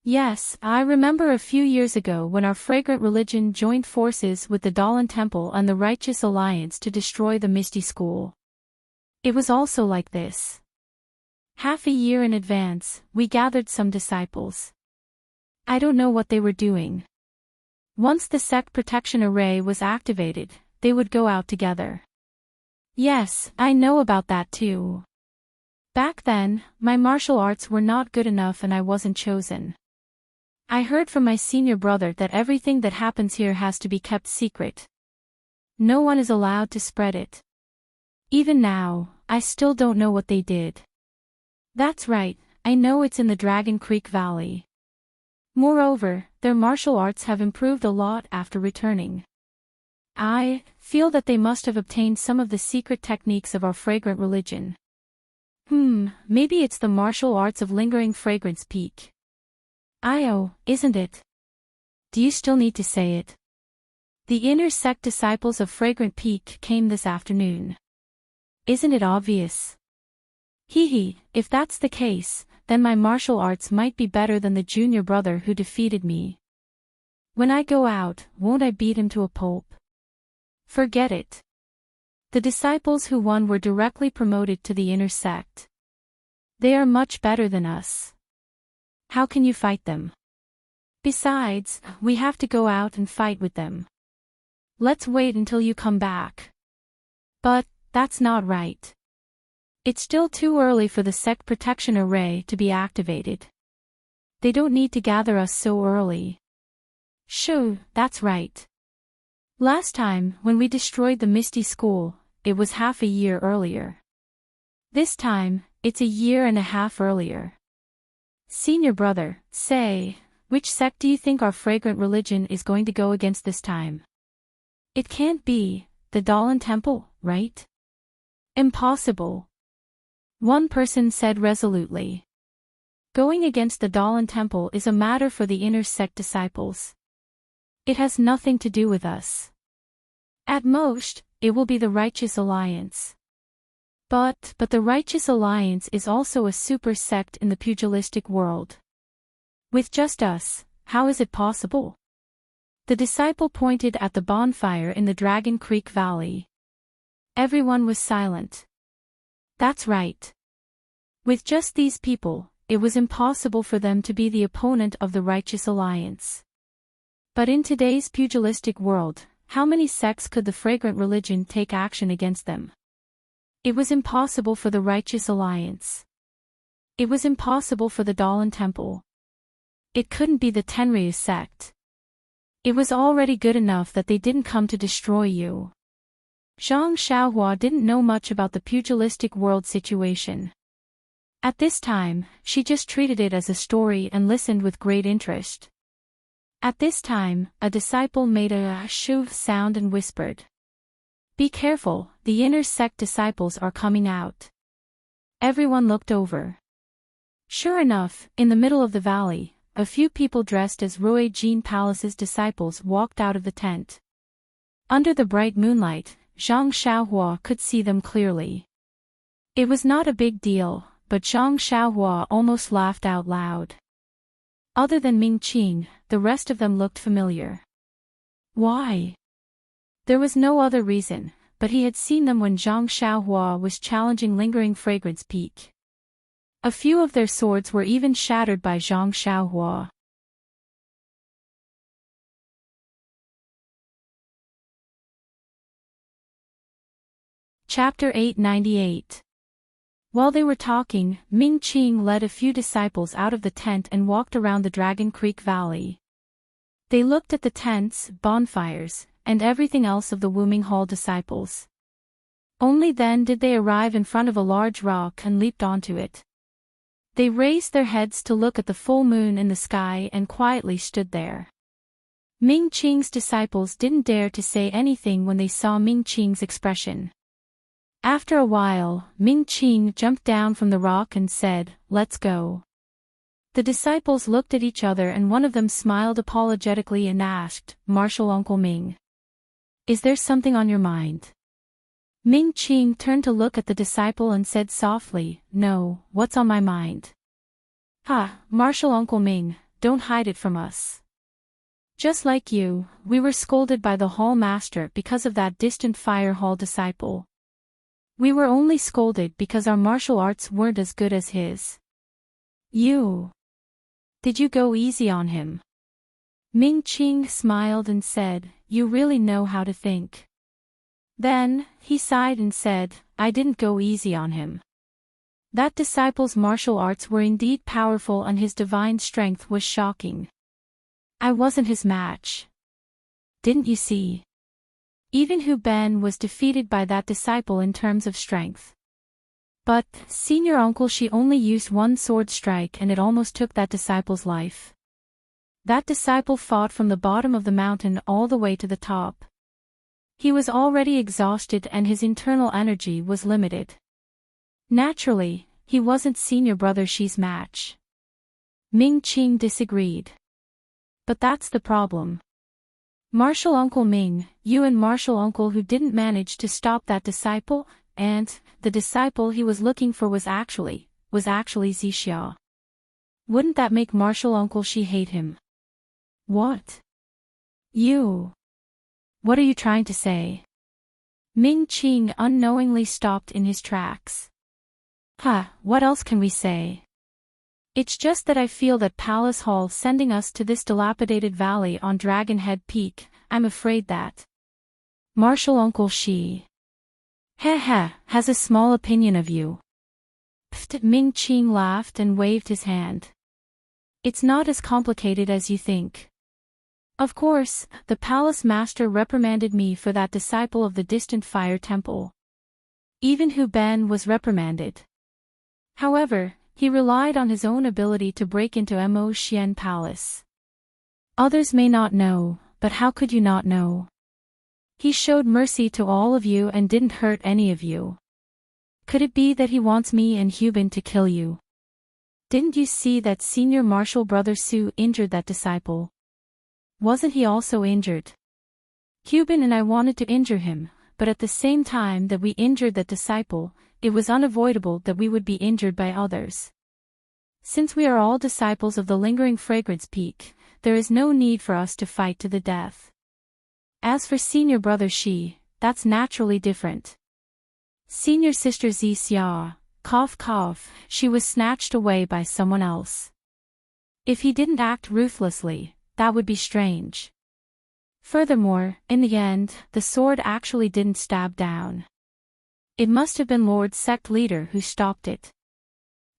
Yes, I remember a few years ago when our fragrant religion joined forces with the Dalan Temple and the Righteous Alliance to destroy the Misty School. It was also like this. Half a year in advance, we gathered some disciples. I don't know what they were doing. Once the sect protection array was activated, they would go out together. Yes, I know about that too. Back then, my martial arts were not good enough and I wasn't chosen. I heard from my senior brother that everything that happens here has to be kept secret. No one is allowed to spread it. Even now, I still don't know what they did. That's right, I know it's in the Dragon Creek Valley. Moreover, their martial arts have improved a lot after returning. I feel that they must have obtained some of the secret techniques of our fragrant religion. Maybe it's the martial arts of Lingering Fragrance Peak. Isn't it? Do you still need to say it? The intersect disciples of Fragrant Peak came this afternoon. Isn't it obvious? If that's the case, then my martial arts might be better than the junior brother who defeated me. When I go out, won't I beat him to a pulp? Forget it. The disciples who won were directly promoted to the intersect. They are much better than us. How can you fight them? Besides, we have to go out and fight with them. Let's wait until you come back. But, that's not right. It's still too early for the sect protection array to be activated. They don't need to gather us so early. Shoo, that's right. Last time, when we destroyed the Misty School, it was half a year earlier. This time, it's a year and a half earlier. Senior brother, say, which sect do you think our fragrant religion is going to go against this time? It can't be the Dahlin Temple, right? Impossible. One person said resolutely. Going against the Dahlin Temple is a matter for the inner sect disciples. It has nothing to do with us. At most, it will be the Righteous Alliance. But the Righteous Alliance is also a super sect in the pugilistic world. With just us, how is it possible? The disciple pointed at the bonfire in the Dragon Creek Valley. Everyone was silent. That's right. With just these people, it was impossible for them to be the opponent of the Righteous Alliance. But in today's pugilistic world, how many sects could the fragrant religion take action against them? It was impossible for the Righteous Alliance. It was impossible for the Dahlin Temple. It couldn't be the Tenryu sect. It was already good enough that they didn't come to destroy you. Zhang Xiaohua didn't know much about the pugilistic world situation. At this time, she just treated it as a story and listened with great interest. At this time, a disciple made a shoo sound and whispered. Be careful, the inner sect disciples are coming out. Everyone looked over. Sure enough, in the middle of the valley, a few people dressed as Rui Jin Palace's disciples walked out of the tent. Under the bright moonlight, Zhang Xiaohua could see them clearly. It was not a big deal, but Zhang Xiaohua almost laughed out loud. Other than Ming Qing, the rest of them looked familiar. Why? There was no other reason, but he had seen them when Zhang Xiaohua was challenging Lingering Fragrance Peak. A few of their swords were even shattered by Zhang Xiaohua. Chapter 898. While they were talking, Ming Qing led a few disciples out of the tent and walked around the Dragon Creek Valley. They looked at the tents, bonfires, and everything else of the Wuming Hall disciples. Only then did they arrive in front of a large rock and leaped onto it. They raised their heads to look at the full moon in the sky and quietly stood there. Ming Qing's disciples didn't dare to say anything when they saw Ming Qing's expression. After a while, Ming Qing jumped down from the rock and said, "Let's go." The disciples looked at each other and one of them smiled apologetically and asked, "Martial Uncle Ming, is there something on your mind?" Ming Qing turned to look at the disciple and said softly, "No, what's on my mind?" Martial Uncle Ming, don't hide it from us. Just like you, we were scolded by the hall master because of that distant fire hall disciple. We were only scolded because our martial arts weren't as good as his. Did you go easy on him? Ming Qing smiled and said, "You really know how to think." Then, he sighed and said, "I didn't go easy on him. That disciple's martial arts were indeed powerful and his divine strength was shocking. I wasn't his match. Didn't you see? Even Hu Ben was defeated by that disciple in terms of strength. But, senior uncle, she only used one sword strike and it almost took that disciple's life. That disciple fought from the bottom of the mountain all the way to the top. He was already exhausted and his internal energy was limited. Naturally, he wasn't senior brother Shi's match." Ming Qing disagreed. "But that's the problem. Martial Uncle Ming, you and Martial Uncle who didn't manage to stop that disciple, and the disciple he was looking for was actually Zixia. Wouldn't that make Martial Uncle Shi hate him?" "What? What are you trying to say?" Ming Qing unknowingly stopped in his tracks. What else can we say? It's just that I feel that Palace Hall sending us to this dilapidated valley on Dragon Head Peak, I'm afraid that Martial Uncle Shi has a small opinion of you. Pfft, Ming Qing laughed and waved his hand. It's not as complicated as you think. Of course, the palace master reprimanded me for that disciple of the distant fire temple. Even Hu Ben was reprimanded. However, he relied on his own ability to break into Mo Xian Palace. Others may not know, but how could you not know? He showed mercy to all of you and didn't hurt any of you. Could it be that he wants me and Hu Ben to kill you? Didn't you see that senior martial brother Su injured that disciple? Wasn't he also injured? Hu Ben and I wanted to injure him, but at the same time that we injured that disciple, it was unavoidable that we would be injured by others. Since we are all disciples of the lingering fragrance peak, there is no need for us to fight to the death. As for senior brother Shi, that's naturally different. Senior sister Zi Xia, cough cough, she was snatched away by someone else. If he didn't act ruthlessly, that would be strange. Furthermore, in the end, the sword actually didn't stab down. It must have been Lord Sect Leader who stopped it.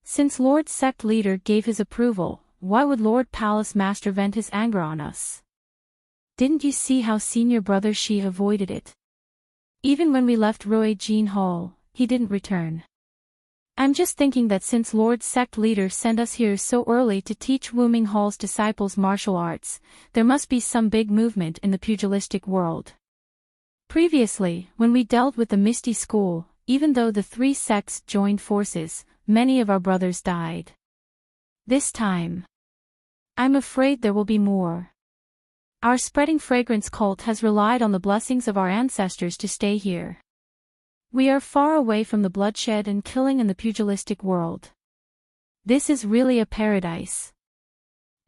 Since Lord Sect Leader gave his approval, why would Lord Palace Master vent his anger on us? Didn't you see how senior brother Shi avoided it? Even when we left Rui Jin Hall, he didn't return. I'm just thinking that since Lord Sect Leader sent us here so early to teach Wuming Hall's disciples martial arts, there must be some big movement in the pugilistic world. Previously, when we dealt with the Misty School, even though the three sects joined forces, many of our brothers died. This time, I'm afraid there will be more. Our spreading fragrance cult has relied on the blessings of our ancestors to stay here. We are far away from the bloodshed and killing in the pugilistic world. This is really a paradise.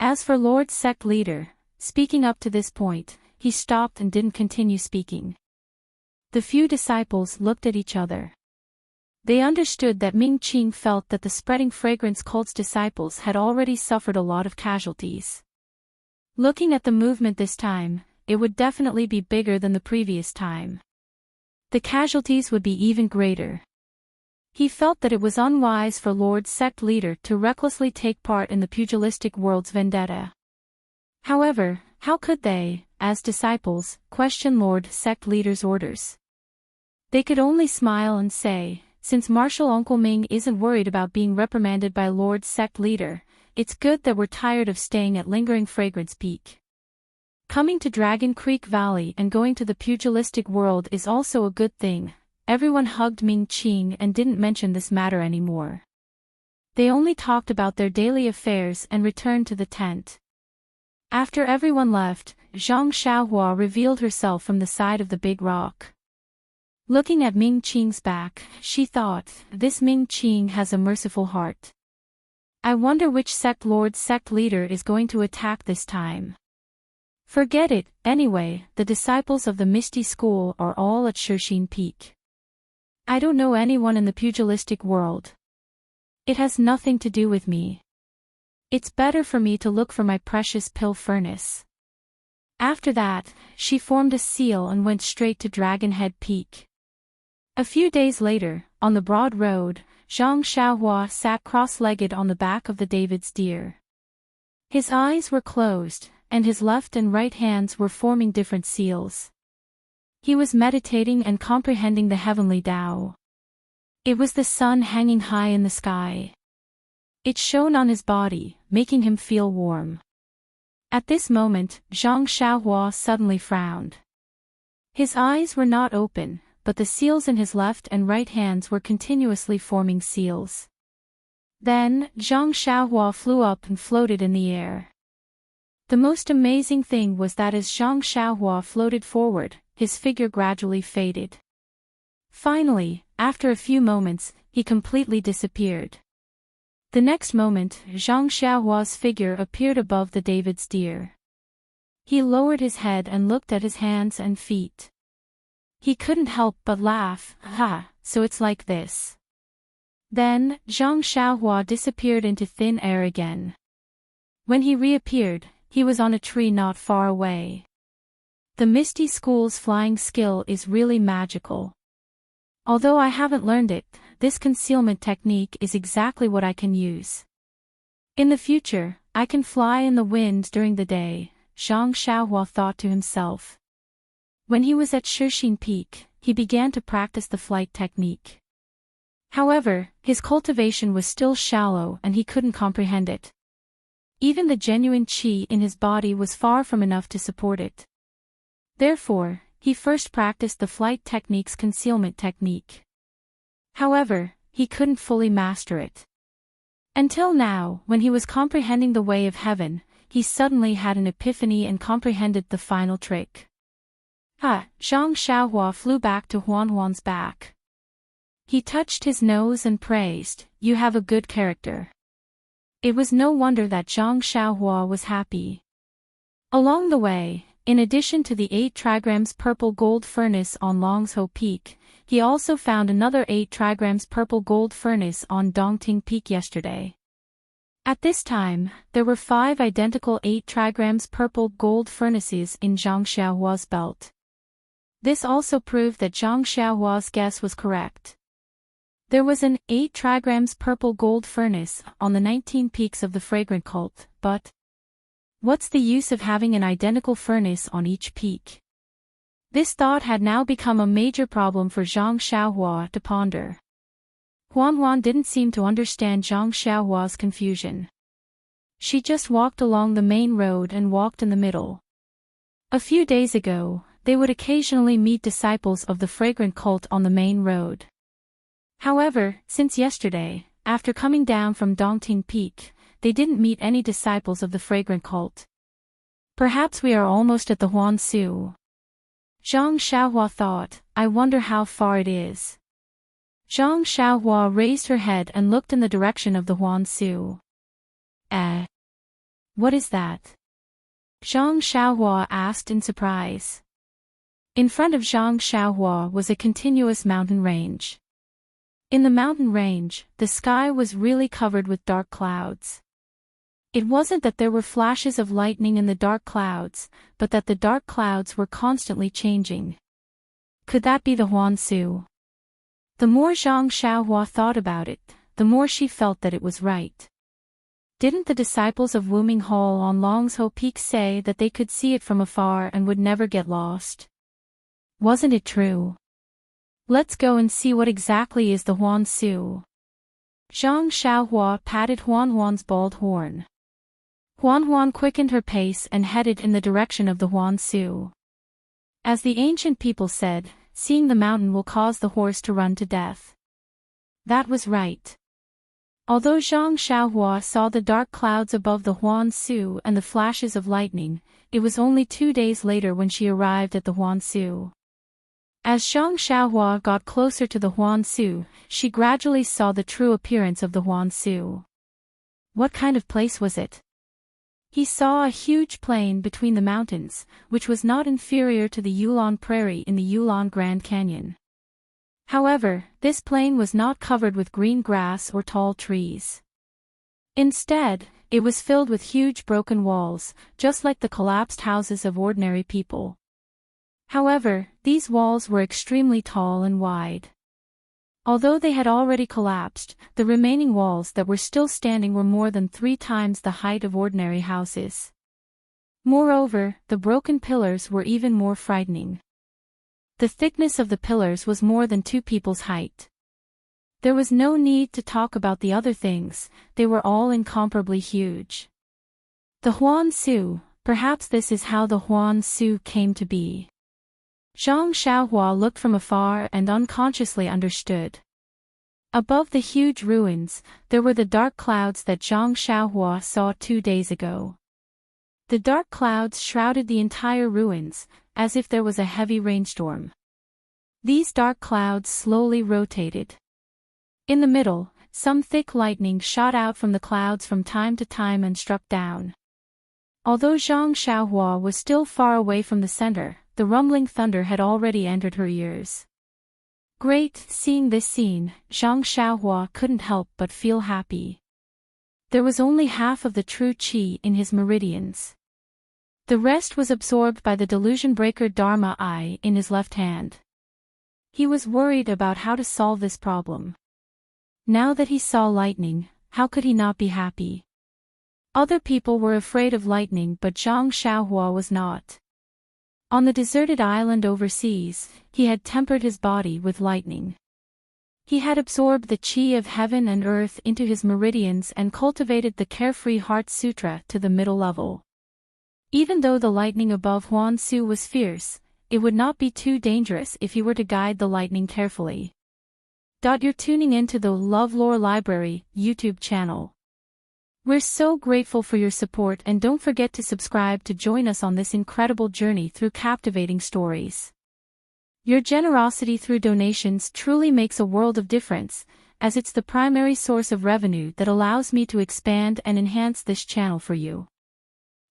As for Lord Sect Leader, speaking up to this point, he stopped and didn't continue speaking. The few disciples looked at each other. They understood that Ming Qing felt that the spreading fragrance cult's disciples had already suffered a lot of casualties. Looking at the movement this time, it would definitely be bigger than the previous time. The casualties would be even greater. He felt that it was unwise for Lord Sect Leader to recklessly take part in the pugilistic world's vendetta. However, how could they, as disciples, question Lord Sect Leader's orders? They could only smile and say, since Marshal Uncle Ming isn't worried about being reprimanded by Lord Sect Leader, it's good that we're tired of staying at Lingering Fragrance Peak. Coming to Dragon Creek Valley and going to the pugilistic world is also a good thing. Everyone hugged Ming Qing and didn't mention this matter anymore. They only talked about their daily affairs and returned to the tent. After everyone left, Zhang Xiaohua revealed herself from the side of the big rock. Looking at Ming Qing's back, she thought, this Ming Qing has a merciful heart. I wonder which sect Lord Sect Leader is going to attack this time. Forget it, anyway, the disciples of the Misty School are all at Shixin Peak. I don't know anyone in the pugilistic world. It has nothing to do with me. It's better for me to look for my precious pill furnace. After that, she formed a seal and went straight to Dragon Head Peak. A few days later, on the broad road, Zhang Xiaohua sat cross-legged on the back of the David's deer. His eyes were closed, and his left and right hands were forming different seals. He was meditating and comprehending the heavenly Tao. It was the sun hanging high in the sky. It shone on his body, making him feel warm. At this moment, Zhang Xiaohua suddenly frowned. His eyes were not open, but the seals in his left and right hands were continuously forming seals. Then, Zhang Xiaohua flew up and floated in the air. The most amazing thing was that as Zhang Xiaohua floated forward, his figure gradually faded. Finally, after a few moments, he completely disappeared. The next moment, Zhang Xiaohua's figure appeared above the David's deer. He lowered his head and looked at his hands and feet. He couldn't help but laugh, ha, so it's like this. Then, Zhang Xiaohua disappeared into thin air again. When he reappeared, he was on a tree not far away. The Misty School's flying skill is really magical. Although I haven't learned it, this concealment technique is exactly what I can use. In the future, I can fly in the wind during the day, Zhang Xiaohua thought to himself. When he was at Shixin Peak, he began to practice the flight technique. However, his cultivation was still shallow and he couldn't comprehend it. Even the genuine qi in his body was far from enough to support it. Therefore, he first practiced the flight technique's concealment technique. However, he couldn't fully master it. Until now, when he was comprehending the way of heaven, he suddenly had an epiphany and comprehended the final trick. Zhang Xiaohua flew back to Huan's back. He touched his nose and praised, "You have a good character." It was no wonder that Zhang Xiaohua was happy. Along the way, in addition to the 8 trigrams purple gold furnace on Longzhou Peak, he also found another 8 trigrams purple gold furnace on Dongting Peak yesterday. At this time, there were 5 identical 8 trigrams purple gold furnaces in Zhang Xiaohua's belt. This also proved that Zhang Xiaohua's guess was correct. There was an 8 trigrams purple gold furnace on the 19 peaks of the fragrant cult, but what's the use of having an identical furnace on each peak? This thought had now become a major problem for Zhang Xiaohua to ponder. Huan didn't seem to understand Zhang Xiaohua's confusion. She just walked along the main road and walked in the middle. A few days ago, they would occasionally meet disciples of the fragrant cult on the main road. However, since yesterday, after coming down from Dongting Peak, they didn't meet any disciples of the fragrant cult. Perhaps we are almost at the Huansu. Zhang Xiaohua thought, I wonder how far it is. Zhang Xiaohua raised her head and looked in the direction of the Huansu. What is that? Zhang Xiaohua asked in surprise. In front of Zhang Xiaohua was a continuous mountain range. In the mountain range, the sky was really covered with dark clouds. It wasn't that there were flashes of lightning in the dark clouds, but that the dark clouds were constantly changing. Could that be the Huansu? The more Zhang Xiaohua thought about it, the more she felt that it was right. Didn't the disciples of Wuming Hall on Longzhou Peak say that they could see it from afar and would never get lost? Wasn't it true? Let's go and see what exactly is the Huansu. Zhang Xiaohua patted Huan's bald horn. Huan quickened her pace and headed in the direction of the Huansu. As the ancient people said, seeing the mountain will cause the horse to run to death. That was right. Although Zhang Xiaohua saw the dark clouds above the Huansu and the flashes of lightning, it was only 2 days later when she arrived at the Huansu. As Zhang Xiaohua got closer to the Huansu, she gradually saw the true appearance of the Huansu. What kind of place was it? He saw a huge plain between the mountains, which was not inferior to the Yulon Prairie in the Yulon Grand Canyon. However, this plain was not covered with green grass or tall trees. Instead, it was filled with huge broken walls, just like the collapsed houses of ordinary people. However, these walls were extremely tall and wide. Although they had already collapsed, the remaining walls that were still standing were more than 3 times the height of ordinary houses. Moreover, the broken pillars were even more frightening. The thickness of the pillars was more than 2 people's height. There was no need to talk about the other things, they were all incomparably huge. The Huansu, perhaps this is how the Huansu came to be. Zhang Xiaohua looked from afar and unconsciously understood. Above the huge ruins, there were the dark clouds that Zhang Xiaohua saw 2 days ago. The dark clouds shrouded the entire ruins, as if there was a heavy rainstorm. These dark clouds slowly rotated. In the middle, some thick lightning shot out from the clouds from time to time and struck down. Although Zhang Xiaohua was still far away from the center, the rumbling thunder had already entered her ears. Great, seeing this scene, Zhang Xiaohua couldn't help but feel happy. There was only half of the true qi in his meridians. The rest was absorbed by the delusion breaker Dharma Eye in his left hand. He was worried about how to solve this problem. Now that he saw lightning, how could he not be happy? Other people were afraid of lightning, but Zhang Xiaohua was not. On the deserted island overseas, he had tempered his body with lightning. He had absorbed the qi of heaven and earth into his meridians and cultivated the carefree Heart Sutra to the middle level. Even though the lightning above Huan Su was fierce, it would not be too dangerous if he were to guide the lightning carefully. You're tuning into the LoveLore Library YouTube channel. We're so grateful for your support, and don't forget to subscribe to join us on this incredible journey through captivating stories. Your generosity through donations truly makes a world of difference, as it's the primary source of revenue that allows me to expand and enhance this channel for you.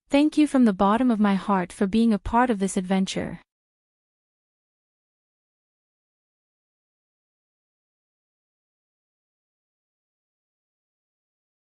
Thank you from the bottom of my heart for being a part of this adventure.